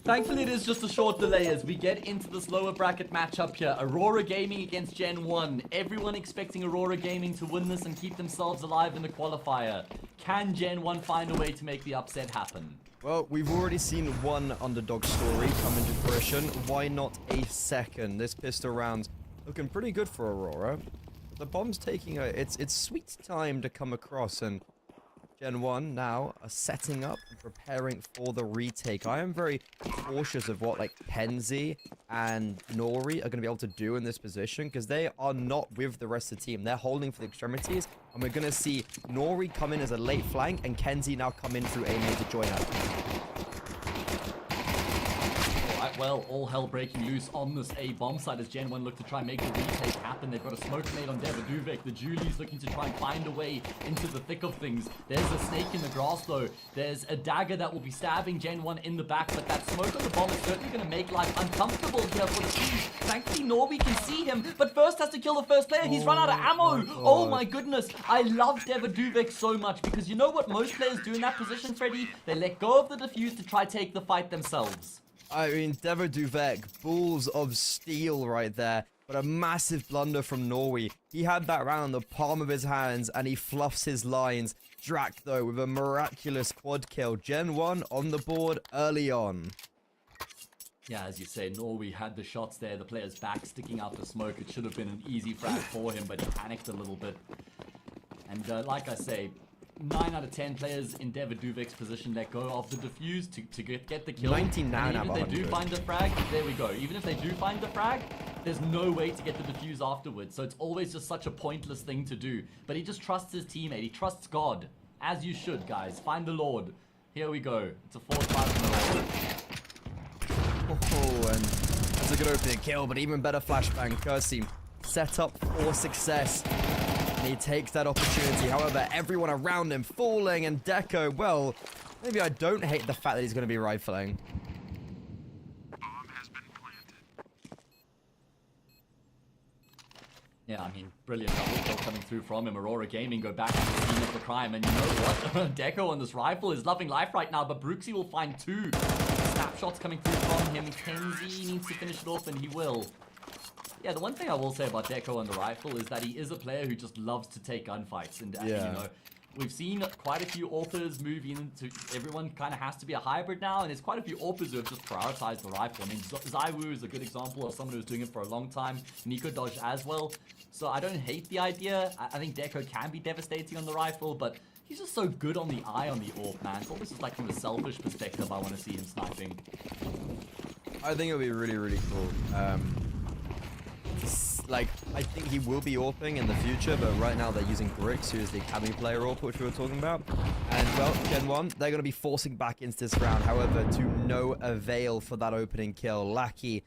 Thankfully, it is just a short delay as we get into this lower bracket matchup here. Aurora Gaming against Gen 1. Everyone expecting Aurora Gaming to win this and keep themselves alive in the qualifier. Can Gen 1 find a way to make the upset happen? Well, we've already seen one underdog story come into fruition. Why not a second? This pistol round looking pretty good for Aurora. The bomb's taking it's sweet time to come across, and Gen 1 now are setting up and preparing for the retake. I am very cautious of what like Kenzie and Nori are going to be able to do in this position, because they are not with the rest of the team. They're holding for the extremities, and we're going to see Nori come in as a late flank and Kenzie now come in through A main to join up. Well, all hell breaking loose on this A bomb site as Gen 1 look to try and make the retake happen. They've got a smoke grenade on Devaduvek. The Julie's looking to try and find a way into the thick of things. There's a snake in the grass though. There's a dagger that will be stabbing Gen 1 in the back, but that smoke on the bomb is certainly going to make life uncomfortable here for the team. Thankfully, Norby can see him, but first has to kill the first player. He's run out of ammo. Oh my goodness. I love Devaduvek so much, because you know what most players do in that position, Freddy? They let go of the defuse to try take the fight themselves. I mean, Devaduvek, balls of steel right there, but a massive blunder from Norway. He had that round in the palm of his hands, and he fluffs his lines. Drac, though, with a miraculous quad kill. Gen 1 on the board early on. Yeah, as you say, Norway had the shots there, the player's back sticking out the smoke. It should have been an easy frag for him, but he panicked a little bit. And like I say, 9 out of 10 players in Devaduvek's position let go of the defuse to get the kill. 99 out of 100. Even if they do find the frag, there we go. Even if they do find the frag, there's no way to get the defuse afterwards. So it's always just such a pointless thing to do. But he just trusts his teammate. He trusts God. As you should, guys. Find the Lord. Here we go. It's a 4-5 in a row. Oh, and that's a good opening kill, but even better flashbang. Kersey set up for success. And he takes that opportunity. However, everyone around him falling, and Deco, well, maybe I don't hate the fact that he's going to be rifling. Yeah, I mean, brilliant double kill coming through from him. Aurora Gaming go back to the scene of the crime. And you know what? Deco on this rifle is loving life right now, but Brooksy will find 2 snapshots coming through from him. Kenzie needs to finish it off, and he will. Yeah, the one thing I will say about Deco on the rifle is that he is a player who just loves to take gunfights. And, you know, we've seen quite a few AWPers move into... Everyone kind of has to be a hybrid now, and there's quite a few AWPers who have just prioritized the rifle. I mean, Zaiwu is a good example of someone who's doing it for a long time. Nico Dodge as well. So I don't hate the idea. I think Deco can be devastating on the rifle, but he's just so good on the eye on the AWP, man. It's almost just like from a selfish perspective, I want to see him sniping. I think it'll be really, really cool. Like, I think he will be AWPing in the future, but right now they're using Grix, who is the Academy player AWP, which we were talking about. And, well, Gen 1, they're going to be forcing back into this round. However, to no avail for that opening kill. Lackey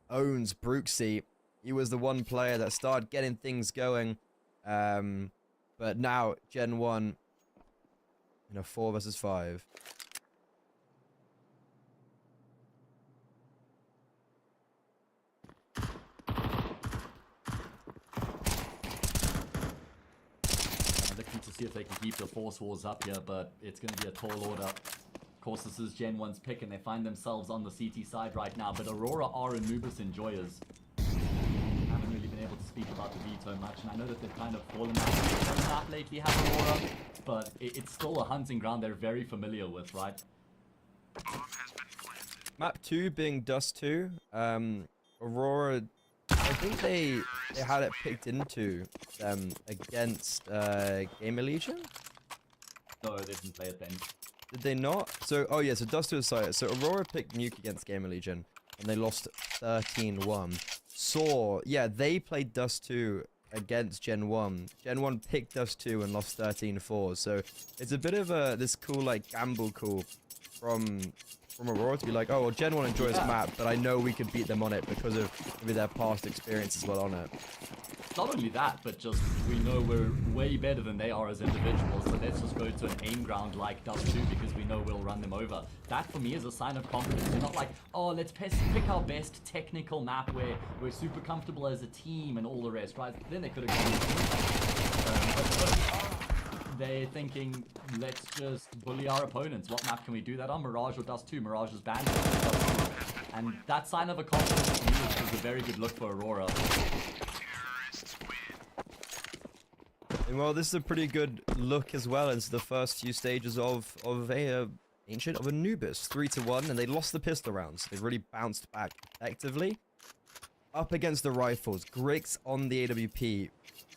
owns Brooksy. He was the one player that started getting things going. But now, Gen 1 in a 4 versus 5. Looking to see if they can keep the force wars up here, but it's going to be a tall order. Of course, this is Gen 1's pick, and they find themselves on the CT side right now, but Aurora are Anubis enjoyers. Haven't really been able to speak about the veto much, and I know that they've kind of fallen out lately, have Aurora, but it's still a hunting ground they're very familiar with, right? Map 2 being Dust 2. Aurora, I think they had it picked into them against Gamer Legion? No, they didn't play it then. Did they not? So, oh yeah, so Dust 2 aside. So Aurora picked Nuke against Gamer Legion, and they lost 13-1. Saw, yeah, they played Dust 2 against Gen 1. Gen 1 picked Dust 2 and lost 13-4. So it's a bit of this cool, like, gamble call from Aurora to be like, oh, well, Gen 1 enjoys map, but I know we could beat them on it because of maybe their past experience as well on it. Not only that, but just we know we're way better than they are as individuals, so let's just go to an aim ground like Dust 2 because we know we'll run them over. That for me is a sign of confidence. You're not like, oh, let's pick our best technical map where we're super comfortable as a team and all the rest, right? Then they could have gone. They're thinking, let's just bully our opponents. What map can we do that on? Mirage or Dust 2? Mirage is banned. And that sign of a confidence to me was a very good look for Aurora. And well, this is a pretty good look as well into the first few stages of Ancient of Anubis, 3-1, and they lost the pistol rounds. They really bounced back effectively. Up against the rifles, Grix on the AWP.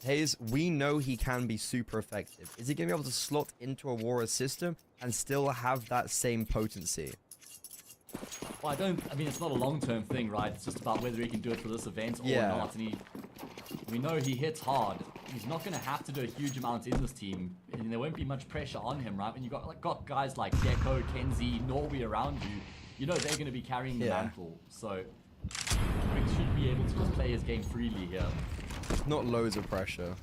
Hayes, we know he can be super effective. Is he going to be able to slot into Aurora's system and still have that same potency? Well, I mean, it's not a long-term thing, right? It's just about whether he can do it for this event or not. And we know he hits hard. He's not going to have to do a huge amount in this team, and there won't be much pressure on him, right? When you've got guys like Deco, Kenzie, Norby around you, you know they're going to be carrying the mantle. So Grix should be able to just play his game freely here. Not loads of pressure.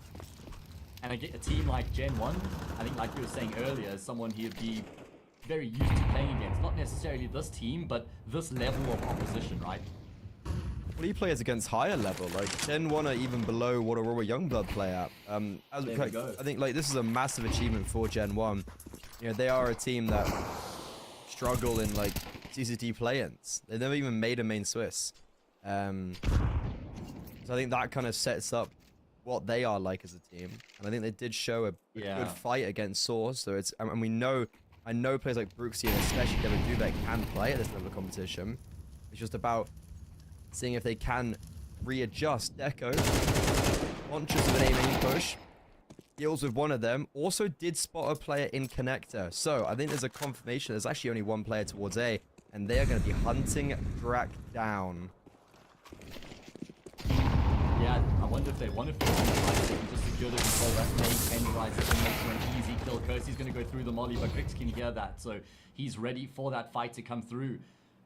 And a team like Gen5, I think like you were saying earlier, is someone he'd be very used to playing against. Not necessarily this team, but this level of opposition, right? Well, he plays against higher level, like Gen1 are even below what Aurora Youngblood play at. I think like this is a massive achievement for Gen1. You know, they are a team that struggle in like CCT play-ins. They've never even made a main Swiss. So I think that kind of sets up what they are like as a team. And I think they did show a good fight against Source. So it's, and we know, I know players like Brooksy and especially Devin Duvek can play at this level of competition. It's just about seeing if they can readjust. Deco, conscious of an aiming push, deals with one of them. Also did spot a player in connector. So I think there's a confirmation there's actually only one player towards A, and they are going to be hunting Drak down. Yeah, I wonder if they want to just secure the control. That's made Kenny right to make for an easy kill. Kirsty's going to go through the molly, but Grix can hear that, so he's ready for that fight to come through.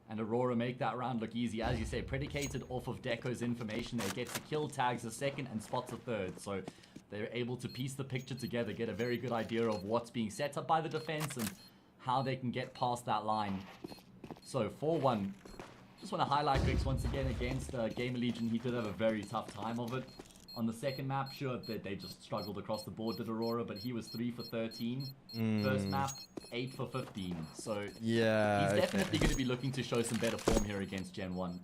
And Aurora make that round look easy. As you say, predicated off of Deco's information. They get to kill tags a second and spots a third. So they're able to piece the picture together, get a very good idea of what's being set up by the defense and how they can get past that line. So 4-1. Just want to highlight Grix once again against Gamer Legion. He did have a very tough time of it. On the second map, sure, they just struggled across the board, did Aurora, but he was 3 for 13. First map, 8 for 15. So yeah, he's definitely going to be looking to show some better form here against Gen1.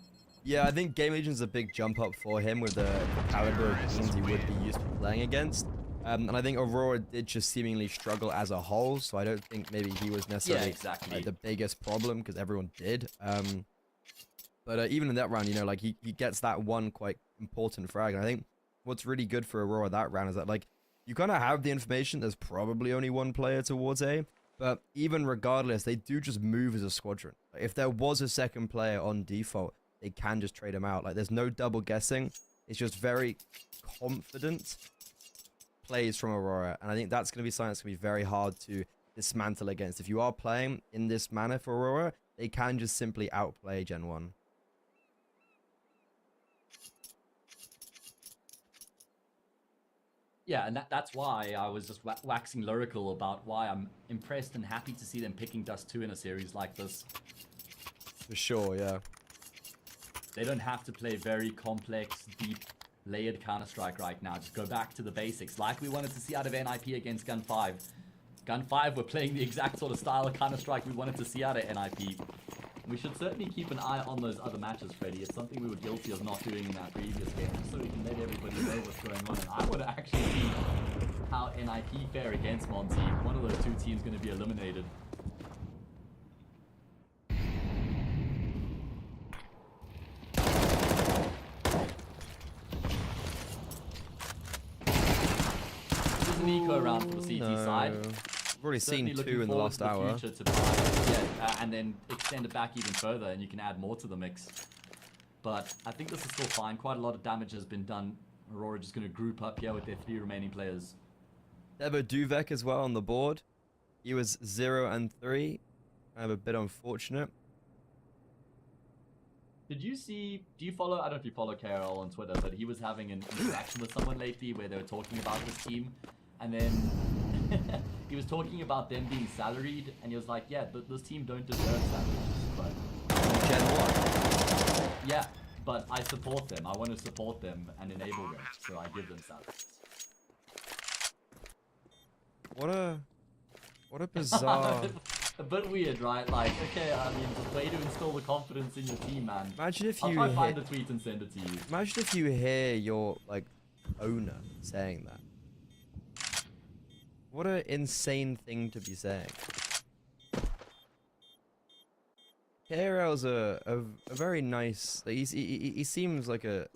Yeah, I think Game Legion's a big jump up for him with the caliber of teams he would be used to playing against. And I think Aurora did just seemingly struggle as a whole, so I don't think maybe he was necessarily the biggest problem, because everyone did. But even in that round, you know, like he gets that one quite important frag, and I think what's really good for Aurora that round is that, like, you kind of have the information there's probably only one player towards A, but even regardless, they do just move as a squadron. Like, if there was a second player on default, they can just trade him out. Like, there's no double guessing. It's just very confident plays from Aurora, and I think that's going to be something that's going to be very hard to dismantle against. If you are playing in this manner for Aurora, they can just simply outplay Gen1. Yeah, and that's why I was just waxing lyrical about why I'm impressed and happy to see them picking Dust 2 in a series like this. For sure, yeah. They don't have to play very complex, deep, layered Counter-Strike right now. Just go back to the basics, like we wanted to see out of NIP against Gen5. Gen5 were playing the exact sort of style of Counter-Strike we wanted to see out of NIP. We should certainly keep an eye on those other matches, Freddy. It's something we were guilty of not doing in that previous game, just so we can let everybody know what's going on. And I want to actually see how NIP fare against Monty. One of those two teams going to be eliminated. This is an eco round for the CT side. We've already seen 2 in the last hour. And then extend it back even further, and you can add more to the mix. But I think this is still fine. Quite a lot of damage has been done. Aurora just going to group up here with their 3 remaining players. Devo Duvek as well on the board. He was 0 and 3. Kind of a bit unfortunate. Did you see, do you follow, I don't know if you follow KRL on Twitter, but he was having an interaction with someone lately where they were talking about his team. And then he was talking about them being salaried, and he was like, yeah, this team don't deserve salaries, but... Gen1? Yeah, but I support them. I want to support them and enable them, so I give them salaries. What a bizarre... a bit weird, right? Like, okay, I mean, just way to install the confidence in your team, man. Imagine if I'll you try to find the tweet and send it to you. imagine if you hear your like owner saying that. What an insane thing to be saying. KRL's a very nice. Like, he seems like a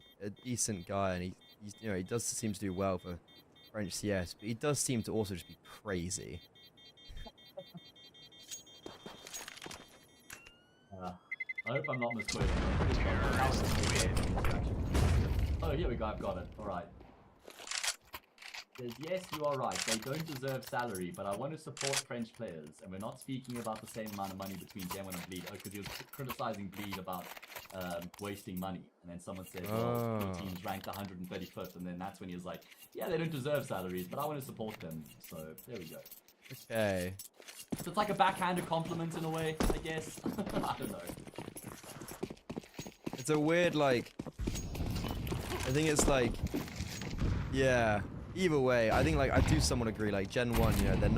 decent guy, and he's you know, he does seem to do well for French CS, but he does seem to also just be crazy. I hope I'm not misquoting. Oh, here we go. I've got it. All right. Says, yes, you are right. They don't deserve salary, but I want to support French players, and we're not speaking about the same amount of money between Gen1 and Bleed. Oh, because he was criticizing Bleed about wasting money, and then someone said, well, your team's ranked 135th, and then that's when he was like, yeah, they don't deserve salaries, but I want to support them. So there we go. Okay. So it's like a backhanded compliment in a way, I guess. I don't know. It's a weird, like, I think it's like, yeah, either way, I think, like, I do somewhat agree, like, Gen1, you know, they're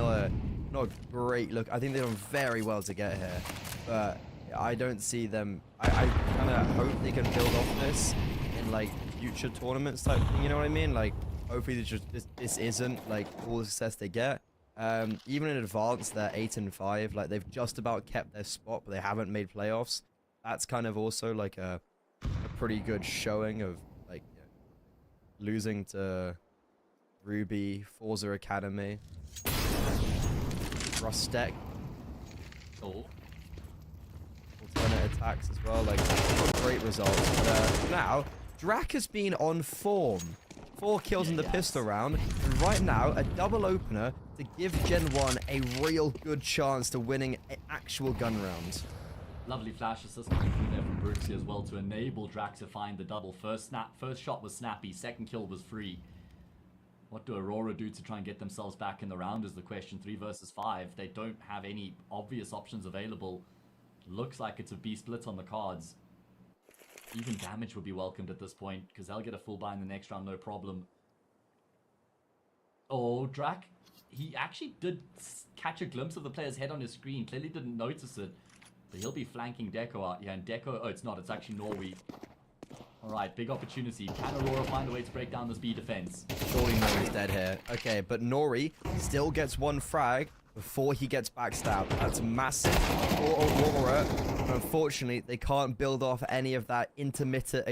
not a great look. I think they've done very well to get here, but I don't see them, I kind of hope they can build off this in, like, future tournaments type thing, you know what I mean? Like, hopefully this isn't, like, all the success they get. Even in advanced, they're 8-5, like, they've just about kept their spot, but they haven't made playoffs. That's kind of also, like, a pretty good showing of, like, you know, losing to Ruby, Forza Academy, Rostec, Cool. alternate attacks as well, like, not great results. But, now, Drac has been on form. 4 kills in the pistol round, and right now, a double opener to give Gen1 a real good chance to winning an actual gun round. Lovely flash assist coming through there from Brooksy as well to enable Drac to find the double. First shot was snappy, second kill was free. What do Aurora do to try and get themselves back in the round is the question. 3 versus 5. They don't have any obvious options available. Looks like it's a B split on the cards. Even damage would be welcomed at this point, because they'll get a full buy in the next round, no problem. Oh, Drac, he actually did catch a glimpse of the player's head on his screen. Clearly didn't notice it. But he'll be flanking Deco out here, and Deco, oh, it's not, it's actually Norway. Alright, big opportunity. Can Aurora find a way to break down this B defense? Surely Nori's dead here. Okay, but Nori still gets 1 frag before he gets backstabbed. That's massive for Aurora. But unfortunately, they can't build off any of that intermittent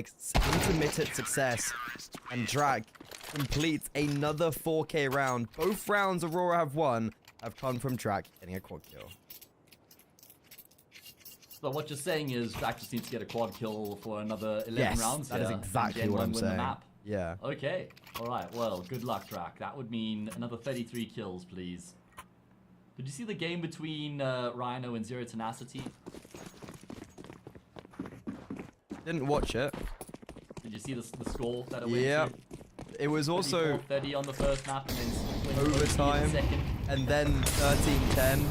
success. And Drag completes another 4K round. Both rounds Aurora have won have come from Drag getting a quad kill. So what you're saying is Drac just needs to get a quad kill for another 11 rounds that here, is exactly and what I'm Gen1 win the saying. map. Yeah. Okay. Alright, well, good luck, Drac. That would mean another 33 kills, please. Did you see the game between Rhino and Zero Tenacity? Didn't watch it. Did you see the score that it went Yeah. to? It was also 30 on the first map and then overtime, in the second. and then 13-10.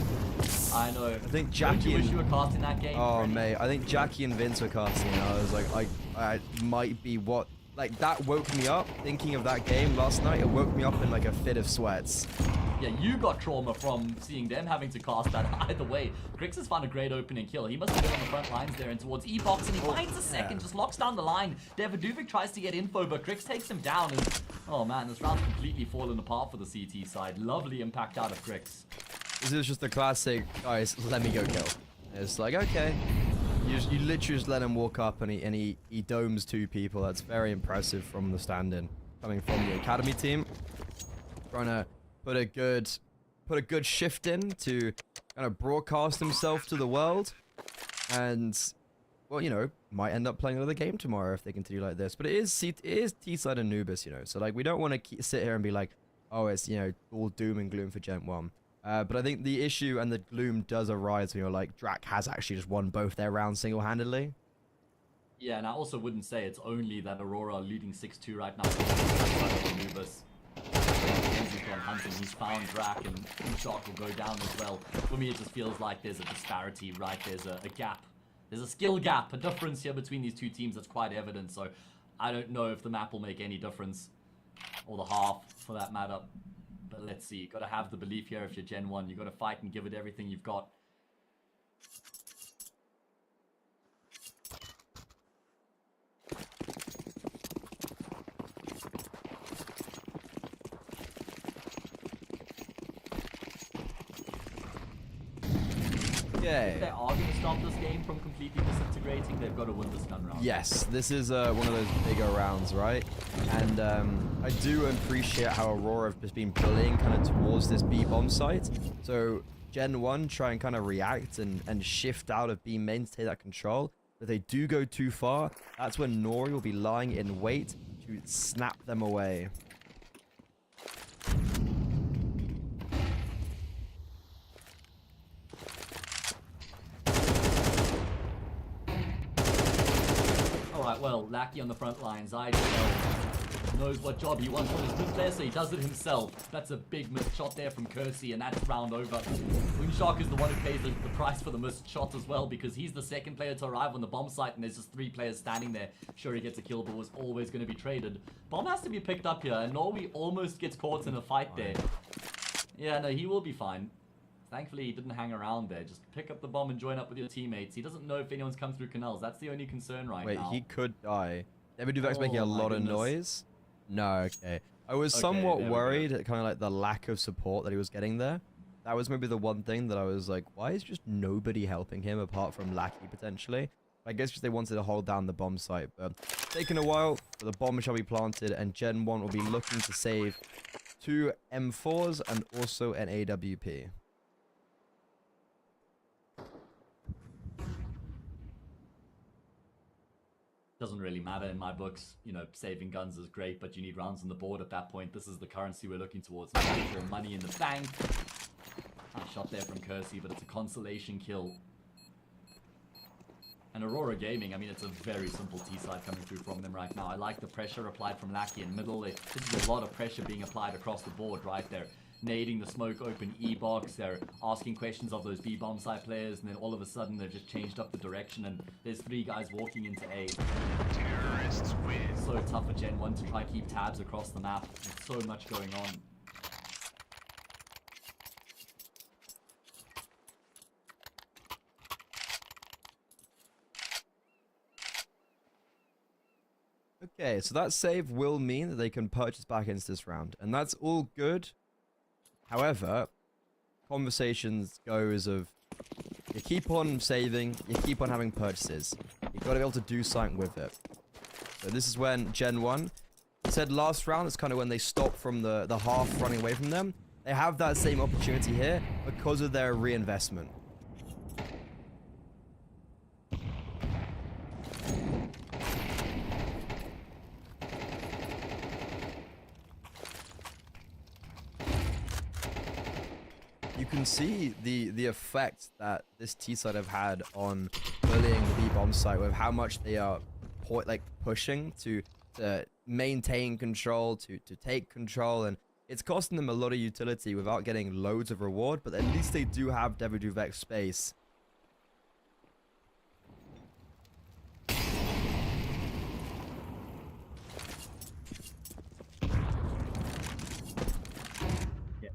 I know. I think Don't Jackie you wish and- you were casting that game? Oh, Freddie? mate. I think Jackie and Vince were casting. I was like, I might be what... Like, that woke me up, thinking of that game last night. It woke me up in, like, a fit of sweats. Yeah, you got trauma from seeing them having to cast that either way. Grix has found a great opening kill. He must have been on the front lines there and towards E-Box, and he finds a second, just locks down the line. Devadovic tries to get info, but Grix takes him down, and oh man, this round's completely fallen apart for the CT side. Lovely impact out of Grix. This is just the classic, guys, let me go kill. It's like, okay. You literally just let him walk up, and he domes 2 people. That's very impressive from the stand-in. Coming from the academy team. Trying to put a good shift in to kind of broadcast himself to the world, and well, you know, might end up playing another game tomorrow if they continue like this. But it is T-side Anubis, you know, so like we don't want to sit here and be like, oh, it's, you know, all doom and gloom for Gen1. But I think the issue and the gloom does arise when you're like, Drac has actually just won both their rounds single-handedly. Yeah, and I also wouldn't say it's only that Aurora are leading 6-2 right now. Anubis. Hunting, he's found Drac, and shot will go down as well. For me, it just feels like there's a disparity, right? There's a gap. There's a skill gap, a difference here between these 2 teams that's quite evident. So I don't know if the map will make any difference, or the half for that matter. But let's see. You got to have the belief here if you're Gen 1. You got to fight and give it everything you've got. Okay. If they are going to stop this game from completely disintegrating, they've got to win this gun round. Yes, this is one of those bigger rounds, right? And I do appreciate how Aurora have just been bullying kind of towards this B-bomb site. So Gen 1 try and kind of react and shift out of B main to take that control. If they do go too far, that's when Nori will be lying in wait to snap them away. Alright, well, Lackey on the front lines. I knows what job he wants from his mid player, so he does it himself. That's a big missed shot there from Kersey, and that's round over. Moonshark is the one who pays the price for the missed shot as well, because he's the second player to arrive on the bomb site, and there's just 3 players standing there. Sure, he gets a kill, but was always going to be traded. Bomb has to be picked up here, and Norway almost gets caught in a fight there. Yeah, no, he will be fine. Thankfully, he didn't hang around there. Just pick up the bomb and join up with your teammates. He doesn't know if anyone's come through canals. That's the only concern right now. Wait, he could die. David Duvek's making a Oh my lot of goodness. noise. No, okay. I was Okay, somewhat there we go. worried at kind of like the lack of support that he was getting there. That was maybe the one thing that I was like, why is just nobody helping him apart from Lackey potentially? I guess just they wanted to hold down the bomb site, but it's taken a while, but the bomb shall be planted, and Gen 1 will be looking to save 2 M4s and also an AWP. Doesn't really matter in my books. You know, saving guns is great, but you need rounds on the board at that point. This is the currency we're looking towards. Actual money in the bank. Nice shot there from Kersey, but it's a consolation kill. And Aurora Gaming, I mean, it's a very simple T-side coming through from them right now. I like the pressure applied from Lackey in middle. This is a lot of pressure being applied across the board right there. Nading the smoke open E-box, they're asking questions of those B-bomb side players, and then all of a sudden they've just changed up the direction, and there's 3 guys walking into A. Terrorists win. So tough for Gen 1 to try and keep tabs across the map. There's so much going on. Okay, so that save will mean that they can purchase back into this round, and that's all good. However, conversations goes of you keep on saving, you keep on having purchases. You've got to be able to do something with it. So this is when Gen 1 said last round, it's kind of when they stop from the half running away from them. They have that same opportunity here because of their reinvestment. You can see the effect that this T-side have had on bullying the B-bomb site with how much they are pushing to maintain control, to take control, and it's costing them a lot of utility without getting loads of reward, but at least they do have David Duvek's space.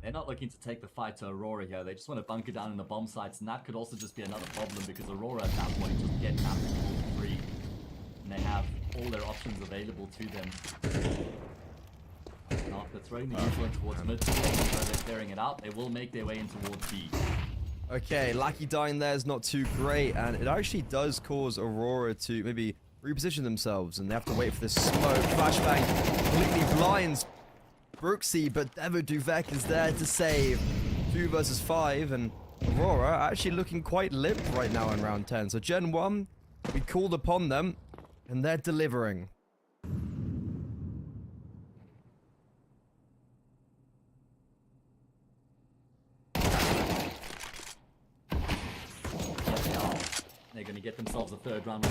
They're not looking to take the fight to Aurora here. They just want to bunker down in the bomb sites, and that could also just be another problem because Aurora at that point just get absolutely free, and they have all their options available to them. Now, if they're throwing the usual towards mid, so they're clearing it out. They will make their way in towards B. Okay, Lackey dying there is not too great, and it actually does cause Aurora to maybe reposition themselves, and they have to wait for this smoke. Flashbang completely blinds Brooksy, but David Duvek is there to save. 2 versus 5, and Aurora actually looking quite limp right now in round 10. So Gen 1, we called upon them, and they're delivering. They're going to get themselves a 3rd round.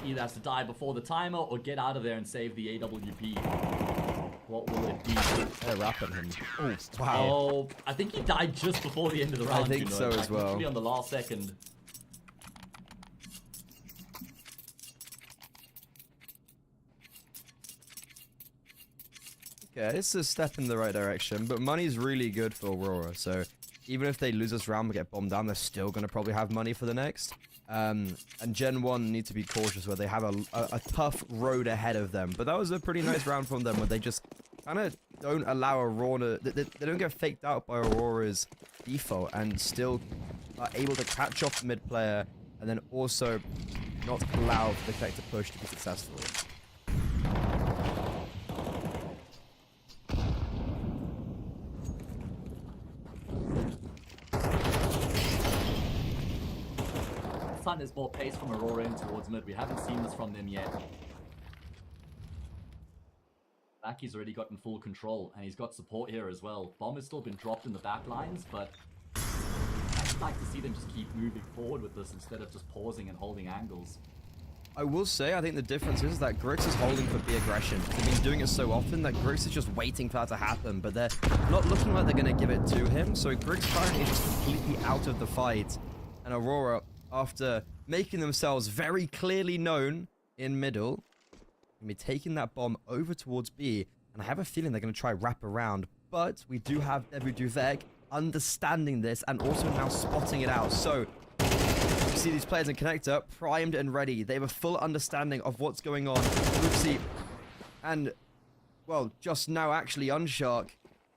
Either has to die before the timer or get out of there and save the AWP. What will it be? They're wrapping him. Oh, wow. Oh, I think he died just before the end of the round. think so as well. Literally on the last second. Okay, it's a step in the right direction, but money's really good for Aurora, so even if they lose this round and get bombed down, they're still going to probably have money for the next. And Gen 1 need to be cautious where they have a tough road ahead of them. But that was a pretty nice round from them where they just kind of don't allow Aurora, they don't get faked out by Aurora's default and still are able to catch off the mid player and then also not allow the connector push to be successful. This time there's more pace from Aurora in towards mid. We haven't seen this from them yet. Baki's already gotten full control, and he's got support here as well. Bomb has still been dropped in the back lines, but I'd like to see them just keep moving forward with this instead of just pausing and holding angles. I will say, I think the difference is that Grix is holding for B aggression. They've been doing it so often that Grix is just waiting for that to happen, but they're not looking like they're going to give it to him. So Grix currently is just completely out of the fight. And Aurora, after making themselves very clearly known in middle, going to be taking that bomb over towards B. And I have a feeling they're going to try wrap around. But we do have Debu Duvek understanding this and also now spotting it out. So you see these players in connector primed and ready. They have a full understanding of what's going on. Oopsie. And, well, just now actually Unshark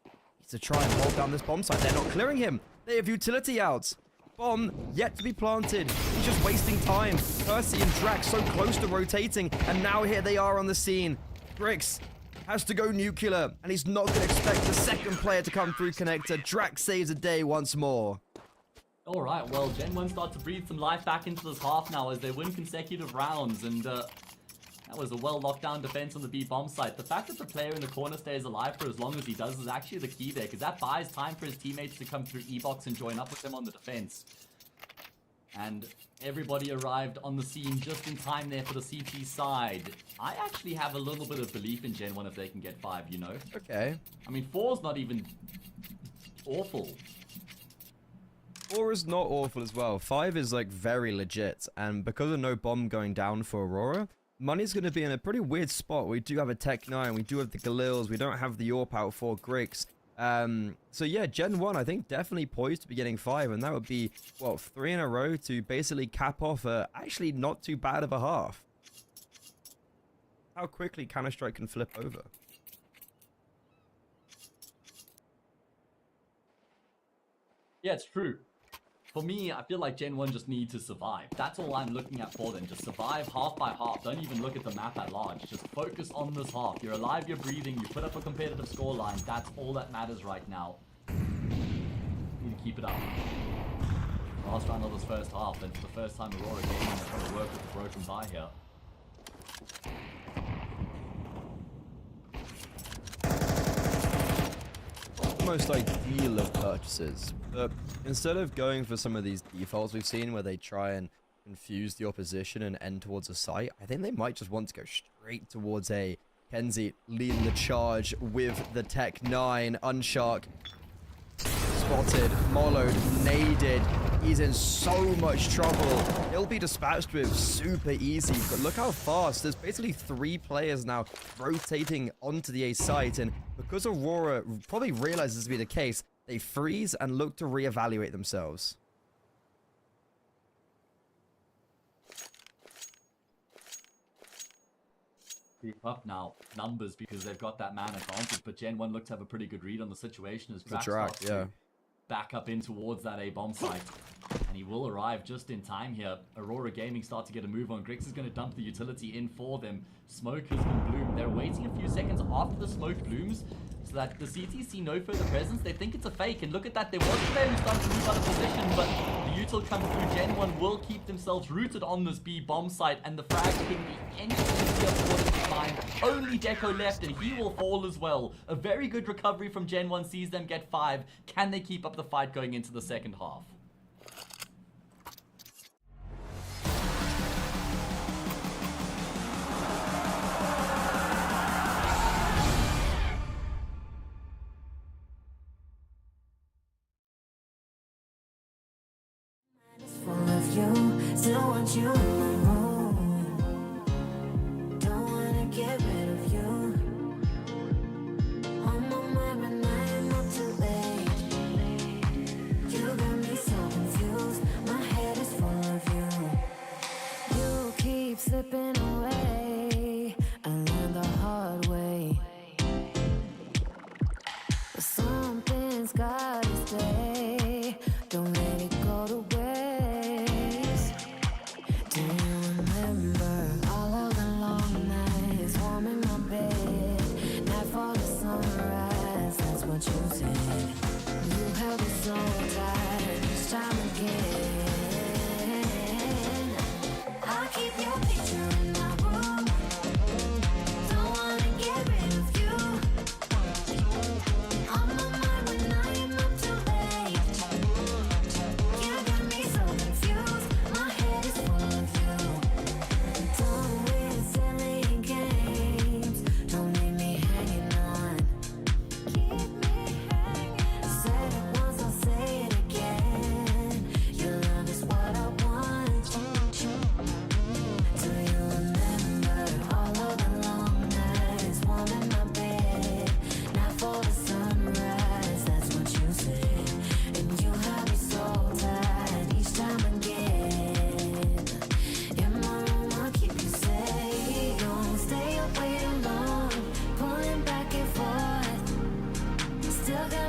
needs to try and hold down this bomb site. They're not clearing him. They have utility out. Bomb yet to be planted. He's just wasting time. Percy and Drax so close to rotating. And now here they are on the scene. Grix has to go nuclear. And he's not going to expect the second player to come through connector. Drax saves the day once more. Alright, well, Gen 1 start to breathe some life back into this half now as they win consecutive rounds, and that was a well-locked-down defense on the B bomb site. The fact that the player in the corner stays alive for as long as he does is actually the key there, because that buys time for his teammates to come through E-box and join up with them on the defense. And everybody arrived on the scene just in time there for the CT side. I actually have a little bit of belief in Gen 1 if they can get 5, you know? Okay. I mean, 4's not even awful. 4 is not awful as well. 5 is like very legit, and because of no bomb going down for Aurora, money's going to be in a pretty weird spot. We do have a Tech 9, we do have the Galils, we don't have the AWP out for Grix. So yeah, Gen 1 I think definitely poised to be getting 5, and that would be, what, 3 in a row to basically cap off a actually not too bad of a half. How quickly Counter-Strike can flip over. Yeah, it's true. For me, I feel like Gen 1 just need to survive. That's all I'm looking at for them. Just survive half by half. Don't even look at the map at large. Just focus on this half. You're alive, you're breathing, you put up a competitive scoreline. That's all that matters right now. Need to keep it up. Last round of this first half, and for the first time Aurora Gaming is trying to work with the broken buy here. Most ideal of purchases, but instead of going for some of these defaults we've seen where they try and confuse the opposition and end towards a site, I think they might just want to go straight towards A. Kenzie leading the charge with the Tech 9. Unshark spotted, Mollowed, naded. He's in so much trouble. He'll be dispatched with super easy, but look how fast. There's basically 3 players now rotating onto the A site, and because Aurora probably realizes this to be the case, they freeze and look to reevaluate themselves. Keep up now, numbers, because they've got that man advantage, but Gen 1 looks to have a pretty good read on the situation as Drax starts to back up in towards that A bomb site. And he will arrive just in time here. Aurora Gaming start to get a move on. Grix is going to dump the utility in for them. Smoke has been bloomed. They're waiting a few seconds after the smoke blooms so that the CT see no further presence. They think it's a fake, and look at that. There was a player who started to move out of position, but the util comes through. Gen 1 will keep themselves rooted on this B bomb site, and the frag couldn't be any easier for them to find. Only Deco left, and he will fall as well. A very good recovery from Gen 1 sees them get 5. Can they keep up the fight going into the second half? Full of you, still want you in my room. Don't wanna get rid of you. On my mind, but now I'm not too late.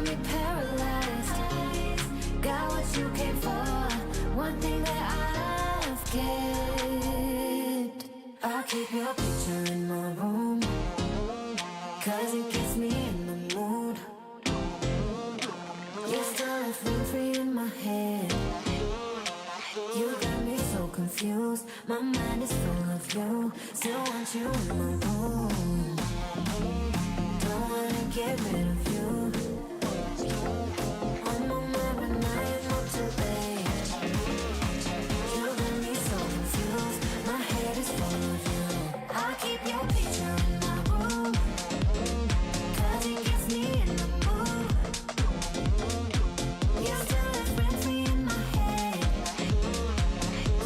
got me paralyzed. Got what you came for. One thing that I've kept. I'll keep your picture in my room, 'cause it gets me in the mood. You still have room free in my head. You got me so confused. My mind is full of you. Still want you in my room. Don't wanna get rid of you. I'm on my mind, I'm not too late. You got me so confused. My head is full of you. I'll keep your picture in my room, 'cause it gets me in the mood. You still have friends free in my head.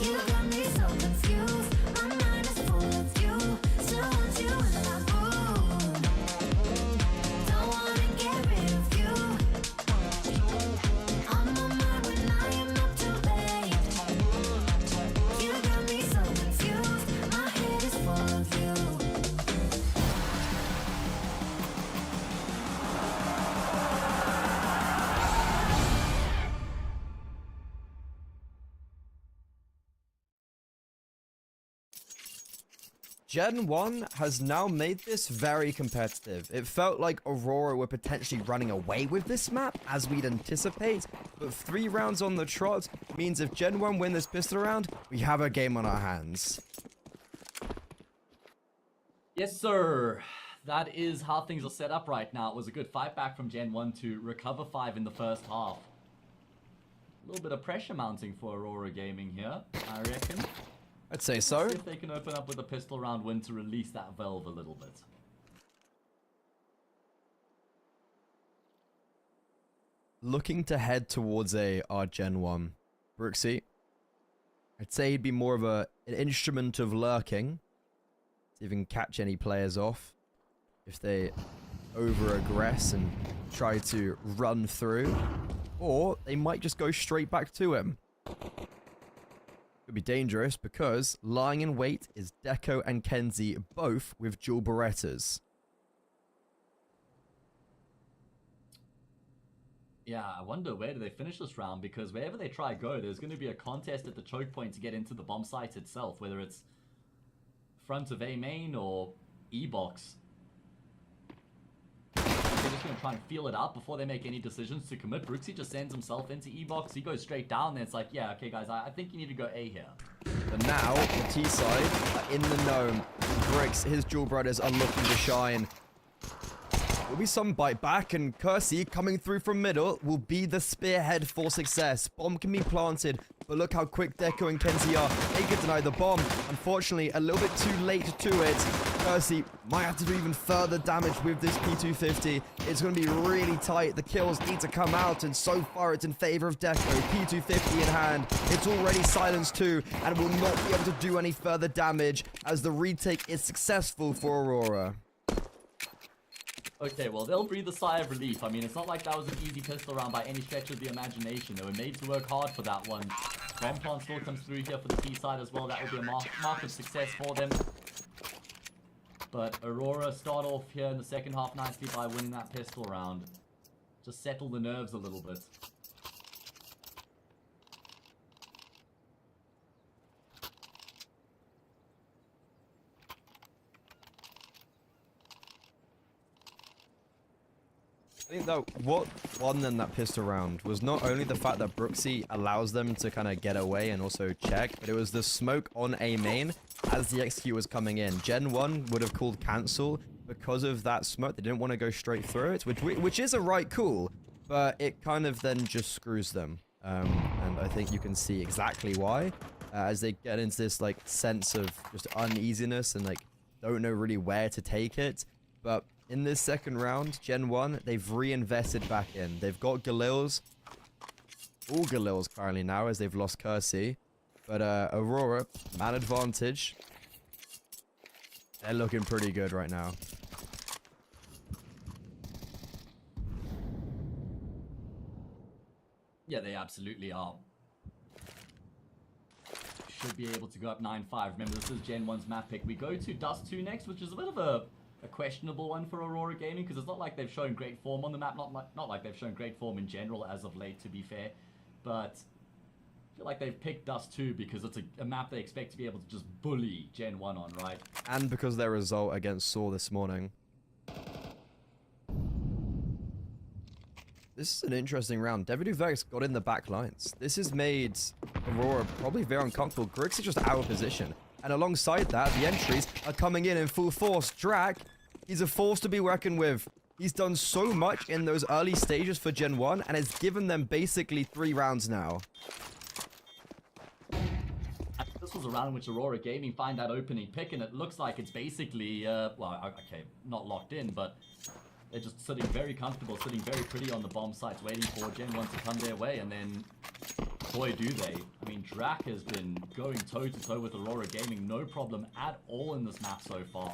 You got me so confused. My mind is full of you. Still want you in my room. Don't wanna get rid of you. I'm on my when I am not too late. You got me so confused. My head is full of you. Gen 1 has now made this very competitive. It felt like Aurora were potentially running away with this map, as we'd anticipate, but 3 rounds on the trot means if Gen 1 win this pistol round, we have a game on our hands. Yes, sir. That is how things are set up right now. It was a good fight back from Gen 1 to recover 5 in the first half. A little bit of pressure mounting for Aurora Gaming here, I reckon. I'd say so. See if they can open up with a pistol round win to release that valve a little bit. Looking to head towards our Gen 1. Brooksy, I'd say he'd be more of an instrument of lurking. See if he can catch any players off. If they over-aggress and try to run through. Or they might just go straight back to him. Could be dangerous because lying in wait is Deco and Kenzie, both with dual Berettas. Yeah, I wonder where do they finish this round, because wherever they try go, there's going to be a contest at the choke point to get into the bomb site itself, whether it's front of A main or E box. They're just going to try and feel it out before they make any decisions to commit. Brooksy just sends himself into E box. He goes straight down. Then it's like, yeah, okay, guys, I think you need to go A here. But now, the T side are in the gnome. Bricks, his dual brothers are looking to shine. Will be some bite back, and Kersey coming through from middle will be the spearhead for success. Bomb can be planted, but look how quick Deco and Kenzie are. They can deny the bomb. Unfortunately, a little bit too late to it. Kersey might have to do even further damage with this P250. It's going to be really tight. The kills need to come out, and so far it's in favor of Deco. P250 in hand. It's already silenced too, and will not be able to do any further damage as the retake is successful for Aurora. Okay, well, they'll breathe a sigh of relief. I mean, it's not like that was an easy pistol round by any stretch of the imagination. They were made to work hard for that one. Bomb plant still comes through here for the T side as well. That would be a mark of success for them. But Aurora start off here in the second half nicely by winning that pistol round. Just settle the nerves a little bit. I think that what won them that pistol round was not only the fact that Brooksy allows them to kind of get away and also check, but it was the smoke on A main as the XQ was coming in. Gen 1 would have called cancel because of that smoke. They didn't want to go straight through it, which is a right call, but it kind of then just screws them. And I think you can see exactly why as they get into this like sense of just uneasiness and like don't know really where to take it. But in this second round, Gen 1, they've reinvested back in. They've got Galils. All Galils currently now as they've lost Kersey. But Aurora, man advantage. They're looking pretty good right now. Yeah, they absolutely are. Should be able to go up 9-5. Remember, this is Gen 1's map pick. We go to Dust 2 next, which is a bit of a a questionable one for Aurora Gaming, because it's not like they've shown great form on the map, not like they've shown great form in general as of late, to be fair, but I feel like they've picked Dust 2 because it's a map they expect to be able to just bully Gen 1 on, right? And because their result against Saw this morning. This is an interesting round. Vex got in the back lines. This has made Aurora probably very uncomfortable. Grix is just out of position. And alongside that, the entries are coming in full force. Drac, he's a force to be reckoned with. He's done so much in those early stages for Gen 1 and has given them basically 3 rounds now. This was a round in which Aurora Gaming find that opening pick, and it looks like it's basically, well, okay, not locked in, but they're just sitting very comfortable, sitting very pretty on the bomb sites, waiting for Gen 1 to come their way, and then, boy, do they. I mean, Drac has been going toe-to-toe with Aurora Gaming, no problem at all in this map so far.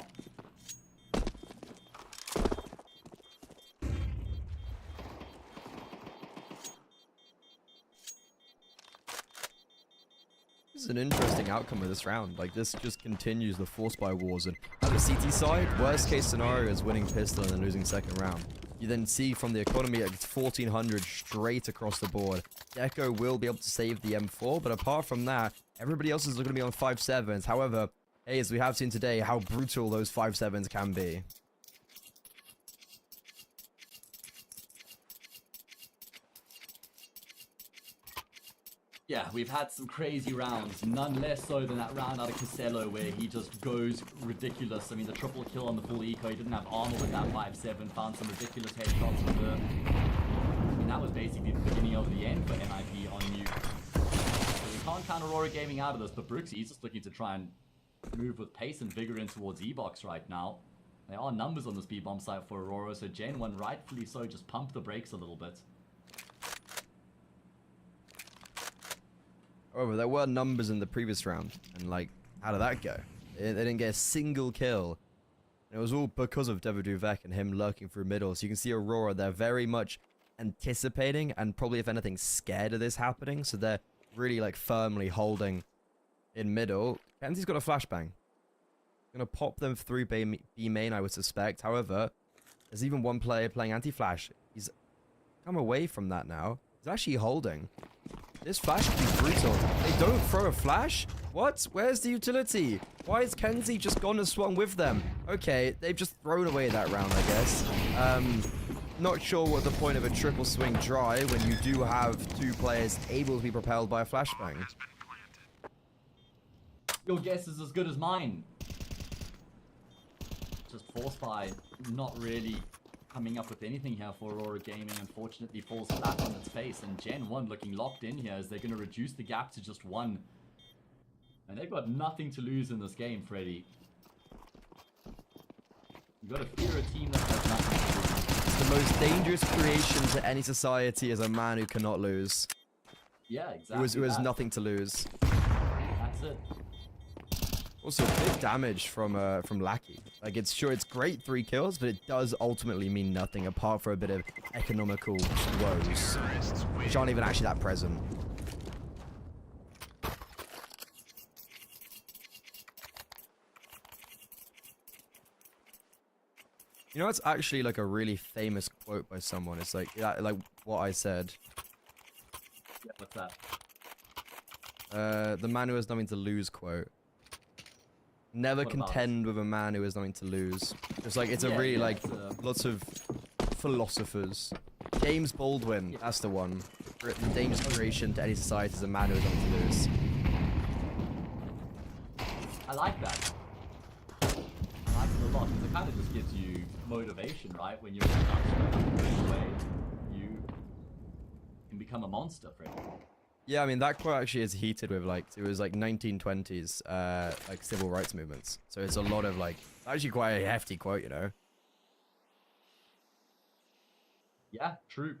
This is an interesting outcome of this round. Like, this just continues the force buy wars. And on the CT side, worst case scenario is winning pistol and then losing second round. You then see from the economy, it's 1400 straight across the board. Deco will be able to save the M4, but apart from that, everybody else is going to be on 5.7s. However, hey, as we have seen today, how brutal those 5.7s can be. Yeah, we've had some crazy rounds, none less so than that round out of Casello where he just goes ridiculous. I mean, the triple kill on the full eco, he didn't have armor with that 5.7, found some ridiculous headshots with the... I mean, that was basically the beginning of the end for NIP on Nuke. So we can't count Aurora Gaming out of this, but Brooksy, he's just looking to try and move with pace and vigor in towards E-Box right now. There are numbers on the speed bomb site for Aurora, so Gen 1 rightfully so just pump the brakes a little bit. However, there were numbers in the previous round, and like, how did that go? They didn't get a single kill. And it was all because of Vec and him lurking through middle. So you can see Aurora, they're very much anticipating and probably, if anything, scared of this happening. So they're really like firmly holding in middle. Kenzie's got a flashbang. Gonna pop them through B main, I would suspect. However, there's even one player playing anti-flash. He's come away from that now. He's actually holding. This flash could be brutal. They don't throw a flash? What? Where's the utility? Why is Kenzie just gone and swung with them? Okay, they've just thrown away that round, I guess. Not sure what the point of a triple swing dry when you do have 2 players able to be propelled by a flashbang. Your guess is as good as mine. Just force by not really coming up with anything here for Aurora Gaming. Unfortunately falls flat on its face, and Gen 1 looking locked in here as they're going to reduce the gap to just 1. And they've got nothing to lose in this game, Freddy. You've got to fear a team that has nothing to lose. The most dangerous creation to any society is a man who cannot lose. Yeah, exactly. Who has nothing to lose. That's it. Also, big damage from Lackey. Like, it's sure it's great 3 kills, but it does ultimately mean nothing apart from a bit of economical woes, which aren't even actually that present. You know, it's actually like a really famous quote by someone. It's like, yeah, like what I said. Yeah, what's that? The man who has nothing to lose quote. Never contend with a man who has nothing to lose. It's like, it's a really, like, lots of philosophers. James Baldwin, that's the one. The dangerous creation to any society is a man who has nothing to lose. I like that. I like it a lot, because it kind of just gives you motivation, right? When you're in a way, you can become a monster, Freddy. Yeah, I mean, that quote actually is heated with, like, it was, like, 1920s, like, civil rights movements. So it's a lot of, like, actually quite a hefty quote, you know? Yeah, true.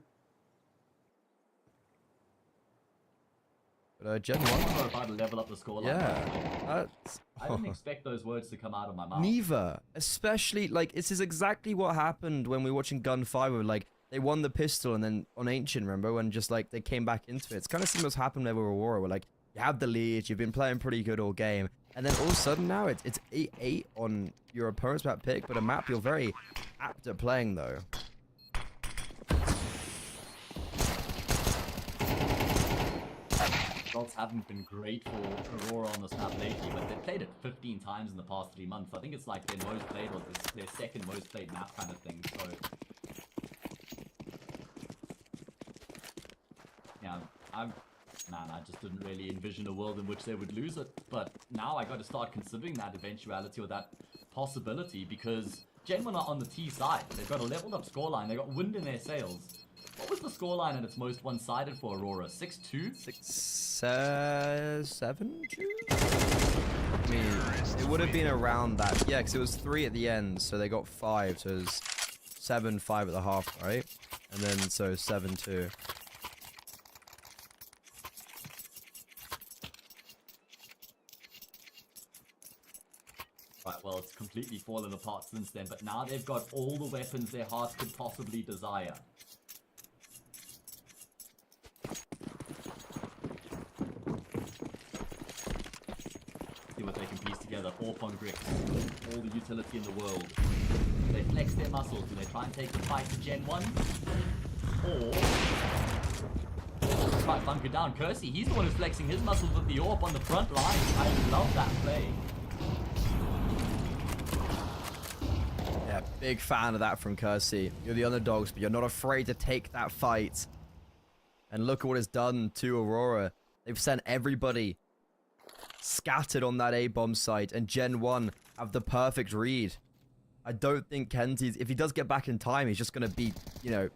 But, Gen 1? I don't know if I'd level up the score like that. Yeah, that's... I didn't expect those words to come out of my mouth. Neither. Especially, like, this is exactly what happened when we were watching Gun 5, where, like, they won the pistol and then on Ancient, remember, when just, like, they came back into it. It's kind of similar to what happened with Aurora, where, like, You have the lead. You've been playing pretty good all game. And then all of a sudden now it's 8-8 on your opponent's map pick, but a map you're very apt at playing though. Results haven't been great for Aurora on this map lately, but they've played it 15 times in the past 3 months. I think it's like their most played or their second most played map kind of thing. So yeah, I just didn't really envision a world in which they would lose it. But now I got to start considering that eventuality or that possibility, because Gen1 are on the T side. They've got a leveled up scoreline. They got wind in their sails. What was the scoreline at its most one-sided for Aurora? 6-2? 7-2? I mean, it would have been around that. Yeah, because it was 3 at the end, so they got 5. So it was 7-5 at the half, right? And then, so 7-2. Right, well, it's completely fallen apart since then, but now they've got all the weapons their hearts could possibly desire. See what they can piece together. Orp on Grix. All the utility in the world. They flex their muscles. Do they try and take the fight to Gen 1? Or try to bunker down Kersey? He's the one who's flexing his muscles with the Orp on the front line. I love that play. Yeah, big fan of that from Kersey. You're the underdogs, but you're not afraid to take that fight. And look at what it's done to Aurora. They've sent everybody scattered on that A-bomb site, and Gen 1 have the perfect read. I don't think Kenzie's, if he does get back in time, he's just going to be, you know,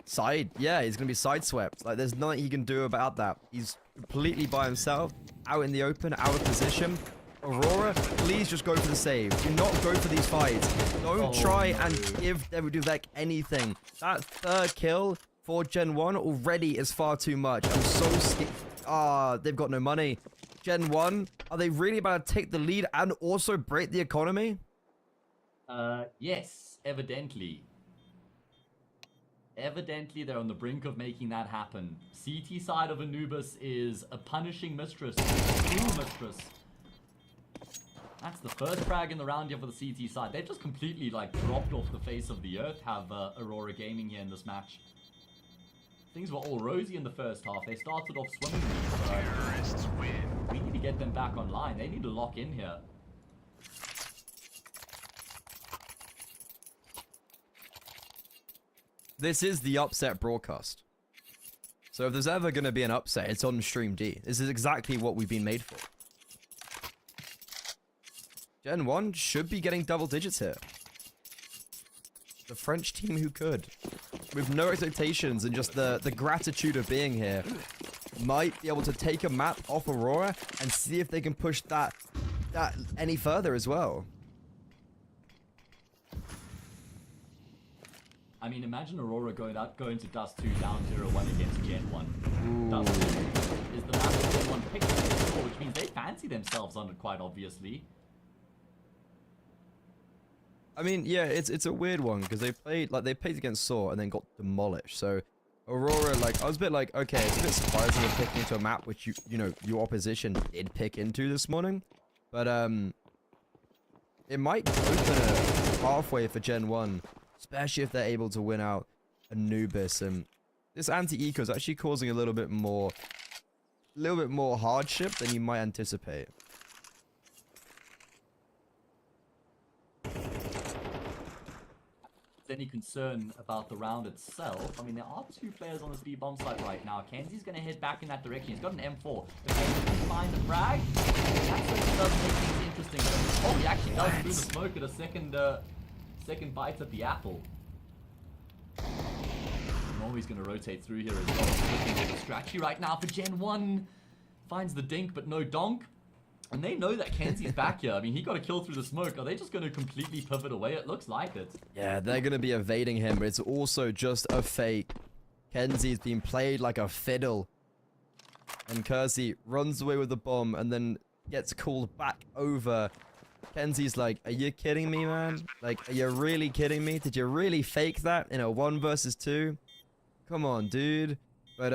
he's going to be sideswept. Like, there's nothing he can do about that. He's completely by himself, out in the open, out of position. Aurora, please just go for the save. Do not go for these fights. Don't try and give Devuduvek anything. That third kill for Gen 1 already is far too much. I'm so scared. They've got no money. Gen 1, are they really about to take the lead and also break the economy? Yes, evidently. Evidently, they're on the brink of making that happen. CT side of Anubis is a punishing mistress, a cruel mistress. That's the first frag in the round here for the CT side. They've just completely, like, dropped off the face of the earth, have Aurora Gaming here in this match. Things were all rosy in the first half. They started off swimmingly, but we need to get them back online. They need to lock in here. This is the upset broadcast. So if there's ever going to be an upset, it's on Stream D. This is exactly what we've been made for. Gen 1 should be getting double digits here. The French team who could, with no expectations and just the gratitude of being here, might be able to take a map off Aurora and see if they can push that any further as well. I mean, imagine Aurora going to Dust 2 down 0-1 against Gen 1. Dust 2 is the map that Gen 1 picked, which means they fancy themselves on it quite obviously. I mean, yeah, it's a weird one because they played against Saw and then got demolished. So Aurora, like, I was a bit like, okay, it's a bit surprising they're picking into a map which you know your opposition did pick into this morning, but it might open a pathway for Gen 1, especially if they're able to win out Anubis. And this anti-eco is actually causing a little bit more hardship than you might anticipate. Any concern about the round itself? I mean, there are 2 players on this B-bomb site right now. Kenzie's going to head back in that direction. He's got an M4. But can he find the frag? That certainly does make things interesting. Oh, he actually does through the smoke at a second bite at the apple. Oh, he's going to rotate through here as well. Looking at the strategy right now for Gen 1. Finds the dink, but no donk. And they know that Kenzie's back here. I mean, he got a kill through the smoke. Are they just going to completely pivot away? It looks like it. Yeah, they're going to be evading him, but it's also just a fake. Kenzie's being played like a fiddle. And Kersey runs away with the bomb and then gets called back over. Kenzie's like, are you kidding me, man? Like, are you really kidding me? Did you really fake that in a 1 versus 2? Come on, dude. But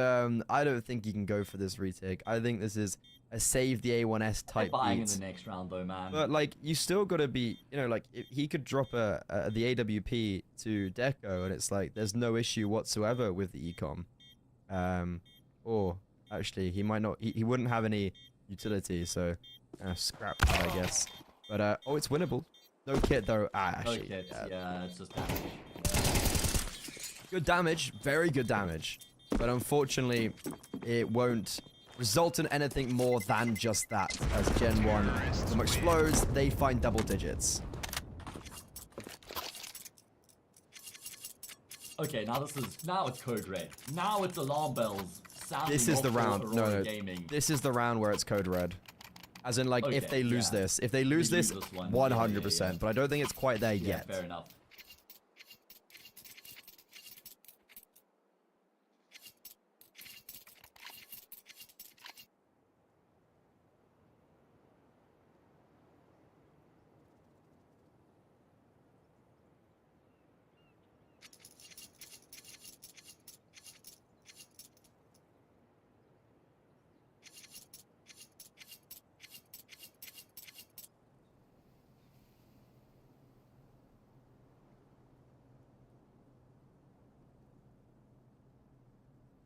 I don't think he can go for this retake. I think this is a save the A1S I'm type buying beat. in the next round though, man. But like, you still gotta be, you know, like if he could drop the AWP to Deco, and it's like there's no issue whatsoever with the ecom. Or actually, he might not. He wouldn't have any utility, so scrap that, I guess. But oh, it's winnable. No kit though. Actually, Okay, yeah, it's just damage. good damage, very good damage. But unfortunately, it won't result in anything more than just that. As Gen 1 bomb explodes, they find double digits. Okay, now it's code red. Now it's alarm bells sounding. This is the off for round. Aurora No, Gaming. this is the round where it's code red. As in, like, if Okay, they lose yeah. this. If they lose this, this one. 100%. Yeah. But I don't think it's quite there Yeah, yet. fair enough.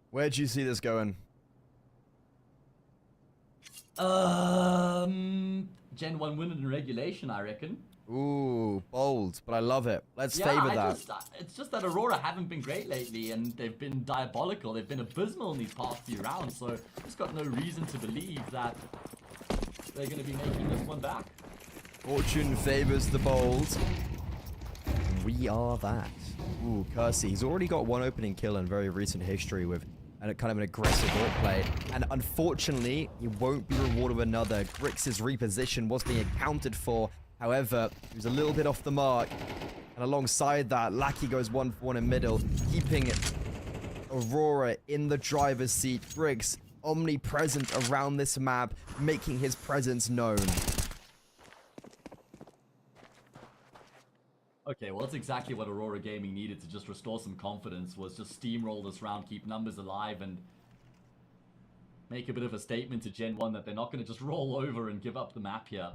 Where do you see this going? Gen 1 win in regulation, I reckon. Ooh, bold. But I love it. Let's Yeah, favor that. it's just that Aurora haven't been great lately, and they've been diabolical. They've been abysmal in these past few rounds, so I've just got no reason to believe that they're going to be making this one back. Fortune favors the bold. And we are that. Ooh, Kersey. He's already got one opening kill in very recent history with kind of an aggressive ult play. And unfortunately, he won't be rewarded with another. Grix's reposition was being accounted for. However, he was a little bit off the mark. And alongside that, Lackey goes 1-for-1 in middle, keeping Aurora in the driver's seat. Grix omnipresent around this map, making his presence known. Okay, well, that's exactly what Aurora Gaming needed to just restore some confidence, was just steamroll this round, keep numbers alive, and make a bit of a statement to Gen 1 that they're not going to just roll over and give up the map here.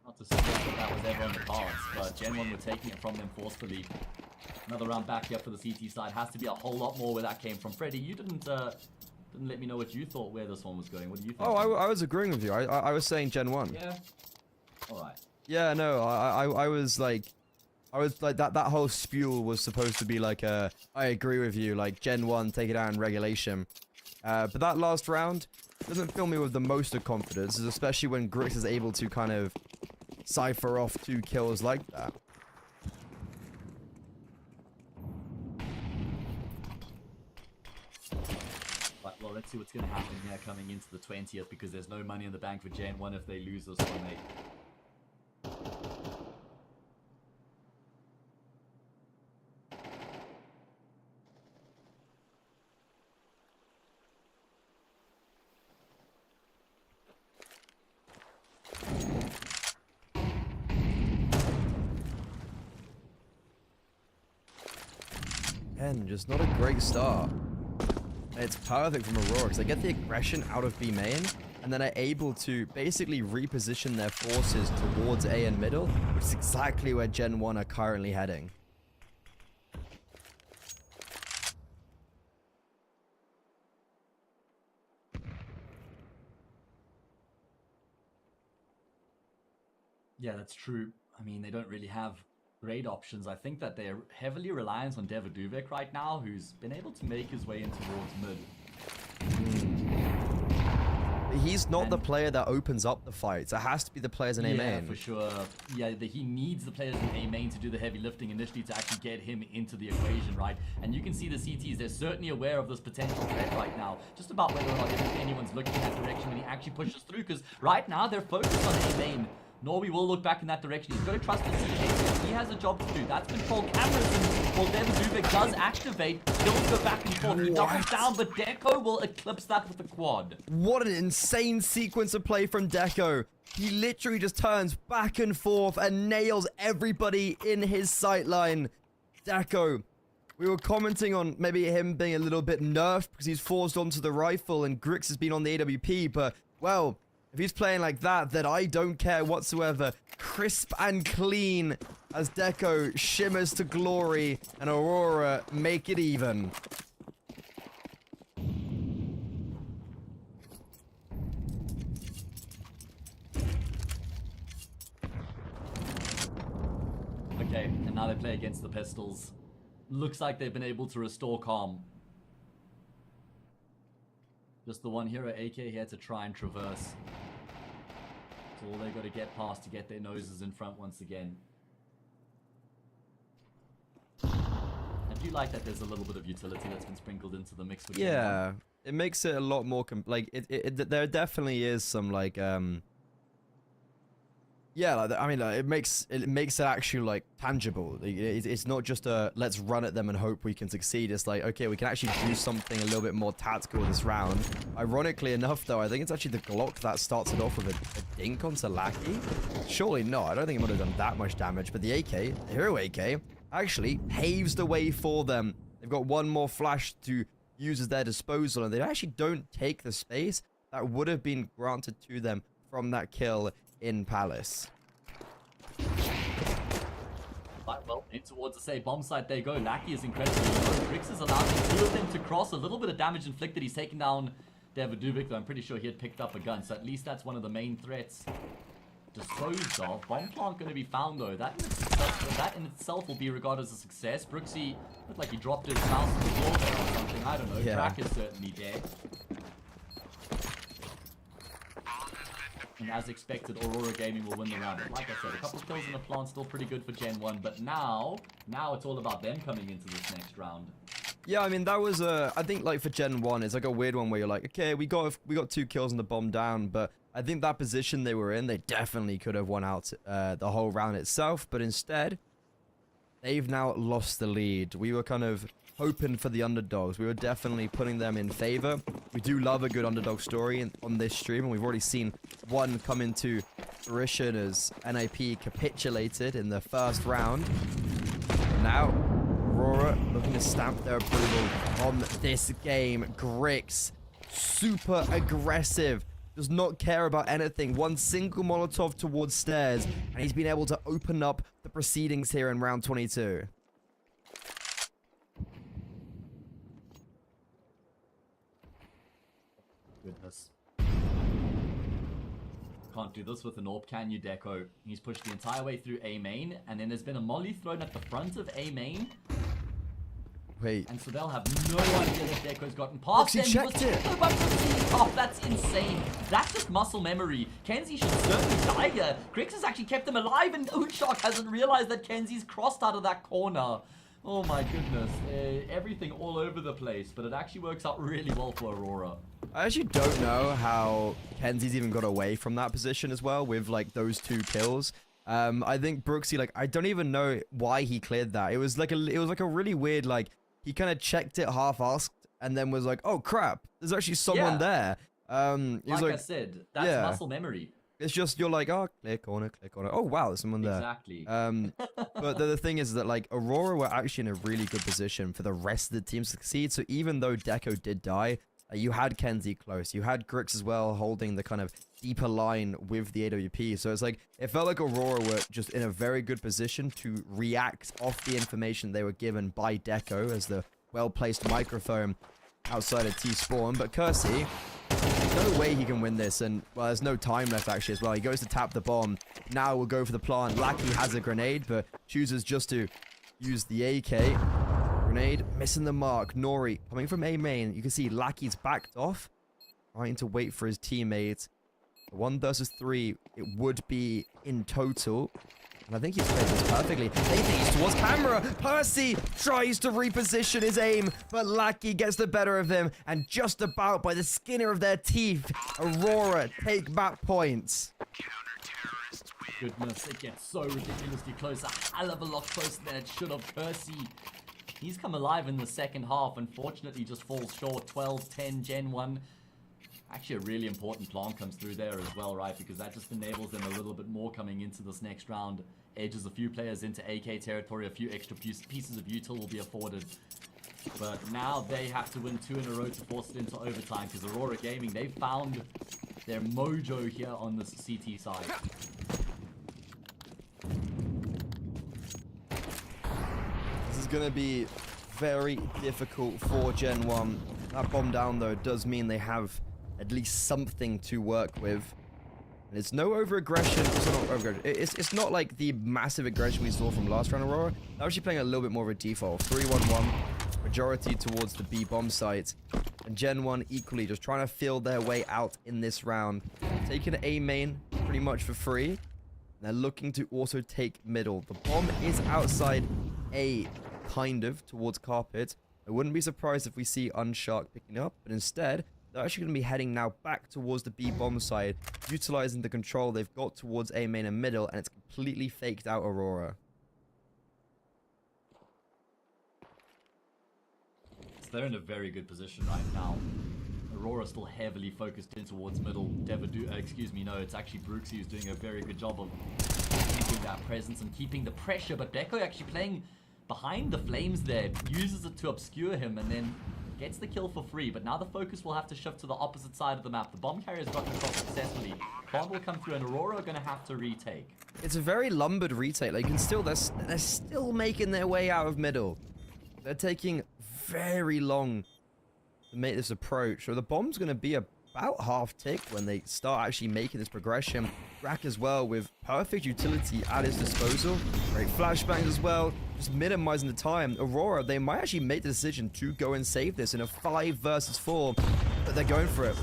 Not to suggest that was ever on the cards, but Gen 1 were taking it from them forcefully. Another round back here for the CT side. Has to be a whole lot more where that came from. Freddy, you didn't let me know what you thought where this one was going. What do you think? Oh, I was agreeing with you. I was saying Gen 1. Yeah? Alright. Yeah, no, I was like that whole spew was supposed to be like I agree with you, like Gen 1, take it out in regulation. But that last round doesn't fill me with the most of confidence, especially when Grix is able to kind of cipher off 2 kills like that. Right, well, let's see what's going to happen here coming into the 20th, because there's no money in the bank for Gen 1 if they lose this one, mate. Again, just not a great start. And it's perfect from Aurora because they get the aggression out of B main, and then are able to basically reposition their forces towards A and middle, which is exactly where Gen 1 are currently heading. Yeah, that's true. I mean, they don't really have great options. I think that they're heavily reliant on Devaduvek right now, who's been able to make his way in towards mid. He's not the player that opens up the fights. It has to be the players in A Yeah, main. for sure. Yeah, he needs the players in A main to do the heavy lifting initially to actually get him into the equation, right? And you can see the CTs, they're certainly aware of this potential threat right now. Just about whether or not anyone's looking in that direction when he actually pushes through, because right now they're focused on A main. Norby will look back in that direction. He's got to trust the CJ. He has a job to do. That's control cameras, and well, Devaduvek does activate. Kills go back and forth. He doubles down, but Deco will eclipse that with a quad. What an insane sequence of play from Deco. He literally just turns back and forth and nails everybody in his sight line. Deco we were commenting on maybe him being a little bit nerfed because he's forced onto the rifle and Grix has been on the AWP, but, well, if he's playing like that, then I don't care whatsoever. Crisp and clean as Deco shimmers to glory and Aurora make it even. Okay, and now they play against the Pistols. Looks like they've been able to restore calm. Just the one hero AK here to try and traverse. It's all they got to get past to get their noses in front once again. I do like that there's a little bit of utility that's been sprinkled into the mix with Yeah, it makes it a lot more like there definitely is some like yeah, like, I mean, it makes it actually like tangible. It's not just a let's run at them and hope we can succeed. It's like, okay, we can actually do something a little bit more tactical this round. Ironically enough, though, I think it's actually the Glock that starts it off with a dink onto Lackey. Surely not. I don't think it would have done that much damage. But the AK, the hero AK, actually paves the way for them. They've got one more flash to use at their disposal, and they actually don't take the space that would have been granted to them from that kill in Palace. Right, well, in towards the say bomb site they go. Lackey is incredibly low. Grix is allowing two of them to cross. A little bit of damage inflicted. He's taken down Davidovic, though I'm pretty sure he had picked up a gun. So at least that's one of the main threats disposed of. Bomb plant going to be found, though. That in itself will be regarded as a success. Brooksy looked like he dropped his mouse on the floor there or something. I don't know. Yeah. Track is certainly dead. And as expected, Aurora Gaming will win the round. But like I said, a couple of kills in the plant, still pretty good for Gen 1. But now it's all about them coming into this next round. Yeah, I mean, that was I think like for Gen 1, it's like a weird one where you're like, okay, we got 2 kills on the bomb down, but I think that position they were in, they definitely could have won out the whole round itself. But instead, they've now lost the lead. We were kind of hoping for the underdogs. We were definitely putting them in favor. We do love a good underdog story on this stream, and we've already seen one come into fruition as NIP capitulated in the first round. Now, Aurora looking to stamp their approval on this game. Grix, super aggressive, does not care about anything. One single Molotov towards stairs, and he's been able to open up the proceedings here in round 22. Goodness. Can't do this with an AWP, can you, Deco? He's pushed the entire way through A main, and then there's been a molly thrown at the front of A main. Wait. And so they'll have no idea that Deco's gotten past He them. checked it. So much oh, that's insane. That's just muscle memory. Kenzie should certainly die here. Grix has actually kept him alive, and Unshock hasn't realized that Kenzie's crossed out of that corner. Oh my goodness. Everything all over the place, but it actually works out really well for Aurora. I actually don't know how Kenzie's even got away from that position as well with like those 2 kills. I think Brooksy, like, I don't even know why he cleared that. It was like a really weird, like, he kind of checked it half-asked and then was like, oh crap, there's actually someone there. Like I said, that's muscle memory. It's just, you're like, oh, clear corner. Oh, wow, there's someone there. Exactly. But the thing is that, like, Aurora were actually in a really good position for the rest of the team to succeed. So even though Deco did die, you had Kenzie close. You had Grix as well holding the kind of deeper line with the AWP. So it's like, it felt like Aurora were just in a very good position to react off the information they were given by Deco as the well-placed microphone outside of T-Spawn. But Kersey, no way he can win this, and well, there's no time left actually as well. He goes to tap the bomb. Now we'll go for the plant. Lackey has a grenade, but chooses just to use the AK. Grenade missing the mark. Nori coming from A main. You can see Lackey's backed off, trying to wait for his teammates. 1 versus 3 it would be in total. And I think he's played this perfectly. They think he's towards camera. Percy tries to reposition his aim, but Lackey gets the better of him. And just about by the skinner of their teeth, Aurora take back points. Goodness, it gets so ridiculously close. A hell of a lot closer than it should have. Percy, he's come alive in the second half. Unfortunately, just falls short. 12-10 Gen 1. Actually, a really important plant comes through there as well, right? Because that just enables them a little bit more coming into this next round. Edges a few players into AK territory, a few extra pieces of util will be afforded. But now they have to win 2 in a row to force it into overtime, because Aurora Gaming, they've found their mojo here on this CT side. This is going to be very difficult for Gen 1. That bomb down, though, does mean they have at least something to work with. And it's no over-aggression. It's not like the massive aggression we saw from last round Aurora. They're actually playing a little bit more of a default. 3-1-1. Majority towards the B bomb site. And Gen 1 equally just trying to feel their way out in this round. Taking A main pretty much for free. And they're looking to also take middle. The bomb is outside A, kind of, towards carpet. I wouldn't be surprised if we see Unshark picking up, but instead, they're actually going to be heading now back towards the B bomb side, utilizing the control they've got towards A main and middle, and it's completely faked out Aurora. So they're in a very good position right now. Aurora still heavily focused in towards middle. It's actually Brooksy who's doing a very good job of keeping that presence and keeping the pressure, but Deco actually playing behind the flames there, uses it to obscure him and then gets the kill for free. But now the focus will have to shift to the opposite side of the map. The bomb carrier's gotten across successfully. Bomb will come through and Aurora are going to have to retake. It's a very lumbered retake. Like, you can still, they're still making their way out of middle. They're taking very long to make this approach. So the bomb's going to be about half tick when they start actually making this progression. Rack as well with perfect utility at his disposal. Great flashbangs as well, just minimizing the time. Aurora, they might actually make the decision to go and save this in a 5 versus 4, but they're going for it.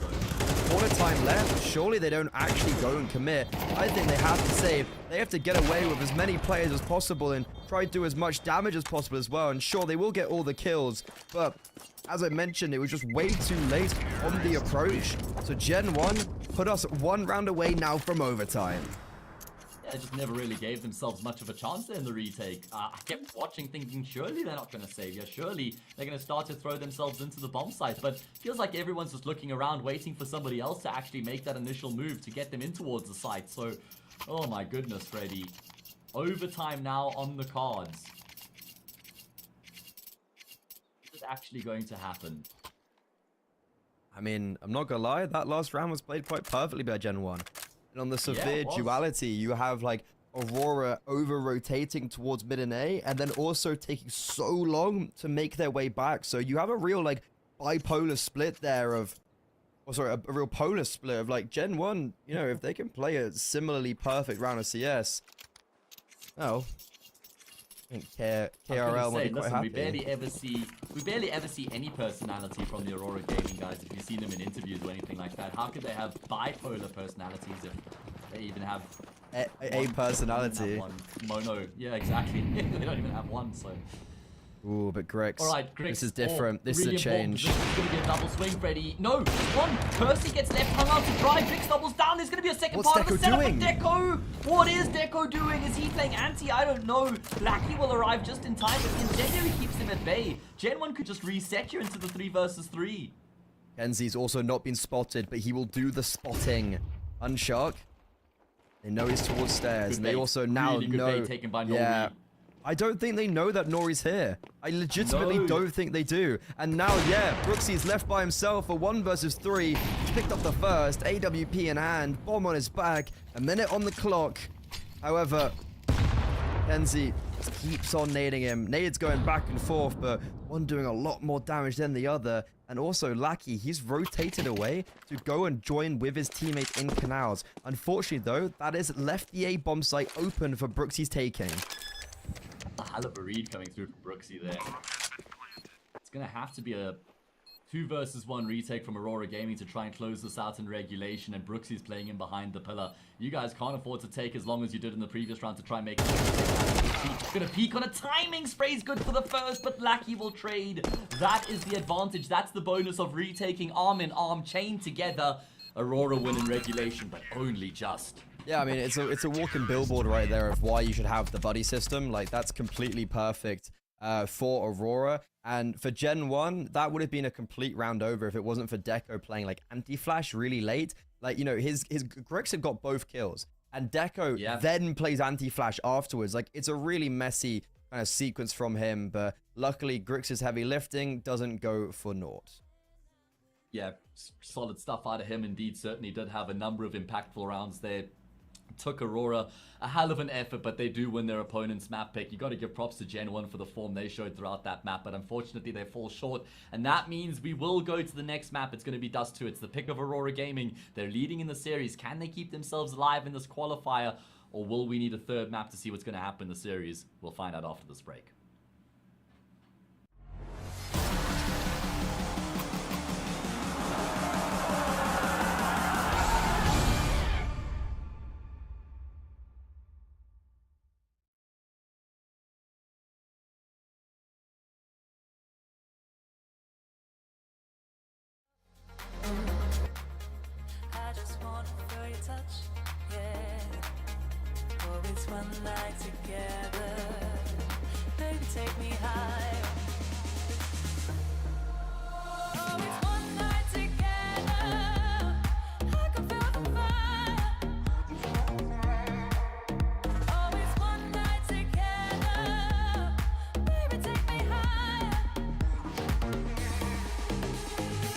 Quarter time left, surely they don't actually go and commit. I think they have to save. They have to get away with as many players as possible and try to do as much damage as possible as well. And sure, they will get all the kills, but as I mentioned, it was just way too late on the approach. So Gen 1 put us 1 round away now from overtime. Yeah, they just never really gave themselves much of a chance there in the retake. I kept watching thinking, surely they're not going to save. Yeah, surely they're going to start to throw themselves into the bomb site. But feels like everyone's just looking around, waiting for somebody else to actually make that initial move to get them in towards the site. So, oh my goodness, Freddy. Overtime now on the cards. Actually going to happen. I mean, I'm not gonna lie, that last round was played quite perfectly by Gen 1. And on the severe duality, you have like Aurora over rotating towards mid and A, and then also taking so long to make their way back. So you have a real like bipolar split there of, a real polar split of like Gen 1, you know, if they can play a similarly perfect round of CS, well, I think KRL might be quite happy. We barely ever see any personality from the Aurora Gaming guys. If you've seen them in interviews or anything like that, how could they have bipolar personalities if they even have a personality? One mono, yeah, exactly. They don't even have one. So. Ooh, but Grix, all right, Grix, this is different. This really is a change. This is going to be a double swing, Freddy. No, one. Percy gets left hung out to dry. Grix doubles down. There's going to be a second part of the setup for Deco. What is Deco doing? Is he playing anti? I don't know. Blackie will arrive just in time, but Incendiary keeps him at bay. Gen 1 could just reset you into the 3 versus 3. Kenzie's also not been spotted, but he will do the spotting. Unshark, they know he's towards stairs. Good And they bait. also now really good know. bait taken by Yeah. Nori. I don't think they know that Nori's here. I legitimately don't think they do. And now, yeah, Brooksy's left by himself for 1 versus 3. He's picked up the first, AWP in hand, bomb on his back, a minute on the clock. However, Kenzie keeps on nading him. Nade's going back and forth, but one doing a lot more damage than the other. And also, Lackey, he's rotated away to go and join with his teammate in canals. Unfortunately, though, that has left the A bomb site open for Brooksy's taking. A hell of a read coming through from Brooksy there. It's going to have to be a 2 versus 1 retake from Aurora Gaming to try and close this out in regulation, and Brooksy's playing in behind the pillar. You guys can't afford to take as long as you did in the previous round to try and make it. Gonna peek on a timing spray's good for the first, but Lackey will trade. That is the advantage. That's the bonus of retaking arm in arm, chained together. Aurora win in regulation, but only just. Yeah, I mean, it's a walking billboard right there of why you should have the buddy system. Like, that's completely perfect. for Aurora. And for Gen 1, that would have been a complete round over if it wasn't for Deco playing like anti-flash really late. Like, you know, his Grix had got both kills. And Deco then plays anti-flash afterwards. Like, it's a really messy kind of sequence from him. But luckily, Grix's heavy lifting doesn't go for naught. Yeah, solid stuff out of him indeed. Certainly did have a number of impactful rounds there. Took Aurora a hell of an effort, but they do win their opponent's map pick. You got to give props to Gen 1 for the form they showed throughout that map, but unfortunately they fall short, and that means we will go to the next map. It's going to be Dust 2. It's the pick of Aurora Gaming. They're leading in the series. Can they keep themselves alive in this qualifier, or will we need a third map to see what's going to happen in the series? We'll find out after this break. I just wanna feel your touch, yeah. Oh, it's one night together. Baby, take me higher. Oh, it's one night together. I can feel the fire. Oh, it's one night together. Baby, take me higher.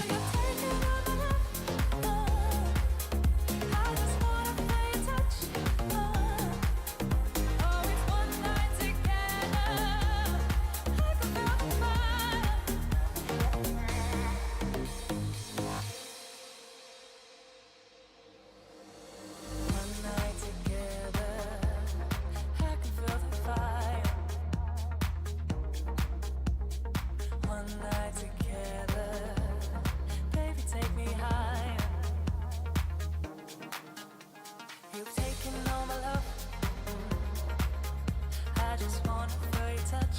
You're taking all my love. I just wanna feel your touch. Oh, it's one night together. I can feel the fire. One night together. I can feel the fire. One night together. Baby, take me higher. You've taken all my love. I just wanna feel your touch,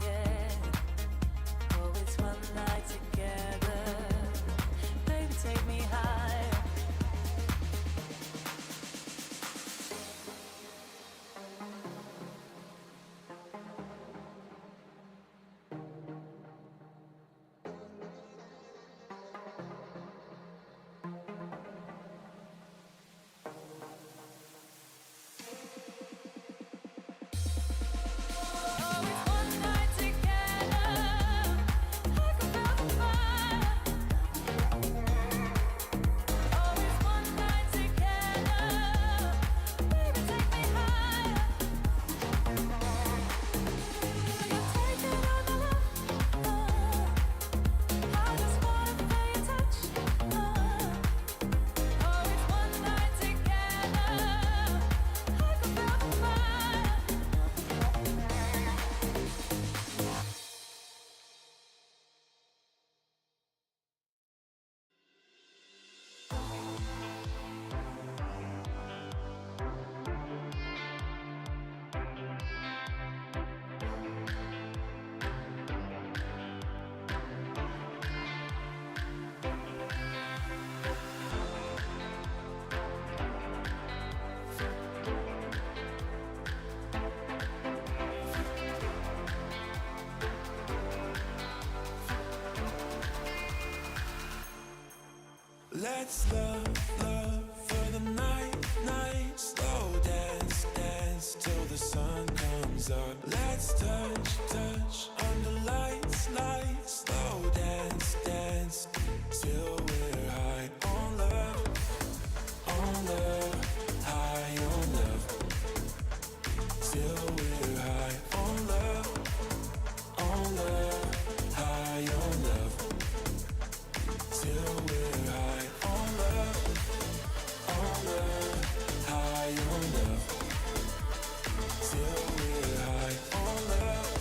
yeah. Oh, it's one night together. Baby, take me higher. Oh, it's one night together. I can feel the fire. Oh, it's one night together. Baby, take me higher. You're taking all my love. I just wanna feel your touch. Oh, it's one night together. I can feel the fire. Let's love for the night, slow dance, dance till the sun comes up. Let's touch under lights, slow dance, dance till we're high on love, high on love. Till we're high on love, high on love. Till we're high on love, high on love. Till we're high on love,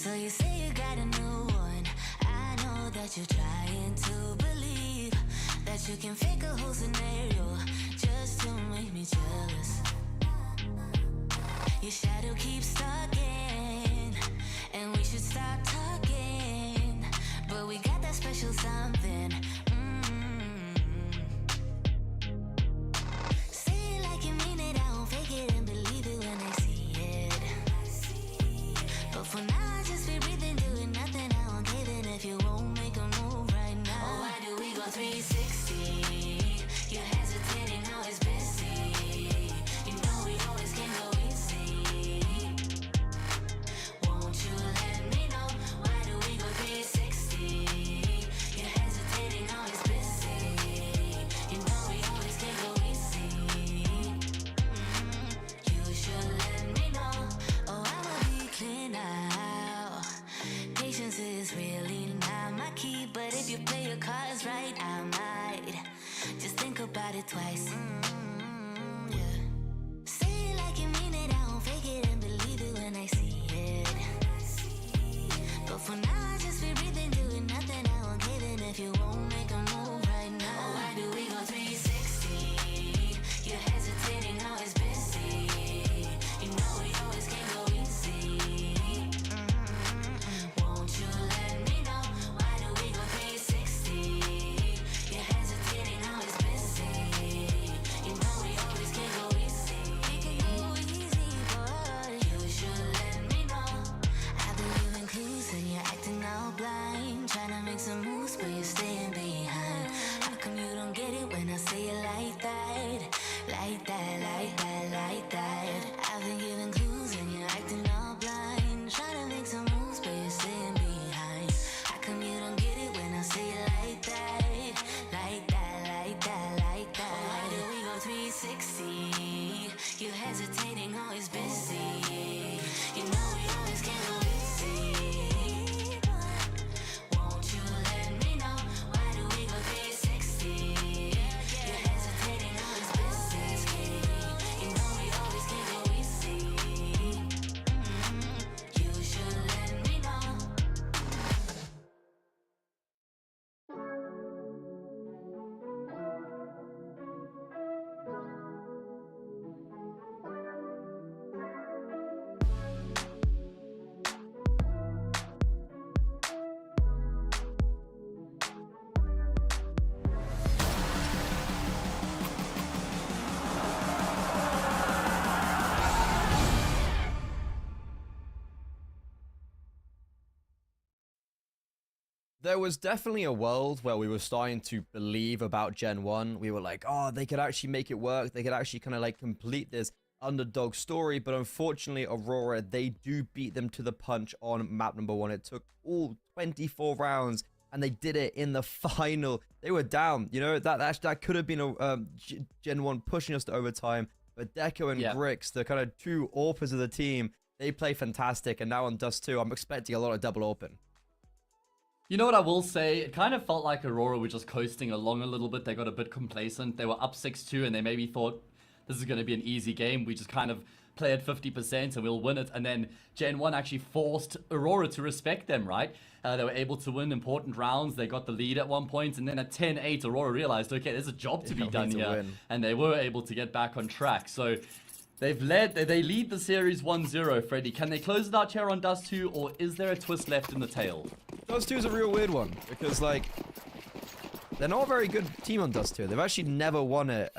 So you say you got a new one. I know that you're trying to believe that you can fake a whole scenario just to make me jealous. Your shadow keeps stalking, and we should stop talking. But we got that special something. Say it like you mean it, I won't fake it and believe it when I see it. But for now, I just be breathing, doing nothing. I won't give in if you won't make a move right now. Oh, why do we go 360? You're hesitating, now it's busy. You know we always can go easy. Won't you let me know? Why do we go 360? You're hesitating, now it's busy. You know we always can go easy. You should let me know. Oh, I'ma be clear now. Patience is really not my key, but if you play your cards right, I might just think about it twice. Yeah. Say it like you mean it, I won't fake it and believe it when I see it. But for now, I just be breathing, doing nothing. I won't give in if you won't make a move right now. Oh, why do we go 360? You're hesitating, now it's busy. You know we always can go easy. Won't you let me know? Why do we go 360? You're hesitating, now it's busy. You know we always can go easy. We can go easy, boy. You should let me know. I've been giving clues and you're acting all blind. Trying to make some moves, but you're staying behind. How come you don't get it when I say it like that? Like that, like that, like that. I've been giving clues and you're acting all blind. Trying to make some moves, but you're staying behind. How come you don't get it when I say it like that? Like that, like that, like that. Oh, why do we go 360? You're hesitating, always busy. You know we always can go easy. Won't you let me know? Why do we go 360? You're hesitating, always busy. You know we always can go easy. You should let me know. There was definitely a world where we were starting to believe about Gen 1. We were like, oh, they could actually make it work. They could actually kind of like complete this underdog story. But unfortunately, Aurora, they do beat them to the punch on map number 1. It took all 24 rounds and they did it in the final. They were down. You know, that could have been a Gen 1 pushing us to overtime. But Deco and Bricks, the kind of two AWPers of the team, they play fantastic. And now on Dust 2, I'm expecting a lot of double AWPing. You know what I will say? It kind of felt like Aurora were just coasting along a little bit. They got a bit complacent. They were up 6-2 and they maybe thought, this is going to be an easy game. We just kind of play at 50% and we'll win it. And then Gen 1 actually forced Aurora to respect them, right? They were able to win important rounds. They got the lead at one point. And then at 10-8, Aurora realized, okay, there's a job to be done here. And they were able to get back on track. So they lead the series 1-0, Freddy. Can they close it out here on Dust 2, or is there a twist left in the tail? Dust 2 is a real weird one, because, like, they're not a very good team on Dust 2. They've actually never won it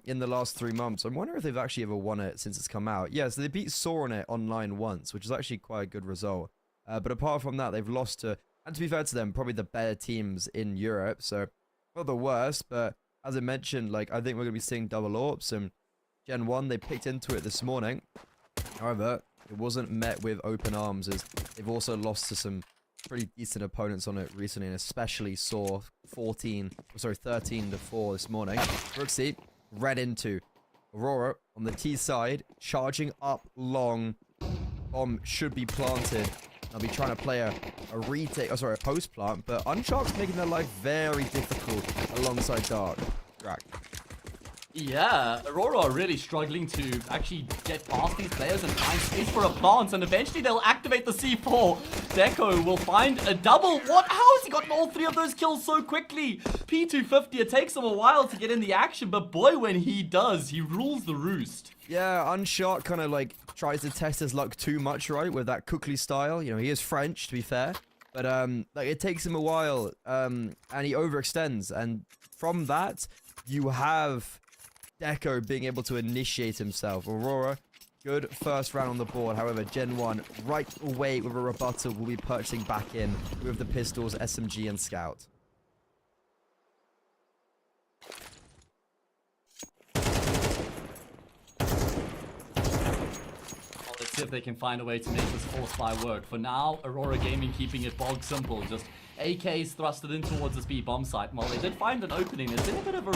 in the last 3 months. I wonder if they've actually ever won it since it's come out. Yeah, so they beat Saw on it online once, which is actually quite a good result. But apart from that, they've lost to, and to be fair to them, probably the better teams in Europe. So, not the worst, but as I mentioned, like, I think we're going to be seeing double AWPs, and Gen 1, they picked into it this morning. However, it wasn't met with open arms, as they've also lost to some pretty decent opponents on it recently, and especially saw 13-4 this morning. Brooksy read into Aurora on the T side, charging up long. Bomb should be planted. They'll be trying to play a retake, a post plant, but Unchark's making their life very difficult alongside Dark. Drac. Yeah, Aurora are really struggling to actually get past these players and find space for a plant, and eventually they'll activate the C4. Deco will find a double. What? How has he gotten all 3 of those kills so quickly? P250, it takes him a while to get in the action, but boy, when he does, he rules the roost. Yeah, Unshot kind of like tries to test his luck too much, right? With that Cookley style. You know, he is French, to be fair. But like it takes him a while, and he overextends. And from that, you have Deco being able to initiate himself. Aurora, good first round on the board. However, Gen 1 right away with a rebuttal will be purchasing back in with the pistols, SMG, and Scout. Let's see if they can find a way to make this force buy work. For now, Aurora Gaming keeping it bog simple. Just AKs thrusted in towards this B bomb site. While they did find an opening, there's been a bit of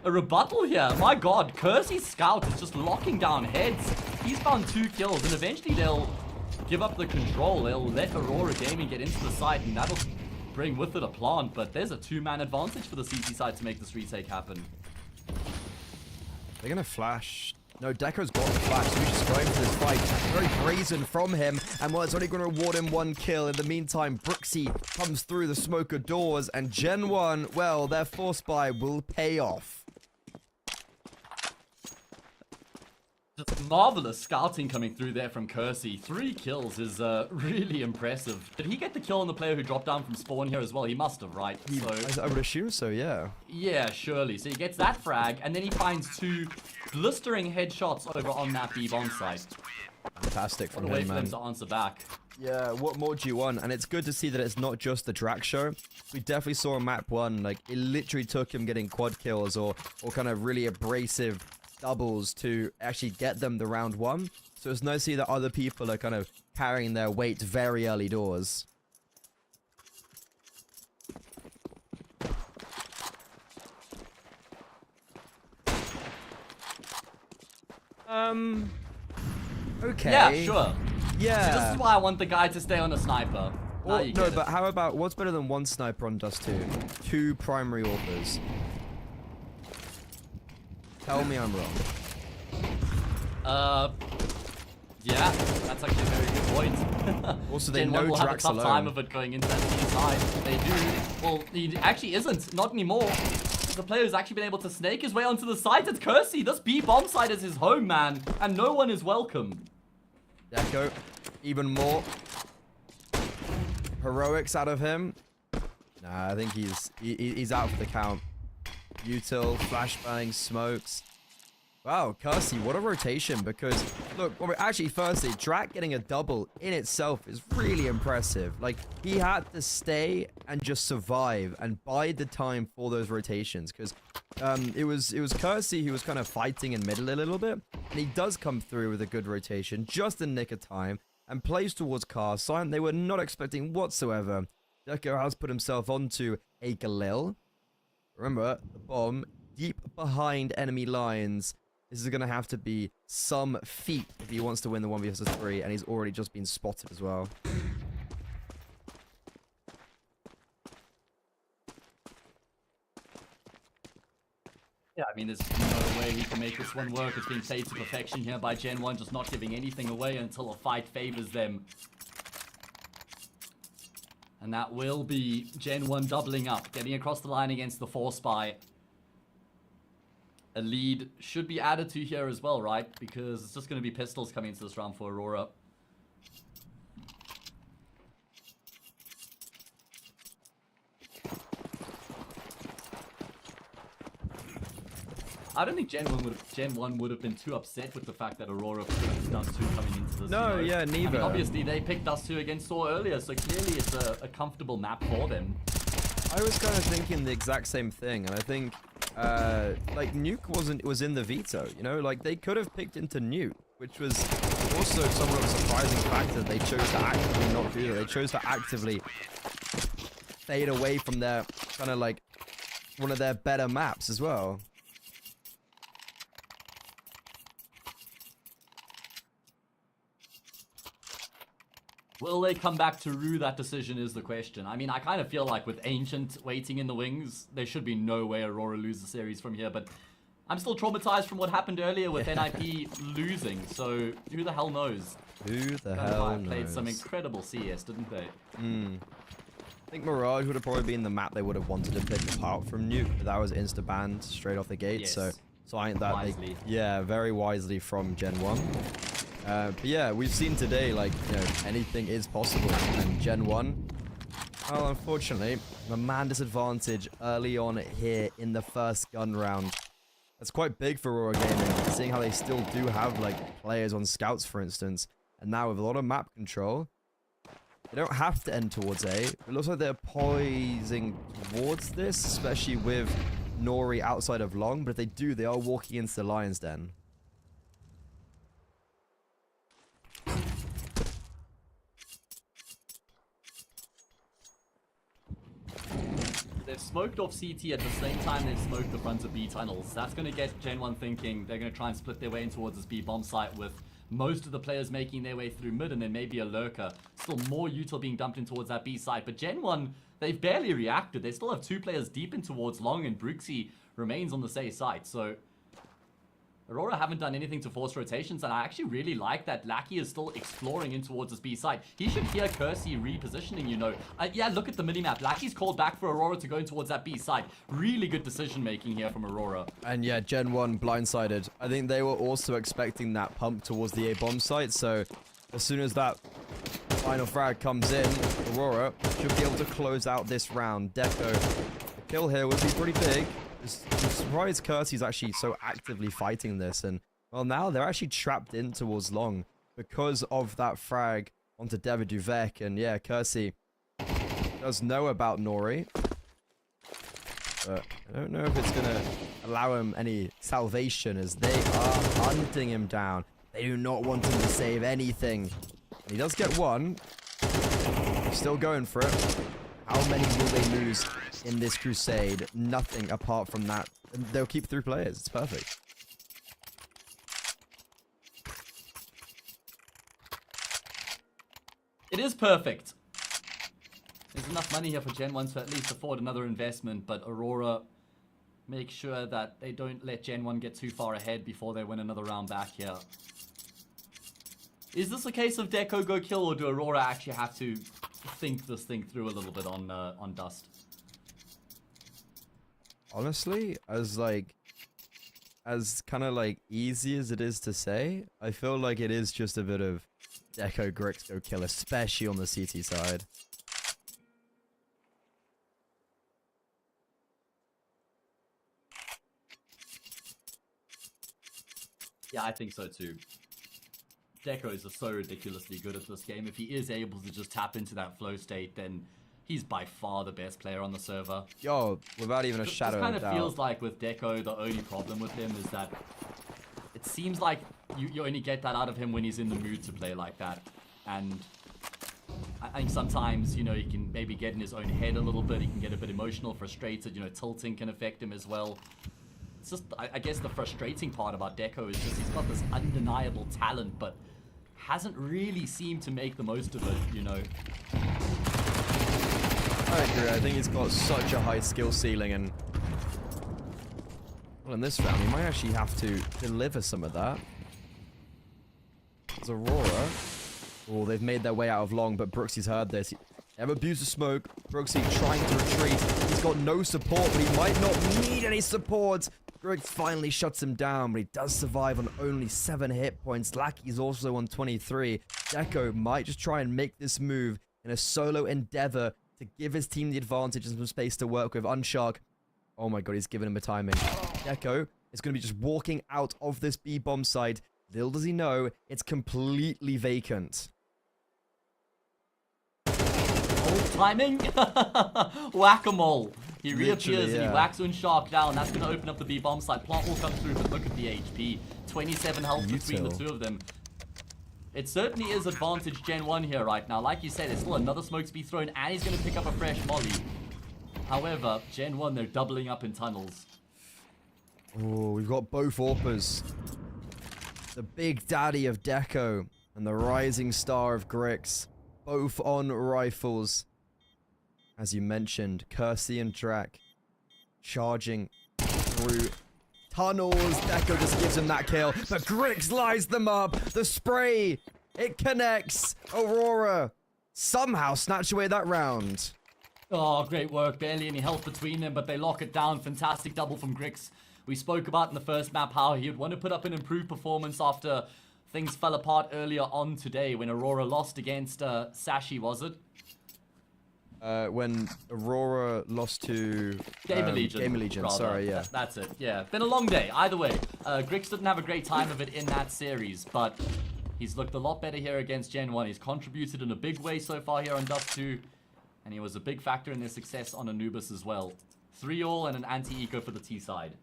a rebuttal here. My god, Kersey's Scout is just locking down heads. He's found 2 kills, and eventually they'll give up the control. They'll let Aurora Gaming get into the site, and that'll bring with it a plant. But there's a 2-man advantage for the CT side to make this retake happen. They're going to flash. No, Deco's got the flash, so he's just going for this fight. Very brazen from him, and well, it's only going to reward him 1 kill. In the meantime, Brooksy comes through the smoker doors, and Gen 1, well, their force buy will pay off. Just marvelous scouting coming through there from Kersey. 3 kills is really impressive. Did he get the kill on the player who dropped down from spawn here as well? He must have, right? I would assume so, yeah. Yeah, surely. So he gets that frag, and then he finds 2 blistering headshots over on that B bomb site. Fantastic from What a way him, for them man. to answer back. Yeah, what more do you want? And it's good to see that it's not just the Drac show. We definitely saw in map 1, like, it literally took him getting quad kills or kind of really abrasive doubles to actually get them the round 1. So it's nice to see that other people are kind of carrying their weight very early doors. Okay. Yeah, sure. Yeah. See, this is why I want the guy to stay on the sniper. Now Well, you no, get it. but how about, what's better than 1 sniper on Dust 2? 2 primary authors. Tell me I'm wrong. Yeah, that's actually a very good point. Also, they Gen know 1 will have a Drax tough alone. time of it going into that team side. They do. Well, he actually isn't. Not anymore. The player's actually been able to snake his way onto the site. It's Kersey. This B bomb site is his home, man. And no one is welcome. Deco, even more heroics out of him. Nah, I think he's out for the count. Util, flashbang, smokes. Wow, Kersey, what a rotation, because, look, well, actually, firstly, Drac getting a double in itself is really impressive. Like, he had to stay and just survive and bide the time for those rotations, because it was Kersey who was kind of fighting in middle a little bit, and he does come through with a good rotation, just in nick of time, and plays towards car sign they were not expecting whatsoever. Deco has put himself onto a Galil. Remember, the bomb deep behind enemy lines. This is going to have to be some feat if he wants to win the 1v3, and he's already just been spotted as well. Yeah, I mean, there's no way he can make this one work. It's being played to perfection here by Gen 1, just not giving anything away until a fight favors them. And that will be Gen 1 doubling up, getting across the line against the Force Spy. A lead should be added to here as well, right? Because it's just going to be pistols coming into this round for Aurora. I don't think Gen 1 would have been too upset with the fact that Aurora picked Dust 2 coming into this. No, you know? yeah, I neither. mean, obviously, they picked Dust 2 against Saw earlier, so clearly it's a comfortable map for them. I was kind of thinking the exact same thing, and I think, like, Nuke was in the veto, you know? Like, they could have picked into Nuke, which was also somewhat of a surprising factor. They chose to actively not do that. They chose to actively fade away from their, kind of like, one of their better maps as well. Will they come back to rue that decision is the question. I mean, I kind of feel like with Ancient waiting in the wings, there should be no way Aurora lose the series from here, but I'm still traumatized from what happened earlier with NIP losing, so who the hell knows? Who the Gen hell 5 played knows? some incredible CS, didn't they? I think Mirage would have probably been the map they would have wanted to pick apart from Nuke, but that was insta-banned straight off the gate, Yes. so I think that Wisely. yeah, very wisely from Gen 1. But yeah, we've seen today, like, you know, anything is possible, and Gen 1, well, unfortunately, the man disadvantage early on here in the first gun round. That's quite big for Aurora Gaming, seeing how they still do have, like, players on scouts, for instance, and now with a lot of map control, they don't have to end towards A. It looks like they're poising towards this, especially with Nori outside of long, but if they do, they are walking into the Lion's Den. They've smoked off CT at the same time they've smoked the front of B tunnels. That's going to get Gen 1 thinking they're going to try and split their way in towards this B bomb site with most of the players making their way through mid and then maybe a lurker. Still more util being dumped in towards that B site. But Gen 1, they've barely reacted. They still have 2 players deep in towards long and Brooksy remains on the safe side. So Aurora haven't done anything to force rotations, and I actually really like that Lackey is still exploring in towards this B side. He should hear Kersey repositioning, you know. Yeah, look at the minimap. Lackey's called back for Aurora to go in towards that B side. Really good decision making here from Aurora. And yeah, Gen 1 blindsided. I think they were also expecting that pump towards the A bomb site, so as soon as that final frag comes in, Aurora should be able to close out this round. Deco, the kill here would be pretty big. I'm surprised Kersey's actually so actively fighting this, and well, now they're actually trapped in towards long because of that frag onto David Duvek, and yeah, Kersey does know about Nori, but I don't know if it's gonna allow him any salvation as they are hunting him down. They do not want him to save anything, and he does get one. Still going for it. How many will they lose in this crusade? Nothing apart from that. They'll keep 3 players. It's perfect. It is perfect. There's enough money here for Gen 1 to at least afford another investment, but Aurora make sure that they don't let Gen 1 get too far ahead before they win another round back here. Is this a case of Deco go kill, or do Aurora actually have to think this thing through a little bit on Dust? Honestly, as kind of like easy as it is to say, I feel like it is just a bit of Deco Grix go kill, especially on the CT side. Yeah, I think so too. Decos are so ridiculously good at this game. If he is able to just tap into that flow state, then he's by far the best player on the server. Yo, without even a shadow of kind a of doubt. feels like with Deco, the only problem with him is that it seems like you only get that out of him when he's in the mood to play like that. And I think sometimes, you know, he can maybe get in his own head a little bit. He can get a bit emotional, frustrated. You know, tilting can affect him as well. It's just, I guess the frustrating part about Deco is just he's got this undeniable talent, but hasn't really seemed to make the most of it, you know. I agree. I think he's got such a high skill ceiling, and well, in this round, he might actually have to deliver some of that. There's Aurora. Oh, they've made their way out of long, but Brooksy's heard this. They have abused the smoke. Brooksy trying to retreat. He's got no support, but he might not need any support. Greg finally shuts him down, but he does survive on only 7 hit points. Lackey's also on 23. Deco might just try and make this move in a solo endeavor to give his team the advantage and some space to work with. Unshark. Oh my god, he's giving him a timing. Deco is going to be just walking out of this B-bomb site. Little does he know, it's completely vacant. Oh, timing! Whack-a-mole. He reappears Literally, and he yeah. whacks Unshark down. That's going to open up the B-bomb site. Plant will come through, but look at the HP. 27 health between the two of them. It certainly is advantage Gen 1 here right now. Like you said, there's still another smoke to be thrown, and he's going to pick up a fresh molly. However, Gen 1, they're doubling up in tunnels. Oh, we've got both Orpas. The big daddy of Deco and the rising star of Grix. Both on rifles. As you mentioned, Kersey and Drac charging through tunnels. Deco just gives him that kill, but Grix lies them up. The spray, it connects. Aurora somehow snatch away that round. Oh, great work. Barely any health between them, but they lock it down. Fantastic double from Grix. We spoke about in the first map how he would want to put up an improved performance after things fell apart earlier on today when Aurora lost against Sashi, was it? When Aurora lost to Gamer Legion, rather. Sorry, yeah. That's it. Yeah, been a long day. Either way, Grix didn't have a great time of it in that series, but he's looked a lot better here against Gen 1. He's contributed in a big way so far here on Dust 2, and he was a big factor in their success on Anubis as well. 3-all and an anti-eco for the T side.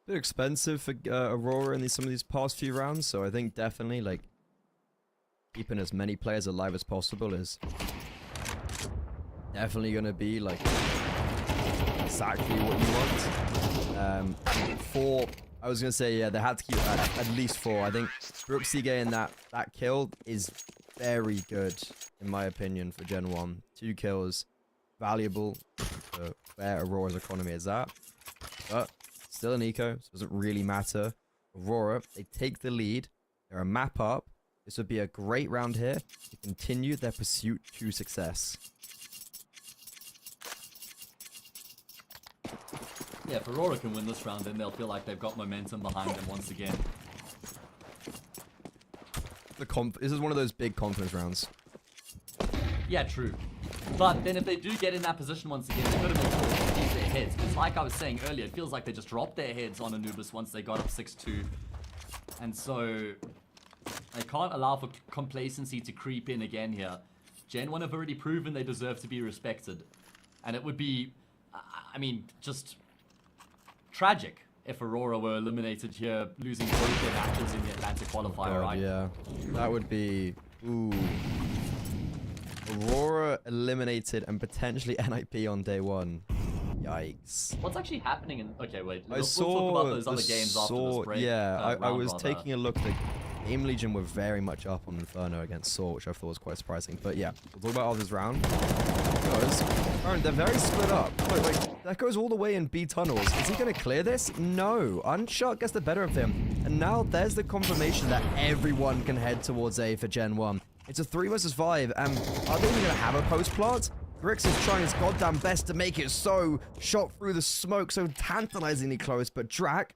Bit expensive for Aurora in some of these past few rounds, so I think definitely like keeping as many players alive as possible is definitely gonna be like exactly what you want. I was gonna say, yeah, they had to keep at least 4. I think Brooksy getting that kill is very good in my opinion for Gen 1. 2 kills, valuable for where Aurora's economy is at, but still an eco, so it doesn't really matter. Aurora, they take the lead. They're a map up. This would be a great round here to continue their pursuit to success. Yeah, if Aurora can win this round, then they'll feel like they've got momentum behind them once again. This is one of those big confidence rounds. Yeah, true. But then if they do get in that position once again, they've got to make sure they keep their heads. Because like I was saying earlier, it feels like they just dropped their heads on Anubis once they got up 6-2. And so they can't allow for complacency to creep in again here. Gen 1 have already proven they deserve to be respected. And it would be, I mean, just tragic if Aurora were eliminated here, losing both their matches in the Atlanta qualifier, right? Yeah, that would be... Ooh. Aurora eliminated and potentially NIP on day 1. Yikes. What's actually happening in... Okay, wait. I We'll saw talk about those other games after this break. Yeah, I was round, taking a look. The Game Legion were very much up on Inferno against Saw, which I thought was quite surprising. But yeah, we'll talk about this round. Because they're very split up. Look, like, that goes all the way in B tunnels. Is he going to clear this? No. Unshot gets the better of him. And now there's the confirmation that everyone can head towards A for Gen 1. It's a 3 versus 5, and are they even going to have a post plant? Grix is trying his goddamn best to make it so. Shot through the smoke so tantalizingly close, but Drac,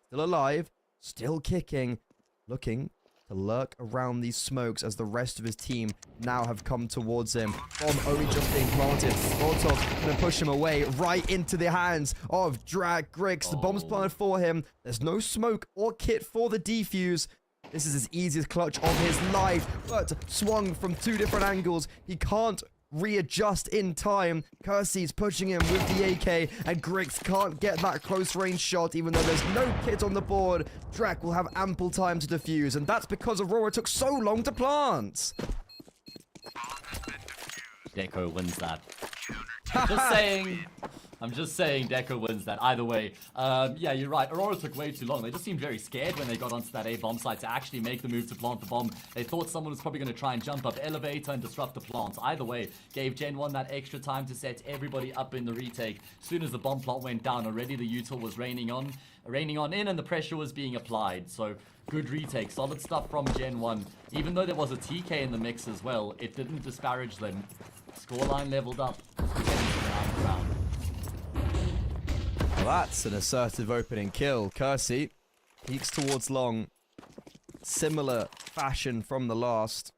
still alive, still kicking, looking to lurk around these smokes as the rest of his team now have come towards him. Bomb only just being planted. Molotov gonna push him away right into the hands of Drac. Grix, the bomb's planted for him. There's no smoke or kit for the defuse. This is his easiest clutch of his life, but swung from 2 different angles. He can't readjust in time. Kersey's pushing him with the AK, and Grix can't get that close range shot, even though there's no kit on the board. Drac will have ample time to defuse, and that's because Aurora took so long to plant. Deco wins that. I'm just saying Deco wins that. Either way, yeah, you're right. Aurora took way too long. They just seemed very scared when they got onto that A bomb site to actually make the move to plant the bomb. They thought someone was probably going to try and jump up elevator and disrupt the plant. Either way, gave Gen 1 that extra time to set everybody up in the retake. As soon as the bomb plot went down, already the util was raining on in, and the pressure was being applied. So good retake, solid stuff from Gen 1. Even though there was a TK in the mix as well, it didn't disparage them. Scoreline leveled up. Round. Well, that's an assertive opening kill. Kersey peeks towards long. Similar fashion from the last.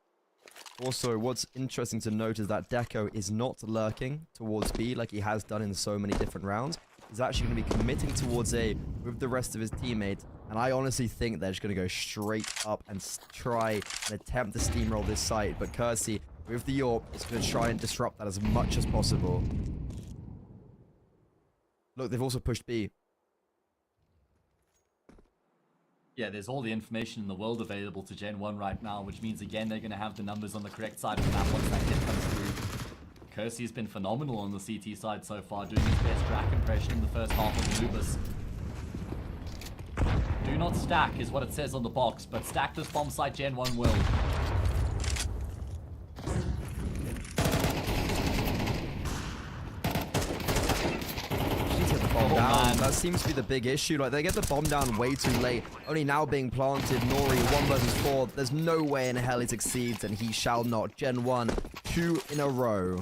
Also, what's interesting to note is that Deco is not lurking towards B like he has done in so many different rounds. He's actually going to be committing towards A with the rest of his teammates. And I honestly think they're just going to go straight up and try and attempt to steamroll this site. But Kersey, with the AWP, is going to try and disrupt that as much as possible. Look, they've also pushed B. Yeah, there's all the information in the world available to Gen 1 right now, which means, again, they're going to have the numbers on the correct side of the map once that hit comes through. Kersey's been phenomenal on the CT side so far, doing his best Drac impression in the first half of Anubis. Do not stack is what it says on the box, but stack this bomb site, Gen 1 will. Down. That seems to be the big issue. Like, they get the bomb down way too late. Only now being planted. Nori, 1 versus 4. There's no way in hell he succeeds, and he shall not. Gen 1, 2 in a row.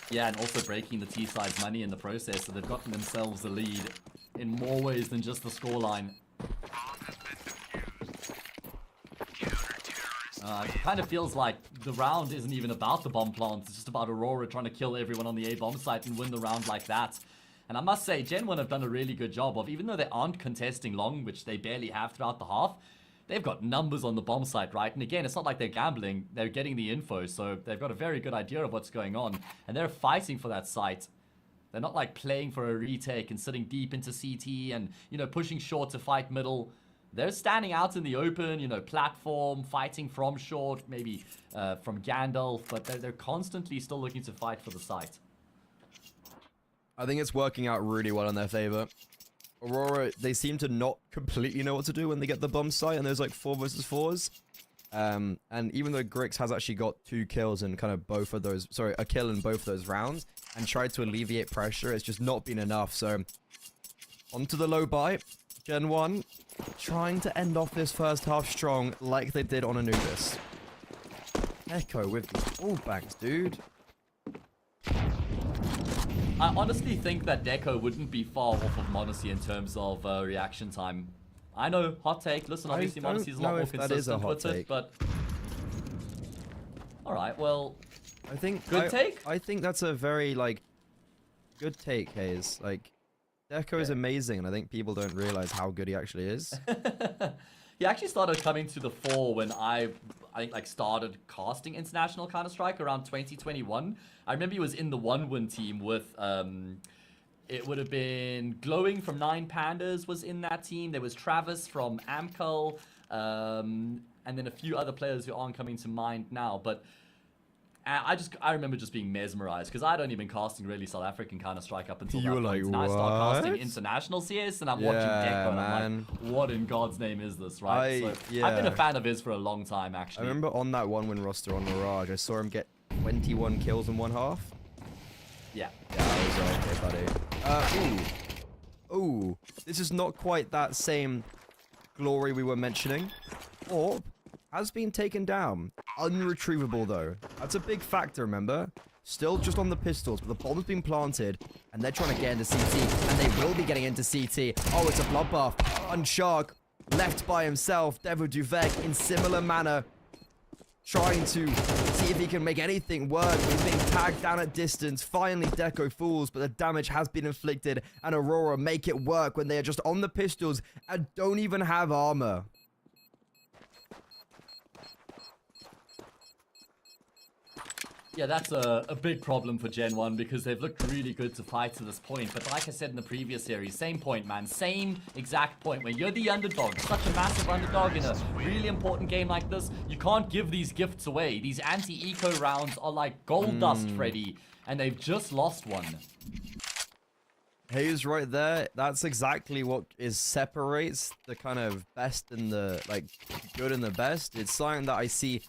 Yeah, and also breaking the T-side's money in the process, so they've gotten themselves a lead in more ways than just the scoreline. It kind of feels like the round isn't even about the bomb plants. It's just about Aurora trying to kill everyone on the A bomb site and win the round like that. And I must say, Gen 1 have done a really good job of, even though they aren't contesting long, which they barely have throughout the half, they've got numbers on the bomb site, right? And again, it's not like they're gambling. They're getting the info, so they've got a very good idea of what's going on. And they're fighting for that site. They're not like playing for a retake and sitting deep into CT and, you know, pushing short to fight middle. They're standing out in the open, you know, platform, fighting from short, maybe from Gandalf, but they're constantly still looking to fight for the site. I think it's working out really well in their favor. Aurora, they seem to not completely know what to do when they get the bomb site, and there's like 4 versus 4s. And even though Grix has actually got 2 kills in kind of both of those, sorry, a kill in both of those rounds, and tried to alleviate pressure, it's just not been enough. So, onto the low buy. Gen 1, trying to end off this first half strong, like they did on Anubis. Echo with the fallbacks, dude. I honestly think that Deco wouldn't be far off of Monacy in terms of reaction time. I know, hot take. Listen, obviously Monacy is a lot more consistent with it, but... Alright, well... I think... Good take? I think that's a very, like... Good take, Hayes. Like... Deco is amazing, and I think people don't realize how good he actually is. He actually started coming to the fore when I think, like, started casting International Counter-Strike around 2021. I remember he was in the 1-win team with, it would have been Glowing from 9 Pandas was in that team. There was Travis from Amcal, and then a few other players who aren't coming to mind now, but... I remember just being mesmerized because I don't even casting really South African Counter-Strike up until you that were point. like, and I start casting what? international CS and I'm watching Deco and I'm like, what in God's name is this, right? I've been a fan of his for a long time, actually. I remember on that 1-win roster on Mirage, I saw him get 21 kills in 1 half. Yeah. Yeah, I was okay, buddy. Ooh, this is not quite that same glory we were mentioning. Orb has been taken down. Unretrievable, though. That's a big factor, remember? Still just on the pistols, but the bomb's been planted, and they're trying to get into CT, and they will be getting into CT. Oh, it's a bloodbath. Unshark, left by himself. Devil Duvek, in similar manner, trying to see if he can make anything work. He's being tagged down at distance. Finally, Deco falls, but the damage has been inflicted, and Aurora make it work when they are just on the pistols and don't even have armor. Yeah, that's a big problem for Gen 1 because they've looked really good to fight to this point. But like I said in the previous series, same point, man. Same exact point. When you're the underdog, such a massive underdog in a really important game like this, you can't give these gifts away. These anti-eco rounds are like gold dust, Freddy. And they've just lost one. Hayes right there. That's exactly what separates the kind of best and the, like, good and the best. It's something that I see...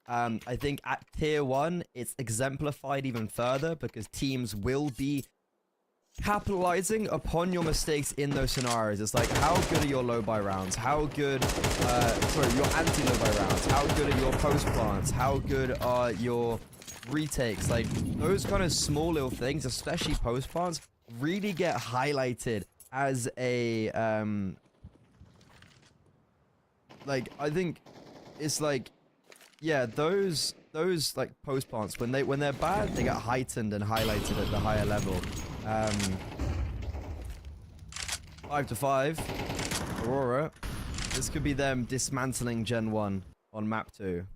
I think at tier 1, it's exemplified even further because teams will be capitalizing upon your mistakes in those scenarios. It's like, how good are your low buy rounds? How good, your anti-low buy rounds? How good are your post plants? How good are your retakes? Like, those kind of small little things, especially post plants, really get highlighted as a, like, I think it's like, yeah, those like post plants when they're bad, they get heightened and highlighted at the higher level. 5-5, Aurora. This could be them dismantling Gen 1 on map 2.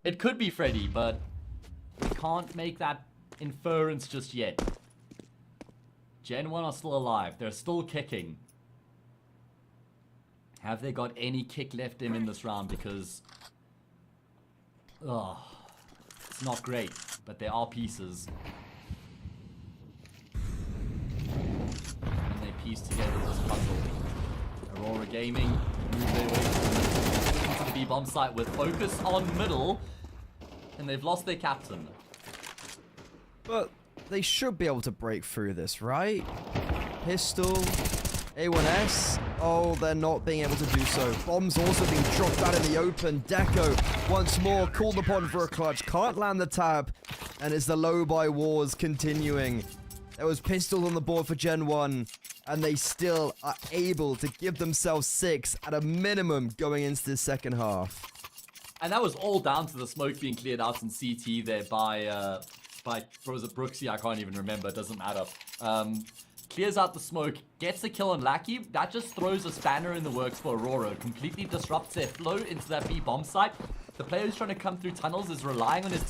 It could be Freddy, but we can't make that inference just yet. Gen 1 are still alive. They're still kicking. Have they got any kick left in this round? Because... It's not great, but there are pieces. And they piece together this puzzle. Aurora Gaming move their way into the B-bomb site with focus on middle, and they've lost their captain. But they should be able to break through this, right? Pistol, A1S. Oh, they're not being able to do so. Bombs also being dropped out in the open. Deco, once more, called upon for a clutch. Can't land the tab. And it's the low by wars continuing. There was pistols on the board for Gen 1. And they still are able to give themselves 6 at a minimum going into the second half. And that was all down to the smoke being cleared out in CT there by what was it, Brooksy? I can't even remember. It doesn't matter. Clears out the smoke, gets a kill on Lackey. That just throws a spanner in the works for Aurora. Completely disrupts their flow into that B bomb site. The player who's trying to come through tunnels is relying on his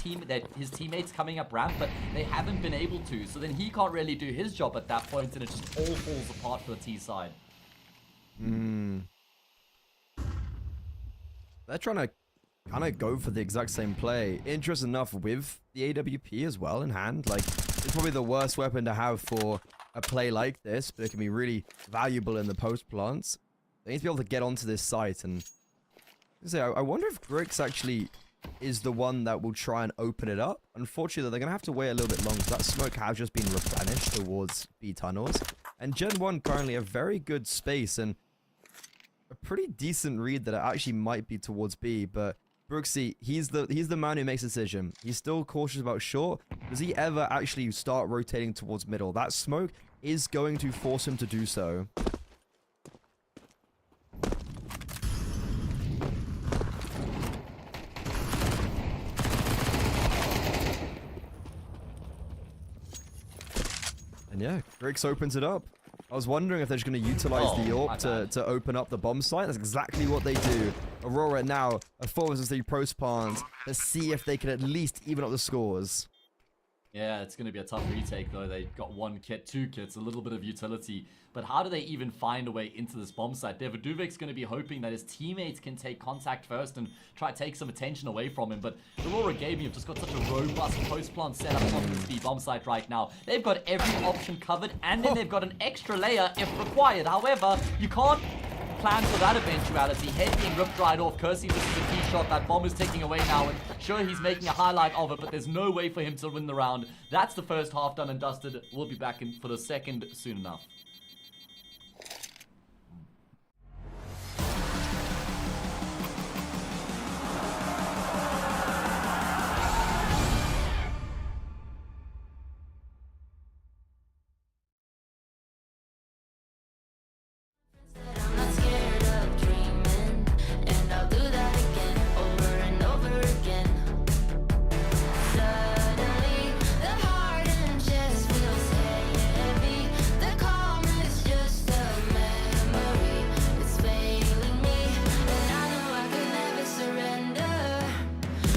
teammates coming up ramp, but they haven't been able to. So then he can't really do his job at that point, and it just all falls apart for the T side. They're trying to kind of go for the exact same play. Interesting enough with the AWP as well in hand. Like, it's probably the worst weapon to have for a play like this, but it can be really valuable in the post plants. They need to be able to get onto this site, and I wonder if Grix actually is the one that will try and open it up. Unfortunately, they're going to have to wait a little bit longer. That smoke has just been replenished towards B tunnels. And Gen 1 currently a very good space and a pretty decent read that it actually might be towards B, but Brooksy, he's the man who makes a decision. He's still cautious about short. Does he ever actually start rotating towards middle? That smoke is going to force him to do so. And yeah, Grix opens it up. I was wondering if they're just going to utilize the AWP to open up the bomb site. That's exactly what they do. Aurora now, a 4-3 post plant to see if they can at least even up the scores. Yeah, it's going to be a tough retake, though. They got 1 kit, 2 kits, a little bit of utility. But how do they even find a way into this bomb site? Daviduvic's going to be hoping that his teammates can take contact first and try to take some attention away from him. But Aurora Gaming have just got such a robust post-plant setup on this B bomb site right now. They've got every option covered, and then they've got an extra layer if required. However, you can't plan for that eventuality. Head being ripped right off. Kersey, this is a key shot. That bomb is taking away now, and sure, he's making a highlight of it, but there's no way for him to win the round. That's the first half done and dusted. We'll be back in for the second soon enough. I'm not scared of dreaming, and I'll do that again, over and over again. Suddenly, the heart and chest feels heavy. The calm is just a memory. It's failing me, and I know I could never surrender.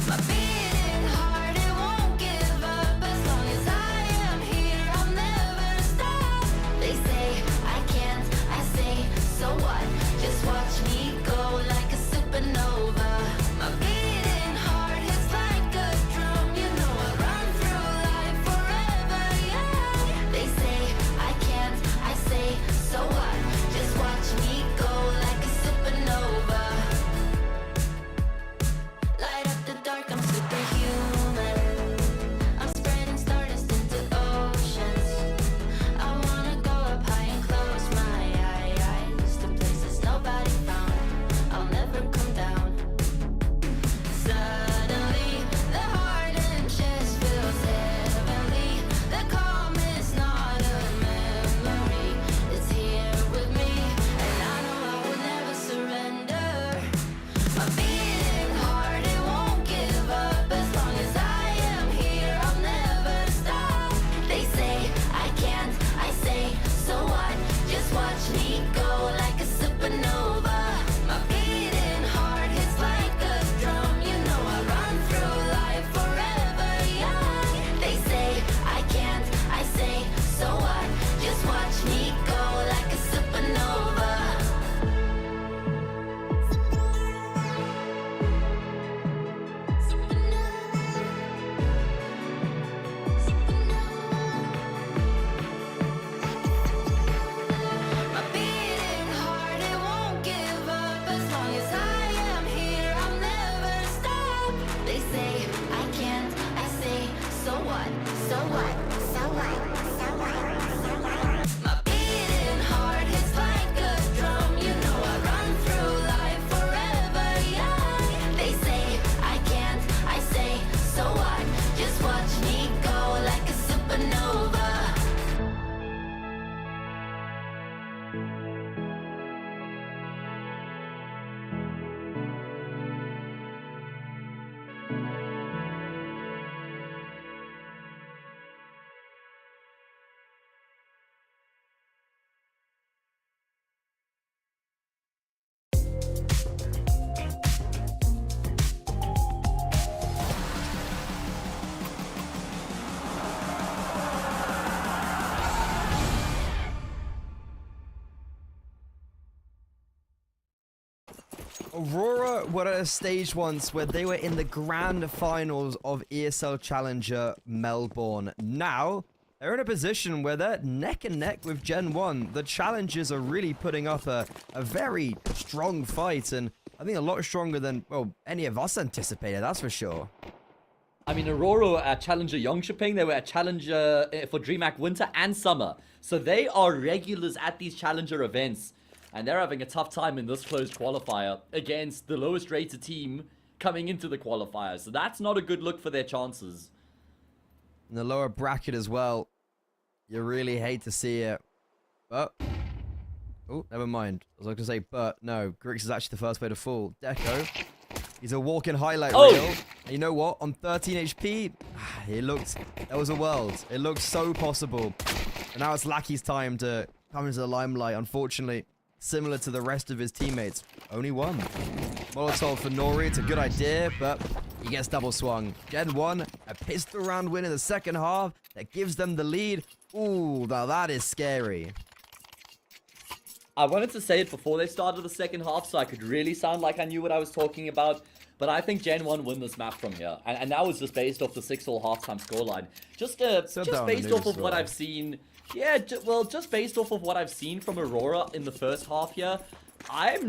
My beating heart, it won't give up. As long as I am here, I'll never stop. They say I can't, I say, so what? Just watch me go like a supernova. My beating heart is like a drum. You know I run through life forever, yeah. They say I can't, I say, so what? Just watch me go like a supernova. Light up the dark, I'm superhuman. I'm spreading stardust into oceans. I wanna go up high and close my eyes to places nobody found. I'll never come down. Suddenly, the heart and chest feels heavenly. The calm is not a memory. It's here with me, and I know I will never surrender. My beating heart, it won't give up. As long as I am here, I'll never stop. They say I can't, I say, so what? Just watch me go like a supernova. My beating heart is like a drum. You know I run through life forever young. They say I can't, I say, so what? Just watch me go like a supernova. Supernova. Aurora were at a stage once where they were in the grand finals of ESL Challenger Melbourne. Now, they're in a position where they're neck and neck with Gen 1. The challengers are really putting up a very strong fight, and I think a lot stronger than, well, any of us anticipated, that's for sure. I mean, Aurora were at Challenger Yongshiping, they were at Challenger for DreamHack Winter and Summer. So they are regulars at these Challenger events. And they're having a tough time in this closed qualifier against the lowest rated team coming into the qualifier. So that's not a good look for their chances. In the lower bracket as well, you really hate to see it. But, oh, never mind. I was going to say, but no, Grix is actually the first way to fall. Deco, he's a walk-in highlight reel. And you know what? On 13 HP, that was a world. It looked so possible. And now it's Lackey's time to come into the limelight, unfortunately. Similar to the rest of his teammates. Only one. Molotov for Nori. It's a good idea, but he gets double swung. Gen 1, a pistol round win in the second half that gives them the lead. Ooh, now that is scary. I wanted to say it before they started the second half so I could really sound like I knew what I was talking about. But I think Gen 1 win this map from here. And that was just based off the 6-all halftime scoreline. Just based off of what I've seen. Yeah, well, just based off of what I've seen from Aurora in the first half here, I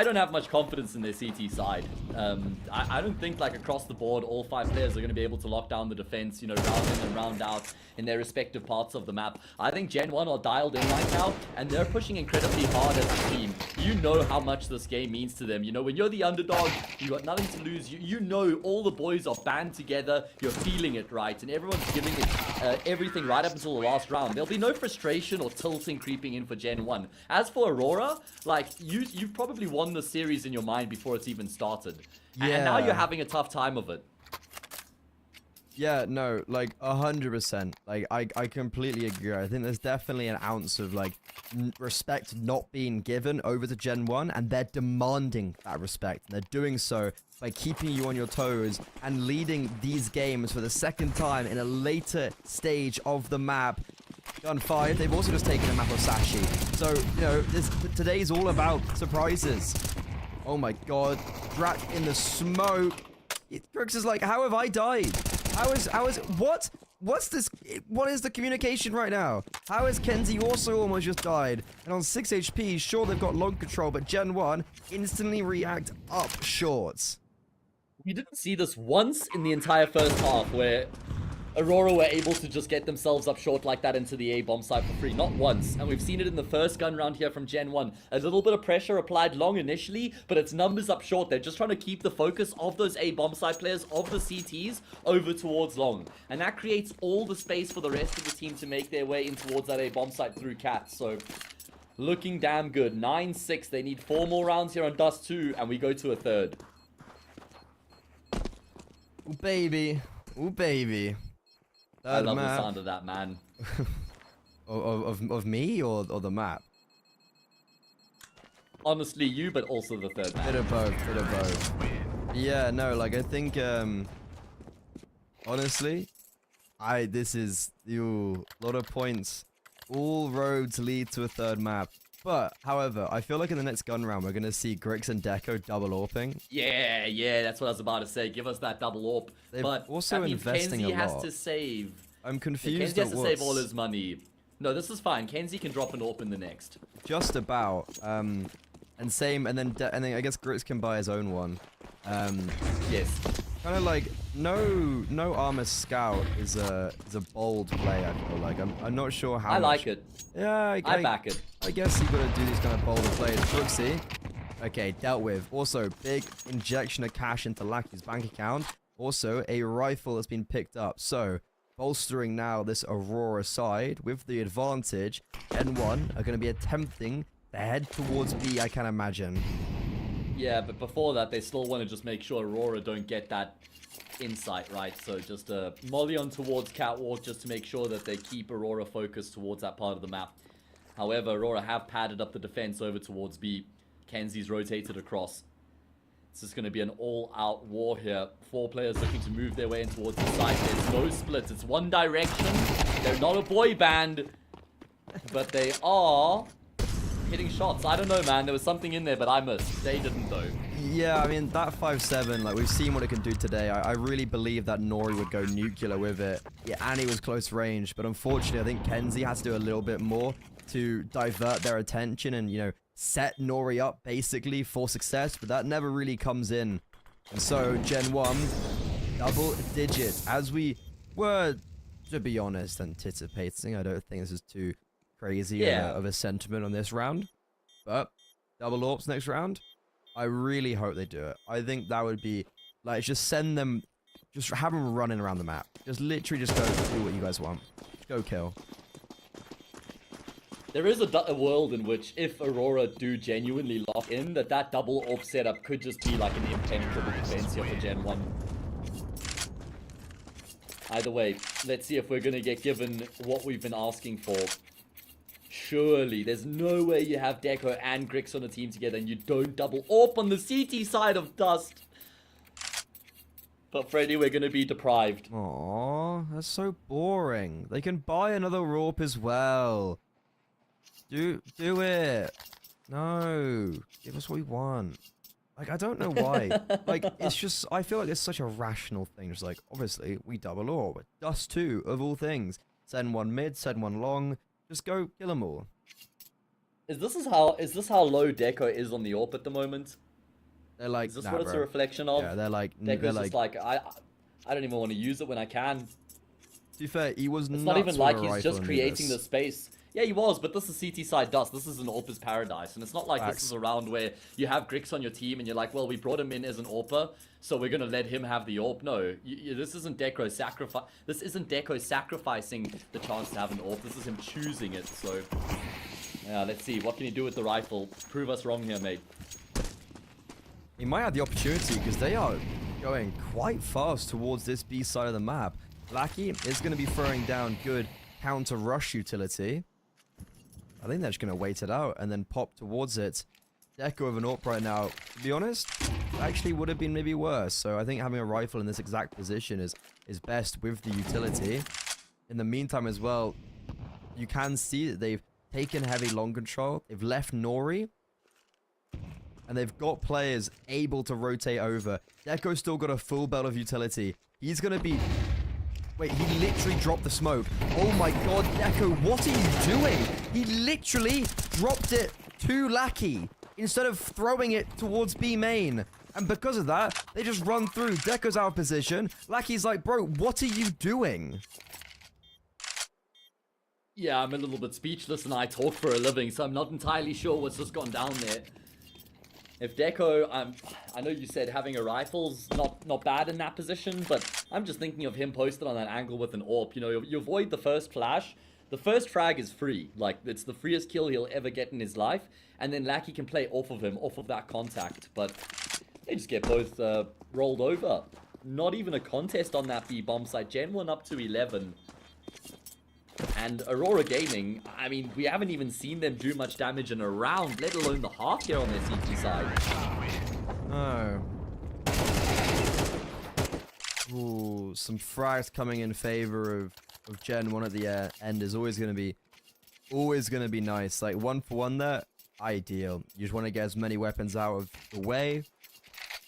don't have much confidence in their CT side. I don't think, like, across the board, all 5 players are going to be able to lock down the defense, you know, round in and round out in their respective parts of the map. I think Gen 1 are dialed in right now, and they're pushing incredibly hard as a team. You know how much this game means to them. You know, when you're the underdog, you got nothing to lose. You know all the boys are band together. You're feeling it, right? And everyone's giving it everything right up until the last round. There'll be no frustration or tilting creeping in for Gen 1. As for Aurora, like, you've probably won the series in your mind before it's even started. Yeah. And now you're having a tough time of it. Yeah, no, like 100%. Like, I completely agree. I think there's definitely an ounce of, like, respect not being given over to Gen 1, and they're demanding that respect. And they're doing so by keeping you on your toes and leading these games for the second time in a later stage of the map. Gen5, they've also just taken a map of Sashi. So, you know, today's all about surprises. Oh my god. Drat in the smoke. Grix is like, how have I died? What's this? What is the communication right now? How has Kenzie also almost just died? And on 6 HP, sure, they've got long control, but Gen 1 instantly react up short. We didn't see this once in the entire first half where Aurora were able to just get themselves up short like that into the A bomb site for free. Not once. And we've seen it in the first gun round here from Gen 1. A little bit of pressure applied long initially, but it's numbers up short. They're just trying to keep the focus of those A bomb site players, of the CTs, over towards long. And that creates all the space for the rest of the team to make their way in towards that A bomb site through Cat. So, looking damn good. 9-6. They need 4 more rounds here on Dust 2, and we go to a third. Ooh, baby. Ooh, baby. I love the sound of that, man. of me or the map? Honestly, you, but also the third man. Bit of both. Yeah, no, like, I think, honestly, this is, a lot of points. All roads lead to a third map. But, however, I feel like in the next gun round, we're going to see Grix and Deco double AWPing. Yeah, that's what I was about to say. Give us that double AWP. They're but also that means investing Kenzie a has lot. to save. I'm confused. Kenzie has to save all his money. No, this is fine. Kenzie can drop an AWP in the next. Just about. And then I guess Grix can buy his own one. Yes. Kind of like no armor scout is a bold play. I feel like I'm not sure how. I like it. Yeah, I back it. I guess you gotta do these kind of bolder plays. Brooksy. Okay, dealt with. Also, big injection of cash into Lackey's bank account. Also, a rifle that's been picked up. So, bolstering now this Aurora side with the advantage. N1 are going to be attempting to head towards B, I can imagine. Yeah, but before that, they still want to just make sure Aurora don't get that insight, right? So just molly on towards Catwalk just to make sure that they keep Aurora focused towards that part of the map. However, Aurora have padded up the defense over towards B. Kenzie's rotated across. This is going to be an all-out war here. 4 players looking to move their way in towards the side. There's no splits. It's one direction. They're not a boy band, but they are hitting shots. I don't know, man. There was something in there, but I missed. They didn't, though. Yeah, I mean, that 5-7, like, we've seen what it can do today. I really believe that Nori would go nuclear with it. Yeah, and he was close range, but unfortunately, I think Kenzie has to do a little bit more to divert their attention and, you know, set Nori up, basically, for success, but that never really comes in. And so, Gen 1, double digit, as we were, to be honest, anticipating. I don't think this is too crazy of a sentiment on this round, but double AWPs next round. I really hope they do it. I think that would be, like, just send them, just have them running around the map. Just literally just go do what you guys want. Go kill. There is a world in which if Aurora do genuinely lock in, that double AWP setup could just be like an impenetrable defense here for Gen 1. Either way, let's see if we're going to get given what we've been asking for. Surely, there's no way you have Deco and Grix on a team together and you don't double AWP on the CT side of Dust. But Freddy, we're going to be deprived. Aww, that's so boring. They can buy another AWP as well. Do it. No, give us what we want. Like, I don't know why. Like, it's just, I feel like it's such a rational thing. Just like, obviously, we double AWP. Dust 2, of all things. Send one mid, send one long. Just go kill them all. Is this how low Deco is on the AWP at the moment? They're like, is this nah, what it's bro. a reflection of? Yeah, they're like, Deco's just like, I don't even want to use it when I can. To be fair, he was It's nuts not even with like a he's rifle just and creating this. the space. Yeah, he was, but this is CT side Dust. This is an AWPer's paradise. And it's not like Facts. this is a round where you have Grix on your team and you're like, well, we brought him in as an AWPer, so we're going to let him have the AWP. No, this isn't Deco sacrificing the chance to have an AWP. This is him choosing it, so... Yeah, let's see. What can he do with the rifle? Prove us wrong here, mate. He might have the opportunity because they are going quite fast towards this B side of the map. Lackey is going to be throwing down good counter rush utility. I think they're just going to wait it out and then pop towards it. Deco with an AWP right now, to be honest, actually would have been maybe worse. So I think having a rifle in this exact position is best with the utility. In the meantime as well, you can see that they've taken heavy long control. They've left Nori. And they've got players able to rotate over. Deco's still got a full belt of utility. He's going to be... Wait, he literally dropped the smoke. Oh my god, Deco, what are you doing? He literally dropped it to Lackey instead of throwing it towards B main. And because of that, they just run through. Deco's out of position. Lackey's like, bro, what are you doing? Yeah, I'm a little bit speechless and I talk for a living, so I'm not entirely sure what's just gone down there. If Deco, I know you said having a rifle's not bad in that position, but I'm just thinking of him posted on that angle with an AWP. You know, you avoid the first flash. The first frag is free. Like, it's the freest kill he'll ever get in his life. And then Lackey can play off of him, off of that contact. But they just get both rolled over. Not even a contest on that B bomb site. Gen 1 up to 11. And Aurora Gaming, I mean, we haven't even seen them do much damage in a round, let alone the half here on their CT side. Oh. Ooh, some frags coming in favor of Gen 1 at the end is always going to be nice. Like, 1-for-1 there, ideal. You just want to get as many weapons out of the way.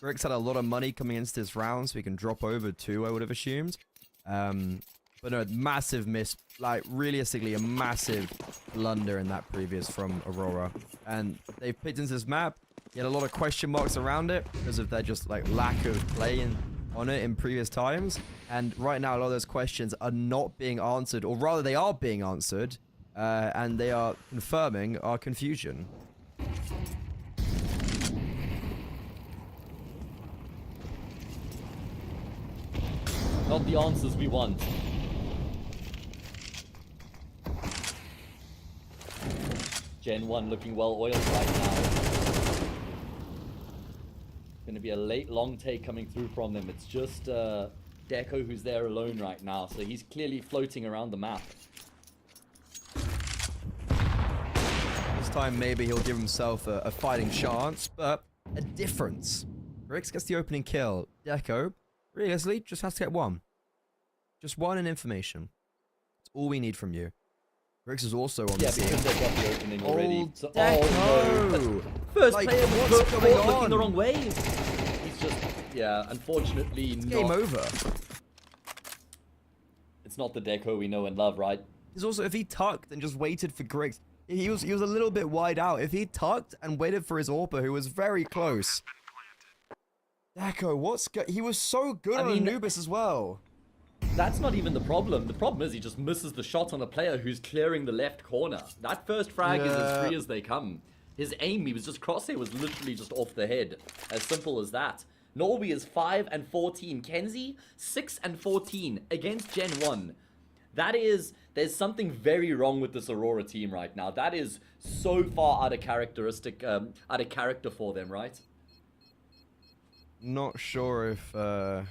Grix had a lot of money coming into this round, so he can drop over 2, I would have assumed. But no, massive miss. Like, realistically, a massive blunder in that previous from Aurora. And they've picked into this map. He had a lot of question marks around it because of their just, like, lack of play on it in previous times. And right now, a lot of those questions are not being answered. Or rather, they are being answered. And they are confirming our confusion. Not the answers we want. Gen 1 looking well oiled right now. Going to be a late long take coming through from them. It's just Deco who's there alone right now, so he's clearly floating around the map. This time, maybe he'll give himself a fighting chance, but a difference. Grix gets the opening kill. Deco, realistically, just has to get one. Just one in information. That's all we need from you. Griggs is also on Yeah, the scene. because they've got the opening already. Old So, Deco! First Like, player what's was going caught looking the on? wrong way. He's just, yeah, unfortunately Game not. over. It's not the Deco we know and love, right? There's also, if he tucked and just waited for Griggs, he was a little bit wide out. If he tucked and waited for his AWPer, who was very close. Deco, he was so good on Anubis as well. That's not even the problem. The problem is he just misses the shot on a player who's clearing the left corner. That first frag is as free as they come. His aim, he was just crosshair was literally just off the head. As simple as that. Norway is 5 and 14. Kenzie 6 and 14 against Gen 1. That is, there's something very wrong with this Aurora team right now. That is so far out of character for them, right? Not sure if there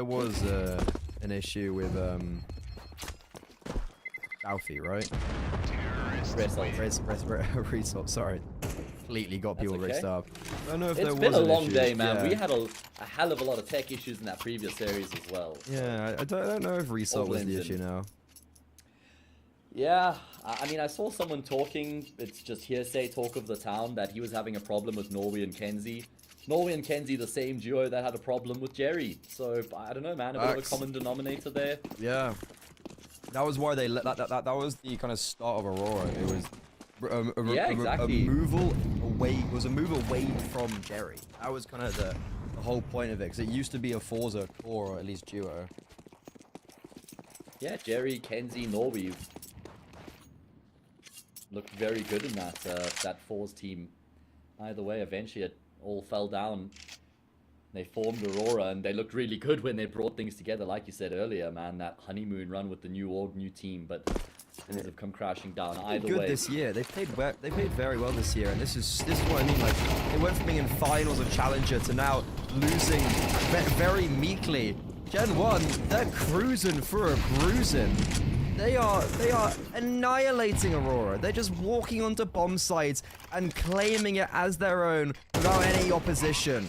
was an issue with Alfie, right? Result, sorry. Completely got people okay. mixed up. I don't know if there It's was been a an long issue. day, man. Yeah. We had a hell of a lot of tech issues in that previous series as well. Yeah, I don't know if Result was the blends issue in. now. Yeah, I mean, I saw someone talking, it's just hearsay talk of the town, that he was having a problem with Norway and Kenzie. Norway and Kenzie, the same duo that had a problem with Jerry. So, I don't know, man, a bit of a common denominator there. Yeah. That was why they let that was the kind of start of Aurora. It was Yeah, exactly. a move away from Jerry. That was kind of the whole point of it, because it used to be a Forza core, or at least duo. Yeah, Jerry, Kenzie, Norway looked very good in that Force team. Either way, eventually it all fell down. They formed Aurora, and they looked really good when they brought things together. Like you said earlier, man, that honeymoon run with the new org, new team, but things have come crashing down. Either Good way, this year. They played very well this year, and this is what I mean. Like, they went from being in finals of Challenger to now losing very meekly. Gen 1, they're cruising for a bruising. They are annihilating Aurora. They're just walking onto bomb sites and claiming it as their own without any opposition.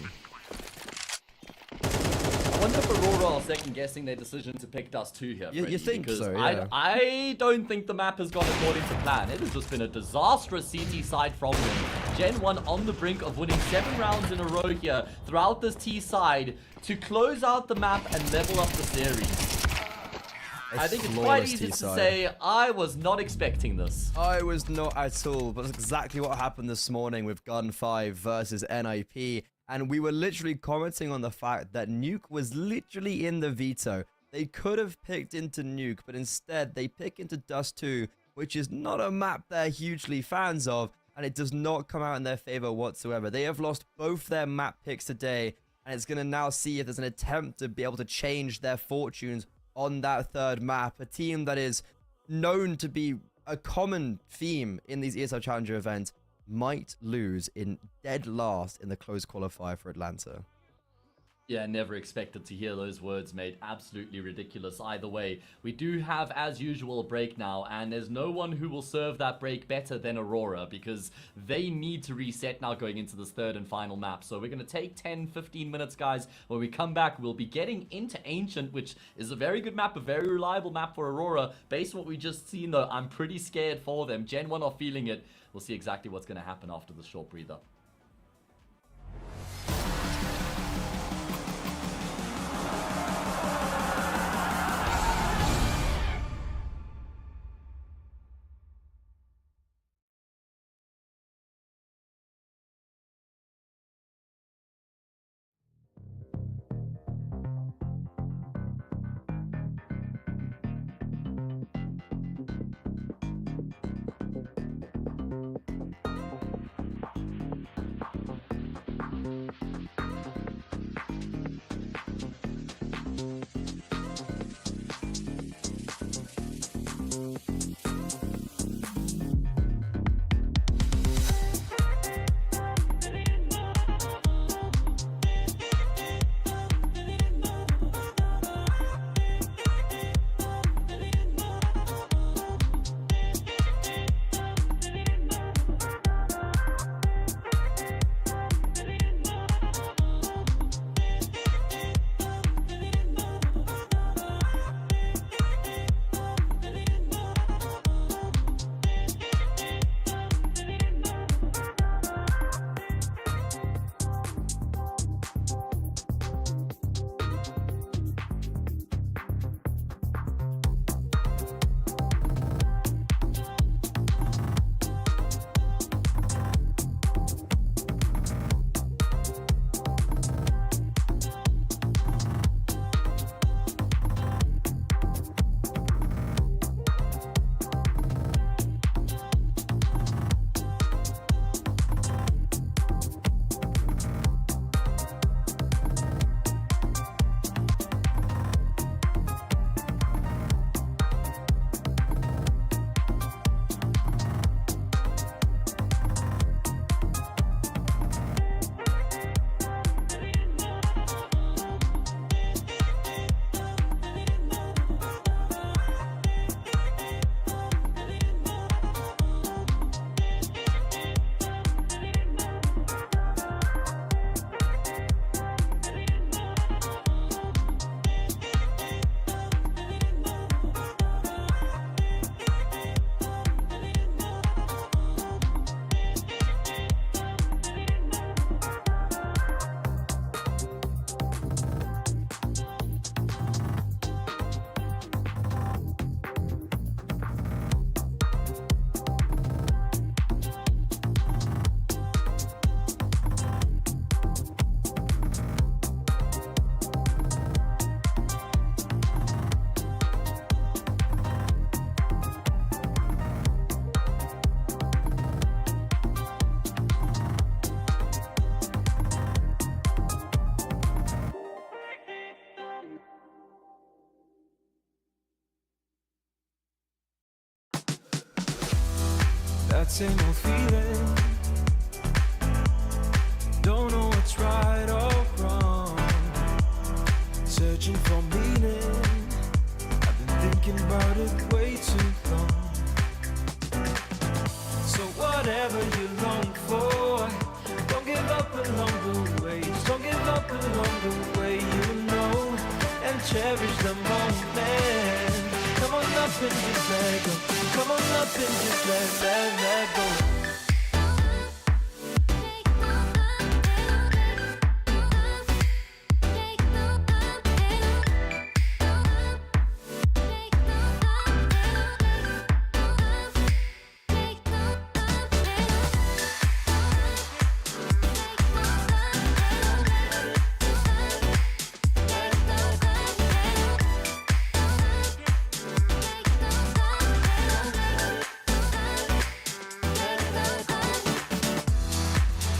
I wonder if Aurora are second guessing their decision to pick Dust 2 here. You Freddie, think because so, yeah. I don't think the map has gone according to plan. It has just been a disastrous CT side from them. Gen 1 on the brink of winning 7 rounds in a row here throughout this T side to close out the map and level up the series. I think it's quite easy to say, I was not expecting this. I was not at all, but that's exactly what happened this morning with Gen5 versus NIP. And we were literally commenting on the fact that Nuke was literally in the veto. They could have picked into Nuke, but instead they pick into Dust 2, which is not a map they're hugely fans of, and it does not come out in their favor whatsoever. They have lost both their map picks today, and it's going to now see if there's an attempt to be able to change their fortunes on that third map. A team that is known to be a common theme in these ESL Challenger events might lose in dead last in the closed qualifier for Atlanta. Yeah, never expected to hear those words made. Absolutely ridiculous. Either way, we do have, as usual, a break now, and there's no one who will serve that break better than Aurora, because they need to reset now going into this third and final map. So we're going to take 10-15 minutes, guys. When we come back, we'll be getting into Ancient, which is a very good map, a very reliable map for Aurora. Based on what we just seen, though, I'm pretty scared for them. Gen 1 are feeling it. We'll see exactly what's going to happen after this short breather. that same old feeling. Don't know what's right or wrong. Searching for meaning. I've been thinking about it way too long. So whatever you long for, don't give up along the way. Just don't give up along the way, you know, and cherish the moment. Come on up and just let go. Come on up and just let go.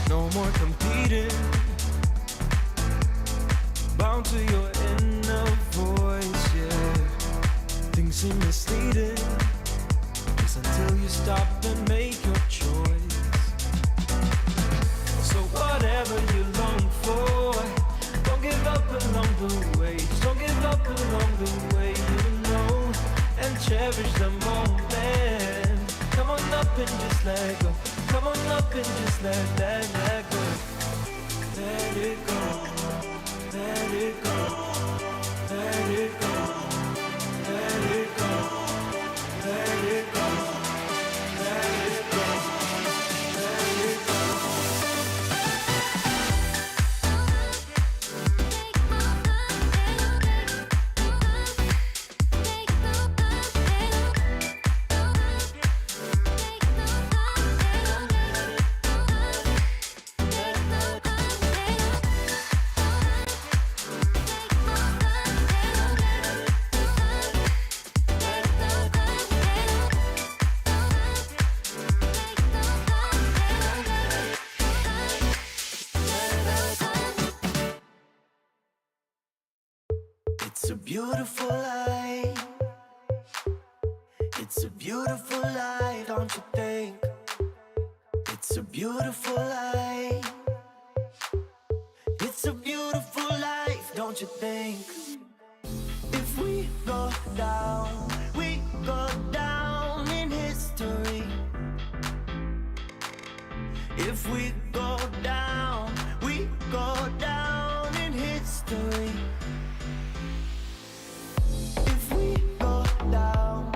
No more competing, bound to your inner voice, yeah. Things seem misleading, just until you stop and make your choice. So whatever you long for, don't give up along the way. Just don't give up along the way, you know, and cherish the moment. Come on up and just let go. Come on up and just let go. Let it go. Let it go. Let it go. Let it go. Let it go. Let it go. Let it go. It's a beautiful life. It's a beautiful life, don't you think? It's a beautiful life. It's a beautiful life, don't you think? If we go down in history. If we go down in history. If we go down,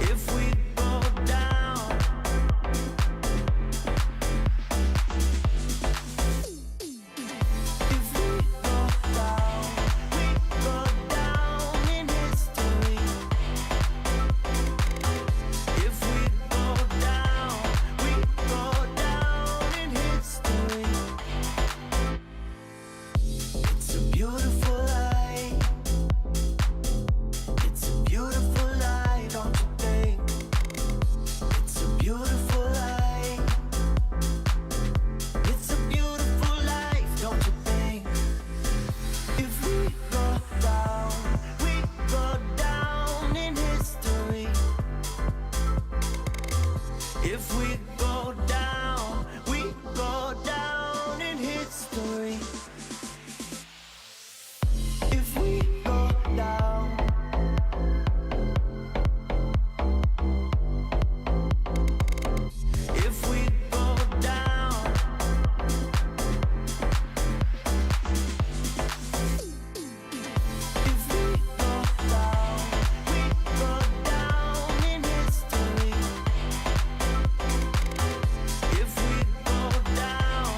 if we go down, if we go down in history. If we go down in history. It's a beautiful life. It's a beautiful life, don't you think? It's a beautiful life. It's a beautiful life, don't you think? If we go down in history. If we go down in history. If we go down, if we go down, if we go down in history. If we go down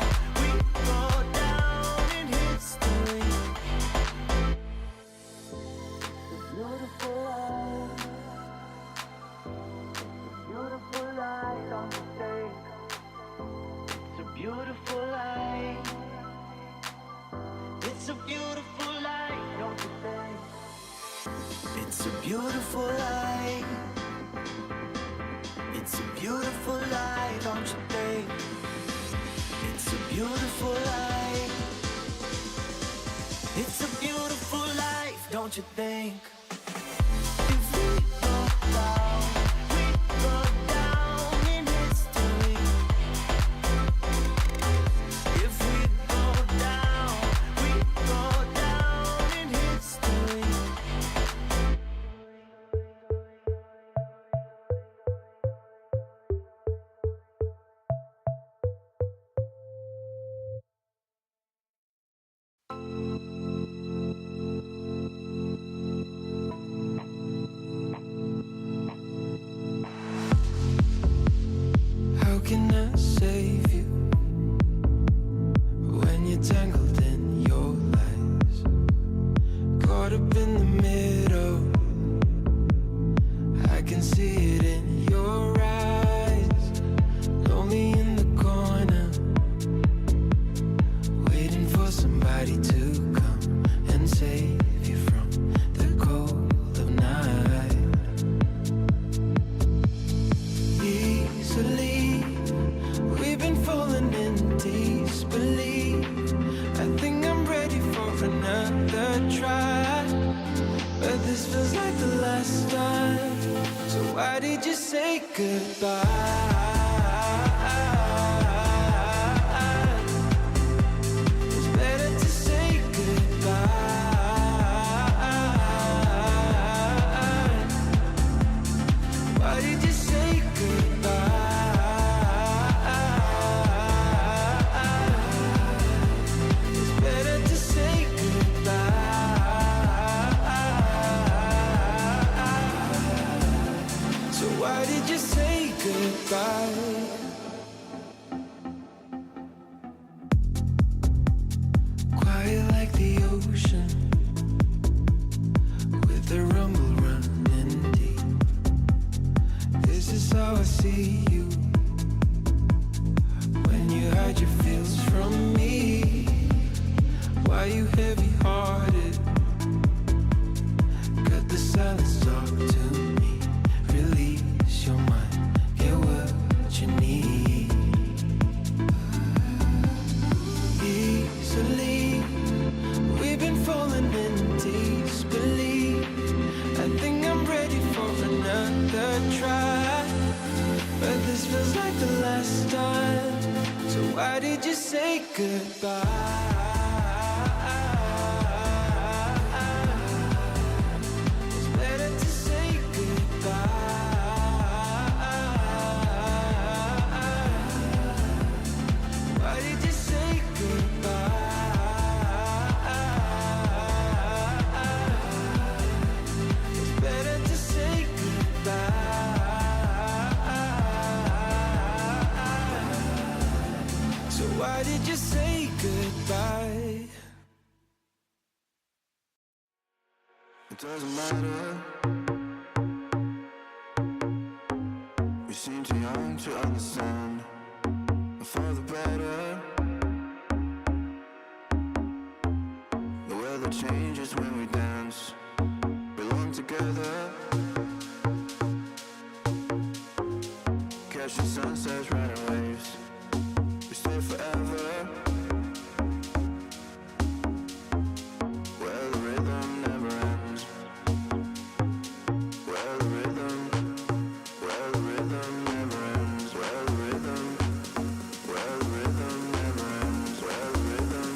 in history. Beautiful life. Beautiful life, don't you think? It's a beautiful life. It's a beautiful life, don't you think? It's a beautiful life. It's a beautiful life, don't you think? It's a beautiful life. It's a beautiful life, don't you think? can see it in your eyes. Lonely in the corner, waiting for somebody to come and save you from the cold of night. Easily, we've been falling in disbelief. I think I'm ready for another try, but this feels like the last time. So why did you say goodbye? It's better to say goodbye. Why did you say goodbye? It's better to say goodbye. So why did you say goodbye? Quiet like the ocean, with the rumble running deep. This is how I see you, when you hide your feels from me. Why you heavy-hearted? Cut the silence, talk to me. Release your mind, get what you need. Easily, we've been falling in disbelief. I think I'm ready for another try, but this feels like the last time. So why did you say goodbye? It's better to say goodbye. Why did you say goodbye? It's better to say goodbye. So why did you say goodbye? It doesn't matter. We seem too young to understand. For the better. The weather changes when we dance. Belong together. Catch the sunsets, riding waves. We stay forever. Where the rhythm never ends. Where the rhythm never ends. Where the rhythm never ends. Where the rhythm.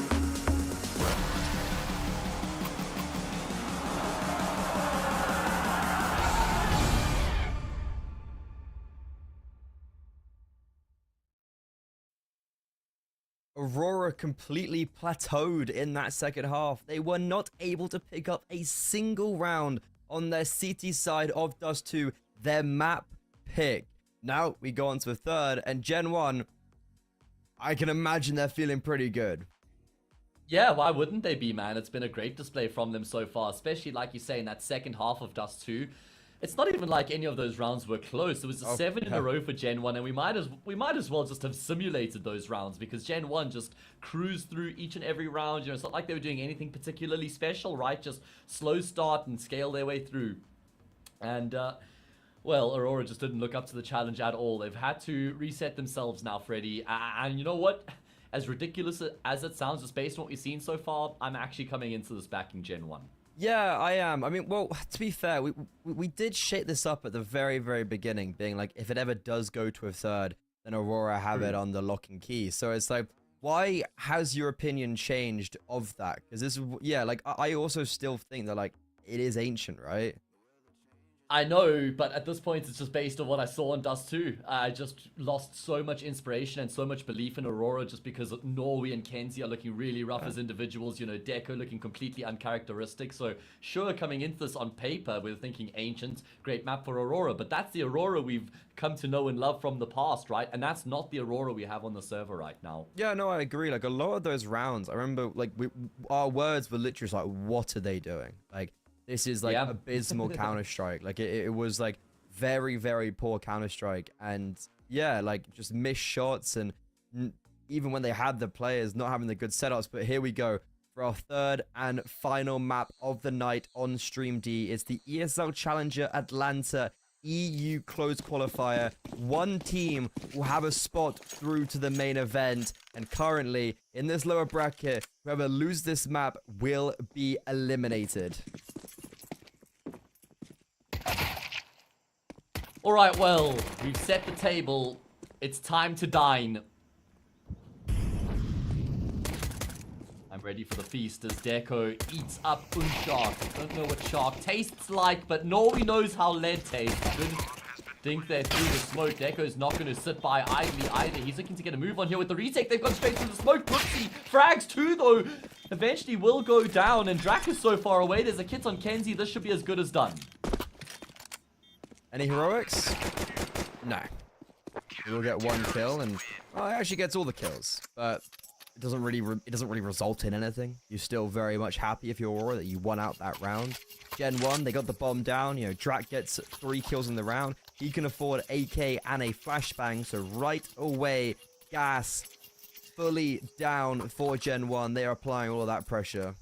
Aurora completely plateaued in that second half. They were not able to pick up a single round on their city side of Dust 2, their map pick. Now we go on to the third, and Gen 1, I can imagine they're feeling pretty good. Yeah, why wouldn't they be, man? It's been a great display from them so far, especially like you say in that second half of Dust 2. It's not even like any of those rounds were close. It was a 7 in a row for Gen 1, and we might as well just have simulated those rounds, because Gen 1 just cruised through each and every round. You know, it's not like they were doing anything particularly special, right? Just slow start and scale their way through. And well, Aurora just didn't look up to the challenge at all. They've had to reset themselves now, Freddy. And you know what? As ridiculous as it sounds, just based on what we've seen so far, I'm actually coming into this backing Gen 1. Yeah, I am. I mean, well, to be fair, we did shake this up at the very, very beginning, being like, if it ever does go to a third, then Aurora have it on the lock and key. So it's like, why has your opinion changed of that? Because this is, yeah, like, I also still think that, like, it is ancient, right? I know, but at this point, it's just based on what I saw in Dust 2. I just lost so much inspiration and so much belief in Aurora just because Norway and Kenzie are looking really rough as individuals. You know, Deco looking completely uncharacteristic. So, sure, coming into this on paper, we're thinking ancient, great map for Aurora. But that's the Aurora we've come to know and love from the past, right? And that's not the Aurora we have on the server right now. Yeah, no, I agree. Like, a lot of those rounds, I remember, like, our words were literally just like, what are they doing? Like, this is like abysmal Counter-Strike. Like it was like very, very poor Counter-Strike. And yeah, like just missed shots. And even when they had the players not having the good setups. But here we go for our third and final map of the night on Stream D. It's the ESL Challenger Atlanta EU closed qualifier. One team will have a spot through to the main event, and currently in this lower bracket, whoever loses this map will be eliminated. All right, well, we've set the table. It's time to dine. I'm ready for the feast as Deco eats up Unshark. Don't know what Shark tastes like, but Norway knows how lead tastes. Good think they're through the smoke. Deco's not going to sit by idly either. He's looking to get a move on here with the retake. They've gone straight through the smoke. Brooksy frags too, though. Eventually will go down, and Drac is so far away. There's a kit on Kenzie. This should be as good as done. Any heroics? No. He will get one kill, and well, he actually gets all the kills, but it doesn't really result in anything. You're still very much happy if you're Aurora that you won out that round. Gen 1, they got the bomb down. You know, Drac gets 3 kills in the round. He can afford AK and a flashbang, so right away, gas fully down for Gen 1. They are applying all of that pressure.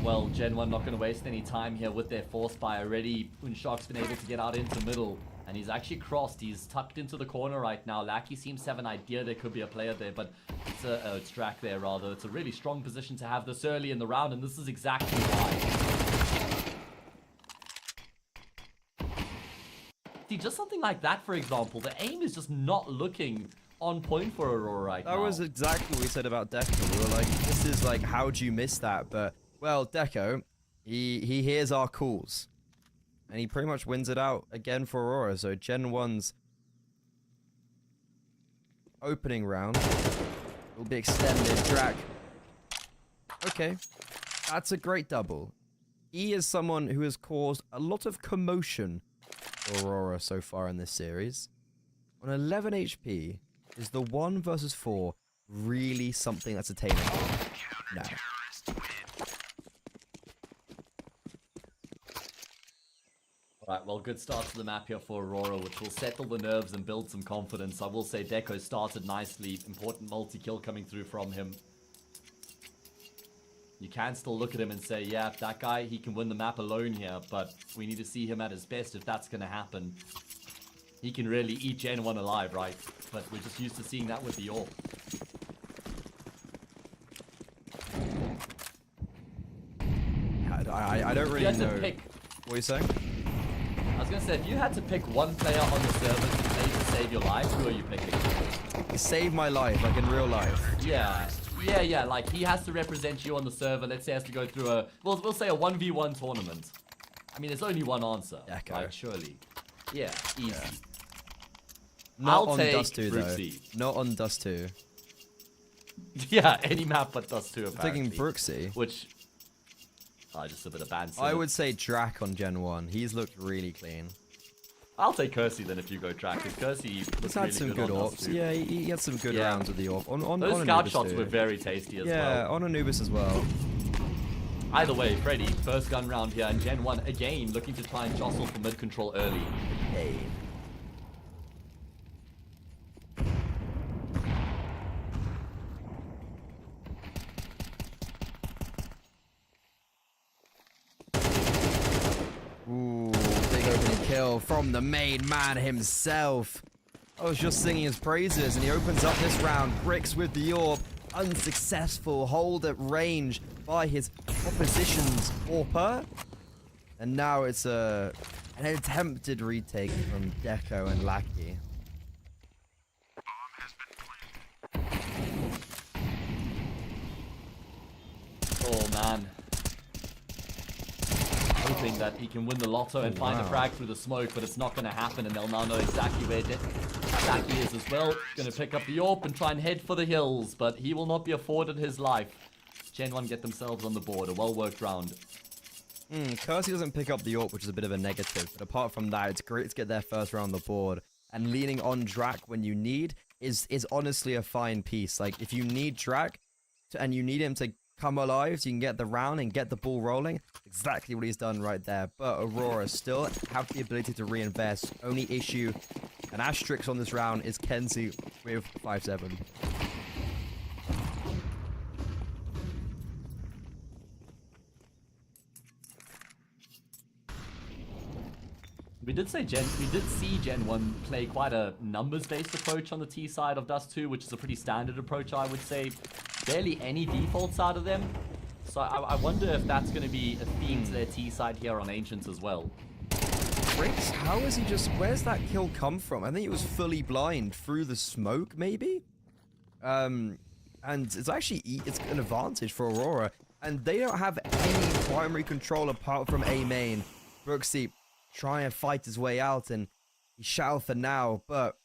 Well, Gen 1 not going to waste any time here with their force buy already. Unshark's been able to get out into middle, and he's actually crossed. He's tucked into the corner right now. Lackey seems to have an idea there could be a player there, but it's Drac there rather. It's a really strong position to have this early in the round, and this is exactly why. See, just something like that, for example, the aim is just not looking on point for Aurora right now. That was exactly what we said about Deco. We were like, this is like, how do you miss that? But well, Deco, he hears our calls, and he pretty much wins it out again for Aurora. So Gen 1's opening round will be extended. Drac. Okay, that's a great double. He is someone who has caused a lot of commotion for Aurora so far in this series. On 11 HP, is the 1 versus 4 really something that's attainable? No. Alright, well, good start to the map here for Aurora, which will settle the nerves and build some confidence. I will say Deco started nicely. Important multi-kill coming through from him. You can still look at him and say, yeah, that guy, he can win the map alone here, but we need to see him at his best if that's going to happen. He can really eat Gen 1 alive, right? But we're just used to seeing that with the AWP. I don't really know. What are you saying? I was gonna say, if you had to pick one player on the server to play to save your life, who are you picking? Save my life, like in real life. Yeah, like he has to represent you on the server. Let's say he has to go through a, we'll say a 1v1 tournament. I mean, there's only one answer, right? Surely. Yeah, easy. Yeah. Not on Dust 2 though. Not on Dust 2. Yeah, any map but Dust 2 apparently. I'm taking Brooksy. Which, just a bit of banter. I would say Drac on Gen 1. He's looked really clean. I'll take Kersey then if you go Drac, because Kersey looks had really some good good on AWPs. Yeah, he had some good rounds with the AWP. Those on scout Anubis shots too. were very tasty as well. Yeah, on Anubis as well. Either way, Freddy, first gun round here, and Gen 1 again looking to try and jostle for mid control early. Hey. Ooh, big opening kill from the main man himself. I was just singing his praises, and he opens up this round. Bricks with the AWP. Unsuccessful hold at range by his opposition's AWPer. And now it's an attempted retake from Deco and Lackey. Oh man. Hoping that he can win the lotto and find a frag through the smoke, but it's not going to happen, and they'll now know exactly where Lackey is as well. Going to pick up the AWP and try and head for the hills, but he will not be afforded his life. Gen 1 get themselves on the board, a well-worked round. Kersey doesn't pick up the AWP, which is a bit of a negative, but apart from that, it's great to get their first round on the board. And leaning on Drac when you need is honestly a fine piece. Like, if you need Drac and you need him to come alive so you can get the round and get the ball rolling, exactly what he's done right there. But Aurora still have the ability to reinvest. Only issue, an asterisk on this round, is Kenzie with 5-7. We did see Gen 1 play quite a numbers-based approach on the T side of Dust 2, which is a pretty standard approach, I would say. Barely any defaults out of them. So I wonder if that's going to be a theme to their T side here on Ancients as well. Briggs, how is he just... Where's that kill come from? I think it was fully blind through the smoke, maybe? And it's actually... It's an advantage for Aurora. And they don't have any primary control apart from A main. Brooksy trying to fight his way out, and he shall for now, but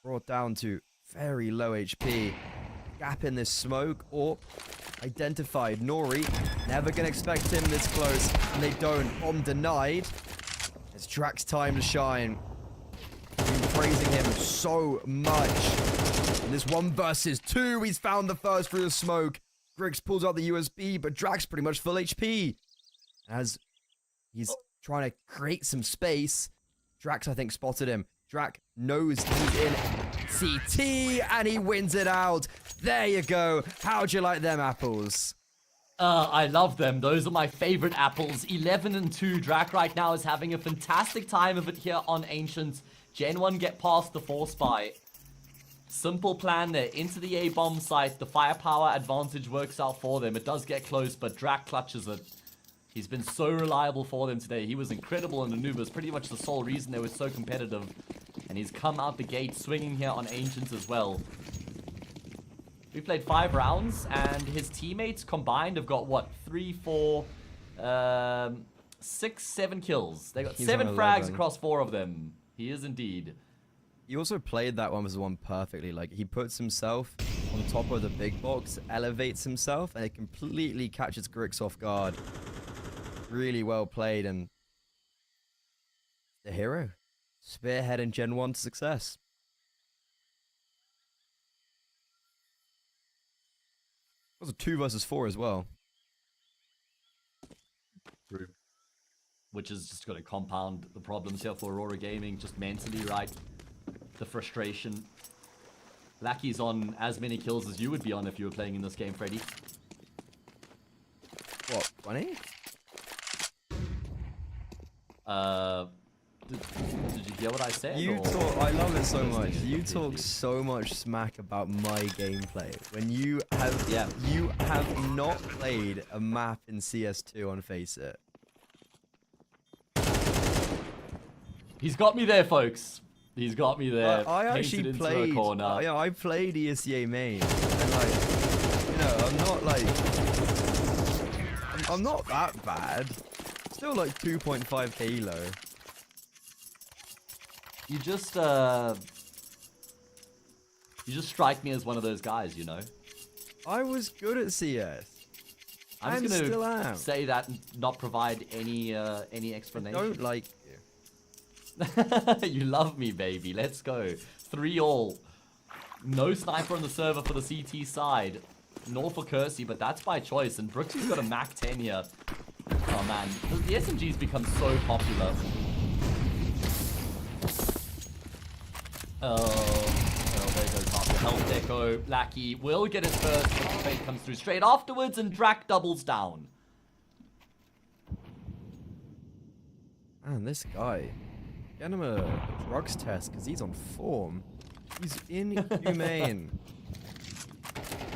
brought down to very low HP. Gap in this smoke, or identified. Nori, never gonna expect him this close, and they don't. Bomb denied. It's Drac's time to shine. Been praising him so much. In this 1 versus 2, he's found the first through the smoke. Griggs pulls out the USB, but Drac's pretty much full HP. As he's trying to create some space, Drax, I think, spotted him. Drac knows he's in CT, and he wins it out. There you go. How'd you like them apples? I love them. Those are my favorite apples. 11-2. Drac right now is having a fantastic time of it here on Ancient. Gen 1 get past the force buy. Simple plan there. Into the A-bomb site. The firepower advantage works out for them. It does get close, but Drac clutches it. He's been so reliable for them today. He was incredible in the Anubis. Pretty much the sole reason they were so competitive. And he's come out the gate swinging here on Ancients as well. We played 5 rounds, and his teammates combined have got, what, 3, 4, 6, 7 kills. They got He's 7 on frags 11. across 4 of them. He is indeed. He also played that 1 versus 1 perfectly. Like, he puts himself on top of the big box, elevates himself, and it completely catches Grix off guard. Really well played, and the hero. Spearheading Gen 1 to success. It was a 2 versus 4 as well. True. Which is just going to compound the problems here for Aurora Gaming, just mentally, right? The frustration. Lackey's on as many kills as you would be on if you were playing in this game, Freddy. What, 20? Did you hear what I said? You or- talk, I love it so much. You talk so much smack about my gameplay when you have not played a map in CS2 on Face It. He's got me there, folks. He's got me there. I Painted actually into played. a corner. Yeah, I played ESCA main, and like, you know, I'm not like, I'm not that bad. Still like 2.5 Halo. You just strike me as one of those guys, you know. I was good at CS. I'm just still gonna am. say that and not provide any I explanation. don't like you. You love me, baby. Let's go. 3-all. No sniper on the server for the CT side. Nor for Kersey, but that's by choice. And Brooksy's got a Mac 10 here. Oh, man. The SMG's become so popular. There goes half the health deco. Lackey will get his first. Fate comes through straight afterwards, and Drac doubles down. Man, this guy. Get him a drugs test because he's on form. He's inhumane.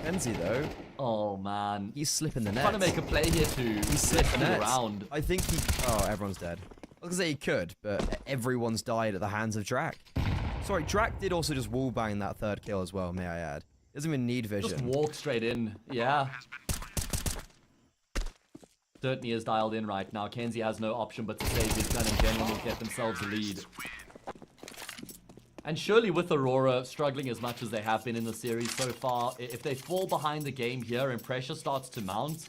Kenzie, though, Oh, man. he's slipping the net. Trying to make a play here to He's slipping the flip net. around. I think he... Oh, everyone's dead. I was going to say he could, but everyone's died at the hands of Drac. Sorry, Drac did also just wallbang that 3rd kill as well, may I add. Doesn't even need vision. Just walk straight in. Yeah. Certainly is dialed in right now. Kenzie has no option but to save his gun, and Gen 1 will get themselves a lead. And surely with Aurora struggling as much as they have been in the series so far, if they fall behind the game here and pressure starts to mount,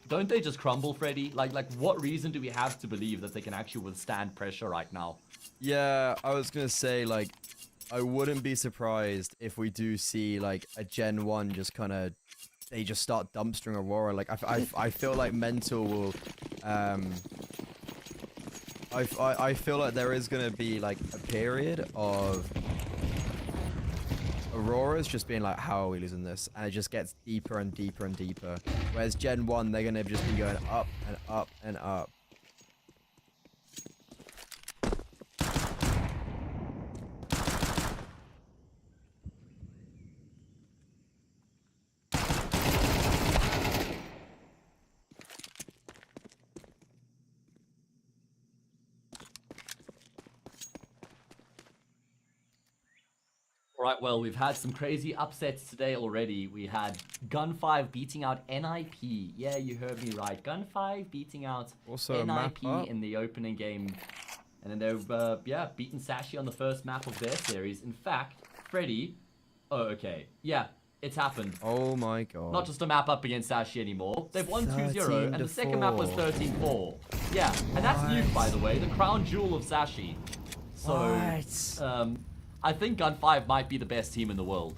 don't they just crumble, Freddy? Like what reason do we have to believe that they can actually withstand pressure right now? Yeah, I was going to say, like, I wouldn't be surprised if we do see like a Gen 1 just kind of, they just start dumpstering Aurora. Like I feel like Mental will, I feel like there is gonna be like a period of Aurora's just being like, how are we losing this? And it just gets deeper and deeper and deeper. Whereas Gen 1, they're gonna just be going up and up and up. All right, well, we've had some crazy upsets today already. We had Gen5 beating out NIP. Yeah, you heard me right. Gen5 beating out Also a map NIP up. in the opening game. And then they've, beaten Sashi on the first map of their series. In fact, Freddy... Oh, okay. Yeah, it's happened. Oh my god. Not just a map up against Sashi anymore. They've won 2-0, and the second map was 13-4. Yeah, and that's Nuke, by the way, the crown jewel of Sashi. So, What? I think Gen5 might be the best team in the world.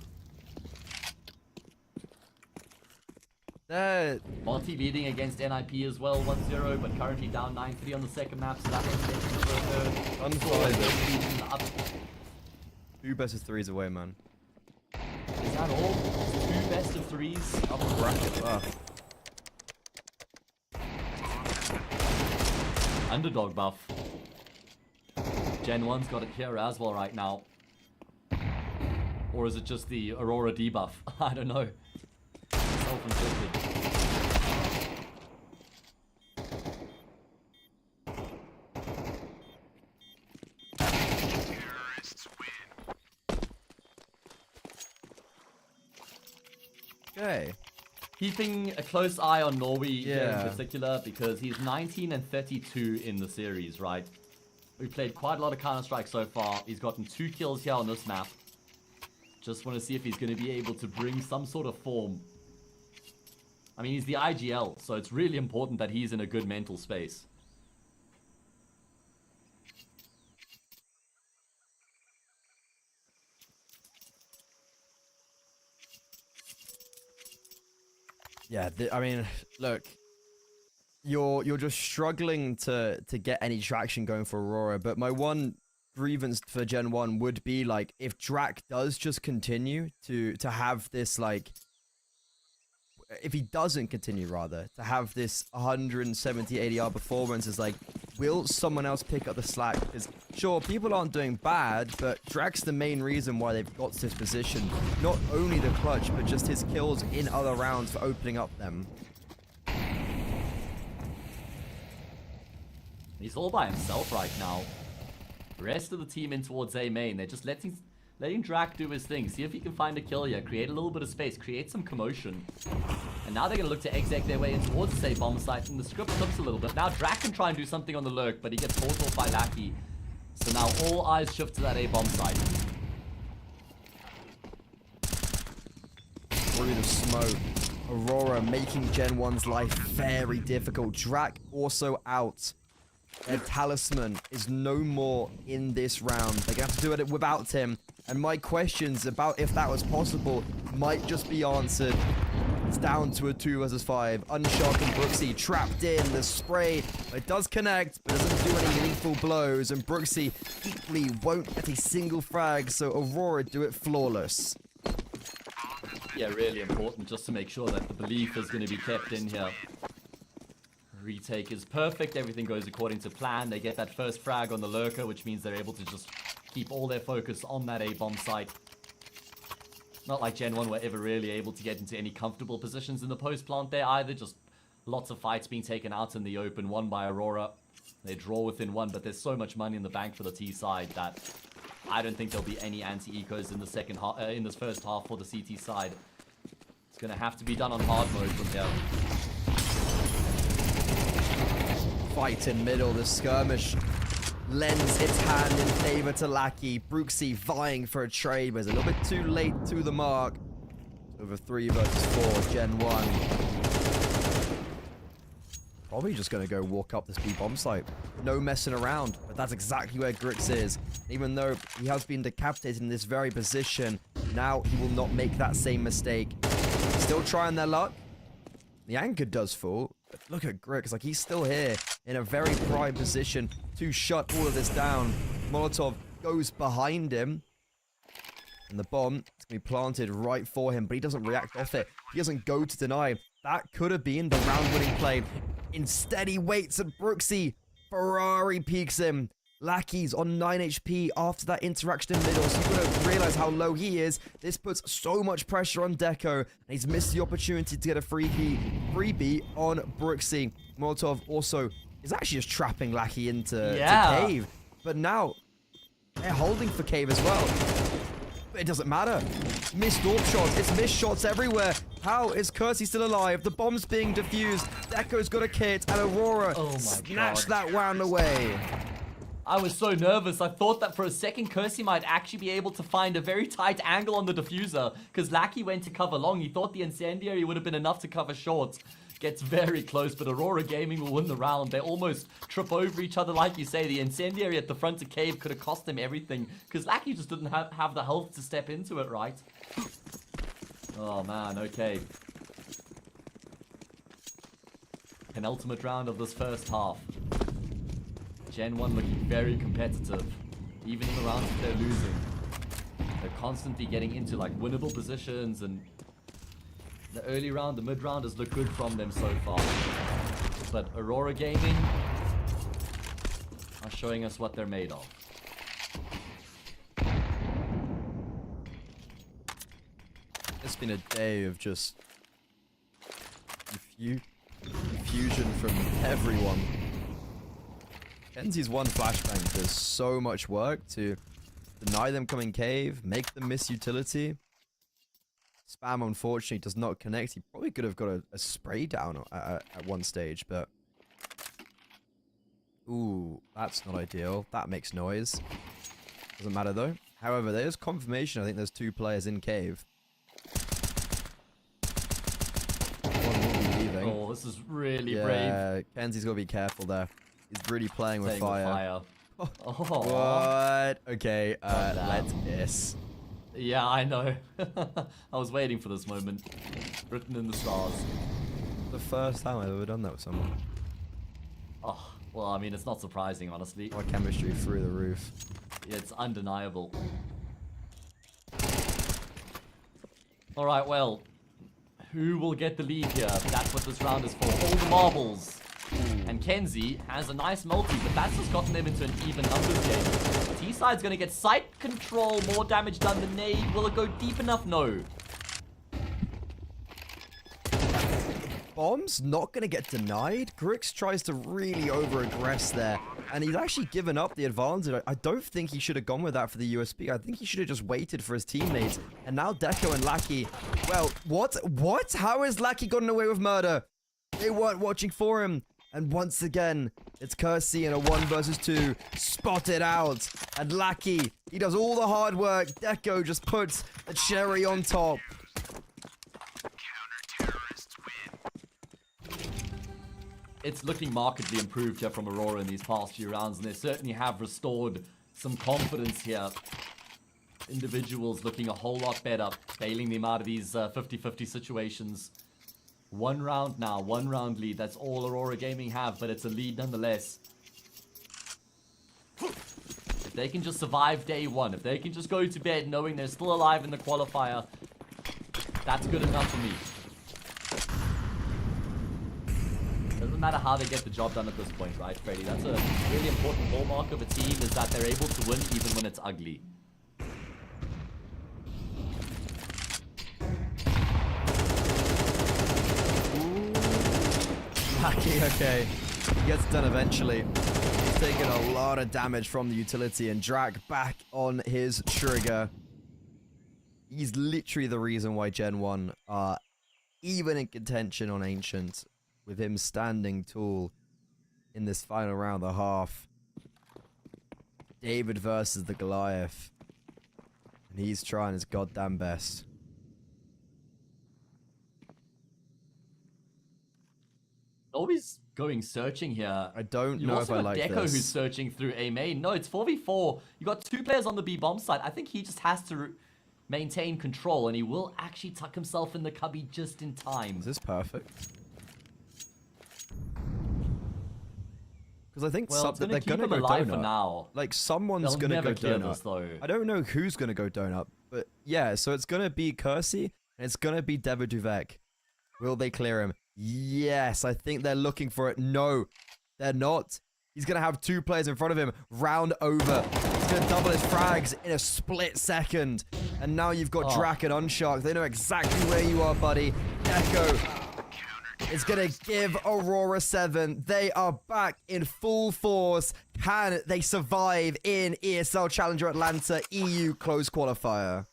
Monty leading against NIP as well, 1-0, but currently down 9-3 on the second map, so that makes sense for a third. 2 best of 3s away, man. Is that all? 2 best of 3s? Up bracket. Underdog buff. Gen 1's got it here as well right now. Or is it just the Aurora debuff? I don't know. Self-inflicted. Okay. Keeping a close eye on Norway Yeah. in particular because he's 19 and 32 in the series, right? We've played quite a lot of Counter-Strike so far. He's gotten 2 kills here on this map. Just want to see if he's going to be able to bring some sort of form. I mean, he's the IGL, so it's really important that he's in a good mental space. Yeah, I mean, look, you're just struggling to get any traction going for Aurora, but my one grievance for Gen 1 would be like if Drac does just continue to have this, like, if he doesn't continue rather to have this 170 ADR performance, is like, will someone else pick up the slack? Because sure, people aren't doing bad, but Drac's the main reason why they've got to this position. Not only the clutch, but just his kills in other rounds for opening up them. He's all by himself right now. The rest of the team in towards A main. They're just letting Drac do his thing. See if he can find a kill here. Create a little bit of space. Create some commotion. And now they're going to look to exec their way in towards the A bomb site. And the script flips a little bit. Now Drac can try and do something on the lurk, but he gets caught off by Lackey. So now all eyes shift to that A bomb site. Through the smoke. Aurora making Gen 1's life very difficult. Drac also out. Their talisman is no more in this round. They're going to have to do it without him. And my questions about if that was possible might just be answered. It's down to a 2 versus 5. Unshock and Brooksy trapped in. The spray, it does connect, but doesn't do any lethal blows. And Brooksy equally won't get a single frag, so Aurora do it flawless. Yeah, really important just to make sure that the belief is going to be kept in here. Retake is perfect. Everything goes according to plan. They get that first frag on the lurker, which means they're able to just keep all their focus on that A-bomb site. Not like Gen 1 were ever really able to get into any comfortable positions in the post plant there either. Just lots of fights being taken out in the open, won by Aurora. They draw within 1, but there's so much money in the bank for the T side that I don't think there'll be any anti-ecos in the second half, in this first half for the CT side. It's gonna have to be done on hard mode from here. Fight in middle, the skirmish lends its hand in favor to Lackey. Brooksy vying for a trade, but is a little bit too late to the mark. Over 3 versus 4, Gen 1. probably just going to go walk up this B bomb site. No messing around, but that's exactly where Grix is. Even though he has been decapitated in this very position, now he will not make that same mistake. Still trying their luck. The anchor does fall, but look at Grix, like he's still here in a very prime position to shut all of this down. Molotov goes behind him, and the bomb is going to be planted right for him, but he doesn't react off it. He doesn't go to deny. That could have been the round-winning play. Instead, he waits at Brooksy. Ferrari peeks him. Lackey's on 9 HP after that interaction in middle, so you've got to realize how low he is. This puts so much pressure on Deco, and he's missed the opportunity to get a freebie on Brooksy. Molotov also is actually just trapping Lackey into to Cave, but now they're holding for Cave as well. But it doesn't matter. Missed AWP shots. It's missed shots everywhere. How is Kersey still alive? The bomb's being defused. Deco's got a kit, and Aurora snatched that round away. I was so nervous. I thought that for a second, Kersey might actually be able to find a very tight angle on the diffuser because Lackey went to cover long. He thought the incendiary would have been enough to cover short. Gets very close, but Aurora Gaming will win the round. They almost trip over each other, like you say. The incendiary at the front of Cave could have cost them everything because Lackey just didn't have the health to step into it, right? Oh, man, okay. Penultimate round of this first half. Gen 1 looking very competitive, even in the rounds that they're losing. They're constantly getting into like winnable positions, and the early round, the mid round has looked good from them so far. But Aurora Gaming are showing us what they're made of. It's been a day of just confusion from everyone. Kenzie's one flashbang does so much work to deny them coming cave, make them miss utility. Spam, unfortunately, does not connect. He probably could have got a spray down at one stage, but... Ooh, that's not ideal. That makes noise. Doesn't matter, though. However, there's confirmation. I think there's 2 players in cave. One will be leaving. Oh, this is really brave. Yeah, Kenzie's got to be careful there. He's really playing with fire. Oh. What? Okay, let's piss. Yeah, I know. I was waiting for this moment. Written in the stars. The first time I've ever done that with someone. Oh, well, I mean, it's not surprising, honestly. Our chemistry through the roof. It's undeniable. Alright, well, who will get the lead here? That's what this round is for. All the marbles. And Kenzie has a nice multi, but that's just gotten them into an even numbers game. T-side's gonna get site control, more damage done than nade. Will it go deep enough? No. Bomb's not gonna get denied. Grix tries to really over-aggress there, and he's actually given up the advantage. I don't think he should have gone with that for the USP. I think he should have just waited for his teammates. And now Deco and Lackey, well, what? How has Lackey gotten away with murder? They weren't watching for him. And once again, it's Kersey in a 1 versus 2. Spotted out. And Lackey, he does all the hard work. Deco just puts the cherry on top. It's looking markedly improved here from Aurora in these past few rounds, and they certainly have restored some confidence here. Individuals looking a whole lot better, bailing them out of these 50-50 situations. 1 round now, 1 round lead. That's all Aurora Gaming have, but it's a lead nonetheless. If they can just survive day 1, if they can just go to bed knowing they're still alive in the qualifier, that's good enough for me. Doesn't matter how they get the job done at this point, right, Freddy? That's a really important hallmark of a team, is that they're able to win even when it's ugly. Okay. He gets done eventually. He's taken a lot of damage from the utility, and Drac back on his trigger. He's literally the reason why Gen 1 are even in contention on Ancient, with him standing tall in this final round of the half. David versus the Goliath. And he's trying his goddamn best. Always going searching here. I don't You know also if I got like Deco this. who's searching through A main. No, it's 4v4. You got 2 players on the B bomb side. I think he just has to maintain control, and he will actually tuck himself in the cubby just in time. Is this perfect? Because I think Well, it's they're gonna keep gonna him go alive donut. for now. Like someone's They'll gonna never go clear donut. this, though. I don't know who's gonna go donut, but yeah. So it's gonna be Kersey and it's gonna be Duvek. Will they clear him? Yes, I think they're looking for it. No, they're not. He's gonna have 2 players in front of him. Round over. He's gonna double his frags in a split second. And now you've got Drac and Unshark. They know exactly where you are, buddy. Echo is gonna give Aurora 7. They are back in full force. Can they survive in ESL Challenger Atlanta EU close qualifier?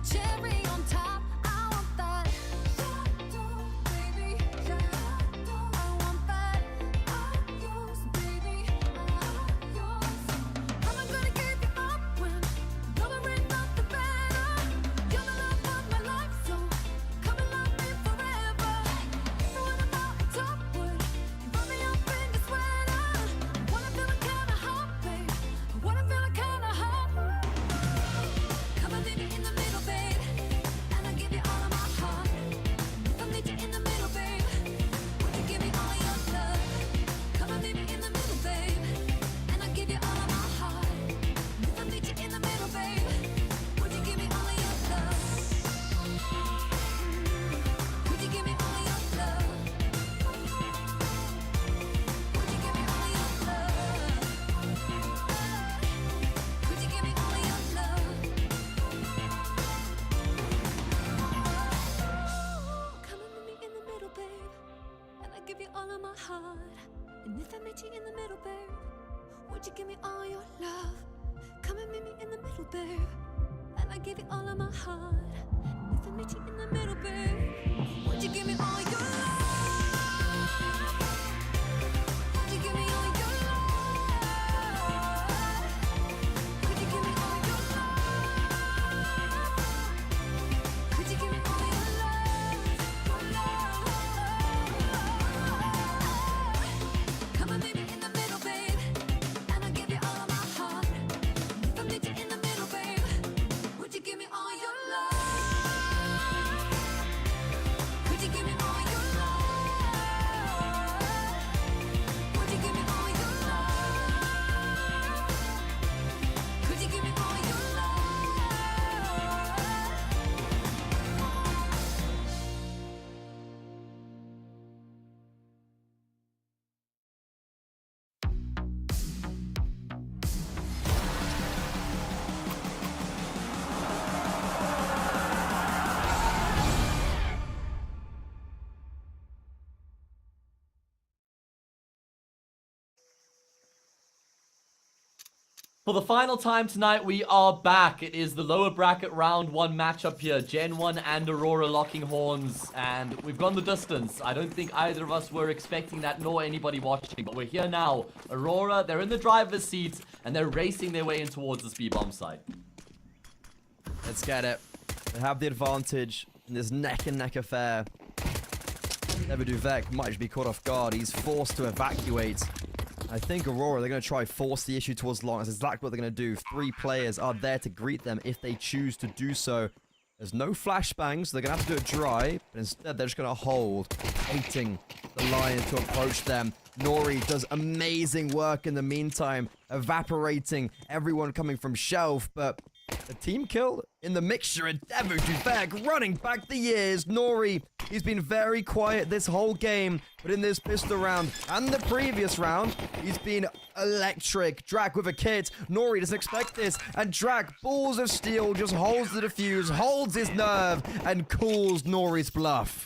Cherry on top, I want that. Baby, I want that. I'm yours, baby. I'm yours. I'm gonna give you up when lowering up the banner. You're the love of my life, so come and love me forever. Even when I'm out in top wood, you run me up in the sweater. Wanna feel it kinda hot, babe. Wanna feel it kinda hot. Come and leave me in the middle, babe, and I give you all of my heart. If I meet you in the middle, babe, would you give me all of your love? Come and leave me in the middle, babe, and I give you all of my heart. If I meet you in the middle, babe, would you give me all of your love? Would you give me all of your love? Would you give me all of your love? Would you give me all of your love? Come and meet me in the middle, babe, and I give you all of my heart. And if I meet you in the middle, babe, would you give me all your love? Come and meet me in the middle, babe, and I give you all of my heart. If I meet you in the middle, babe, would you give me all your love? Would you give me all your love? Would you give me all your love? Would you give me all your love? Come and meet me in the middle, babe, and I give you all of my heart. If I meet you in the middle, babe, would you give me all your love? Would you give me all your love? Would you give me all your love? Could you give me all your love? For the final time tonight, we are back. It is the lower bracket round 1 matchup here. Gen 1 and Aurora locking horns, and we've gone the distance. I don't think either of us were expecting that, nor anybody watching, but we're here now. Aurora, they're in the driver's seat, and they're racing their way in towards the speed bomb site. Let's get it. They have the advantage in this neck and neck affair. Duvek might be caught off guard. He's forced to evacuate. I think Aurora, they're going to try force the issue towards long. That's exactly what they're going to do. 3 players are there to greet them if they choose to do so. There's no flashbangs, so they're going to have to do it dry. But instead, they're just going to hold, waiting the Lion to approach them. Nori does amazing work in the meantime, evaporating everyone coming from shelf. But A team kill in the mixture, and Devo Duvek running back the years. Nori, he's been very quiet this whole game, but in this pistol round and the previous round, he's been electric. Drac with a kit. Nori doesn't expect this, and Drac, balls of steel, just holds the defuse, holds his nerve, and calls Nori's bluff.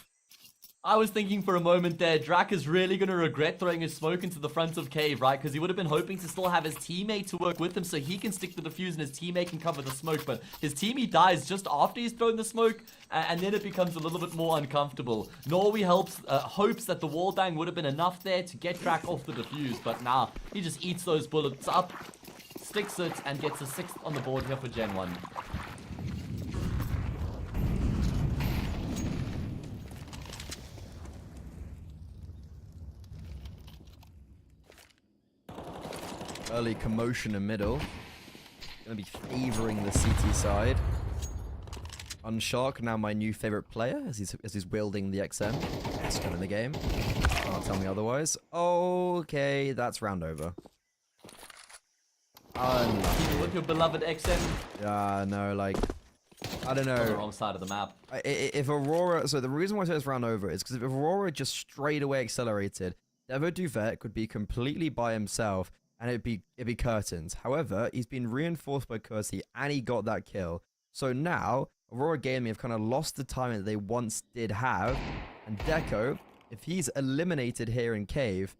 I was thinking for a moment there, Drac is really going to regret throwing his smoke into the front of Cave, right? Because he would have been hoping to still have his teammate to work with him so he can stick the defuse and his teammate can cover the smoke. But his teammate dies just after he's thrown the smoke, and then it becomes a little bit more uncomfortable. Norway hopes that the wall bang would have been enough there to get Drac off the defuse, but nah, he just eats those bullets up, sticks it, and gets a 6th on the board here for Gen 1. Early commotion in middle. Gonna be favoring the CT side. Unshark, now my new favorite player, as he's wielding the XM. Best gun in the game. Can't tell me otherwise. Okay, that's round over. Even with your beloved XM, Yeah, no, like, I don't on the know. wrong side of the map. If Aurora, so the reason why I say it's round over is because if Aurora just straight away accelerated, Devo Duvek would be completely by himself, and it'd be curtains. However, he's been reinforced by Kersey, and he got that kill. So now, Aurora Gaming have kind of lost the time that they once did have. And Deco, if he's eliminated here in Cave,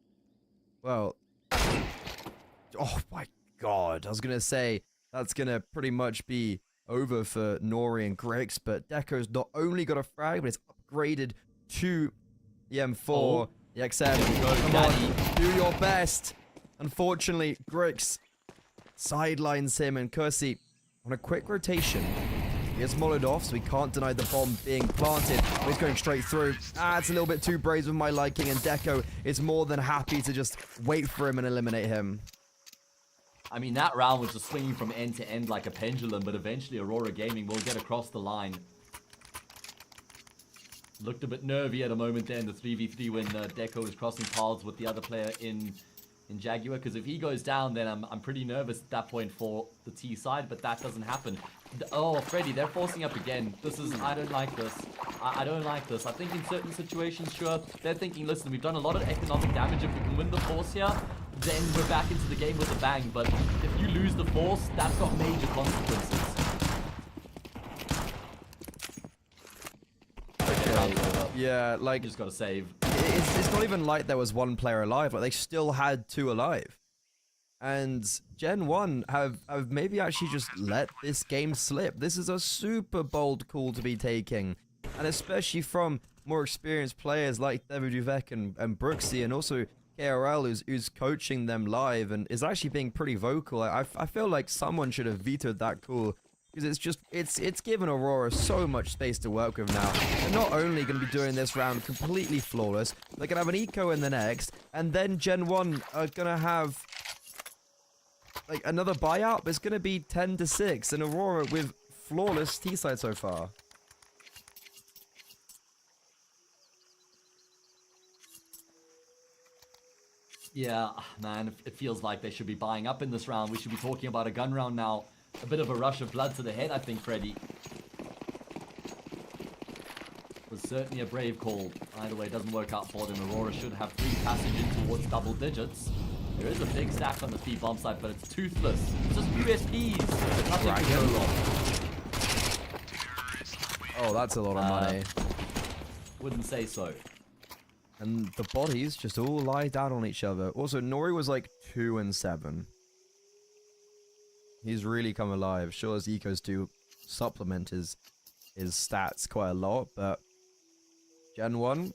well, oh my god, I was going to say, that's going to pretty much be over for Nori and Grix, but Deco's not only got a frag, but it's upgraded to the M4, Oh. the XM. Go, Come Daddy. on, do your best. Unfortunately, Grix sidelines him, and Kersey on a quick rotation. He gets mollowed off, so he can't deny the bomb being planted. But he's going straight through. It's a little bit too brave with my liking, and Deco is more than happy to just wait for him and eliminate him. I mean, that round was just swinging from end to end like a pendulum, but eventually Aurora Gaming will get across the line. Looked a bit nervy at a moment there in the 3v3 when Deco was crossing paths with the other player in Jaguar, because if he goes down, then I'm pretty nervous at that point for the T side, but that doesn't happen. Oh, Freddy, they're forcing up again. I don't like this. I don't like this. I think in certain situations, sure, they're thinking, listen, we've done a lot of economic damage. If we can win the force here, then we're back into the game with a bang. But if you lose the force, that's got major consequences. Yeah, like, You just gotta save. it's not even like there was one player alive. Like, they still had 2 alive. And Gen 1 have maybe actually just let this game slip. This is a super bold call to be taking. And especially from more experienced players like Devo Duvek and Brooksy, and also KRL, who's coaching them live and is actually being pretty vocal. I feel like someone should have vetoed that call. Because it's given Aurora so much space to work with now. They're not only going to be doing this round completely flawless, they're going to have an eco in the next, and then Gen 1 are going to have like another buyout. It's going to be 10-6, and Aurora with flawless T-side so far. Yeah, man, it feels like they should be buying up in this round. We should be talking about a gun round now. A bit of a rush of blood to the head, I think, Freddy. Was certainly a brave call. Either way, it doesn't work out for them. Aurora should have 3 passage in towards double digits. There is a big stack on the speed bomb side, but it's toothless. It's just USPs. There's nothing to go wrong. Oh, that's a lot of money. Wouldn't say so. And the bodies just all lie down on each other. Also, Nori was like 2 and 7. He's really come alive. Sure, his ecos do supplement his stats quite a lot, but Gen 1,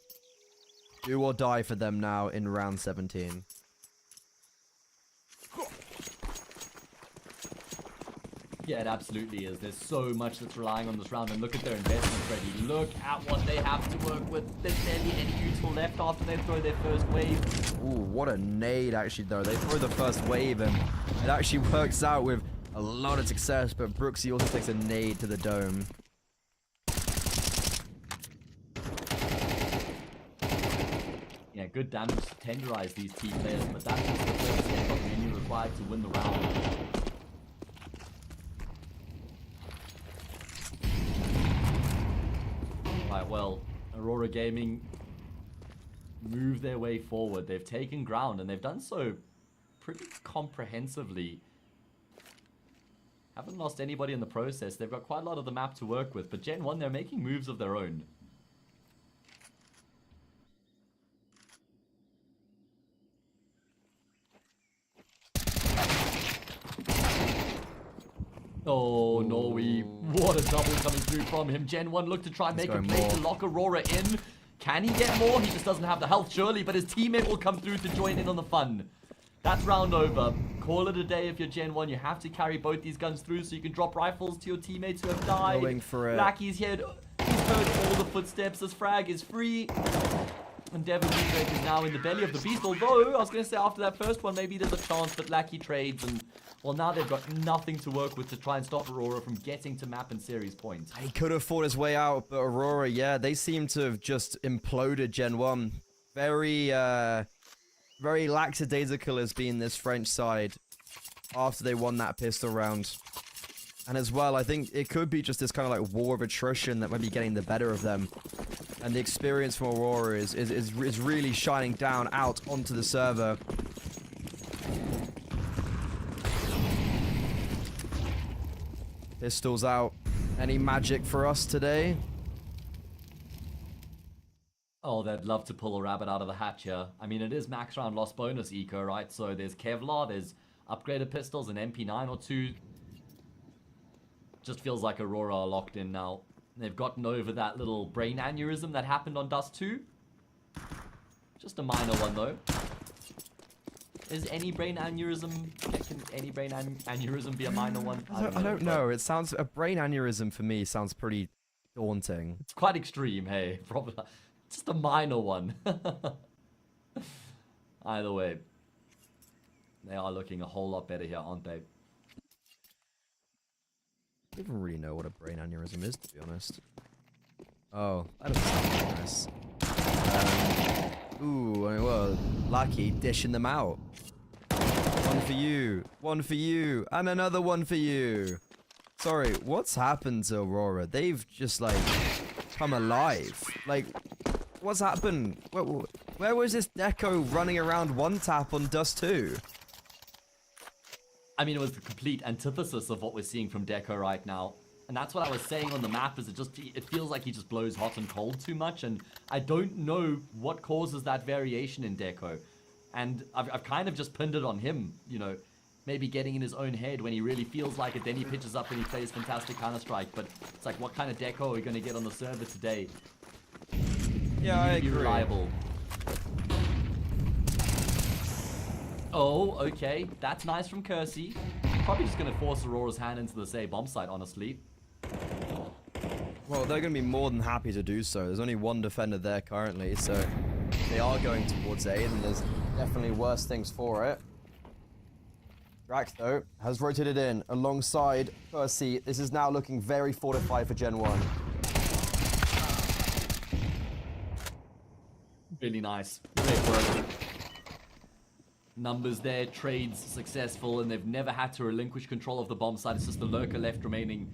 do or die for them now in round 17. Yeah, it absolutely is. There's so much that's relying on this round, and look at their investment, Freddy. Look at what they have to work with. There's barely any useful left after they throw their first wave. Ooh, what a nade, actually, though. They throw the first wave, and it actually works out with a lot of success, but Brooksy also takes a nade to the dome. Yeah, good damage to tenderize these T players, but that's just the first step of menu required to win the round. Aurora Gaming move their way forward. They've taken ground, and they've done so pretty comprehensively. Haven't lost anybody in the process. They've got quite a lot of the map to work with, but Gen 1, they're making moves of their own. Oh, Norway. What a double coming through from him. Gen 1 look to try and make a play to lock Aurora in. Can he get more? He just doesn't have the health, surely, but his teammate will come through to join in on the fun. That's round over. Call it a day if you're Gen 1. You have to carry both these guns through so you can drop rifles to your teammates who have died. Going for it. Blacky's here. He's heard all the footsteps. This frag is free. And Devon Redrake is now in the belly of the beast. Although, I was going to say after that first one, maybe there's a chance, but Lackey trades. And, well, now they've got nothing to work with to try and stop Aurora from getting to map and series points. He could have fought his way out, but Aurora, yeah, they seem to have just imploded Gen 1. Very lackadaisical has been this French side after they won that pistol round. And as well, I think it could be just this kind of like war of attrition that might be getting the better of them. And the experience from Aurora is really shining down out onto the server. Pistols out. Any magic for us today? Oh, they'd love to pull a rabbit out of the hat here. I mean, it is max round loss bonus eco, right? So there's Kevlar, there's upgraded pistols, an MP9 or 2. Just feels like Aurora are locked in now. They've gotten over that little brain aneurysm that happened on Dust 2. Just a minor one, though. Is any brain aneurysm... Can any brain aneurysm be a minor one? I don't know. It sounds... A brain aneurysm for me sounds pretty daunting. It's quite extreme, hey. Probably just a minor one. Either way. They are looking a whole lot better here, aren't they? I don't even really know what a brain aneurysm is, to be honest. Oh, that doesn't sound nice. Ooh, well, Lucky dishing them out. One for you, and another one for you. Sorry, what's happened to Aurora? They've just, like, come alive. Like, what's happened? Where was this Deco running around one tap on Dust 2? I mean, it was the complete antithesis of what we're seeing from Deco right now. And that's what I was saying on the map, is it feels like he just blows hot and cold too much, and I don't know what causes that variation in Deco. And I've kind of just pinned it on him, you know, maybe getting in his own head when he really feels like it, then he pitches up and he plays fantastic Counter-Strike, but it's like, what kind of Deco are we going to get on the server today? Yeah, I agree. Reliable. Oh, okay. That's nice from Kersey. Probably just going to force Aurora's hand into the say bomb site, honestly. Well, they're going to be more than happy to do so. There's only one defender there currently, so they are going towards A, and there's definitely worse things for it. Drax, though, has rotated in alongside Kersey. This is now looking very fortified for Gen 1. Really nice. Great work. Numbers there, trades successful, and they've never had to relinquish control of the bomb site. It's just the lurker left remaining.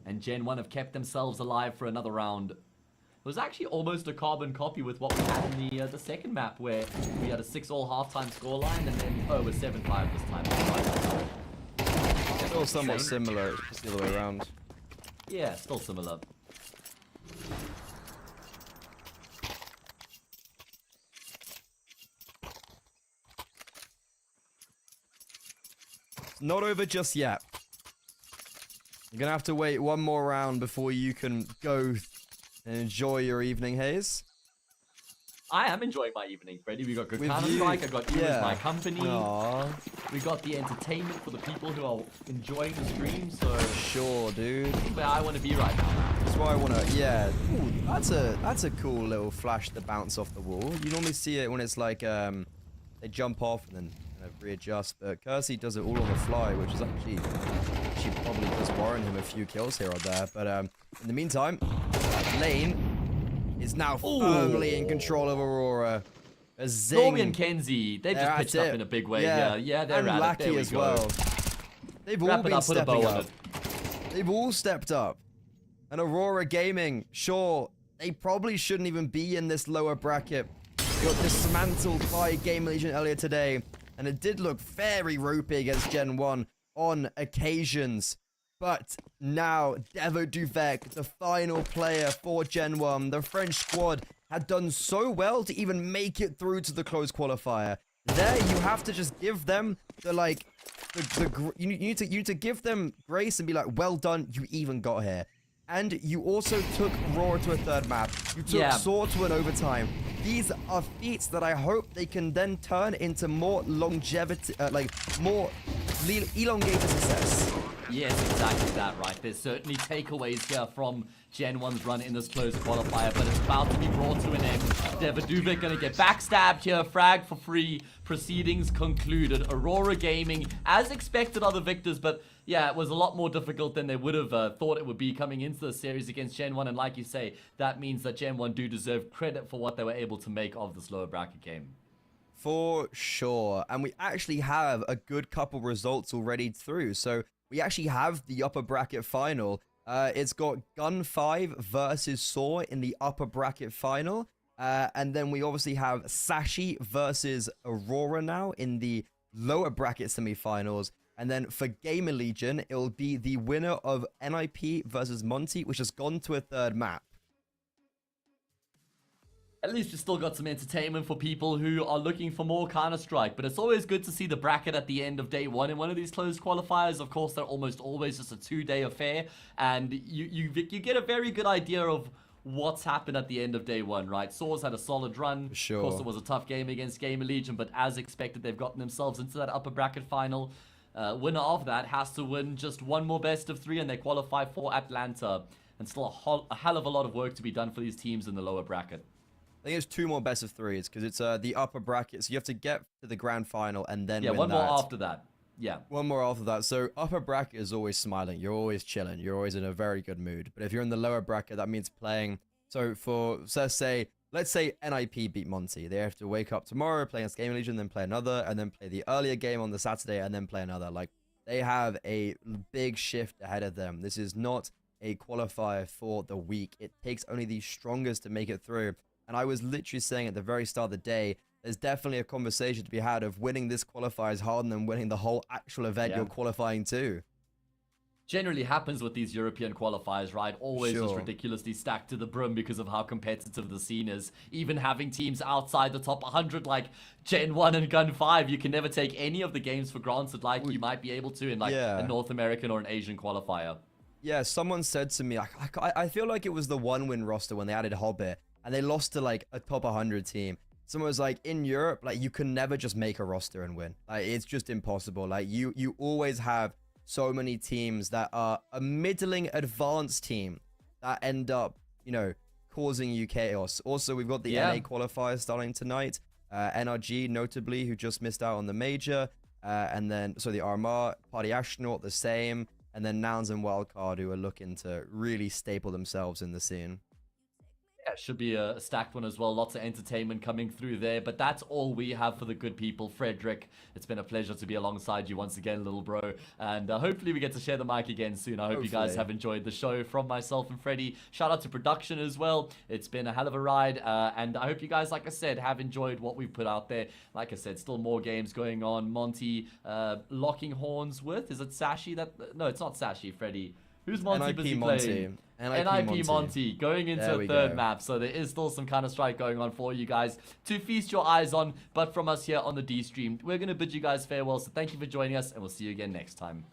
And Gen 1 have kept themselves alive for another round. It was actually almost a carbon copy with what we had in the second map, where we had a 6-all halftime scoreline, and then, oh, it was 7-5 this time. It's all somewhat similar, it's just the other way around. Yeah, still similar. Not over just yet. You're gonna have to wait one more round before you can go and enjoy your evening, Hayes. I am enjoying my evening, Freddy. We got good Counter-Strike, I got you as my company. Aww. We got the entertainment for the people who are enjoying the stream, so... Sure, dude. That's where I want to be right now. That's why I wanna, yeah. Ooh, that's a cool little flash to bounce off the wall. You normally see it when it's like, they jump off and then kind of readjust, but Kersey does it all on the fly, which is actually probably does warrant him a few kills here or there. But in the meantime, lane is now firmly in control of Aurora. A zing. Norby and Kenzie, they've just pitched up in a big way here. Yeah, they're and at it. There we as go. well. They've all been stepping up. It. They've all stepped up. And Aurora Gaming, sure, they probably shouldn't even be in this lower bracket. Got dismantled by Game Legion earlier today, and it did look very ropey against Gen 1 on occasions. But now, Devo Duvek, the final player for Gen 1, the French squad, had done so well to even make it through to the closed qualifier. There, you have to just give them the, like, you need to give them grace and be like, well done, you even got here. And you also took Aurora to a third map. You took Saw to an overtime. These are feats that I hope they can then turn into more longevity, more elongated success. Yes, exactly that, right? There's certainly takeaways here from Gen 1's run in this closed qualifier, but it's about to be brought to an end. Devaduvic gonna get backstabbed here, frag for free, proceedings concluded. Aurora Gaming, as expected, are the victors, but yeah, it was a lot more difficult than they would have thought it would be coming into the series against Gen 1, and like you say, that means that Gen 1 do deserve credit for what they were able to make of this lower bracket game. For sure, and we actually have a good couple results already through, so we actually have the upper bracket final. It's got Gen5 versus Saw in the upper bracket final. And then we obviously have Sashi versus Aurora now in the lower bracket semifinals. And then for Gamer Legion, it'll be the winner of NIP versus Monty, which has gone to a third map. At least we still got some entertainment for people who are looking for more Counter-Strike, but it's always good to see the bracket at the end of day one in one of these closed qualifiers. Of course, they're almost always just a 2-day affair, and you get a very good idea of what's happened at the end of day one, right? Saw's had a solid run. Sure. Of course, it was a tough game against Gamer Legion, but as expected, they've gotten themselves into that upper bracket final. Winner of that has to win just one more best of 3, and they qualify for Atlanta. And still a hell of a lot of work to be done for these teams in the lower bracket. I think it's 2 more best of 3s because it's the upper bracket, so you have to get to the grand final and then win one that. more after that. Yeah. One more after that. So upper bracket is always smiling. You're always chilling. You're always in a very good mood. But if you're in the lower bracket, that means playing. So let's say NIP beat Monty. They have to wake up tomorrow, play against Game Legion, then play another, and then play the earlier game on the Saturday, and then play another. Like, they have a big shift ahead of them. This is not a qualifier for the weak. It takes only the strongest to make it through. And I was literally saying at the very start of the day, there's definitely a conversation to be had of winning this qualifier is harder than winning the whole actual event you're qualifying to. Generally happens with these European qualifiers, right? Always just ridiculously stacked to the brim because of how competitive the scene is. Even having teams outside the top 100 like Gen 1 and Gen5, you can never take any of the games for granted like you might be able to in like a North American or an Asian qualifier. Yeah, someone said to me, I feel like it was the 1-win roster when they added Hobbit. And they lost to, like, a top 100 team. Someone was like, in Europe, like, you can never just make a roster and win. Like, it's just impossible. Like, you always have so many teams that are a middling advanced team that end up, you know, causing you chaos. Also, we've got the NA qualifiers starting tonight. NRG, notably, who just missed out on the major. And then, so the Armar, Party Astronaut, the same. And then Nouns and Wildcard, who are looking to really staple themselves in the scene. Yeah, should be a stacked one as well. Lots of entertainment coming through there. But that's all we have for the good people. Frederick, it's been a pleasure to be alongside you once again, little bro. And hopefully we get to share the mic again soon. I hope you guys have enjoyed the show from myself and Freddie. Shout out to production as well. It's been a hell of a ride. And I hope you guys, like I said, have enjoyed what we've put out there. Like I said, still more games going on. Monty locking horns with, is it Sashi? No, it's not Sashi, Freddie. Who's Monty busy playing? NIP Monty going into a third map. So there is still some Counter-Strike going on for you guys to feast your eyes on. But from us here on the D Stream, we're going to bid you guys farewell. So thank you for joining us, and we'll see you again next time.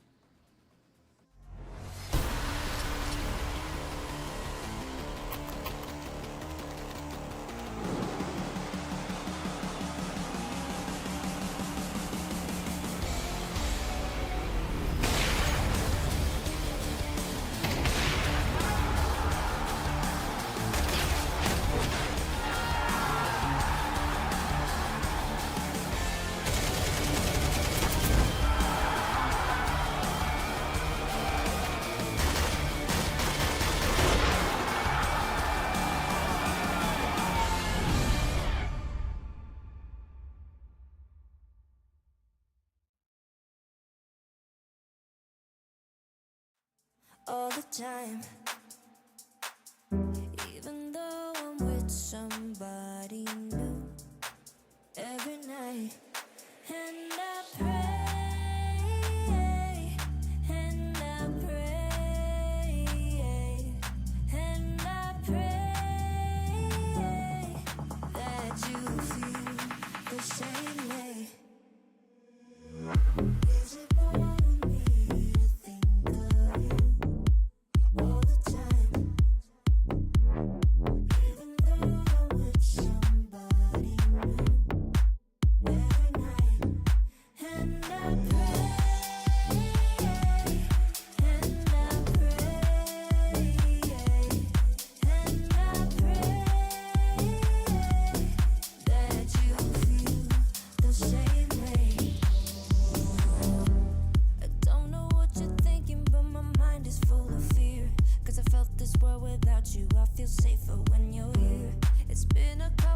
all the time. Even though safer when you're here. It's been a couple